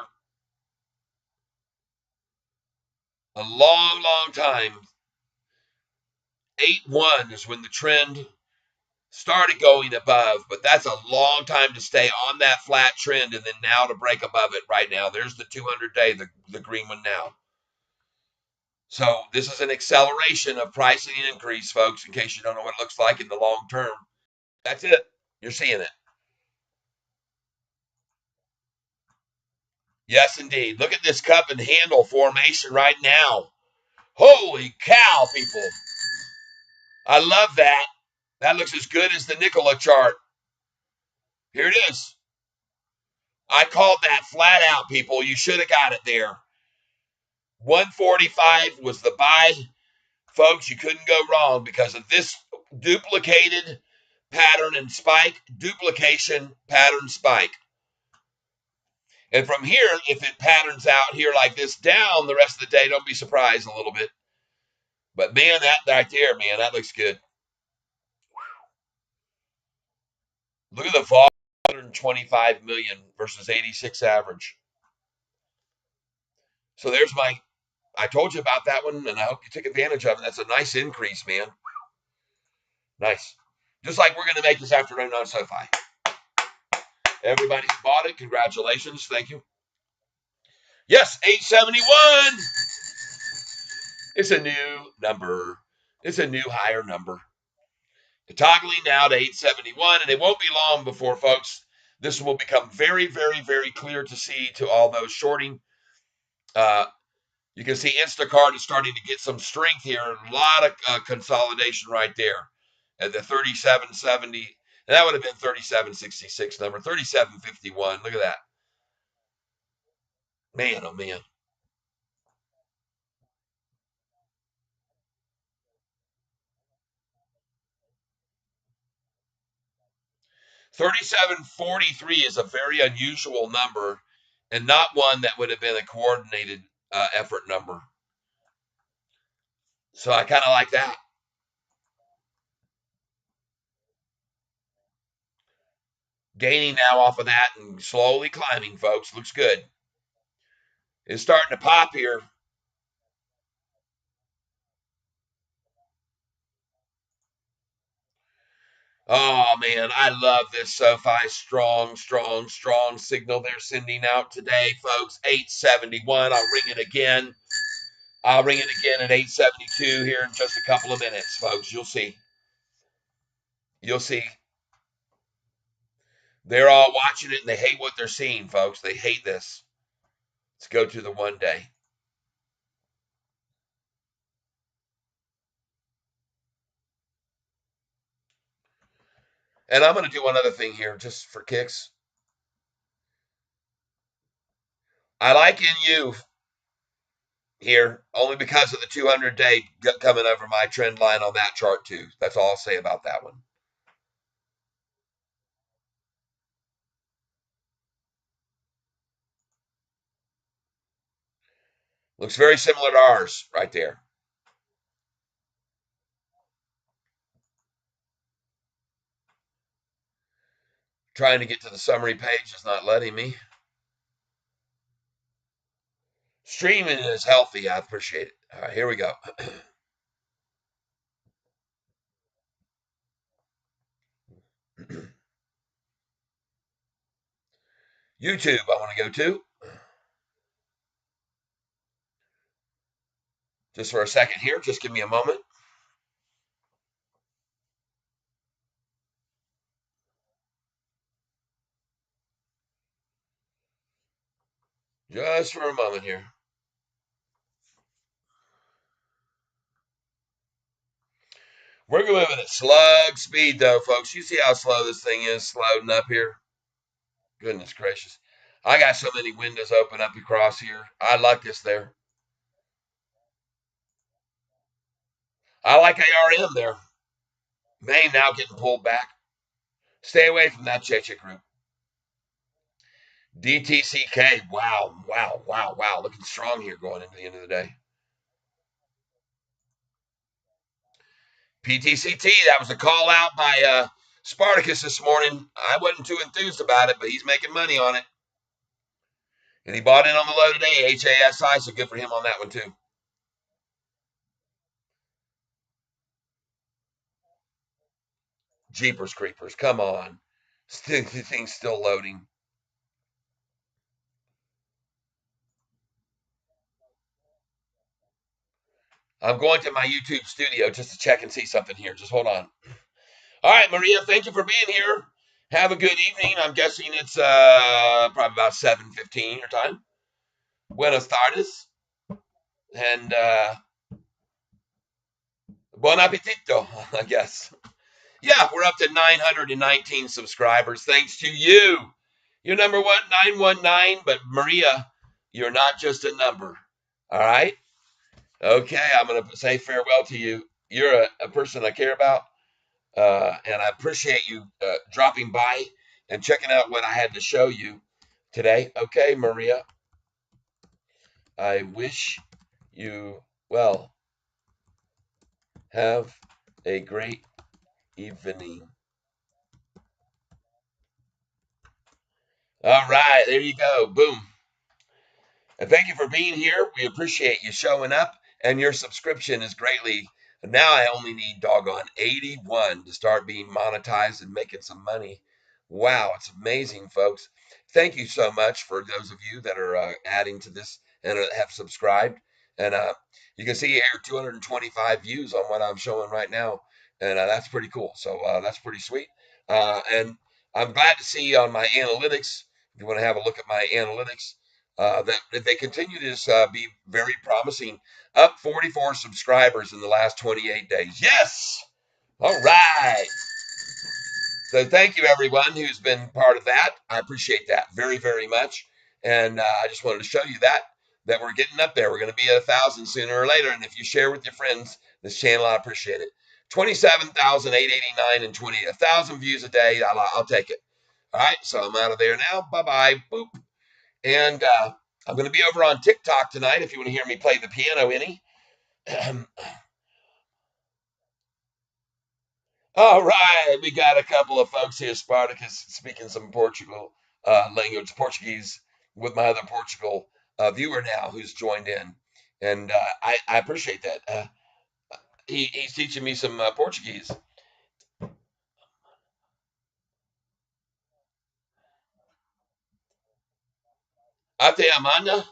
A long, long time. 8-1 is when the trend started going above, but that's a long time to stay on that flat trend and then now to break above it right now. There's the 200-day, the green one now. So this is an acceleration of pricing increase, folks, in case you don't know what it looks like in the long term. That's it. You're seeing it. Yes, indeed. Look at this cup and handle formation right now. Holy cow, people. I love that. That looks as good as the Nicola chart. Here it is. I called that flat out, people. You should have got it there. 145 was the buy. Folks, you couldn't go wrong because of this duplicated pattern and spike, duplication, pattern, spike. And from here, if it patterns out here like this down the rest of the day, don't be surprised a little bit. But man, that right there, man, that looks good. Look at the volume, 125 million versus 86 average. So there's I told you about that one, and I hope you took advantage of it. That's a nice increase, man. Nice. Just like we're going to make this afternoon on SoFi. Everybody's bought it. Congratulations. Thank you. Yes, 871. It's a new number. It's a new higher number. Toggling now to 871, and it won't be long before, folks, this will become very, very, very clear to see to all those shorting. You can see Instacart is starting to get some strength here. A lot of consolidation right there at the 37.70. And that would have been 37.66 number, 37.51. Look at that. Man, oh man. 37.43 is a very unusual number and not one that would have been a coordinated effort number. So I kind of like that. Gaining now off of that and slowly climbing, folks. Looks good. It's starting to pop here. Oh man, I love this SoFi strong, strong, strong signal they're sending out today, folks. 871. I'll ring it again. I'll ring it again at 872 here in just a couple of minutes, folks. You'll see. You'll see. They're all watching it and they hate what they're seeing, folks. They hate this. Let's go to the 1 day. And I'm going to do one other thing here just for kicks. I like NU here only because of the 200-day coming over my trend line on that chart too. That's all I'll say about that one. Looks very similar to ours right there. Trying to get to the summary page is not letting me. Streaming is healthy. I appreciate it. All right, here we go. YouTube, I want to go to. Just for a second here. Just give me a moment. Just for a moment here. We're moving at slug speed, though, folks. You see how slow this thing is loading up here? Goodness gracious. I got so many windows open up across here. I like this there. I like ARM there. Maine now getting pulled back. Stay away from that Cheche group. DTCK. Wow, wow, wow, wow. Looking strong here going into the end of the day. PTCT, that was a call out by Spartacus this morning. I wasn't too enthused about it, but he's making money on it. And he bought in on the low today, HASI, so good for him on that one too. Jeepers creepers, come on. The thing's still loading. I'm going to my YouTube studio just to check and see something here. Just hold on. All right, Maria, thank you for being here. Have a good evening. I'm guessing it's probably about 7:15 your time. Buenos tardes. And bon appetito, I guess. Yeah, we're up to 919 subscribers. Thanks to you. You're number what? 919. But Maria, you're not just a number. All right? Okay, I'm going to say farewell to you. You're a person I care about. And I appreciate you dropping by and checking out what I had to show you today. Okay, Maria. I wish you well. Have a great evening. All right, there you go. Boom. And thank you for being here. We appreciate you showing up, and your subscription is greatly. Now I only need doggone 81 to start being monetized and making some money. Wow, it's amazing, folks. Thank you so much for those of you that are adding to this and have subscribed. And you can see here 225 views on what I'm showing right now, and that's pretty cool. So that's pretty sweet. And I'm glad to see on my analytics. If you want to have a look at my analytics, that they continue to be very promising. Up 44 subscribers in the last 28 days. Yes! All right. So thank you, everyone who's been part of that. I appreciate that very, very much. And I just wanted to show you that we're getting up there. We're going to be at 1,000 sooner or later. And if you share with your friends this channel, I appreciate it. 27,889 and 20, 1,000 views a day. I'll take it. All right. So I'm out of there now. Bye-bye. Boop. And I'm going to be over on TikTok tonight if you want to hear me play the piano any. All right, we got a couple of folks here, Spartacus, speaking some Portugal language, Portuguese, with my other Portugal viewer now who's joined in. And I appreciate that. He's teaching me some Portuguese. Até amanhã.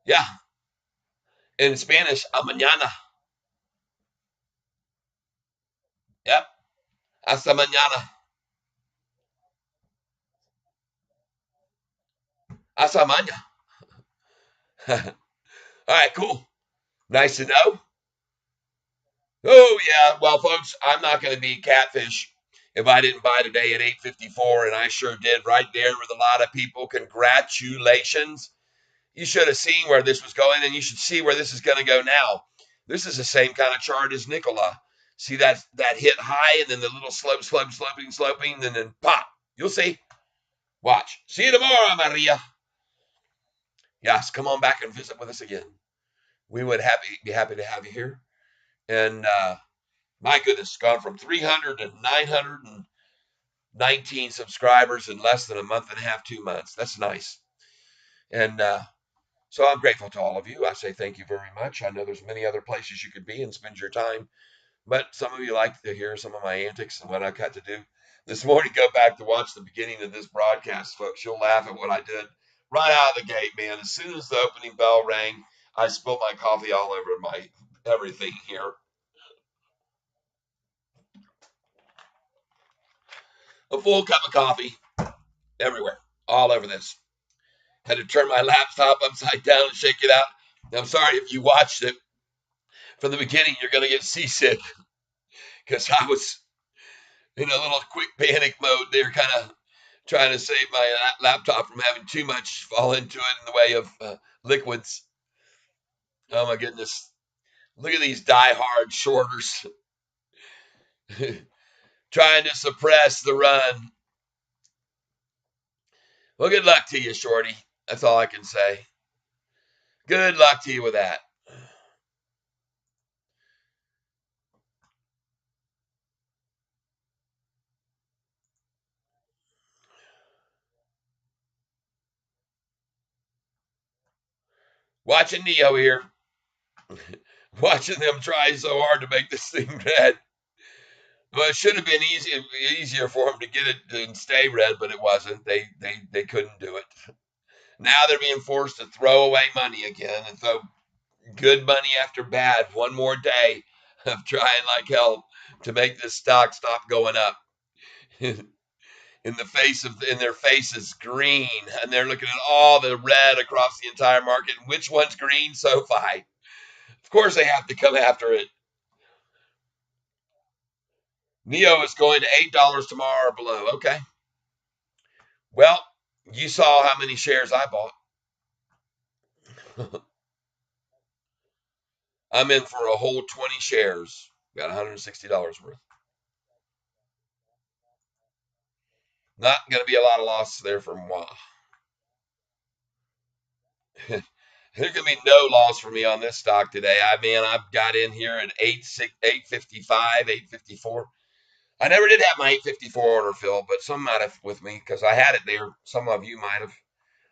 Yeah, in Spanish, amañana. Yep, hasta mañana. Hasta mañana. All right, cool. Nice to know. Oh yeah, well, folks, I'm not going to be catfish if I didn't buy today at 8:54, and I sure did right there with a lot of people. Congratulations! You should have seen where this was going, and you should see where this is going to go now. This is the same kind of chart as Nicola. See that hit high, and then the little sloping, and then pop. You'll see. Watch. See you tomorrow, Maria. Yes, come on back and visit with us again. We would be happy to have you here. And my goodness, gone from 300 to 919 subscribers in less than a month and a half, 2 months. That's nice. And so I'm grateful to all of you. I say thank you very much. I know there's many other places you could be and spend your time, but some of you like to hear some of my antics and what I got to do. This morning, go back to watch the beginning of this broadcast, folks. You'll laugh at what I did right out of the gate, man. As soon as the opening bell rang, I spilled my coffee all over my everything here. A full cup of coffee everywhere, all over this. Had to turn my laptop upside down and shake it out. I'm sorry if you watched it from the beginning, you're going to get seasick because I was in a little quick panic mode there, kind of trying to save my laptop from having too much fall into it in the way of liquids. Oh my goodness. Look at these die-hard shorters trying to suppress the run. Well, good luck to you, Shorty. That's all I can say. Good luck to you with that. Watching Neo here. Watching them try so hard to make this thing red. Well, it should have been easier for them to get it and stay red, but it wasn't. They couldn't do it. Now they're being forced to throw away money again and throw good money after bad. One more day of trying like hell to make this stock stop going up. in their faces green, and they're looking at all the red across the entire market. And which one's green? SoFi. Of course, they have to come after it. Neo is going to $8 tomorrow or below. Okay. Well, you saw how many shares I bought. I'm in for a whole 20 shares. Got $160 worth. Not going to be a lot of loss there for moi. There's going to be no loss for me on this stock today. I mean, I've got in here at 855, 854. I never did have my 854 order filled, but some might have with me because I had it there. Some of you might have.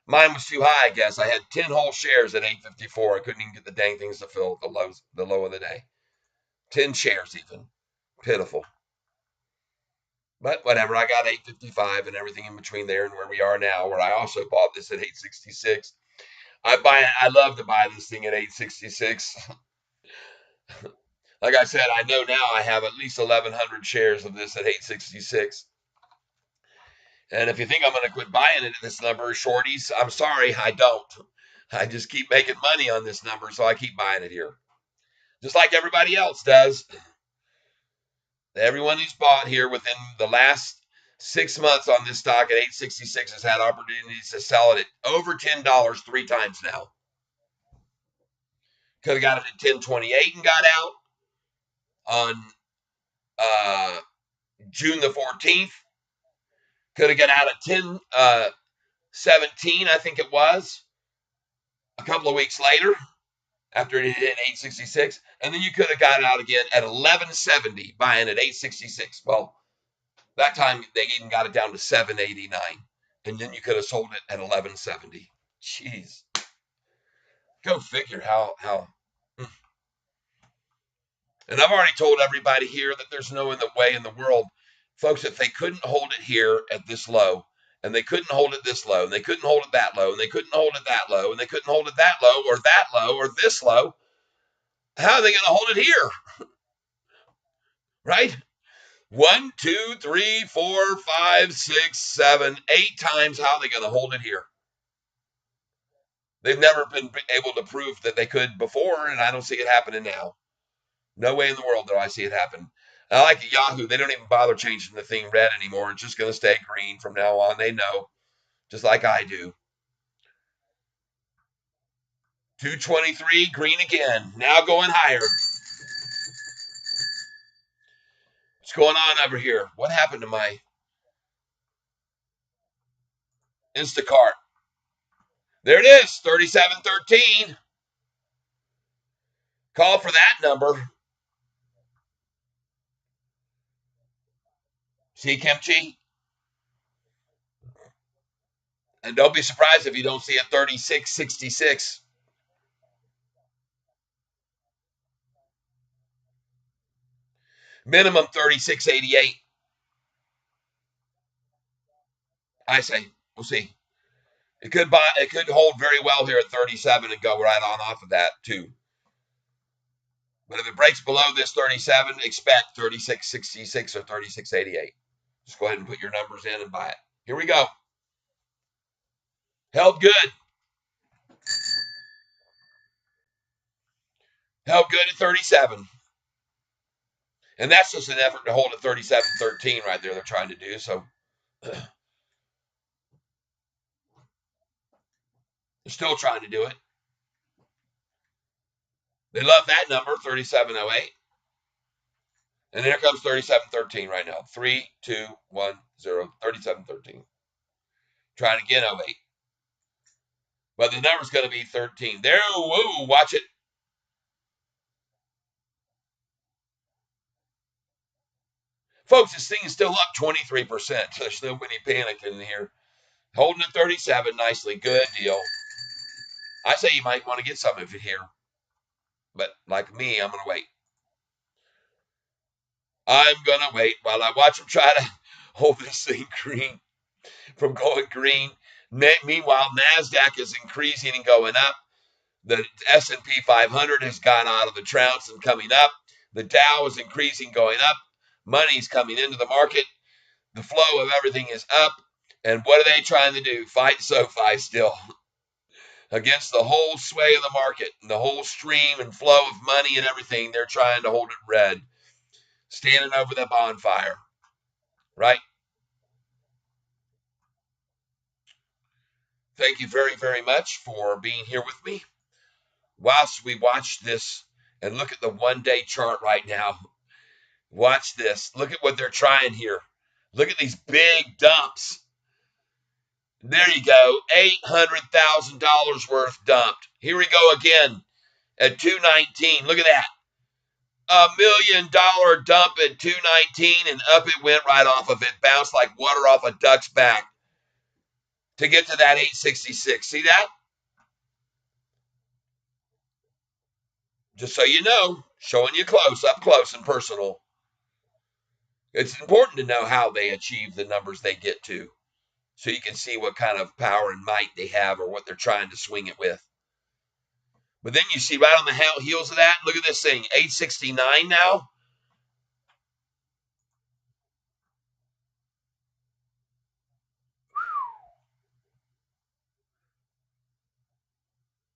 Mine was too high, I guess. I had 10 whole shares at 854. I couldn't even get the dang things to fill at the low of the day. 10 shares even. Pitiful. But whatever, I got 855 and everything in between there and where we are now, where I also bought this at 866. I love to buy this thing at 866. Like I said, I know now I have at least 1,100 shares of this at 866. And if you think I'm going to quit buying it at this number, shorties, I'm sorry, I don't. I just keep making money on this number, so I keep buying it here. Just like everybody else does. Everyone who's bought here within the last 6 months on this stock at 866 has had opportunities to sell it at over $10 3 times now. Could have got it at 1028 and got out on June the 14th. Could have got out at 1017, I think it was, a couple of weeks later after it hit 866. And then you could have got out again at 1170 buying at 866. Well, that time they even got it down to 789. And then you could have sold it at 1170. Jeez. Go figure how. And I've already told everybody here that there's no way in the world, folks, if they couldn't hold it here at this low, and they couldn't hold it this low, and they couldn't hold it that low, and they couldn't hold it that low, and they couldn't hold it that low, or this low, how are they going to hold it here? Right? 1, 2, 3, 4, 5, 6, 7, 8 times. How are they going to hold it here? They've never been able to prove that they could before, and I don't see it happening now. No way in the world do I see it happen. I like Yahoo. They don't even bother changing the thing red anymore. It's just going to stay green from now on. They know, just like I do. 223, green again. Now going higher. What's going on over here? What happened to my Instacart? There it is, 3713. Call for that number. See, Kimchi? And don't be surprised if you don't see a 3666. Minimum 3688. I say, we'll see. It could hold very well here at 37 and go right on off of that too. But if it breaks below this 37, expect 3666 or 3688. Just go ahead and put your numbers in and buy it. Here we go. Held good. Held good at 37. And that's just an effort to hold at 37.13 right there they're trying to do. So they're still trying to do it. They love that number, 3708. And here comes 3713 right now. 3, 2, 1, 0, 3713. Trying again, 08. But the number's going to be 13. There, whoa, watch it. Folks, this thing is still up 23%. There's nobody panicking in here. Holding at 37 nicely. Good deal. I say you might want to get some of it here. But like me, I'm going to wait. I'm going to wait while I watch them try to hold this thing green from going green. Meanwhile, NASDAQ is increasing and going up. The S&P 500 has gone out of the trounce and coming up. The Dow is increasing, going up. Money's coming into the market. The flow of everything is up. And what are they trying to do? Fight SOFI still against the whole sway of the market and the whole stream and flow of money and everything. They're trying to hold it red, standing over the bonfire, right? Thank you very, very much for being here with me whilst we watch this and look at the 1-day chart right now. Watch this. Look at what they're trying here. Look at these big dumps. There you go. $800,000 worth dumped. Here we go again at 219. Look at that. $1 million dump at 219, and up it went right off of it. Bounced like water off a duck's back to get to that 866. See that? Just so you know, showing you close, up close and personal. It's important to know how they achieve the numbers they get to, so you can see what kind of power and might they have or what they're trying to swing it with. But then you see right on the heels of that, look at this thing, 869 now.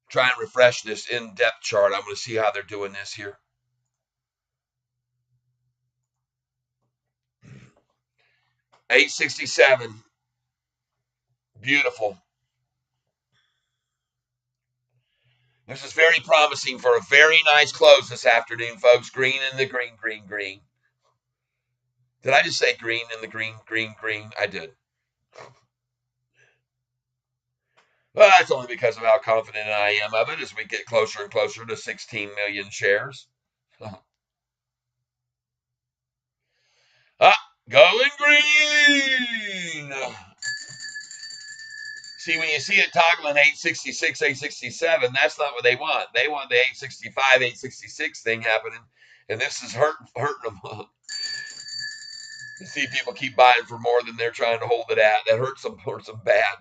Try and refresh this in-depth chart. I'm going to see how they're doing this here. $867. Beautiful. This is very promising for a very nice close this afternoon, folks. Green in the green, green, green. Did I just say green in the green, green, green? I did. Well, that's only because of how confident I am of it as we get closer and closer to 16 million shares. Going green. See, when you see it toggling 866, 867, that's not what they want. They want the 865, 866 thing happening, and this is hurting them. You see people keep buying for more than they're trying to hold it at. That hurts them bad.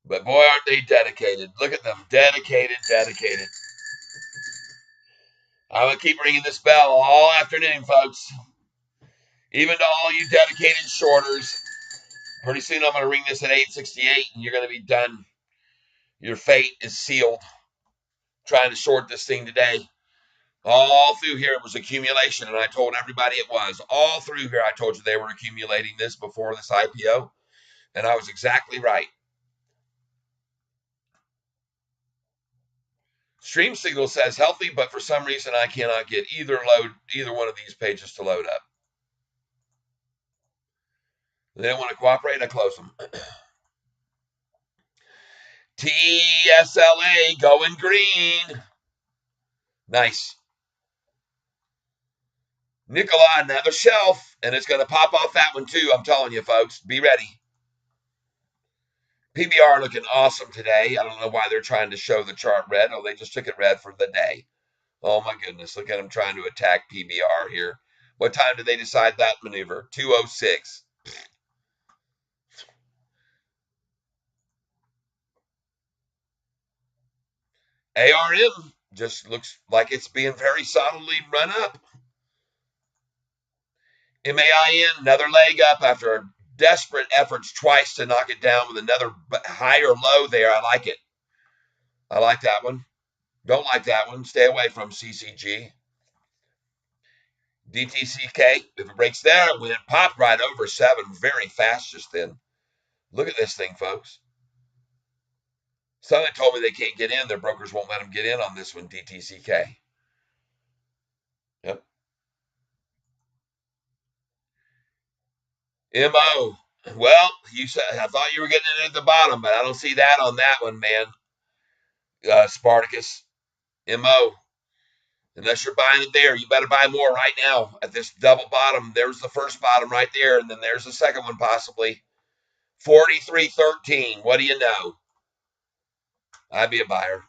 But boy, aren't they dedicated. Look at them. Dedicated, dedicated. I'm going to keep ringing this bell all afternoon, folks. Even to all you dedicated shorters. Pretty soon I'm going to ring this at 868 and you're going to be done. Your fate is sealed. Trying to short this thing today. All through here it was accumulation, and I told everybody it was. All through here I told you they were accumulating this before this IPO, and I was exactly right. Stream signal says healthy, but for some reason I cannot get either one of these pages to load up. They don't want to cooperate, I close them. TSLA going green. Nice. Nikola, another shelf, and it's going to pop off that one too. I'm telling you, folks, be ready. PBR looking awesome today. I don't know why they're trying to show the chart red. Oh, they just took it red for the day. Oh my goodness, look at them trying to attack PBR here. What time did they decide that maneuver? 2:06. ARM just looks like it's being very solidly run up. MAIN, another leg up after desperate efforts twice to knock it down with another higher low there. I like it. I like that one. Don't like that one. Stay away from CCG. DTCK, if it breaks there, it popped right over 7 very fast just then. Look at this thing, folks. Someone told me they can't get in. Their brokers won't let them get in on this one, DTCK. Yep. MO. Well, you said I thought you were getting it at the bottom, but I don't see that on that one, man. Spartacus. MO. Unless you're buying it there, you better buy more right now at this double bottom. There's the first bottom right there, and then there's the second one possibly. 43.13. What do you know? I'd be a buyer.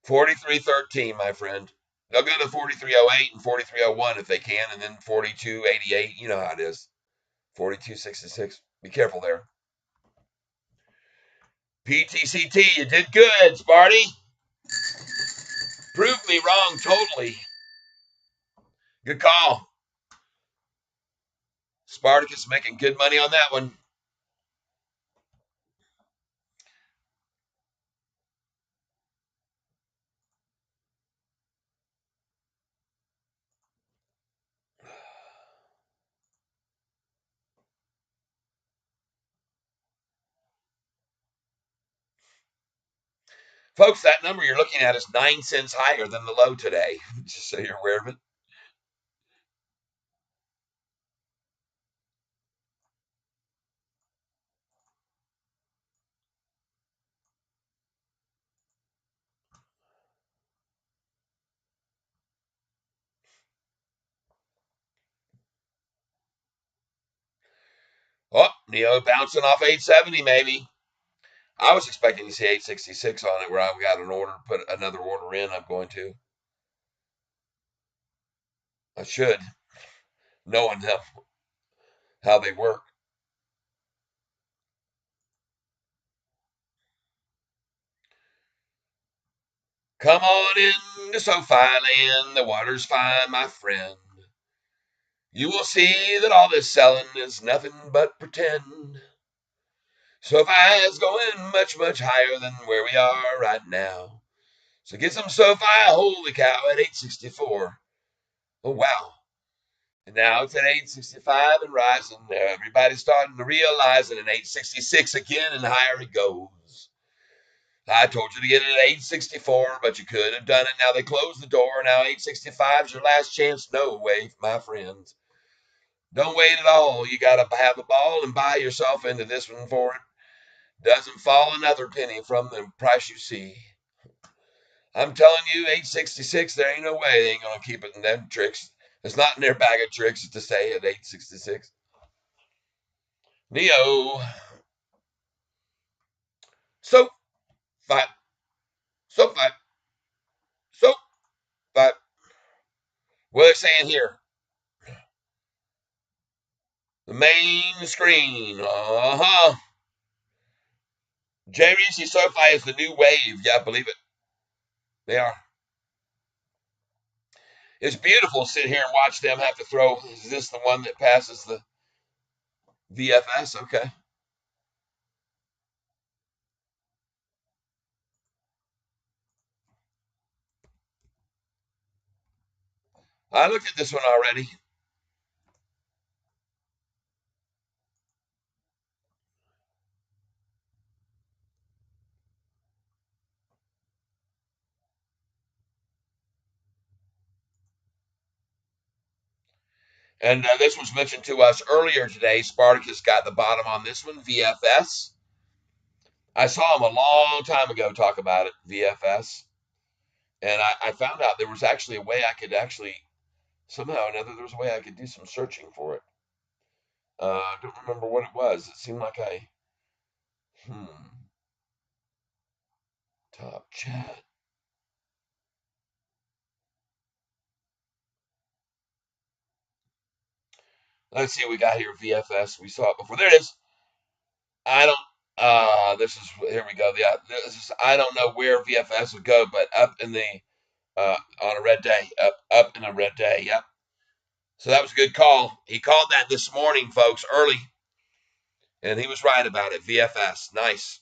43.13, my friend. They'll go to 43.08 and 43.01 if they can, and then 42.88. You know how it is. 42.66. Be careful there. PTCT, you did good, Sparty. Proved me wrong totally. Good call. Spartacus making good money on that one. Folks, that number you're looking at is 9 cents higher than the low today, just so you're aware of it. Oh, Neo bouncing off 870 maybe. I was expecting to see 866 on it where I've got an order, put another order in. I'm going to. I should, knowing how they work. Come on in to SoFi land. The water's fine, my friend. You will see that all this selling is nothing but pretend. SoFi is going much, much higher than where we are right now. So get some SoFi, holy cow, at 864. Oh, wow. And now it's at 865 and rising. Everybody's starting to realize that at 866 again and higher it goes. I told you to get it at 864, but you could have done it. Now they closed the door. Now 865 is your last chance. No way, my friends. Don't wait at all. You got to have a ball and buy yourself into this one for it. Doesn't fall another penny from the price you see. I'm telling you, 866, there ain't no way they ain't going to keep it in them tricks. It's not in their bag of tricks to stay at 866. Neo. So, five. So, five. So, five. What are they saying here? The main screen. Uh-huh. JReC SoFi is the new wave. Yeah, I believe it. They are. It's beautiful to sit here and watch them have to throw. Is this the one that passes the VFS? Okay. I looked at this one already. And this was mentioned to us earlier today. Spartacus got the bottom on this one, VFS. I saw him a long time ago talk about it, VFS. And I found out there was actually a way I could actually, somehow or another, there was a way I could do some searching for it. I don't remember what it was. It seemed like hmm, top chat. Let's see what we got here, VFS. We saw it before. There it is. I don't, this is, here we go. Yeah, this is, I don't know where VFS would go, but up in the, on a red day, up in a red day. Yep. So that was a good call. He called that this morning, folks, early, and he was right about it. VFS, nice.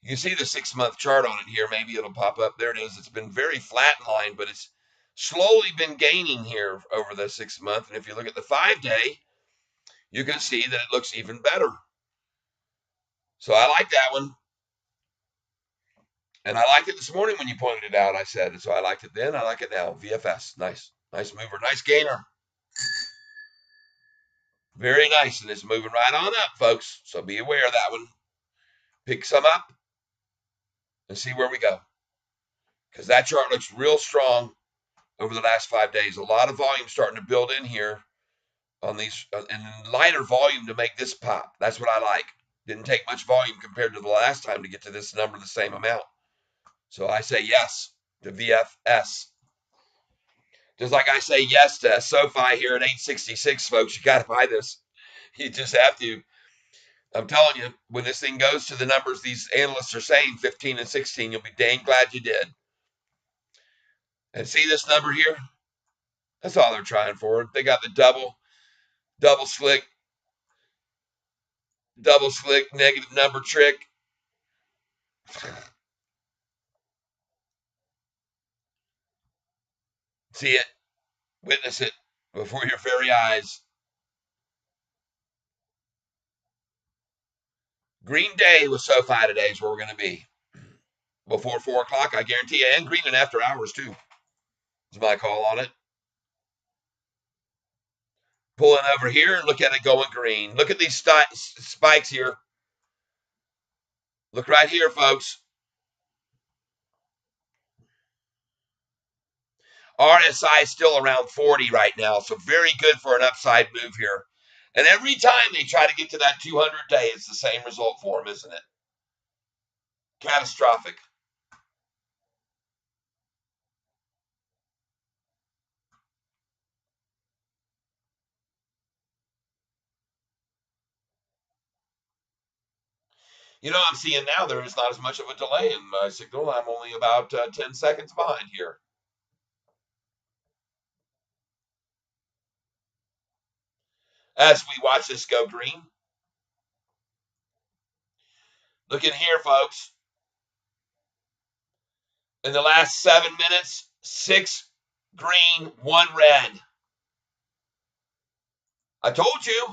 You can see the 6 month chart on it here. Maybe it'll pop up. There it is. It's been very flat line, but it's slowly been gaining here over the 6 month. And if you look at the 5 day, you can see that it looks even better. So I like that one. And I liked it this morning when you pointed it out. I said, so I liked it then. I like it now. VFS, nice, nice mover, nice gainer. Very nice, and it's moving right on up, folks. So be aware of that one. Pick some up and see where we go. Because that chart looks real strong over the last 5 days. A lot of volume starting to build in here on these, and lighter volume to make this pop. That's what I like. Didn't take much volume compared to the last time to get to this number, the same amount. So I say yes to VFS. Just like I say yes to SoFi here at 866, folks. You got to buy this. You just have to. I'm telling you, when this thing goes to the numbers these analysts are saying, 15 and 16, you'll be dang glad you did. And see this number here? That's all they're trying for. They got the double slick negative number trick. See it, witness it before your very eyes. Green day with SoFi today is where we're going to be. Before 4 o'clock, I guarantee you, and green and after hours too. Is my call on it. Pulling over here and look at it going green. Look at these spikes here. Look right here, folks. RSI is still around 40 right now, so very good for an upside move here. And every time they try to get to that 200 day, it's the same result for them, isn't it? Catastrophic. You know, I'm seeing now there is not as much of a delay in my signal. I'm only about 10 seconds behind here. As we watch this go green. Look in here, folks. In the last 7 minutes, 6 green, 1 red. I told you.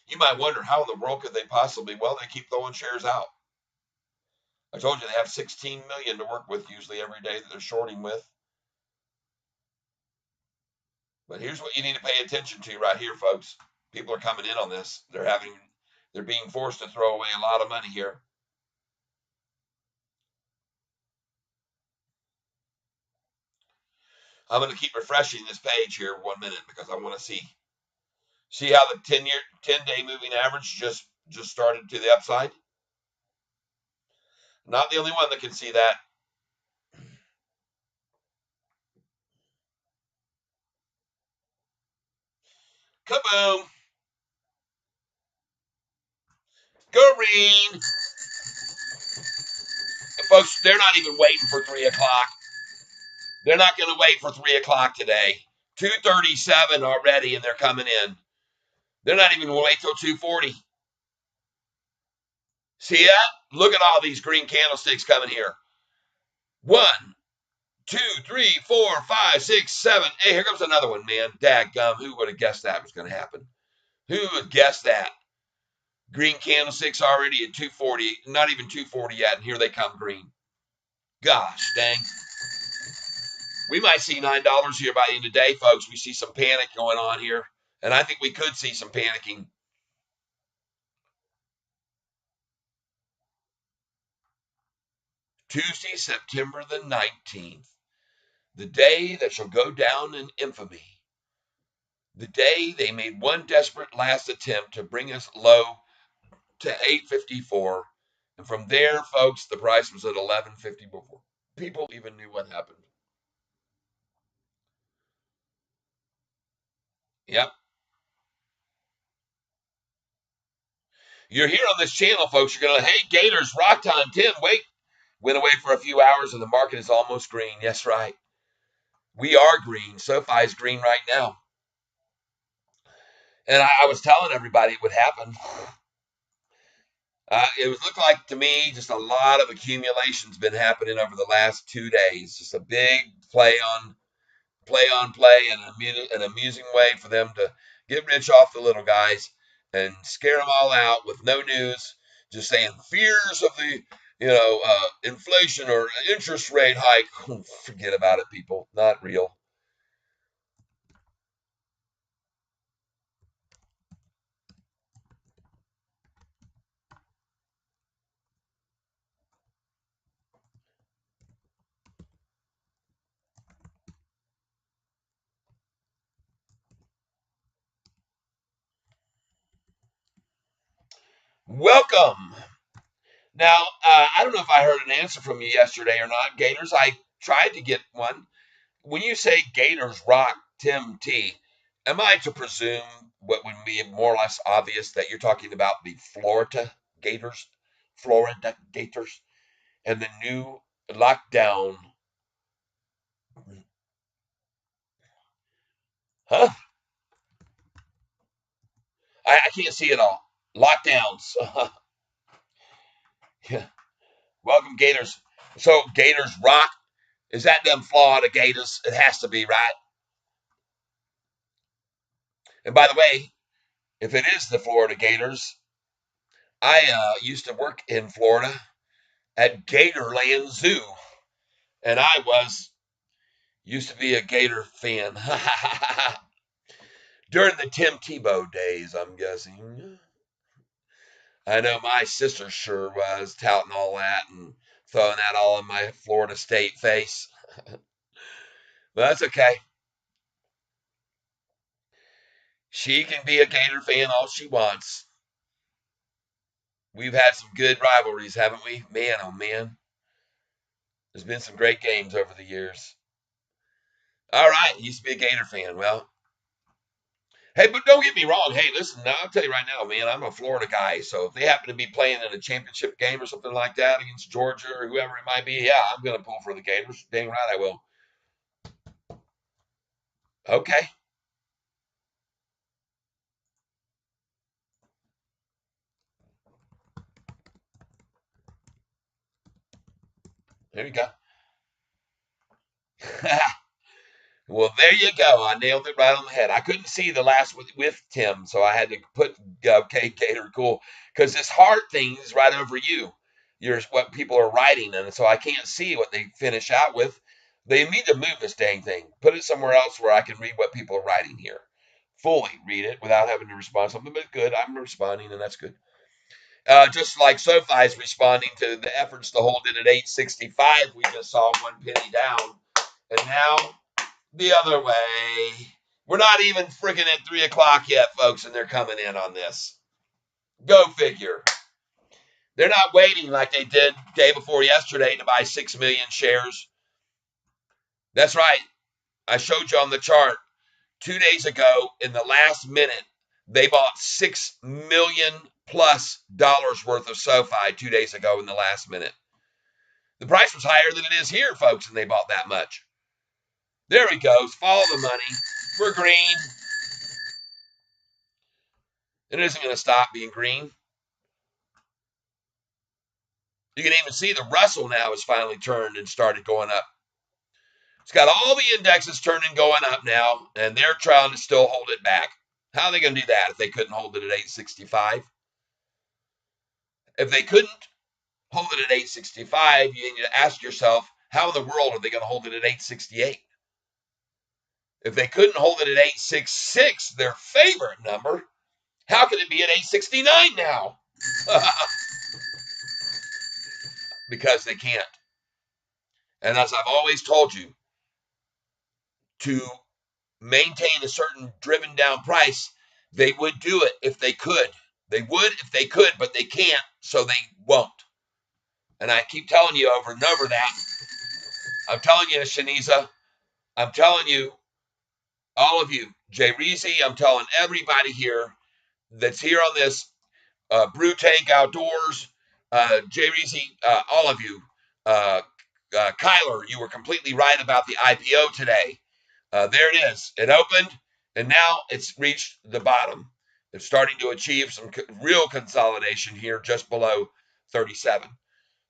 You might wonder how in the world could they possibly? Well, they keep throwing shares out. I told you they have 16 million to work with usually every day that they're shorting with. But here's what you need to pay attention to right here, folks. People are coming in on this. They're being forced to throw away a lot of money here. I'm going to keep refreshing this page here 1 minute because I want to see how the 10-day moving average just started to the upside. Not the only one that can see that. Kaboom! Green! Folks, they're not even waiting for 3 o'clock. They're not going to wait for 3 o'clock today. 2:37 already, and they're coming in. They're not even going to wait till 2:40. See that? Look at all these green candlesticks coming here. 1, 2, 3, 4, 5, 6, 7. Hey, here comes another one, man. Dadgum. Who would have guessed that was going to happen? Who would guess that? Green candlesticks already at 240, not even 240 yet, and here they come green. Gosh dang. We might see $9 here by the end of the day, folks. We see some panic going on here, and I think we could see some panicking. Tuesday, September the 19th, the day that shall go down in infamy. The day they made one desperate last attempt to bring us low to 854. And from there, folks, the price was at 1150 before people even knew what happened. Yep. You're here on this channel, folks. You're going to, hey, Gators, rock time, Tim, wait. Went away for a few hours and the market is almost green. Yes, right. We are green. SoFi is green right now. And I was telling everybody it would happen. It was looked like to me just a lot of accumulation's been happening over the last 2 days. Just a big play on play and an amusing way for them to get rich off the little guys and scare them all out with no news, just saying fears of the inflation or interest rate hike. Forget about it, people. Not real. Welcome. Now, I don't know if I heard an answer from you yesterday or not, Gators. I tried to get one. When you say Gators rock Tim T, am I to presume what would be more or less obvious that you're talking about the Florida Gators? Florida Gators and the new lockdown. Huh? I can't see it all. Lockdowns. Yeah. Welcome, Gators. So, Gators rock. Is that them Florida Gators? It has to be, right? And by the way, if it is the Florida Gators, I used to work in Florida at Gatorland Zoo, and I used to be a Gator fan. During the Tim Tebow days, I'm guessing. I know my sister sure was touting all that and throwing that all in my Florida State face. But that's okay. She can be a Gator fan all she wants. We've had some good rivalries, haven't we? Man, oh man. There's been some great games over the years. All right, used to be a Gator fan. Well, hey, but don't get me wrong. Hey, listen, now, I'll tell you right now, man, I'm a Florida guy. So if they happen to be playing in a championship game or something like that against Georgia or whoever it might be, yeah, I'm going to pull for the Gators. Dang right I will. Okay. There you go. Well, there you go. I nailed it right on the head. I couldn't see the last with Tim, so I had to put okay, Gator, cool, because this heart thing is right over you. You're what people are writing, and so I can't see what they finish out with. They need to move this dang thing. Put it somewhere else where I can read what people are writing here. Fully read it without having to respond to something, but good. I'm responding, and that's good. Just like SoFi is responding to the efforts to hold it at 865, we just saw one penny down, and now the other way. We're not even freaking at 3 o'clock yet, folks, and they're coming in on this. Go figure. They're not waiting like they did day before yesterday to buy 6 million shares. That's right. I showed you on the chart 2 days ago in the last minute, they bought $6 million plus worth of SoFi 2 days ago in the last minute. The price was higher than it is here, folks, and they bought that much. There he goes. Follow the money. We're green. It isn't going to stop being green. You can even see the Russell now has finally turned and started going up. It's got all the indexes turning going up now, and they're trying to still hold it back. How are they going to do that if they couldn't hold it at 865? If they couldn't hold it at 865, you need to ask yourself, how in the world are they going to hold it at 868? If they couldn't hold it at 866, their favorite number, how could it be at 869 now? Because they can't. And as I've always told you, to maintain a certain driven down price, they would do it if they could. They would if they could, but they can't, so they won't. And I keep telling you over and over that. I'm telling you, Shaniza. I'm telling you, all of you, Jay Reezy, I'm telling everybody here that's here on this, Brew Tank Outdoors, Jay Reezy, all of you, Kyler, you were completely right about the IPO today. There it is. It opened, and now it's reached the bottom. It's starting to achieve some real consolidation here just below 37.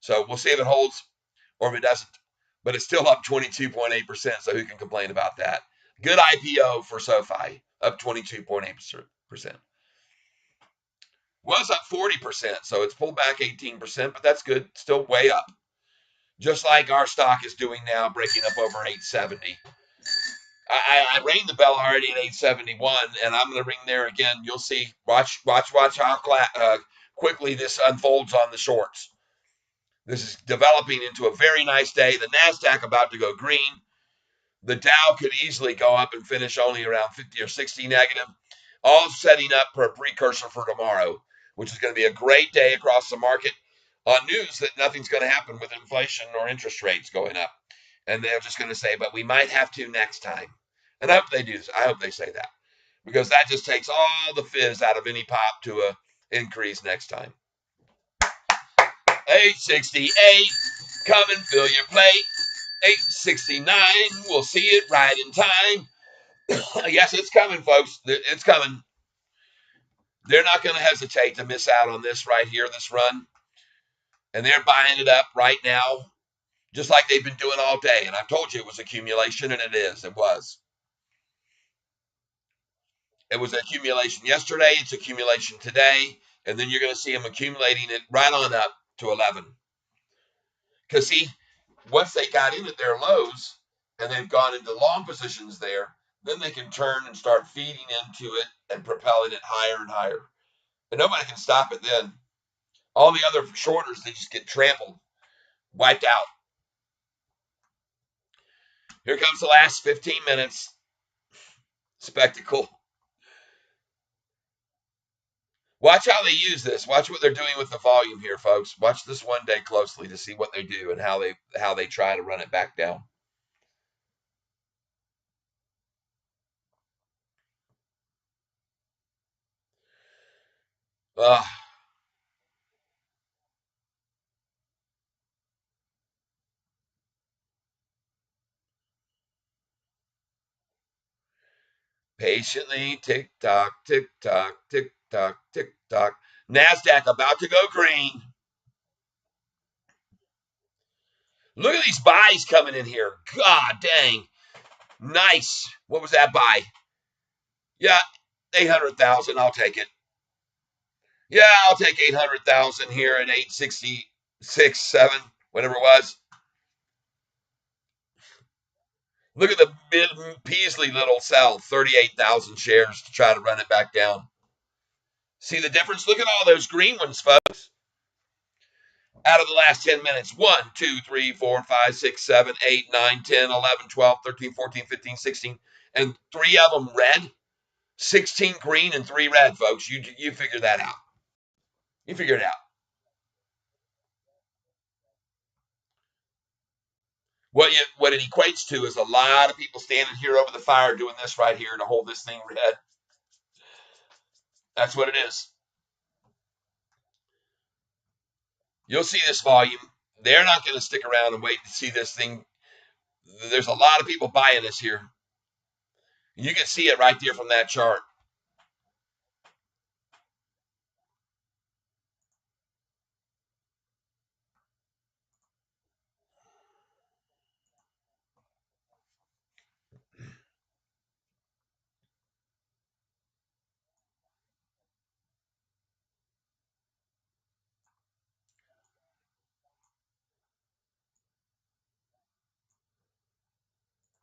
So we'll see if it holds or if it doesn't. But it's still up 22.8%, so who can complain about that? Good IPO for SoFi, up 22.8%. Was up 40%, so it's pulled back 18%, but that's good. Still way up. Just like our stock is doing now, breaking up over 870. I rang the bell already at 871, and I'm going to ring there again. You'll see. Watch how quickly this unfolds on the shorts. This is developing into a very nice day. The NASDAQ about to go green. The Dow could easily go up and finish only around 50 or 60 negative, all setting up for a precursor for tomorrow, which is going to be a great day across the market on news that nothing's going to happen with inflation or interest rates going up. And they're just going to say, but we might have to next time. And I hope they do. I hope they say that, because that just takes all the fizz out of any pop to a increase next time. 868, come and fill your plate. 869, we'll see it right in time. Yes, it's coming, folks. It's coming. They're not going to hesitate to miss out on this right here, this run. And they're buying it up right now, just like they've been doing all day. And I've told you it was accumulation, and it is. It was. It was accumulation yesterday. It's accumulation today. And then you're going to see them accumulating it right on up to 11. Because, see, once they got in at their lows and they've gone into long positions there, then they can turn and start feeding into it and propelling it higher and higher. And nobody can stop it then. All the other shorters, they just get trampled, wiped out. Here comes the last 15 minutes. Spectacle. Watch how they use this. Watch what they're doing with the volume here, folks. Watch this one day closely to see what they do and how they try to run it back down. Uh, Patiently, tick tock, tick tock, tick tock, tick tock. NASDAQ about to go green. Look at these buys coming in here. God dang. Nice. What was that buy? Yeah, 800,000. I'll take it. Yeah, I'll take 800,000 here at 866, 7, whatever it was. Look at the Peasley little sell, 38,000 shares to try to run it back down. See the difference? Look at all those green ones, folks. Out of the last 10 minutes, 1, 2, 3, 4, 5, 6, 7, 8, 9, 10, 11, 12, 13, 14, 15, 16, and 3 of them red. 16 green and 3 red, folks. You figure that out. You figure it out. What it equates to is a lot of people standing here over the fire doing this right here to hold this thing red. That's what it is. You'll see this volume. They're not going to stick around and wait to see this thing. There's a lot of people buying this here. You can see it right there from that chart.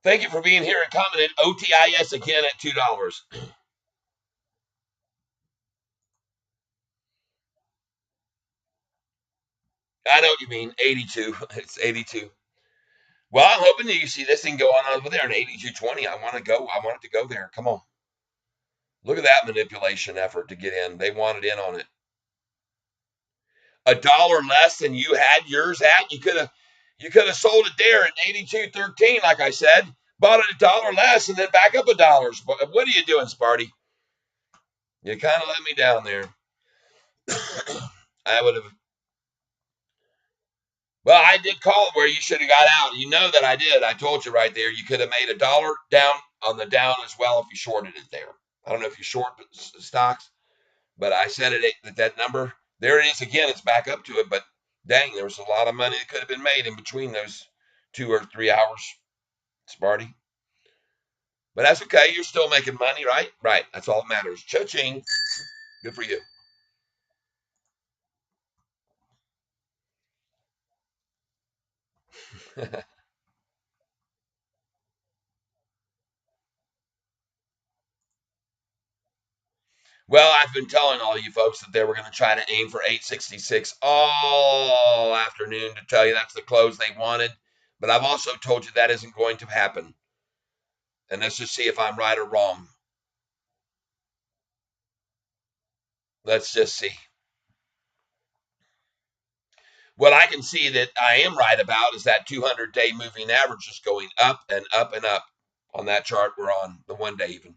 Thank you for being here and commenting. OTIS again at $2. I know what you mean. 82. It's 82. Well, I'm hoping that you see this thing go on over there at 82.20. I want to go. I want it to go there. Come on. Look at that manipulation effort to get in. They wanted in on it. $1 less than you had yours at. You could have sold it there at 82.13, like I said. Bought it $1 less and then back up $1. What are you doing, Sparty? You kind of let me down there. I would have. Well, I did call it where you should have got out. You know that I did. I told you right there. You could have made $1 down on the down as well if you shorted it there. I don't know if you short stocks, but I said it that number. There it is again. It's back up to it, but dang, there was a lot of money that could have been made in between those 2 or 3 hours, Sparty. But that's okay. You're still making money, right? Right. That's all that matters. Cha-ching. Good for you. Well, I've been telling all you folks that they were going to try to aim for 866 all afternoon to tell you that's the close they wanted. But I've also told you that isn't going to happen. And let's just see if I'm right or wrong. Let's just see. What I can see that I am right about is that 200-day moving average is going up and up and up on that chart we're on, the 1 day even.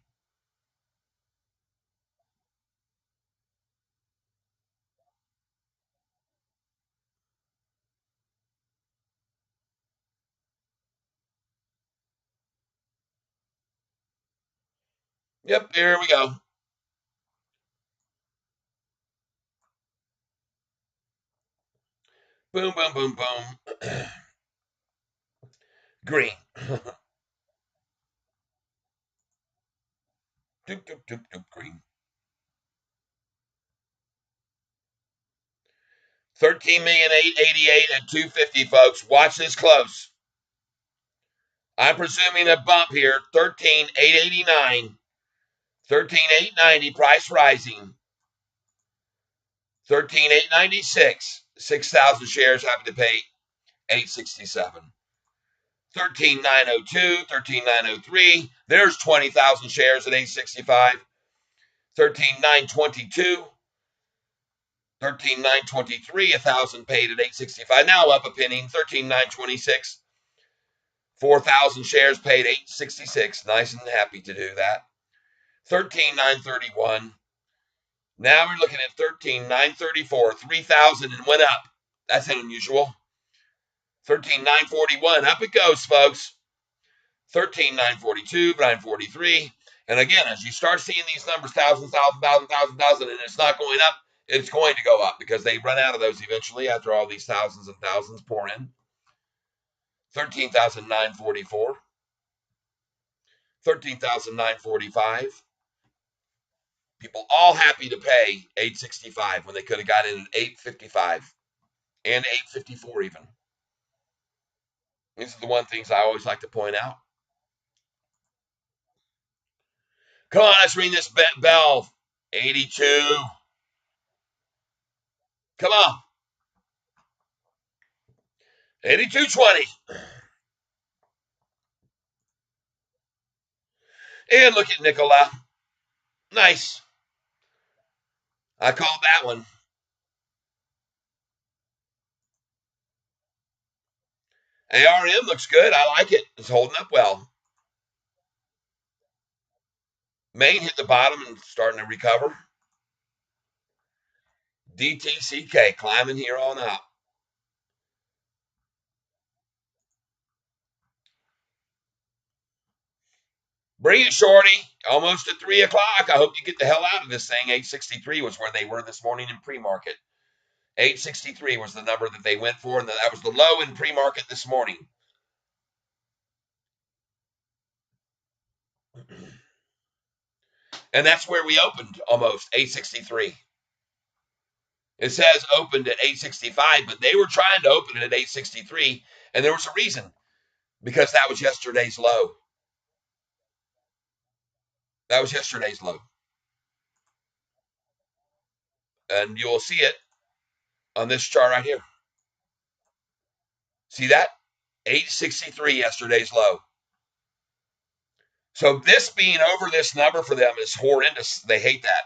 Yep, here we go. Boom, boom, boom, boom. Green. Doop, doop, doop, doop, green. 13,888 at 250, folks. Watch this close. I'm presuming a bump here. 13,889. 13,890. Price rising. 13,896. 6,000 shares. Happy to pay 867. 13,902. 13,903. There's 20,000 shares at 865. 13,922. 13,923, 1,000 paid at 865. Now up a penny. 13,926, 4,000 shares paid 866. Nice and happy to do that. 13,931. Now we're looking at 13,934, 3,000 and went up. That's unusual. 13,941. Up it goes, folks. 13,942, 943. And again, as you start seeing these numbers, thousand, and it's not going up, it's going to go up because they run out of those eventually after all these thousands and thousands pour in. 13,944. 13,945. People all happy to pay 865 when they could have got in at 855 and 854 even. These are the one things I always like to point out. Come on, let's ring this bell. 82. Come on. 82.20. And look at Nicola. Nice. I called that one. ARM looks good. I like it. It's holding up well. Main hit the bottom and starting to recover. DTCK climbing here on up. Bring it, Shorty. Almost at 3 o'clock. I hope you get the hell out of this thing. 863 was where they were this morning in pre-market. 863 was the number that they went for, and that was the low in pre-market this morning. And that's where we opened almost, 863. It says opened at 865, but they were trying to open it at 863, and there was a reason, because that was yesterday's low. That was yesterday's low. And you'll see it on this chart right here. See that? 863 yesterday's low. So this being over this number for them is horrendous. They hate that.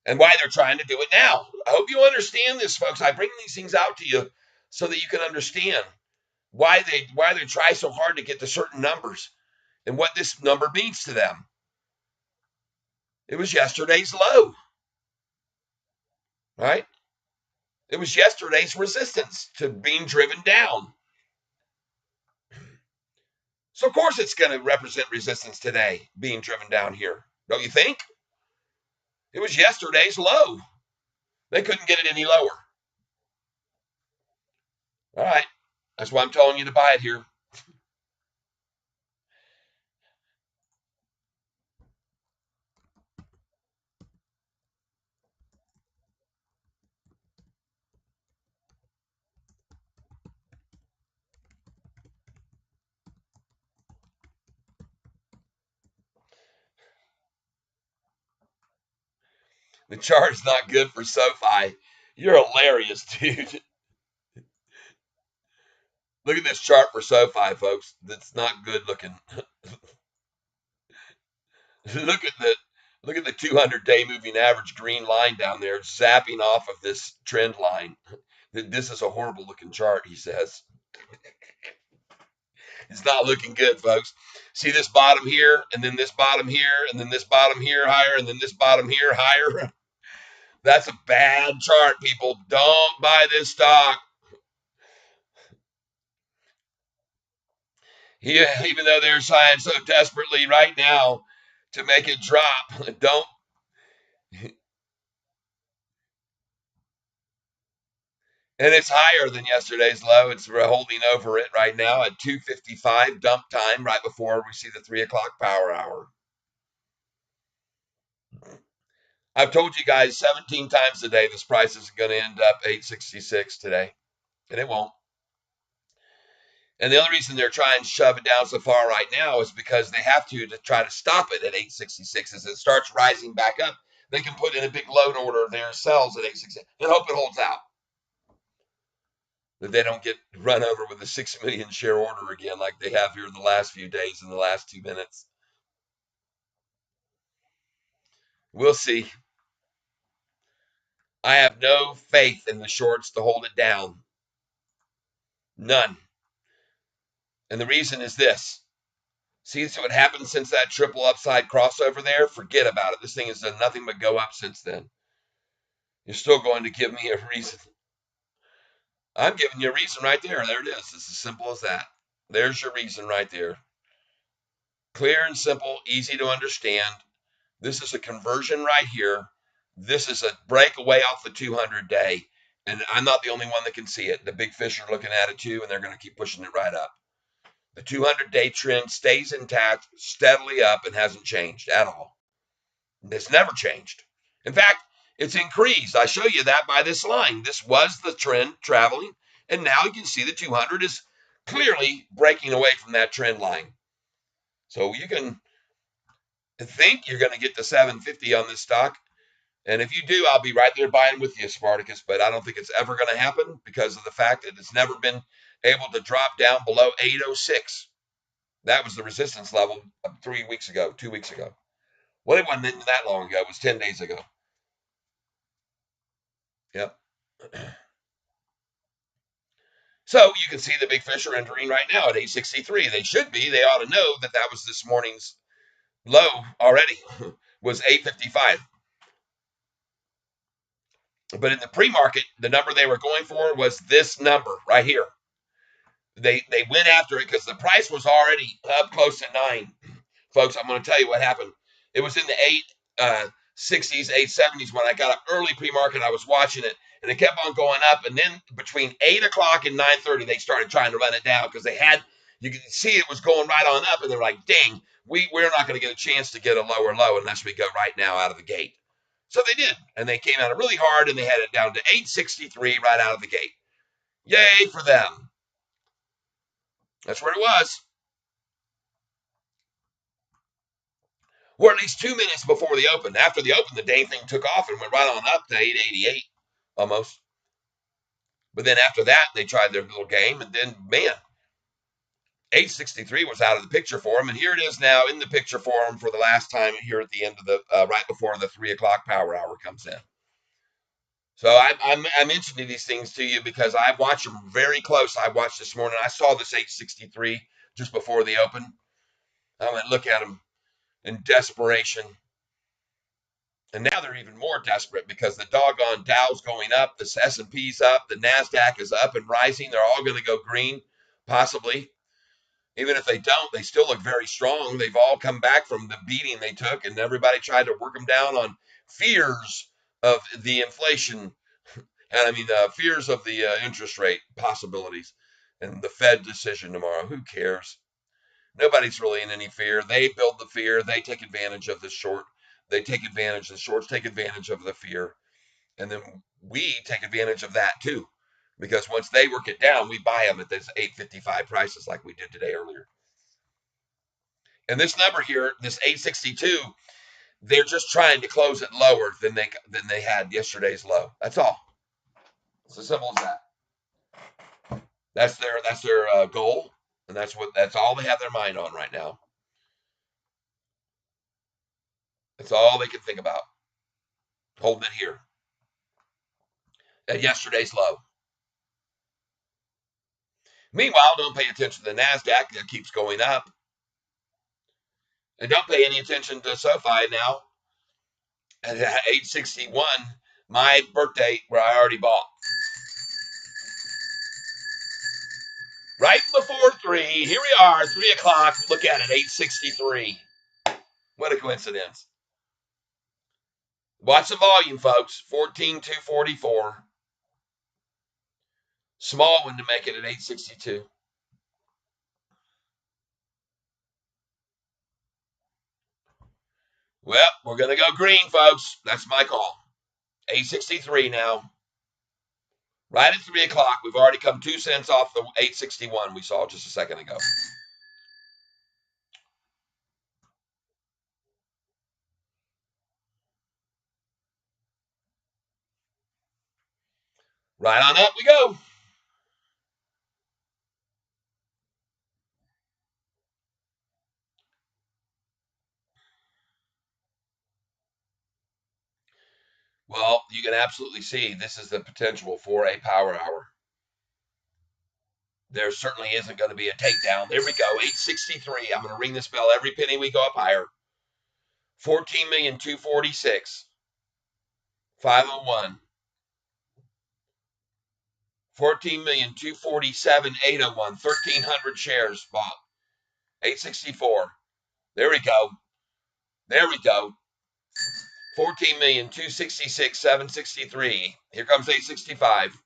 And why they're trying to do it now. I hope you understand this, folks. I bring these things out to you so that you can understand why they try so hard to get to certain numbers and what this number means to them. It was yesterday's low. Right? It was yesterday's resistance to being driven down. So of course it's going to represent resistance today, being driven down here. Don't you think? It was yesterday's low. They couldn't get it any lower. All right. That's why I'm telling you to buy it here. The chart is not good for SoFi. You're hilarious, dude. Look at this chart for SoFi, folks. That's not good looking. look at the 200-day moving average green line down there zapping off of this trend line. This is a horrible looking chart, he says. It's not looking good, folks. See this bottom here, and then this bottom here, and then this bottom here higher, and then this bottom here higher. That's a bad chart, people. Don't buy this stock. Yeah, even though they're trying so desperately right now to make it drop. Don't. And it's higher than yesterday's low. It's holding over it right now at 2:55 dump time, right before we see the 3 o'clock power hour. I've told you guys 17 times today this price is going to end up 866 today, and it won't. And the only reason they're trying to shove it down so far right now is because they have to try to stop it at 866. As it starts rising back up, they can put in a big load order of their sells at 866 and hope it holds out. That they don't get run over with a 6 million share order again like they have here in the last few days in the last 2 minutes. We'll see. I have no faith in the shorts to hold it down. None. And the reason is this. See what happened since that triple upside crossover there? Forget about it. This thing has done nothing but go up since then. You're still going to give me a reason. I'm giving you a reason right there. There it is. It's as simple as that. There's your reason right there. Clear and simple, easy to understand. This is a conversion right here. This is a breakaway off the 200-day. And I'm not the only one that can see it. The big fish are looking at it too, and they're going to keep pushing it right up. The 200-day trend stays intact, steadily up, and hasn't changed at all. It's never changed. In fact, it's increased. I show you that by this line. This was the trend traveling, and now you can see the 200 is clearly breaking away from that trend line. So you can think you're going to get to 750 on this stock. And if you do, I'll be right there buying with you, Spartacus. But I don't think it's ever going to happen because of the fact that it's never been able to drop down below 806. That was the resistance level 3 weeks ago, 2 weeks ago. Well, it wasn't that long ago. It was 10 days ago. Yep. So you can see the big fish are entering right now at 863. They should be. They ought to know that that was this morning's low already, was 855. But in the pre-market, the number they were going for was this number right here. They went after it because the price was already up close to 9. Folks, I'm going to tell you what happened. It was in the 860s, 870s when I got up early pre-market. I was watching it, and it kept on going up. And then between 8 o'clock and 9:30, they started trying to run it down because you could see it was going right on up, and they're like, dang, we're not going to get a chance to get a lower low unless we go right now out of the gate. So they did, and they came out really hard, and they had it down to 863 right out of the gate. Yay for them. That's where it was. Or at least 2 minutes before the open. After the open, the dang thing took off and went right on up to 888 almost. But then after that, they tried their little game, and then, man, 863 was out of the picture for them, and here it is now in the picture for them for the last time here at the end of the, right before the 3 o'clock power hour comes in. So I'm mentioning these things to you because I watch them very close. I watched this morning. I saw this 863 just before the open. I went look at them in desperation. And now they're even more desperate because the doggone Dow's going up, the S&P's up, the NASDAQ is up and rising. They're all going to go green, possibly. Even if they don't, they still look very strong. They've all come back from the beating they took, and everybody tried to work them down on fears of the inflation, and I mean fears of the interest rate possibilities and the Fed decision tomorrow. Who cares? Nobody's really in any fear. They build the fear. They take advantage of the short. They take advantage. The shorts take advantage of the fear. And then we take advantage of that too. Because once they work it down, we buy them at this 855 prices like we did today earlier. And this number here, this 862, they're just trying to close it lower than they had yesterday's low. That's all. It's as simple as that. That's their goal, and that's all they have their mind on right now. That's all they can think about. Holding it here at yesterday's low. Meanwhile, don't pay attention to the NASDAQ that keeps going up. And don't pay any attention to SOFI now at 861, my birthday, where I already bought. Right before 3, here we are, 3 o'clock, look at it, 863. What What a coincidence. Watch the volume, folks. 14,244. Small one to make it at 862. Well, we're going to go green, folks. That's my call. 863 now. Right at 3 o'clock. We've already come 2 cents off the 861 we saw just a second ago. Right on up we go. Well, you can absolutely see this is the potential for a power hour. There certainly isn't going to be a takedown. There we go, 863. I'm going to ring this bell every penny we go up higher. 14,246. 501. 14,247. 801. 1,300 shares bought. 864. There we go. There we go. 14,266. 763. Here comes 865.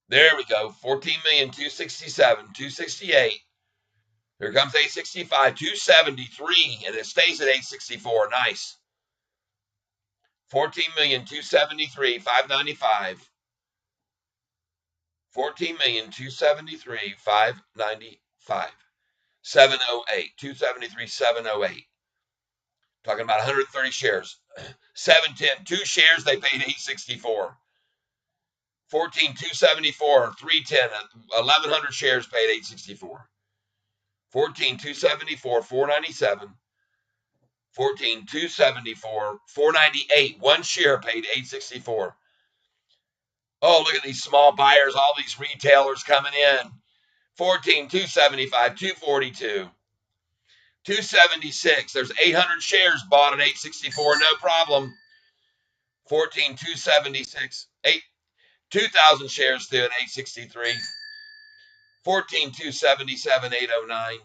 There we go. 14,267. 268. Here comes 865. 273. And it stays at 864. Nice. 14,273. 595. 14,273. 595. 708. 273. 708. Talking about 130 shares. 710. 2 shares, they paid 864. 14,274. 310. 1,100 shares paid 864. 14,274. 497. 14,274. 498. 1 share paid 864. Oh, look at these small buyers, all these retailers coming in. 14,275. 242. 276. There's 800 shares bought at 864. No problem. 14,276. 2,000 shares through at 863. 14,277. 809.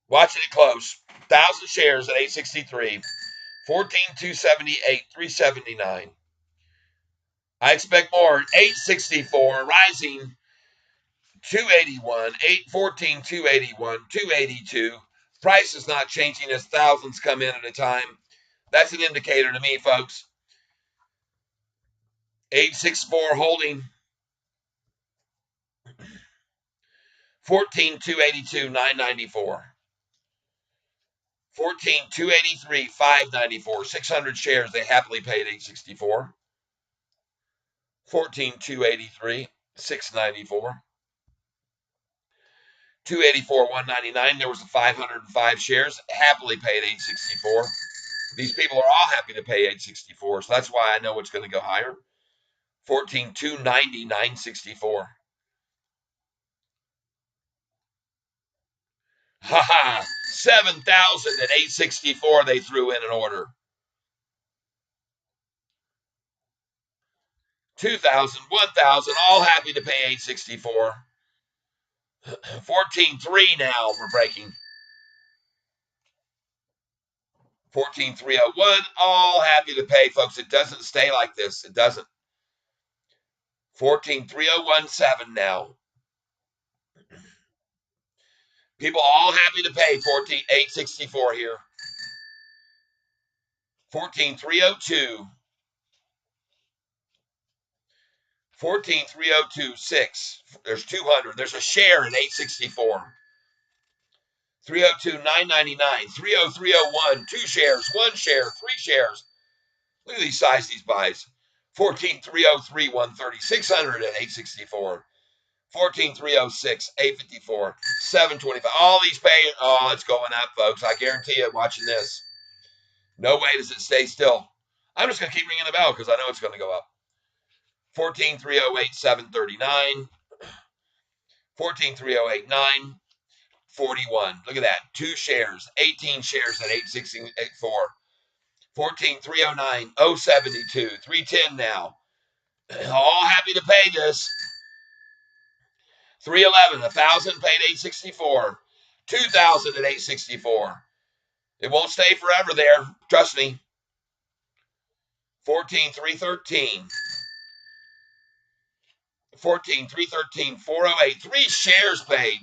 Watching it close. 1,000 shares at 863. 14,278. 379. I expect more. 864. Rising. 281. 814. 281. 282. Price is not changing as thousands come in at a time. That's an indicator to me, folks. 864 holding. 14,282. 994. 14,283. 594. 600 shares. They happily paid 864. 14,283. 694. 284. 199. There was a 505 shares. Happily paid 864. These people are all happy to pay 864. So that's why I know it's going to go higher. 14,290. 964. Ha ha. 7,000 at 864 they threw in an order. 2,000, 1,000, all happy to pay 864. 14,300 now we're breaking. 14,301, all happy to pay, folks. It doesn't stay like this. It doesn't. 14,3017 now. People all happy to pay 14,864 here. 14,302. 14,302. 6. There's 200. There's a share at 864. 302. 999. 30301. 2 shares. 1 share. 3 shares. Look at these size, these buys. 14,303. 130. 600 at 864. 14,306. 854. 725. All these pay. Oh, it's going up, folks. I guarantee you, watching this. No way does it stay still. I'm just going to keep ringing the bell because I know it's going to go up. 14,308. 739. 14,308. 941. Look at that. 2 shares. 18 shares at 864. 14,309. 072. 310 now. All happy to pay this. 311, 1,000 paid 864. 2,000 at 864. It won't stay forever there. Trust me. 14, 313. 14, 313, 408. 3 shares paid.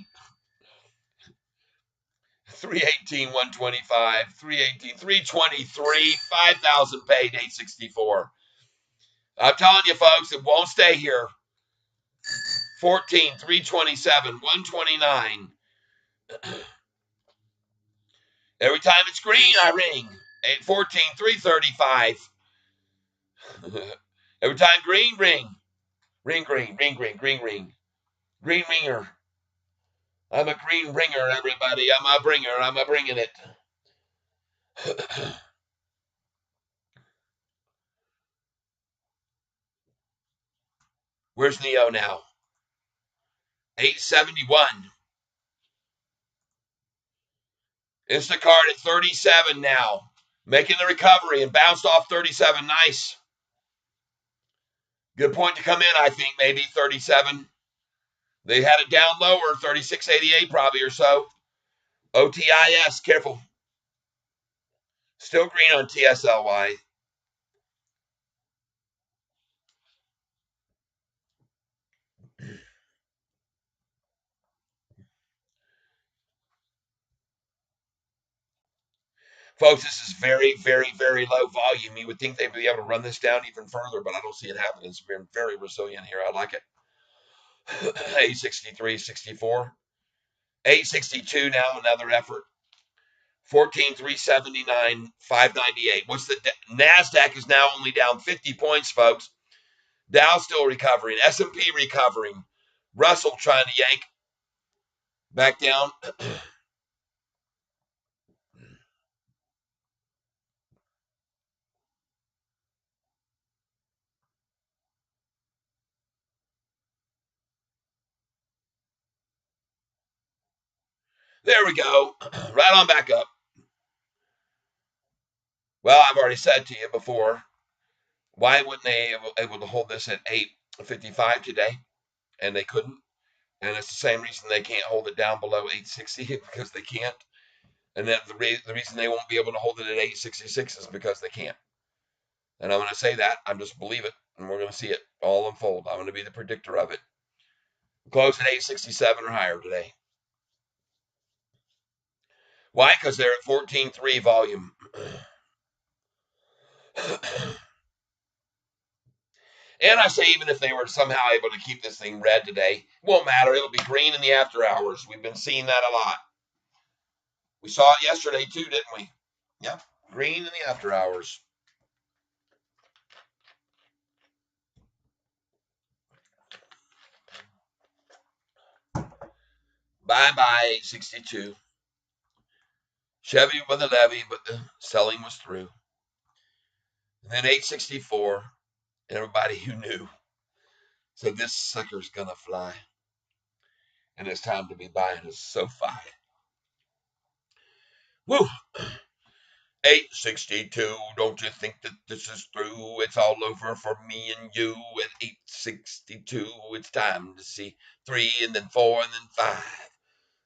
318, 125. 318, 323. 5,000 paid 864. I'm telling you, folks, it won't stay here. 14, 327, 129. Every time it's green, I ring. 14, 335. Every time green, ring. Ring, green, ring, green, green, ring. Green ringer. I'm a green ringer, everybody. I'm a bringer. I'm a bringing it. Where's Neo now? 871. Instacart at 37 now. Making the recovery and bounced off 37. Nice. Good point to come in, I think, maybe 37. They had it down lower, 36.88 probably or so. OTIS, careful. Still green on TSLY. Folks, this is very, very, very low volume. You would think they'd be able to run this down even further, but I don't see it happening. It's been very resilient here. I like it. 863, 64. 862 now, another effort. 14,379, 598. What's the NASDAQ is now only down 50 points, folks. Dow still recovering. S&P recovering. Russell trying to yank back down. There we go. Right on back up. Well, I've already said to you before, why wouldn't they able to hold this at 855 today? And they couldn't. And it's the same reason they can't hold it down below 860 because they can't. And then the reason they won't be able to hold it at 866 is because they can't. And I'm going to say that. I'm just believe it. And we're going to see it all unfold. I'm going to be the predictor of it. Close at 867 or higher today. Why? Because they're at 14.3 volume. And I say, even if they were somehow able to keep this thing red today, it won't matter. It'll be green in the after hours. We've been seeing that a lot. We saw it yesterday too, didn't we? Yep. Green in the after hours. Bye-bye, 862. Chevy with a levy, but the selling was through. And then 864, everybody who knew said this sucker's gonna fly. And it's time to be buying a Sofi. Woo! 862, don't you think that this is through? It's all over for me and you. At 862, it's time to see 3 and then 4 and then 5.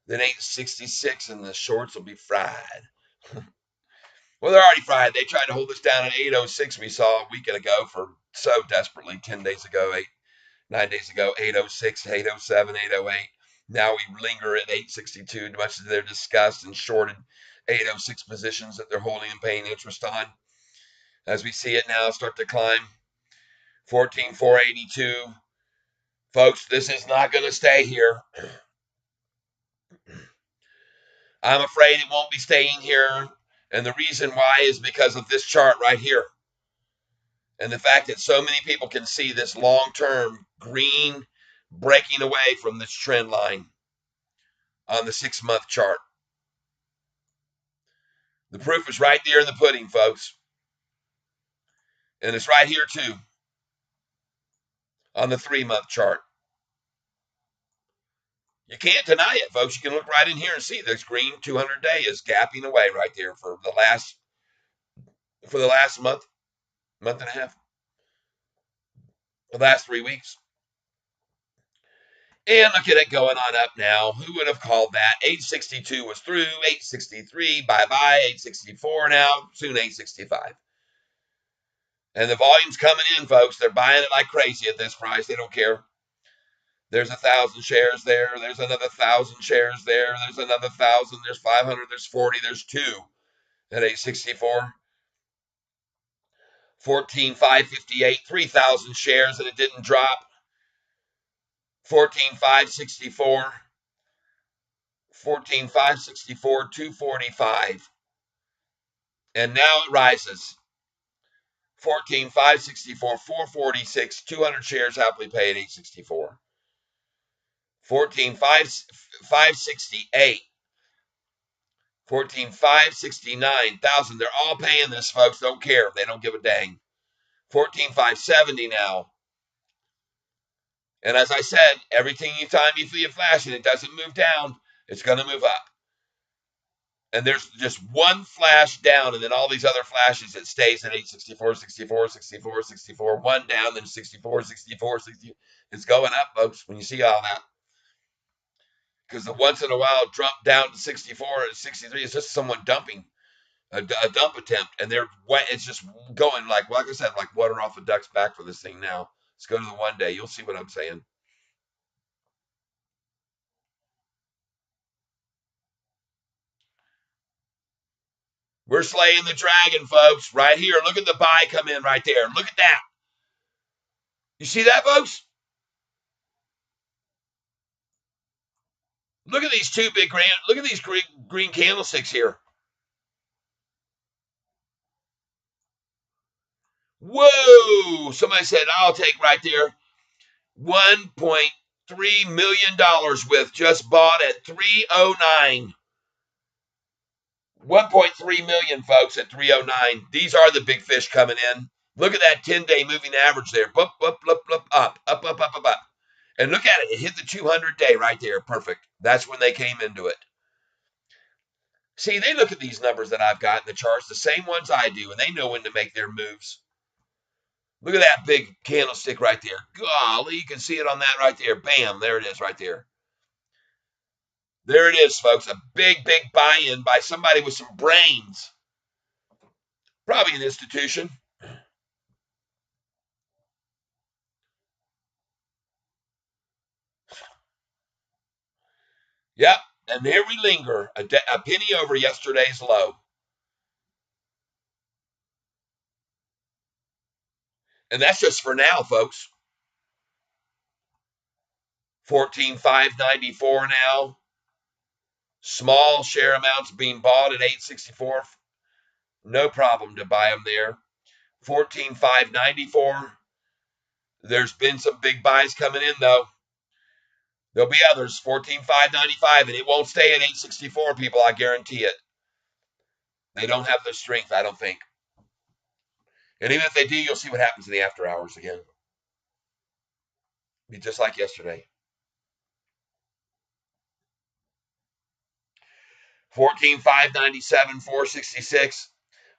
Then 866 and the shorts will be fried. Well, they're already fried. They tried to hold us down at 806 we saw a week ago for so desperately 10 days ago, 9 days ago, 806, 807, 808. Now we linger at 862, much to their disgust, and shorted 806 positions that they're holding and paying interest on. As we see it now start to climb, 14,482. Folks, this is not going to stay here. I'm afraid it won't be staying here. And the reason why is because of this chart right here. And the fact that so many people can see this long-term green breaking away from this trend line on the 6-month chart. The proof is right there in the pudding, folks. And it's right here, too, on the 3-month chart. You can't deny it, folks. You can look right in here and see this green 200-day is gapping away right there for the last month and a half, the last 3 weeks. And look at it going on up now. Who would have called that? 862 was through. 863, bye-bye. 864 now. Soon 865. And the volume's coming in, folks. They're buying it like crazy at this price. They don't care. There's 1,000 shares there. There's another 1,000 shares there. There's another 1,000. There's 500. There's 40. There's 2 at 864. 14,558. 3,000 shares and it didn't drop. 14,564. 14,564, 245. And now it rises. 14,564, 446, 200 shares happily paid, 864. 14,568, 14,569,000. They're all paying this, folks. Don't care. They don't give a dang. 14,570 now. And as I said, everything time you see a flash and it doesn't move down, it's going to move up. And there's just one flash down, and then all these other flashes, it stays at 864, 64, 64, 64, one down, then 64, 64, 60. It's going up, folks, when you see all that. Because the once in a while drop down to 64 and 63 is just someone dumping a dump attempt, and it's just going like I said, like water off a duck's back for this thing now. Let's go to the 1 day. You'll see what I'm saying. We're slaying the dragon, folks, right here. Look at the buy come in right there. Look at that. You see that, folks? Look at these two big look at these green candlesticks here. Whoa! Somebody said, I'll take right there $1.3 million with just bought at 309. 1.3 million, folks, at 309. These are the big fish coming in. Look at that 10-day moving average there. Up, up, up, up, up, up, up, up, up, up. And look at it. It hit the 200-day right there. Perfect. That's when they came into it. See, they look at these numbers that I've got in the charts, the same ones I do, and they know when to make their moves. Look at that big candlestick right there. Golly, you can see it on that right there. Bam, there it is right there. There it is, folks. A big, big buy-in by somebody with some brains. Probably an institution. Yep, and here we linger. A penny over yesterday's low. And that's just for now, folks. 14,594 now. Small share amounts being bought at 864. No problem to buy them there. 14,594. There's been some big buys coming in, though. There'll be others. 14,595, and it won't stay at 864, people. I guarantee it. They don't have the strength, I don't think. And even if they do, you'll see what happens in the after hours again. Be just like yesterday. 14,597, 466.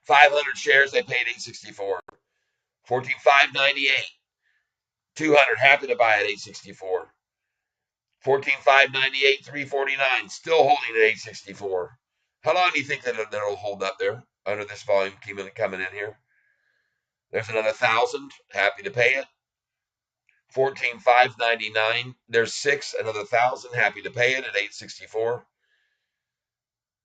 500 shares, they paid 864. 14,598. 200, happy to buy at 864. 14,598, 349, still holding at 864. How long do you think that'll hold up there under this volume coming in here? There's another 1,000, happy to pay it. 14,599, there's 6, another 1,000, happy to pay it at 864.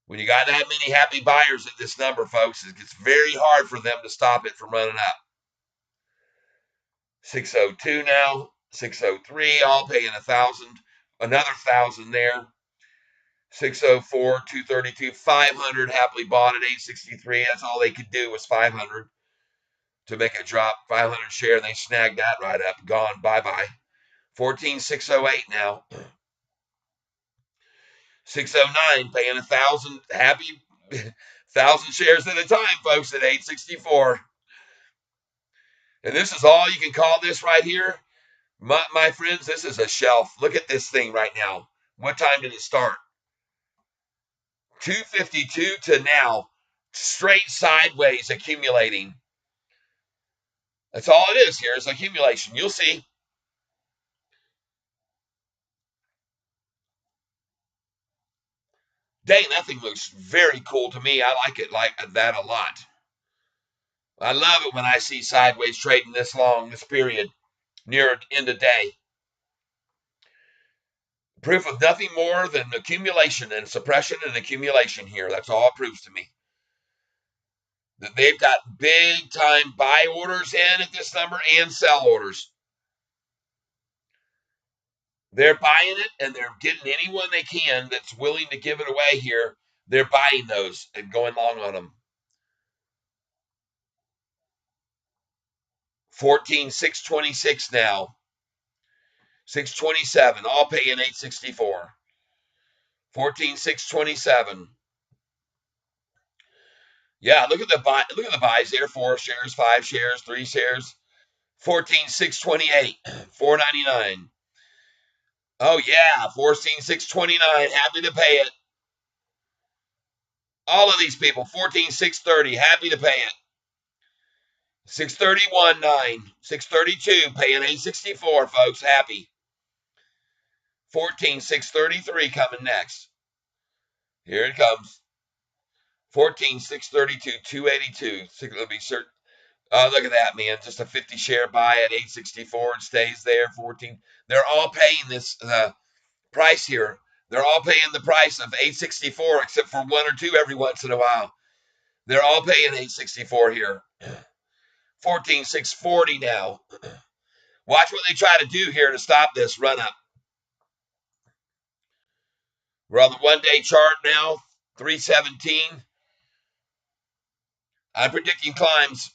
When you got that many happy buyers at this number, folks, it gets very hard for them to stop it from running up. 602 now, 603, all paying 1,000, another 1,000 there. 604, 232, 500 happily bought at 863. That's all they could do was 500 to make it drop. 500 share, and they snagged that right up. Gone, bye-bye. 14,608 now. 609, paying 1,000, happy 1,000 shares at a time, folks, at 864. And this is all you can call this right here. My friends, this is a shelf. Look at this thing right now. What time did it start? 252 to now, straight sideways accumulating. That's all it is here is accumulation. You'll see. Dang, that thing looks very cool to me. I like it like that a lot. I love it when I see sideways trading this long, this period, near end of day. Proof of nothing more than accumulation and suppression and accumulation here. That's all it proves to me. That they've got big time buy orders in at this number and sell orders. They're buying it and they're getting anyone they can that's willing to give it away here. They're buying those and going long on them. 14,626 now. 627, all paying 864. 14,627. Yeah, look at the buys there. 4 shares, 5 shares, 3 shares. 14,628. 499. Oh yeah, 14,629. Happy to pay it. All of these people, 14,630. Happy to pay it. 631 9. 632 paying 864, folks. Happy. 14,633 coming next. Here it comes. 14,632, 282. Let me search. Oh, look at that, man. Just a 50 share buy at 864. It stays there. 14. They're all paying this price here. They're all paying the price of 864, except for one or two every once in a while. They're all paying 864 here. 14,640 now. Watch what they try to do here to stop this run up. We're on the 1-day chart now. 317. I'm predicting climbs.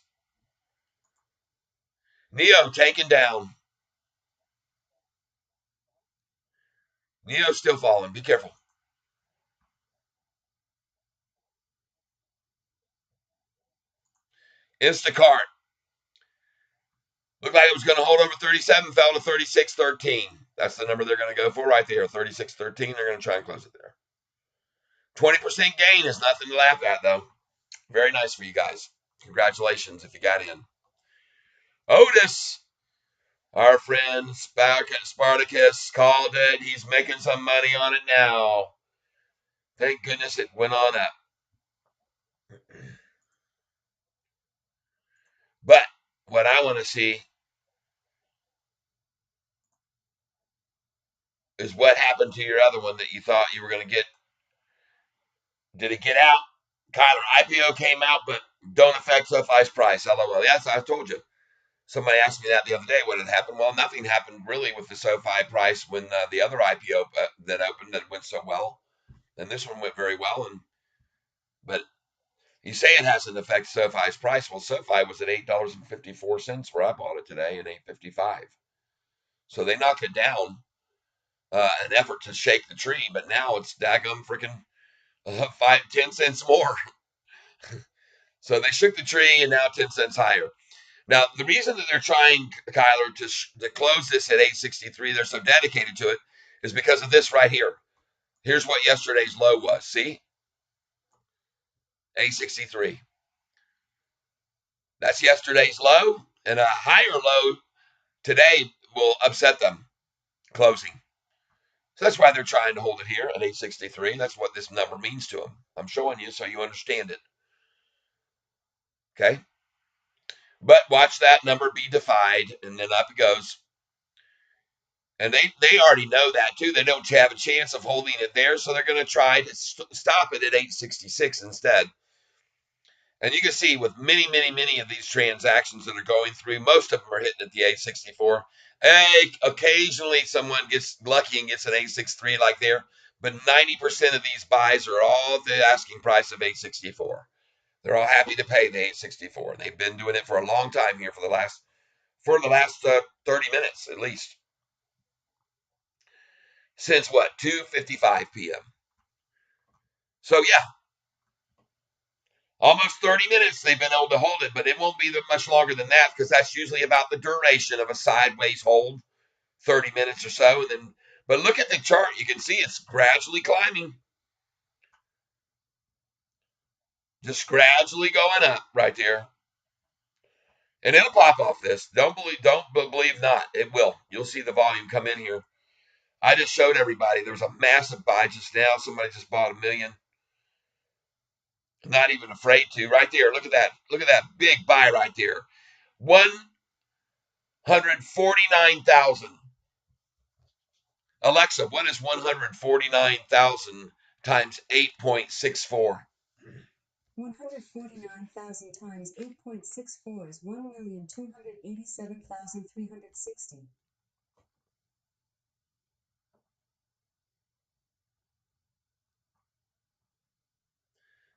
Neo tanking down. Neo's still falling. Be careful. Instacart. Looked like it was going to hold over 37, fell to 36.13. That's the number they're going to go for right there. 36.13. They're going to try and close it there. 20% gain is nothing to laugh at, though. Very nice for you guys. Congratulations if you got in. Otis, our friend Spartacus, called it. He's making some money on it now. Thank goodness it went on up. But what I want to see is what happened to your other one that you thought you were going to get. Did it get out? Kyler, IPO came out, but don't affect SOFI's price. LOL. Yes, I told you. Somebody asked me that the other day. What had happened? Well, nothing happened really with the SOFI price when the other IPO that opened that went so well, and this one went very well. But you say it hasn't affected SOFI's price. Well, SOFI was at $8.54 where I bought it today, and $8.55. So they knocked it down, an effort to shake the tree, but now it's daggum freaking 10 cents more. So they shook the tree, and now 10 cents higher. Now, the reason that they're trying, Kyler, to close this at 863, they're so dedicated to it, is because of this right here. Here's what yesterday's low was. See? 863. That's yesterday's low, and a higher low today will upset them closing. So that's why they're trying to hold it here at 863. That's what this number means to them. I'm showing you so you understand it. Okay? But watch that number be defied, and then up it goes. And they already know that too. They don't have a chance of holding it there, so they're going to try to stop it at 866 instead. And you can see with many of these transactions that are going through, most of them are hitting at the 864. Occasionally someone gets lucky and gets an 863 like there, but 90% of these buys are all at the asking price of 864. They're all happy to pay the 864. They've been doing it for a long time here for the last 30 minutes at least. Since what? 2:55 p.m. So yeah, almost 30 minutes they've been able to hold it, but it won't be much longer than that because that's usually about the duration of a sideways hold, 30 minutes or so. And then, but look at the chart. You can see it's gradually climbing. Just gradually going up right there. And it'll pop off this. Don't believe not. It will. You'll see the volume come in here. I just showed everybody there was a massive buy just now. Somebody just bought 1 million. Not even afraid to. Right there. Look at that. Look at that big buy right there. 149,000. Alexa, what is 149,000 times 8.64? 149,000 times 8.64 is 1,287,360.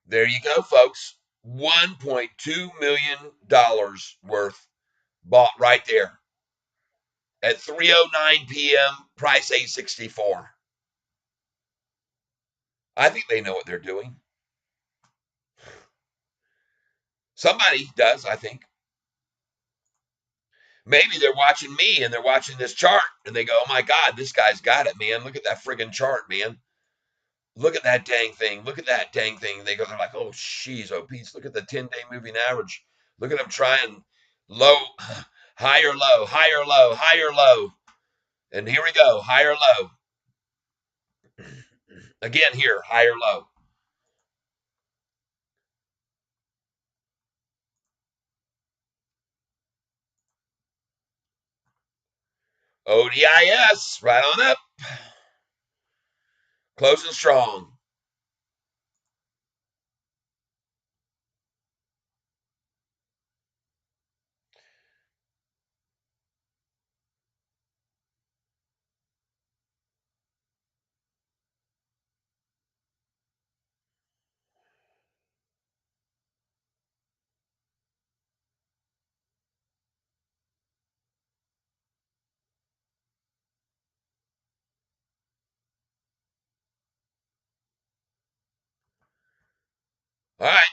There you go, folks. $1.2 million worth bought right there at 3:09 p.m. Price 864. I think they know what they're doing. Somebody does, I think. Maybe they're watching me and they're watching this chart and they go, "Oh my God, this guy's got it, man! Look at that friggin' chart, man! Look at that dang thing! Look at that dang thing!" They're like, "Oh, jeez, oh, Pete, look at the 10-day moving average. Look at them trying low, higher, low, higher, low, higher, low." And here we go, higher, low. Again here, higher, low. ODIS, right on up. Closing strong. All right.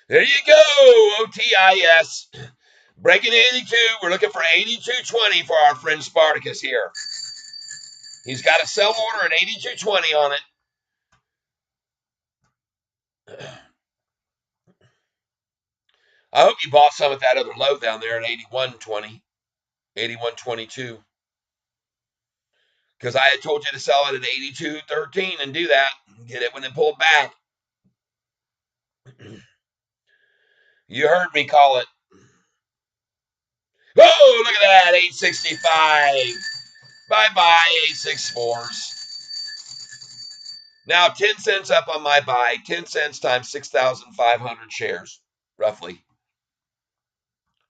There you go, OTIS. Breaking 82. We're looking for 82.20 for our friend Spartacus here. He's got a sell order at 82.20 on it. I hope you bought some at that other low down there at 81.20, 81.22. Because I had told you to sell it at 82.13 and do that. Get it when it pulled back. You heard me call it. Oh, look at that, 865. Bye-bye, 864s. Now 10 cents up on my buy, 10 cents times 6,500 shares, roughly.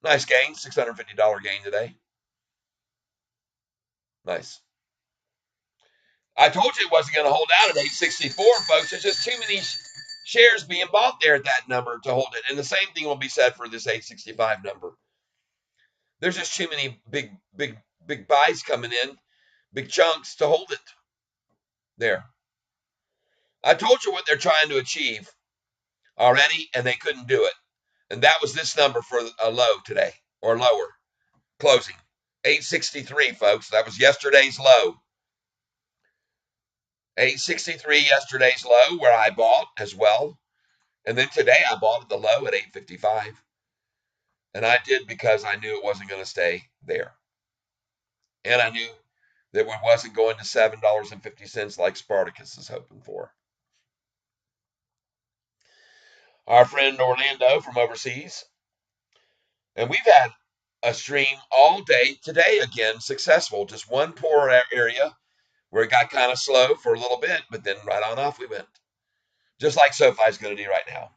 Nice gain, $650 gain today. Nice. I told you it wasn't going to hold out at 864, folks. There's just too many shares being bought there at that number to hold it. And the same thing will be said for this 865 number. There's just too many big buys coming in, big chunks to hold it there. I told you what they're trying to achieve already, and they couldn't do it. And that was this number for a low today, or lower, closing. 863, folks. That was yesterday's low. 863 yesterday's low, where I bought as well. And then today I bought at the low at 855. And I did because I knew it wasn't going to stay there. And I knew that it wasn't going to $7.50 like Spartacus is hoping for. Our friend Orlando from overseas. And we've had a stream all day today again, successful. Just one poor area where it got kind of slow for a little bit, but then right on off we went. Just like SoFi's going to do right now.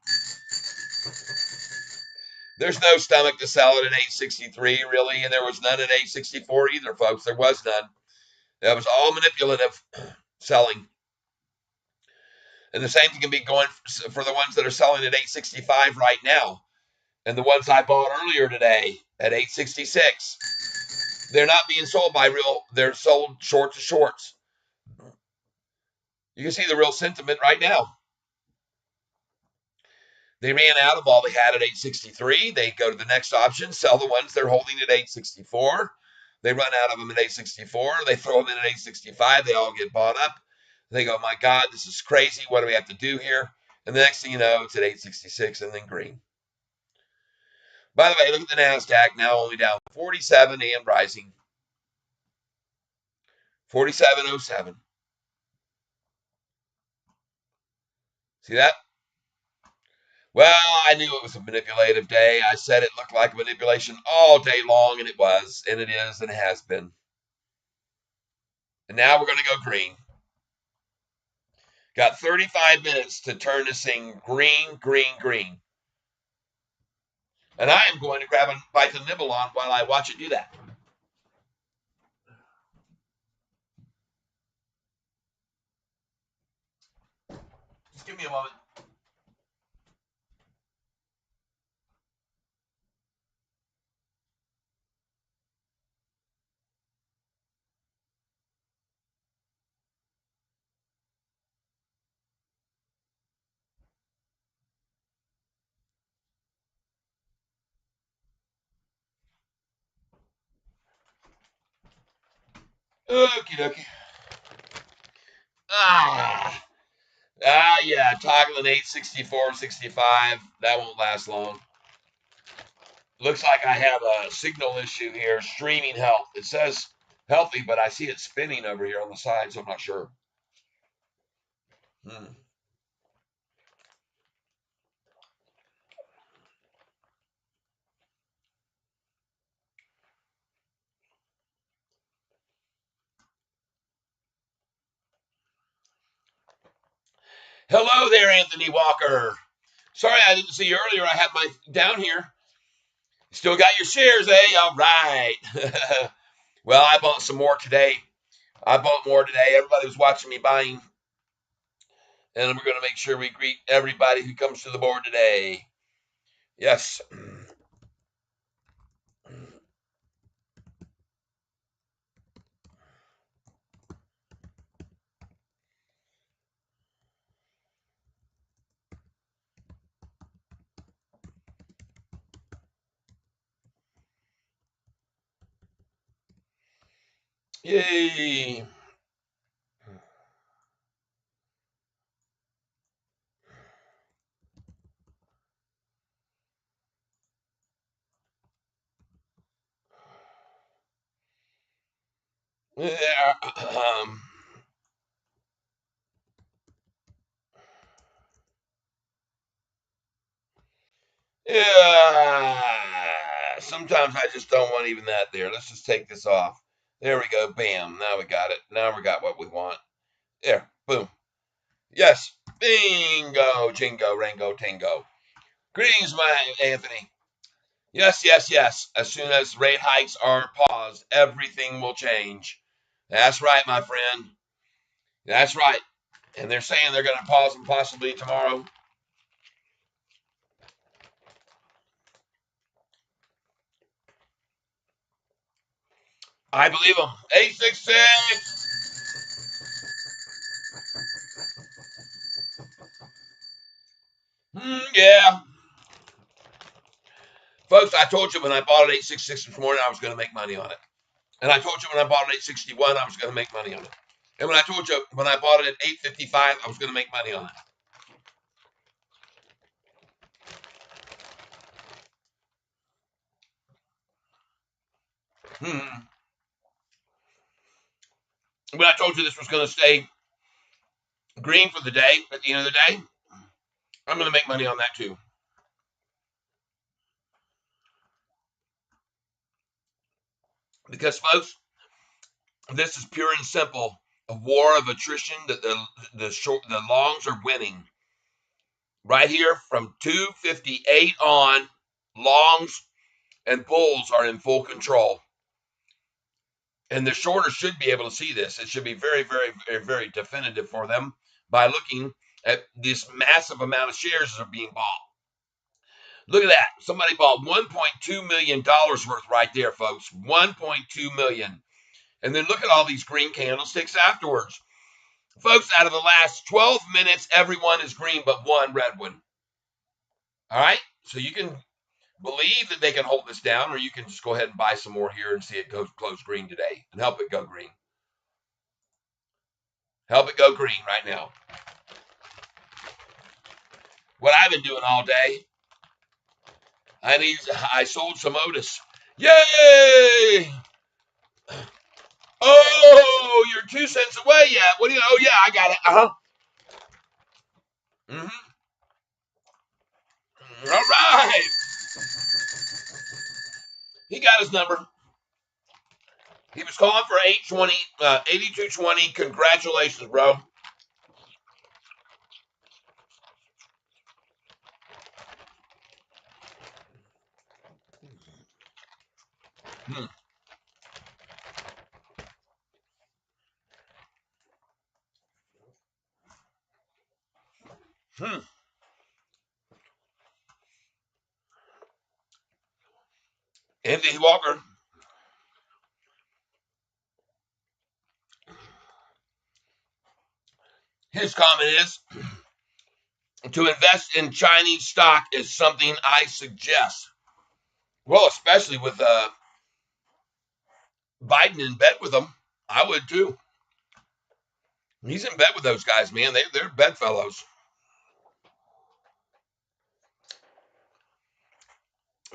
There's no stomach to sell it at 863, really, and there was none at 864 either, folks. There was none. That was all manipulative selling. And the same thing can be going for the ones that are selling at 865 right now. And the ones I bought earlier today at 866. They're not being sold by real, they're sold short to shorts. You can see the real sentiment right now. They ran out of all they had at 863. They go to the next option, sell the ones they're holding at 864. They run out of them at 864. They throw them in at 865. They all get bought up. They go, my God, this is crazy. What do we have to do here? And the next thing you know, it's at 866 and then green. By the way, look at the NASDAQ now only down 47 and rising. 4707. See that? Well, I knew it was a manipulative day. I said it looked like manipulation all day long, and it was, and it is, and it has been. And now we're going to go green. Got 35 minutes to turn this thing green, green, green. And I am going to grab a bite to nibble on while I watch it do that. Just give me a moment. Okie dokie. Yeah, toggling 864, 65. That won't last long. Looks like I have a signal issue here. Streaming health. It says healthy, but I see it spinning over here on the side, so I'm not sure. Hmm. Hello there, Anthony Walker. Sorry I didn't see you earlier. I had my down here. Still got your shares, eh? All right. Well, I bought some more today. I bought more today. Everybody was watching me buying. And we're going to make sure we greet everybody who comes to the board today. Yes. Yay. Yeah. Yeah. Sometimes I just don't want even that there. Let's just take this off. There we go. Bam. Now we got it. Now we got what we want. There. Boom. Yes. Bingo. Jingo. Rango. Tango. Greetings, my Anthony. Yes, yes, yes. As soon as rate hikes are paused, everything will change. That's right, my friend. That's right. And they're saying they're going to pause them possibly tomorrow. I believe them. 866. Yeah. Folks, I told you when I bought it 866 this morning, I was going to make money on it. And I told you when I bought it 861, I was going to make money on it. And when I told you when I bought it at 855, I was going to make money on it. Hmm. When I told you this was going to stay green for the day, at the end of the day, I'm going to make money on that too. Because, folks, this is pure and simple a war of attrition that the longs are winning. Right here from 258 on, longs and bulls are in full control. And the shorters should be able to see this. It should be very, very, very, very definitive for them by looking at this massive amount of shares that are being bought. Look at that. Somebody bought $1.2 million worth right there, folks. $1.2 million. And then look at all these green candlesticks afterwards. Folks, out of the last 12 minutes, everyone is green but one red one. All right? So you can believe that they can hold this down, or you can just go ahead and buy some more here and see it go close green today and help it go green. Help it go green right now. What I've been doing all day, I sold some Otis. Yay! Oh, you're 2 cents away yet. What do you? Oh yeah, I got it. Uh huh. Mm-hmm. All right. He got his number. He was calling for 820, 8220. Congratulations, bro. Hmm. Hmm. Anthony Walker. His comment is to invest in Chinese stock is something I suggest. Well, especially with Biden in bed with them, I would too. He's in bed with those guys, man. They're bedfellows.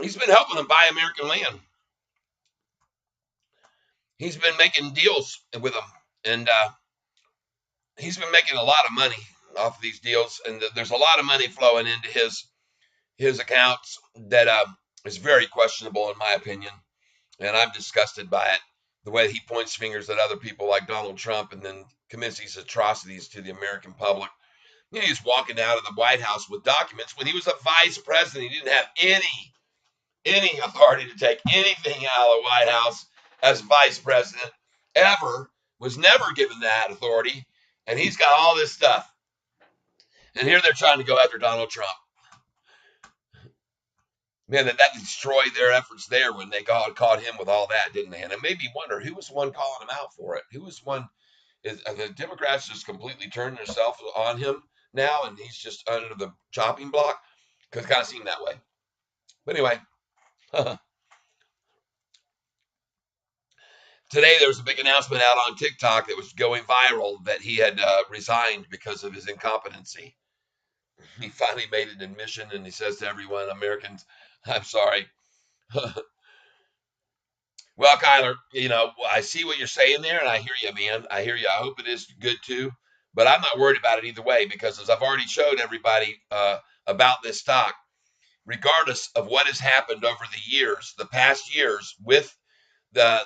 He's been helping them buy American land. He's been making deals with them, and he's been making a lot of money off of these deals. And there's a lot of money flowing into his accounts that is very questionable, in my opinion. And I'm disgusted by it. The way he points fingers at other people like Donald Trump and then commits these atrocities to the American public. You know, he's walking out of the White House with documents when he was a vice president. He didn't have any authority to take anything out of the White House as vice president ever. Was never given that authority, and he's got all this stuff. And here they're trying to go after Donald Trump. Man, that destroyed their efforts there when they caught him with all that, didn't they? And it made me wonder who was the one calling him out for it. Who was one? Is the Democrats just completely turned themselves on him now, and he's just under the chopping block? Because it kind of seemed that way. But anyway, today there was a big announcement out on TikTok that was going viral that he had resigned because of his incompetency. He finally made an admission, and he says to everyone, Americans, I'm sorry. Well, Kyler, I see what you're saying there, and I hear you, man. I hear you. I hope it is good too, but I'm not worried about it either way because, as I've already showed everybody about this stock, regardless of what has happened over the years, the past years, with the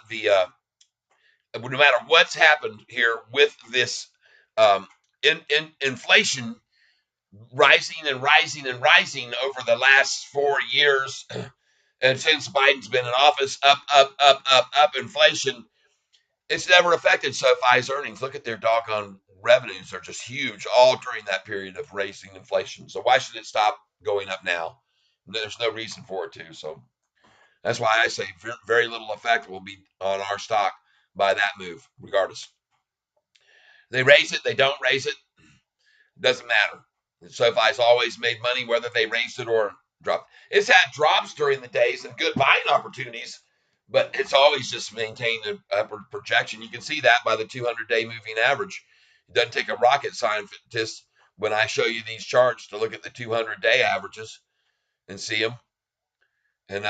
no matter what's happened here with this inflation rising and rising and rising over the last 4 years, and since Biden's been in office, up inflation. It's never affected SoFi's earnings. Look at their doggone revenues; they're just huge, all during that period of raising inflation. So why should it stop going up now? There's no reason for it to. So that's why I say very little effect will be on our stock by that move, regardless. They raise it, they don't raise it, doesn't matter. SoFi's always made money whether they raised it or dropped. It's had drops during the days and good buying opportunities, but it's always just maintained an upward projection. You can see that by the 200-day moving average. It doesn't take a rocket scientist when I show you these charts to look at the 200-day averages and see them. And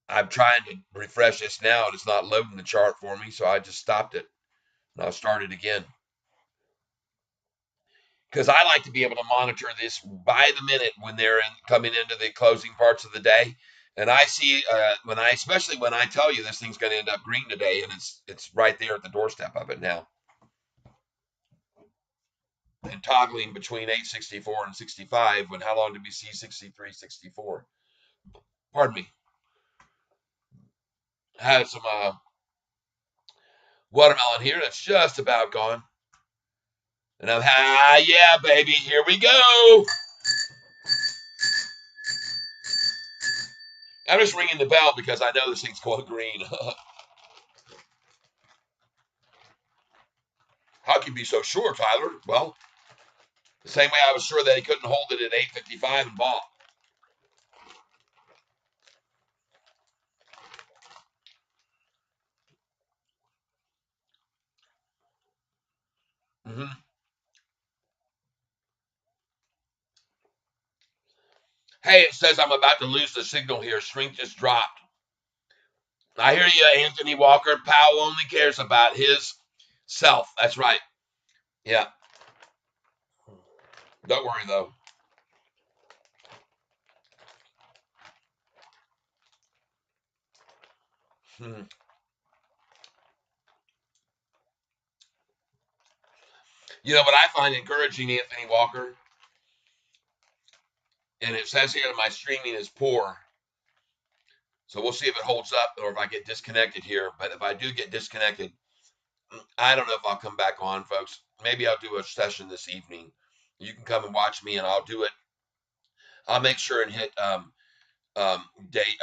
I'm trying to refresh this now, and it's not loading the chart for me, so I just stopped it and I'll start it again. Because I like to be able to monitor this by the minute when they're coming into the closing parts of the day. And I see especially when I tell you this thing's going to end up green today, and it's right there at the doorstep of it now, and toggling between 864 and 65. When how long did we see 63, 64? Pardon me. I had some watermelon here that's just about gone, and yeah, baby, here we go. I'm just ringing the bell because I know this thing's going green. How can you be so sure, Tyler? Well, the same way I was sure that he couldn't hold it at 855 and bought. Mm-hmm. Hey, it says I'm about to lose the signal here. Shrink just dropped. I hear you, Anthony Walker. Powell only cares about his self. That's right. Yeah. Don't worry, though. Hmm. You know what I find encouraging, Anthony Walker, and it says here that my streaming is poor. So we'll see if it holds up or if I get disconnected here. But if I do get disconnected, I don't know if I'll come back on, folks. Maybe I'll do a session this evening. You can come and watch me, and I'll do it. I'll make sure and hit date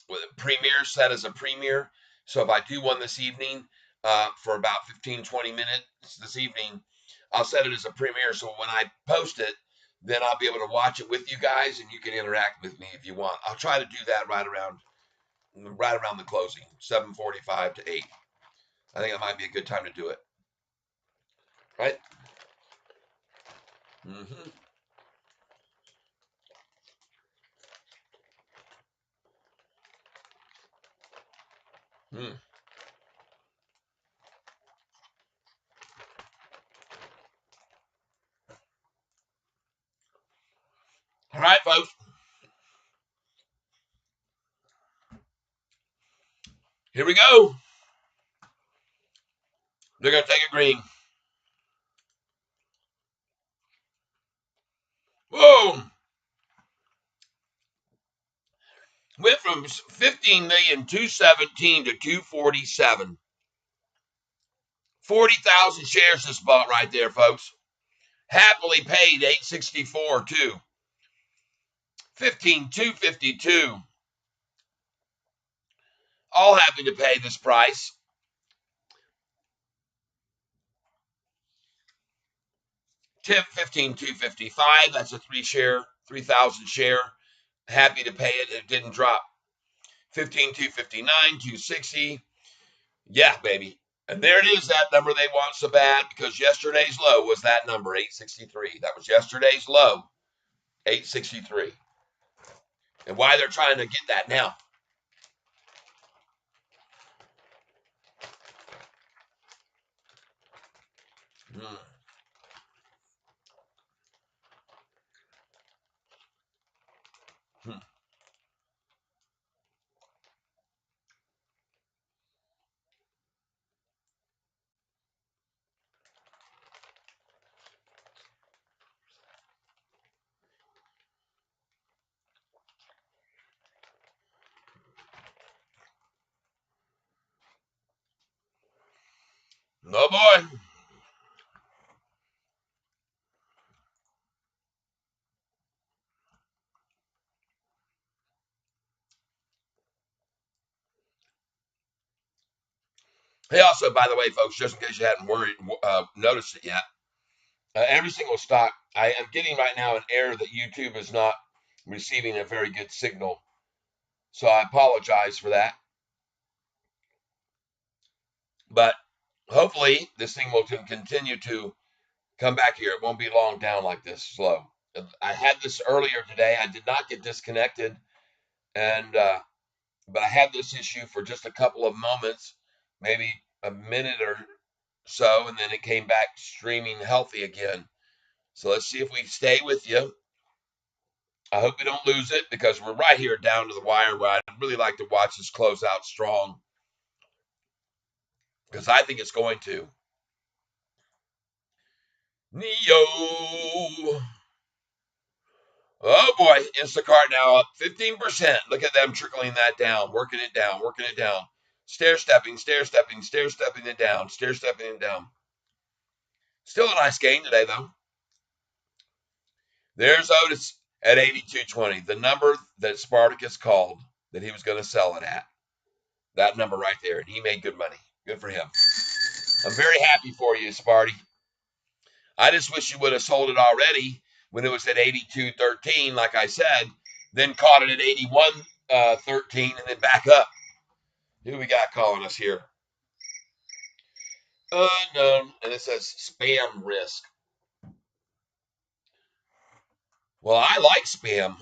with a premiere set as a premiere. So if I do one this evening for about 15-20 minutes this evening, I'll set it as a premiere. So when I post it, then I'll be able to watch it with you guys, and you can interact with me if you want. I'll try to do that right around the closing, 7:45 to 8. I think that might be a good time to do it. Right? Mm-hmm. Mm. All right, folks. Here we go. They're going to take a green. Whoa. Went from 15,217,000 to 247. 40,000 shares this bought right there, folks. Happily paid 864 too. 15,252. All happy to pay this price. 15,255. That's a 3,000 share. Happy to pay it. It didn't drop. 15,259, 260. Yeah, baby. And there it is, that number they want so bad, because yesterday's low was that number, 863. That was yesterday's low, 863. And why they're trying to get that now. Hmm. Hmm. Oh boy. Hey, also, by the way, folks, just in case you hadn't noticed it yet, every single stock, I am getting right now an error that YouTube is not receiving a very good signal. So I apologize for that. But hopefully, this thing will continue to come back here. It won't be long down like this, slow. I had this earlier today. I did not get disconnected, and but I had this issue for just a couple of moments, maybe a minute or so, and then it came back streaming healthy again. So let's see if we stay with you. I hope we don't lose it, because we're right here down to the wire where I'd really like to watch this close out strong, because I think it's going to. Neo. Oh boy, Instacart now up 15%. Look at them trickling that down, working it down, working it down. Stair stepping, stair stepping, stair stepping it down, stair stepping it down. Still a nice gain today, though. There's Otis at 82.20, the number that Spartacus called that he was going to sell it at. That number right there. And he made good money. Good for him. I'm very happy for you, Sparty. I just wish you would have sold it already when it was at 82.13, like I said, then caught it at 81.13 and then back up. Who we got calling us here? Unknown. And it says spam risk. Well, I like spam.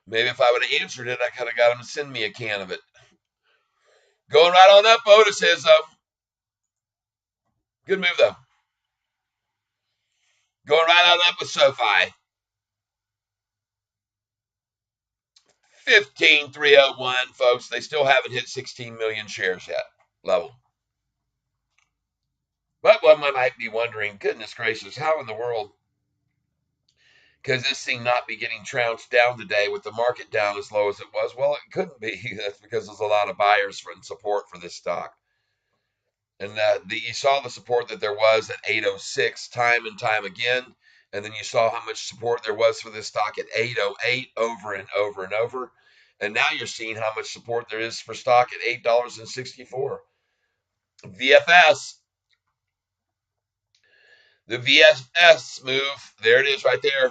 Maybe if I would have answered it, I could have got him to send me a can of it. Going right on up, Otis says, though. Good move, though. Going right on up with SoFi. 15,301, folks. They still haven't hit 16 million shares yet. Level. But one might be wondering, goodness gracious, how in the world could this thing not be getting trounced down today with the market down as low as it was? Well, it couldn't be. That's because there's a lot of buyers and support for this stock. And you saw the support that there was at 806 time and time again. And then you saw how much support there was for this stock at 808 over and over and over. And now you're seeing how much support there is for stock at $8.64. VFS. The VFS move. There it is right there.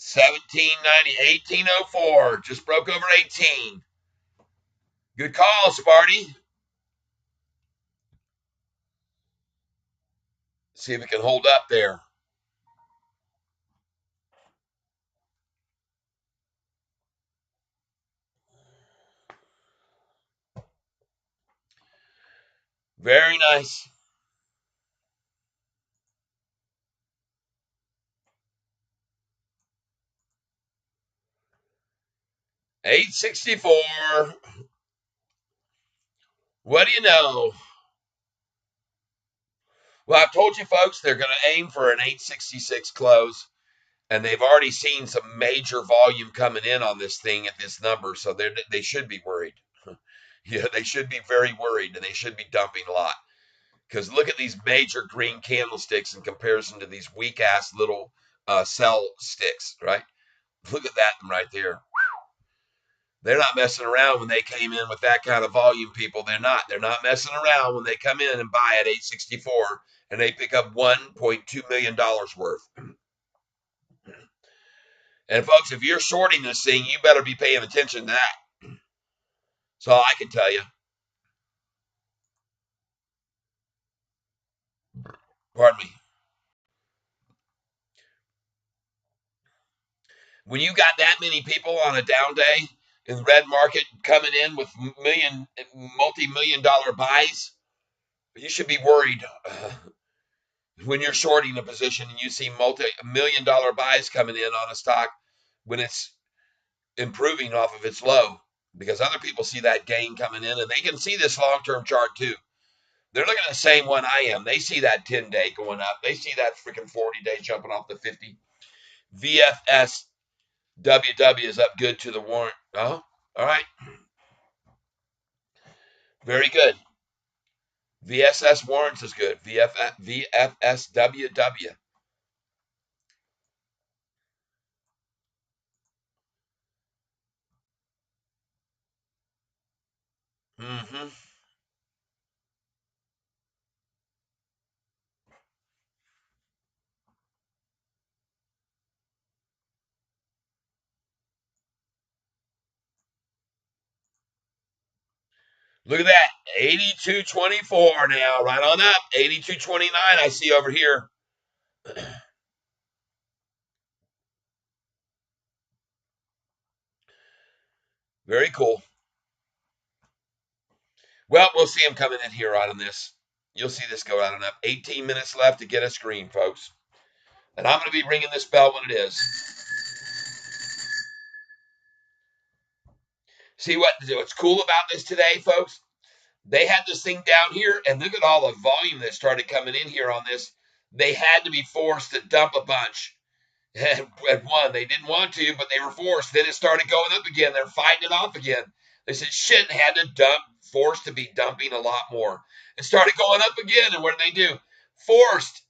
1790, 1804. Just broke over 18. Good call, Sparty. See if it can hold up there. Very nice. $8.64. What do you know? Well, I've told you folks they're going to aim for an 866 close, and they've already seen some major volume coming in on this thing at this number, so they should be worried. Yeah, they should be very worried, and they should be dumping a lot. Because look at these major green candlesticks in comparison to these weak-ass little sell sticks, right? Look at that right there. They're not messing around when they came in with that kind of volume, people. They're not. They're not messing around when they come in and buy at 864 and they pick up $1.2 million worth. And folks, if you're shorting this thing, you better be paying attention to that. That's all I can tell you. Pardon me. When you got that many people on a down day in the red market coming in with multi-million dollar buys, you should be worried when you're shorting a position and you see multi-million dollar buys coming in on a stock when it's improving off of its low, because other people see that gain coming in and they can see this long-term chart too. They're looking at the same one I am. They see that 10-day going up. They see that freaking 40-day jumping off the 50. VFS WW is up good to the warrant. Oh, all right. Very good. VSS warrants is good. VFS WW. Mm-hmm. Look at that. 82.24 now. Right on up. 82.29 I see over here. Very cool. Well, we'll see him coming in here right on this. You'll see this go right on up. 18 minutes left to get a screen, folks. And I'm going to be ringing this bell when it is. See what's cool about this today, folks? They had this thing down here, and look at all the volume that started coming in here on this. They had to be forced to dump a bunch. At one, they didn't want to, but they were forced. Then it started going up again. They're fighting it off again. They said, shit, had to dump, forced to be dumping a lot more. It started going up again, and what did they do? Forced.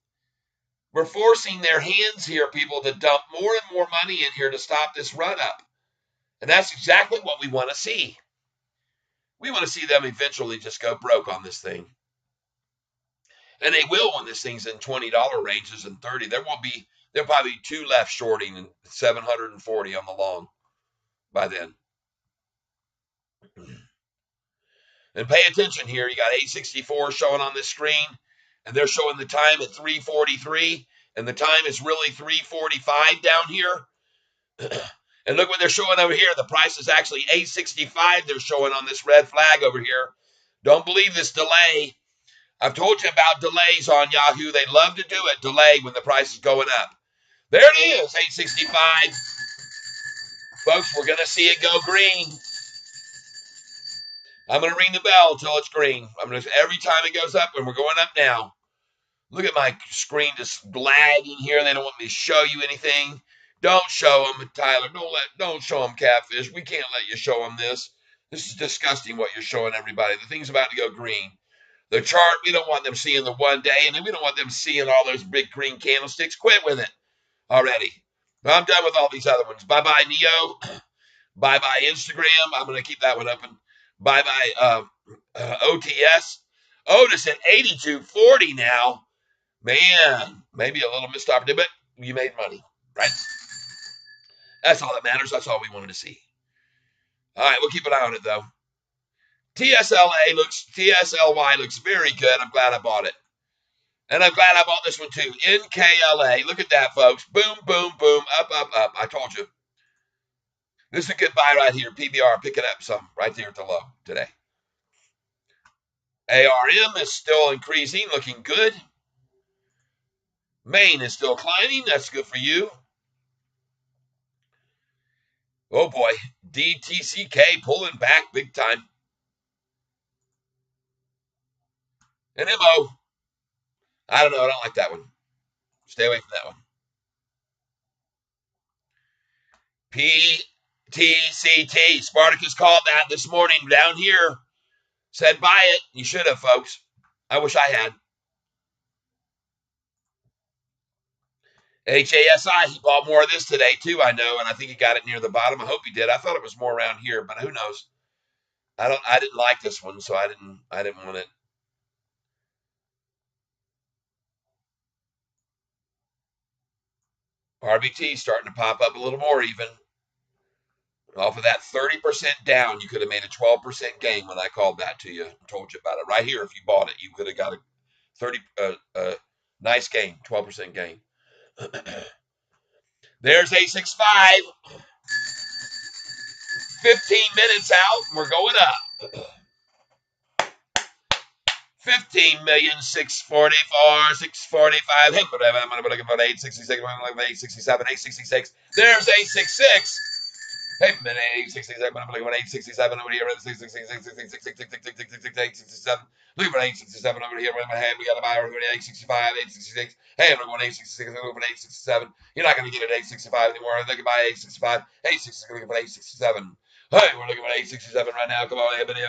We're forcing their hands here, people, to dump more and more money in here to stop this run up. And that's exactly what we want to see. We want to see them eventually just go broke on this thing. And they will when this thing's in $20 ranges and 30. There'll probably be two left shorting and 740 on the long by then. And pay attention here. You got 864 showing on this screen, and they're showing the time at 3:43, and the time is really 3:45 down here. And look what they're showing over here. The price is actually $8.65 they're showing on this red flag over here. Don't believe this delay. I've told you about delays on Yahoo. They love to do it, delay when the price is going up. There it is, $8.65. Folks, we're going to see it go green. I'm going to ring the bell until it's green. Every time it goes up, and we're going up now. Look at my screen just lagging here. They don't want me to show you anything. Don't show them, Tyler. Don't show them catfish. We can't let you show them this. This is disgusting what you're showing everybody. The thing's about to go green. The chart, we don't want them seeing the 1 day, and then we don't want them seeing all those big green candlesticks. Quit with it already. I'm done with all these other ones. Bye-bye, Neo. Bye-bye, Instagram. I'm going to keep that one open. Bye-bye, OTS. Otis at 82.40 now. Man, maybe a little missed opportunity, but you made money, right? That's all that matters. That's all we wanted to see. All right, we'll keep an eye on it, though. TSLY looks very good. I'm glad I bought it. And I'm glad I bought this one, too. NKLA. Look at that, folks. Boom, boom, boom. Up, up, up. I told you. This is a good buy right here. PBR, pick it up some right there at the low today. ARM is still increasing, looking good. Maine is still climbing. That's good for you. Oh, boy. DTCK pulling back big time. And MO. I don't know. I don't like that one. Stay away from that one. PTCT. Spartacus called that this morning down here. Said buy it. You should have, folks. I wish I had. HASI, he bought more of this today, too, I know, and I think he got it near the bottom. I hope he did. I thought it was more around here, but who knows? I didn't like this one, so I didn't want it. RBT starting to pop up a little more even. Off of that 30% down, you could have made a 12% gain when I called that to you and told you about it. Right here, if you bought it, you could have got a nice gain, 12% gain. There's A65. 15 minutes out, and we're going up. 15,644,645. Hey, I'm looking for 866. I'm looking for 867. 866. There's 866. Hey, 867. I'm looking for 867 over here. 867. Looking for 867 over here. We got a buyer over 865, 866. Hey, I'm looking for 866. I'm looking for 867. You're not going to get it 865 anymore. They can buy 865. 866. Looking for 867. Hey, we're looking at 867 right now. Come on, 867.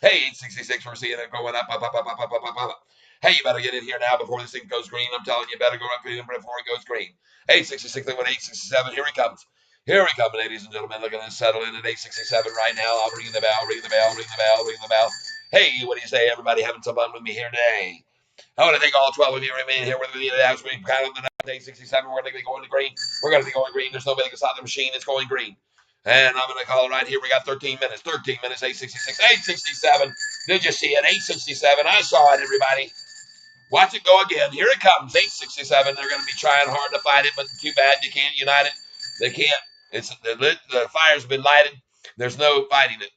Hey, 866. We're seeing it going up, up, up, up, up, up, up, up. Hey, you better get in here now before this thing goes green. I'm telling you, better go up before it goes green. 866, 867. Here he comes. Here we come, ladies and gentlemen. Look at this settle in at 867 right now. I'll ring the bell, ring the bell, ring the bell, ring the bell. Hey, what do you say, everybody having some fun with me here today? I want to thank all 12 of you remain here with me today as we count on the 867. We're going to be going to green. We're going to be going green. There's nobody can stop the machine. It's going green. And I'm going to call it right here. We got 13 minutes. 13 minutes, 866, 867. Did you see it? 867. I saw it, everybody. Watch it go again. Here it comes. 867. They're going to be trying hard to fight it, but too bad you can't unite it. They can't. It's the fire's been lighted. There's no fighting it.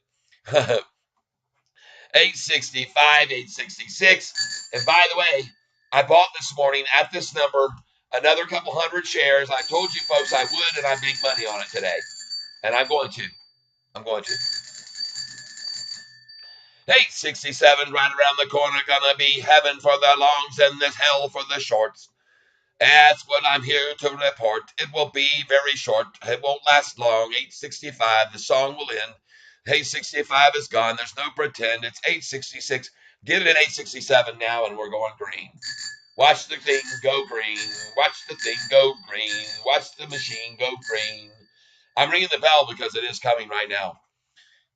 865, 866. And by the way, I bought this morning at this number another couple hundred shares. I told you folks I would, and I make money on it today. And I'm going to. 867 right around the corner, gonna be heaven for the longs and this hell for the shorts. That's what I'm here to report. It will be very short. It won't last long. 865, the song will end. 865 is gone. There's no pretend. It's 866. Get it at 867 now, and we're going green. Watch the thing go green. Watch the thing go green. Watch the machine go green. I'm ringing the bell because it is coming right now.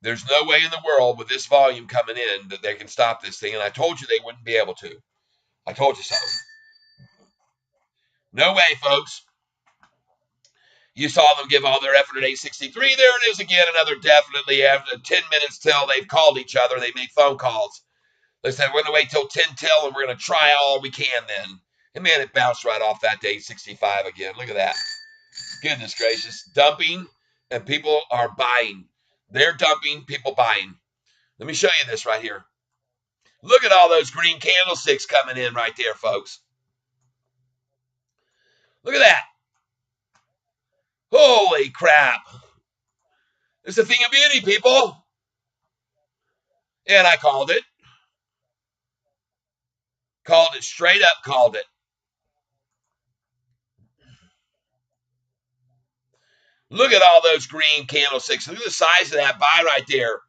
There's no way in the world with this volume coming in that they can stop this thing, and I told you they wouldn't be able to. I told you so. No way, folks. You saw them give all their effort at 863. There it is again, another definitely after 10 minutes till they've called each other. They made phone calls. They said, we're going to wait till 10 till, and we're going to try all we can then. And man, it bounced right off that to 865 again. Look at that. Goodness gracious. Dumping and people are buying. They're dumping, people buying. Let me show you this right here. Look at all those green candlesticks coming in right there, folks. Look at that. Holy crap. It's a thing of beauty, people. And I called it. Called it straight up, called it. Look at all those green candlesticks. Look at the size of that buy right there.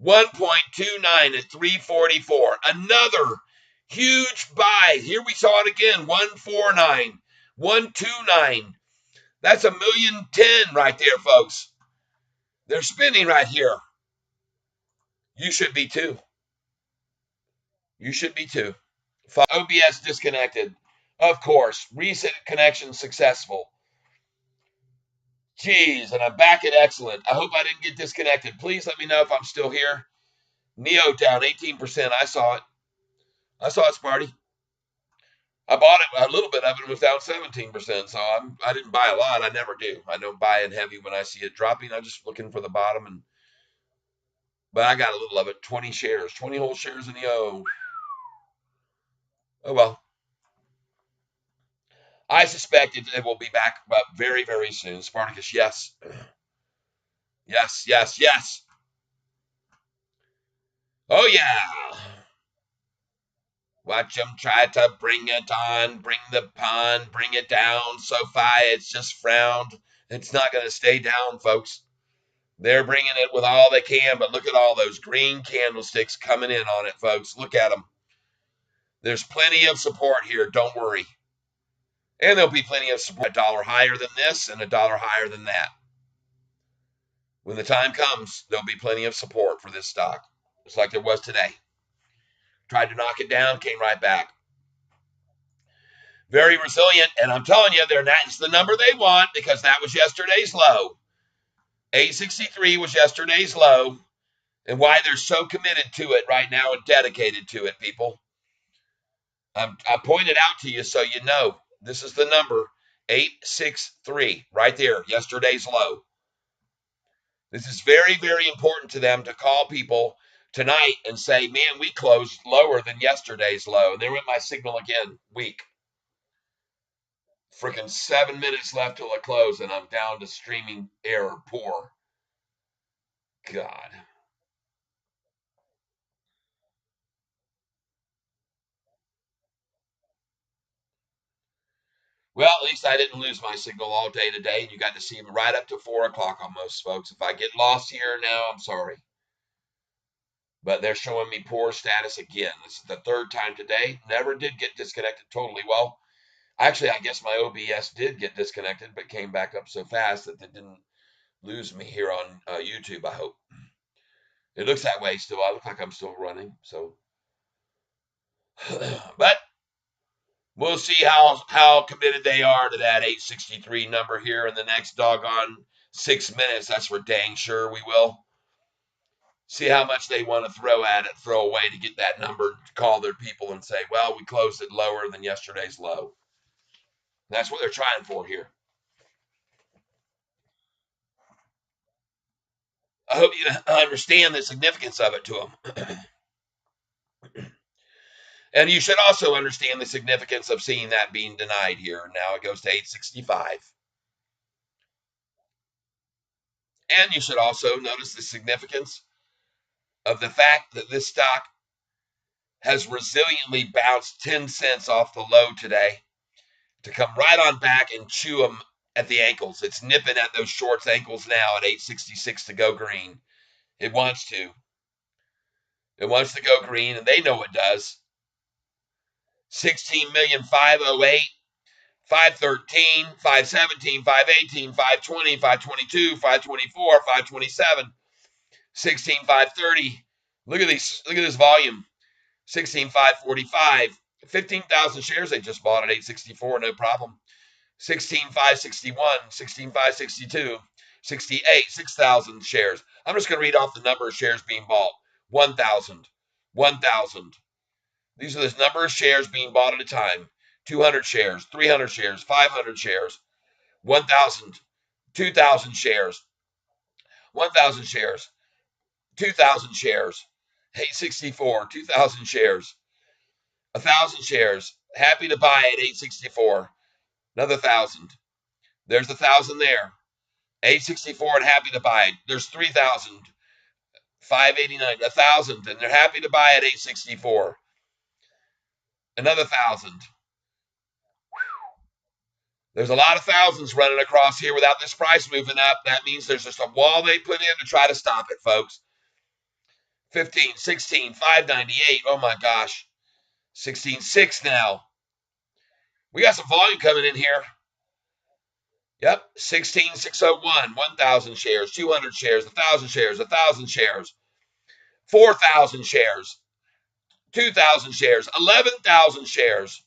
1.29 at 344. Another huge buy. Here we saw it again. 149. 129. That's 1,000,010 right there, folks. They're spinning right here. You should be too. You should be too. OBS disconnected. Of course. Reset connection successful. Jeez, and I'm back at excellent. I hope I didn't get disconnected. Please let me know if I'm still here. Neo down 18%. I saw it. I saw it, Sparty. I bought it. A little bit of it was down 17%. So I didn't buy a lot. I never do. I don't buy in heavy when I see it dropping. I'm just looking for the bottom. But I got a little of it. 20 shares. 20 whole shares in Neo. Oh, well. I suspect it will be back very, very soon. Spartacus, yes. Yes, yes, yes. Oh, yeah. Watch them try to bring it on, bring the pun, bring it down. SOFI, it's just frowned. It's not going to stay down, folks. They're bringing it with all they can, but look at all those green candlesticks coming in on it, folks. Look at them. There's plenty of support here. Don't worry. And there'll be plenty of support. A dollar higher than this and a dollar higher than that. When the time comes, there'll be plenty of support for this stock. Just like there was today. Tried to knock it down, came right back. Very resilient, and I'm telling you, that's the number they want because that was yesterday's low. 863 was yesterday's low, and why they're so committed to it right now and dedicated to it, people. I pointed out to you so you know. This is the number, 863, right there, yesterday's low. This is very, very important to them to call people tonight and say, man, we closed lower than yesterday's low. And there went my signal again, weak. Freaking 7 minutes left till it close, and I'm down to streaming error, poor. God. Well, at least I didn't lose my signal all day today, and you got to see me right up to 4 o'clock almost, folks. If I get lost here now, I'm sorry. But they're showing me poor status again. This is the third time today. Never did get disconnected totally. Well, actually, I guess my OBS did get disconnected, but came back up so fast that they didn't lose me here on YouTube, I hope. It looks that way still. I look like I'm still running, so. But we'll see how committed they are to that 863 number here in the next doggone 6 minutes. That's for dang sure we will. See how much they want to throw away to get that number, to call their people and say, well, we closed it lower than yesterday's low. That's what they're trying for here. I hope you understand the significance of it to them. And you should also understand the significance of seeing that being denied here. Now it goes to 865. And you should also notice the significance of the fact that this stock has resiliently bounced 10 cents off the low today to come right on back and chew them at the ankles. It's nipping at those shorts ankles now at 866 to go green. It wants to. It wants to go green, and they know it does. 16,508,000, 513, 517, 518, 520, 522, 524, 527, 16,530. Look at this volume. 16,545. 15,000 shares they just bought at 864, no problem. 16,561, 16,562, 68, 6,000 shares. I'm just going to read off the number of shares being bought. 1,000, 1,000. These are the number of shares being bought at a time. 200 shares, 300 shares, 500 shares, 1,000, 2,000 shares, 1,000 shares, 2,000 shares, 864, 2,000 shares, 1,000 shares. Happy to buy at 864. Another 1,000. There's 1,000 there. 864 and happy to buy. There's 3,000. 589, 1,000, and they're happy to buy at 864. Another 1,000. There's a lot of thousands running across here without this price moving up. That means there's just a wall they put in to try to stop it, folks. 15, 16, 598. Oh my gosh. 16.6 now. We got some volume coming in here. Yep. 16,601. 1,000 shares, 200 shares, 1,000 shares, 1,000 shares, 4,000 shares, 2,000 shares, 11,000 shares.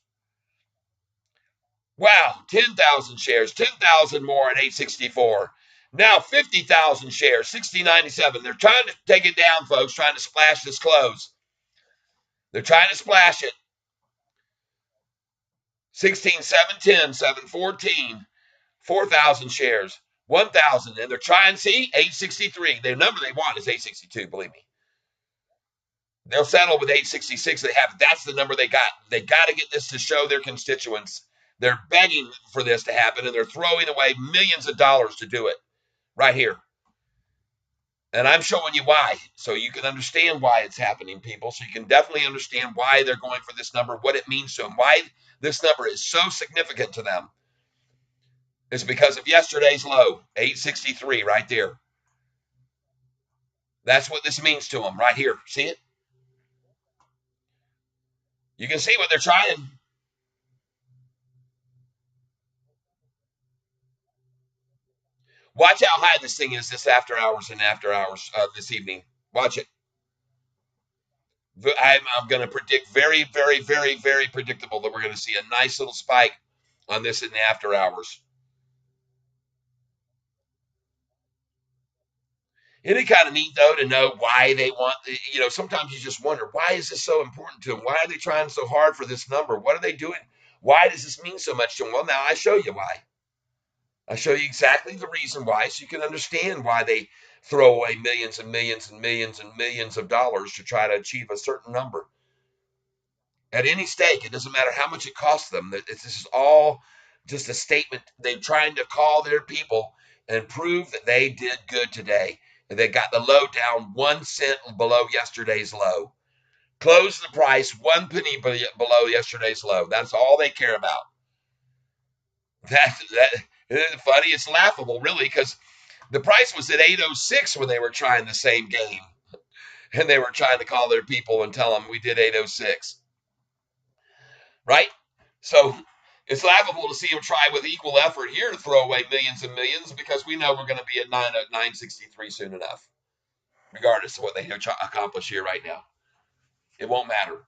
Wow, 10,000 shares, 10,000 more at 864. Now 50,000 shares, 6097. They're trying to take it down, folks, trying to splash this close. They're trying to splash it. 16, 710, 714, 4,000 shares, 1,000. And they're trying, see, 863. The number they want is 862, believe me. They'll settle with 866. They have. That's the number they got. They got to get this to show their constituents. They're begging for this to happen, and they're throwing away millions of dollars to do it right here. And I'm showing you why, so you can understand why it's happening, people. So you can definitely understand why they're going for this number, what it means to them, why this number is so significant to them. It's because of yesterday's low, 863, right there. That's what this means to them right here. See it? You can see what they're trying. Watch how high this thing is this after hours and after hours this evening. Watch it. I'm going to predict very, very, very, very predictable that we're going to see a nice little spike on this in the after hours. Isn't it kind of neat, though, to know why they want, sometimes you just wonder, why is this so important to them? Why are they trying so hard for this number? What are they doing? Why does this mean so much to them? Well, now I show you why. I show you exactly the reason why, so you can understand why they throw away millions and millions and millions and millions of dollars to try to achieve a certain number. At any stake, it doesn't matter how much it costs them. This is all just a statement. They're trying to call their people and prove that they did good today. And they got the low down 1 cent below yesterday's low. Close the price 1 penny below yesterday's low. That's all they care about. That isn't funny. It's laughable, really, because the price was at 806 when they were trying the same game. And they were trying to call their people and tell them we did 806. Right? So it's laughable to see them try with equal effort here to throw away millions and millions, because we know we're going to be at 963 soon enough, regardless of what they accomplish here right now. It won't matter.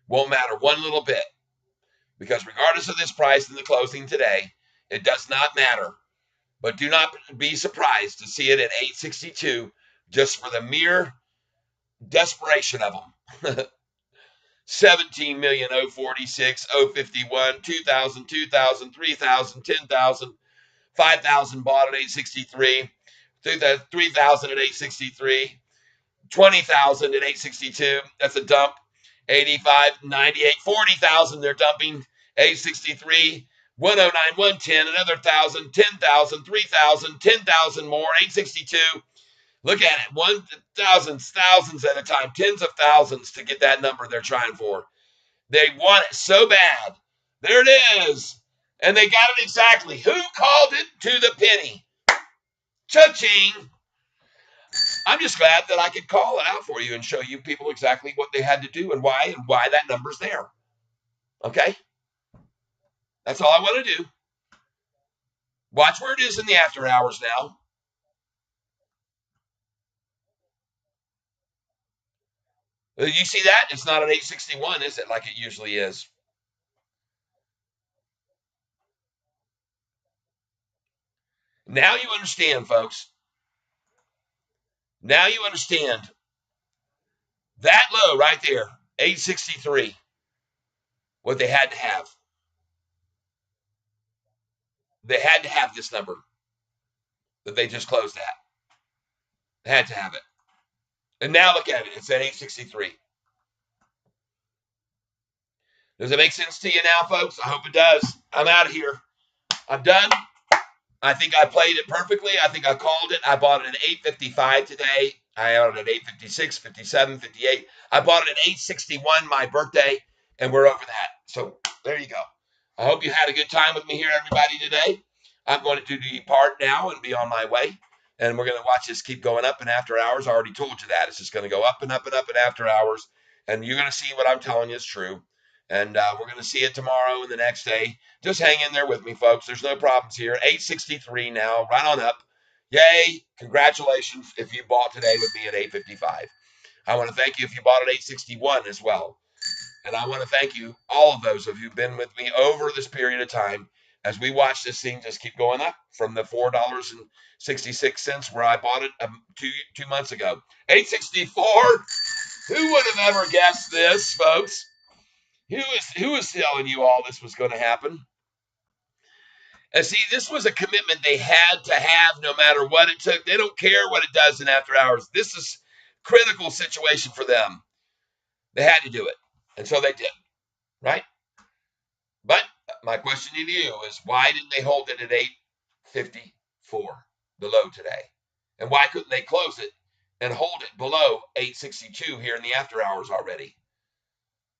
Won't matter one little bit, because regardless of this price in the closing today, it does not matter. But do not be surprised to see it at 862 just for the mere desperation of them. 17,046, 051, 2,000, 2,000, 3,000, 10,000, 5,000 bought at 863, 3,000 at 863, 20,000 at 862. That's a dump. 85, 98, 40,000 they're dumping. 863, 109, 110, another 1,000, 10,000, 3,000, 10,000 more. 862. Look at it. 1,000, thousands at a time, tens of thousands to get that number they're trying for. They want it so bad. There it is. And they got it exactly. Who called it to the penny? Cha-ching. I'm just glad that I could call it out for you and show you people exactly what they had to do and why that number's there. Okay? That's all I want to do. Watch where it is in the after hours now. You see that? It's not at 861, is it, like it usually is? Now you understand, folks. Now you understand. That low right there, 863. what they had to have. They had to have this number that they just closed at. They had to have it. And now look at it. It's at 863. Does it make sense to you now, folks? I hope it does. I'm out of here. I'm done. I think I played it perfectly. I think I called it. I bought it at 855 today. I owned it at 856, 57, 58. I bought it at 861, my birthday, and we're over that. So there you go. I hope you had a good time with me here, everybody, today. I'm going to depart now and be on my way. And we're going to watch this keep going up in after hours. I already told you that. It's just going to go up and up and up in after hours. And you're going to see what I'm telling you is true. And we're going to see it tomorrow and the next day. Just hang in there with me, folks. There's no problems here. 863 now, right on up. Yay. Congratulations if you bought today with me at 855. I want to thank you if you bought at 861 as well. And I want to thank you, all of those of you who've been with me over this period of time as we watch this thing just keep going up from the $4.66 where I bought it 2 months ago. 864. Who would have ever guessed this, folks? Who is telling you all this was going to happen? And see, this was a commitment they had to have no matter what it took. They don't care what it does in after hours. This is a critical situation for them. They had to do it. And so they did, right? But my question to you is, why didn't they hold it at 854, the low today? And why couldn't they close it and hold it below 862 here in the after hours already?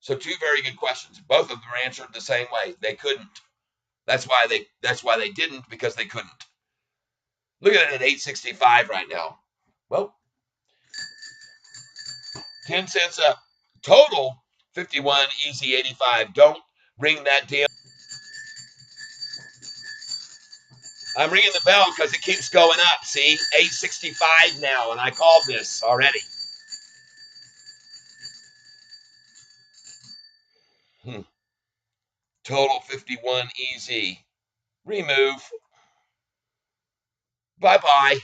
So two very good questions. Both of them are answered the same way. They couldn't. That's why they didn't, because they couldn't. Look at it at 865 right now. Well, 10 cents up. Total 51, easy 85. Don't ring that damn. I'm ringing the bell because it keeps going up. See, 865 now, and I called this already. Total 51, easy. Remove. Bye-bye.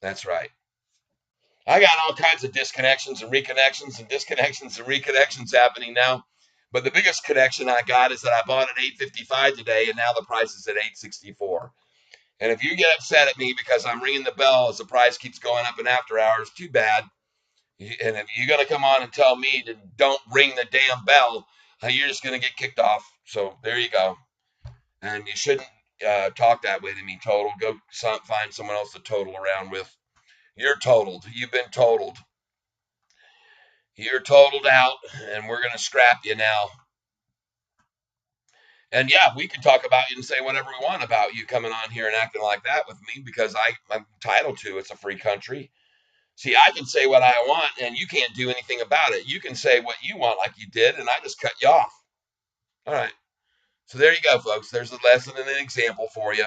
That's right. I got all kinds of disconnections and reconnections happening now. But the biggest connection I got is that I bought at 855 today, and now the price is at 864. And if you get upset at me because I'm ringing the bell as the price keeps going up in after hours, too bad. And if you're going to come on and tell me to don't ring the damn bell, you're just going to get kicked off. So there you go. And you shouldn't talk that way to me, total. Go find someone else to total around with. You're totaled. You've been totaled. You're totaled out, and we're going to scrap you now. And yeah, we can talk about you and say whatever we want about you coming on here and acting like that with me, because I'm entitled to. It's a free country. See, I can say what I want, and you can't do anything about it. You can say what you want like you did, and I just cut you off. All right. So there you go, folks. There's a lesson and an example for you.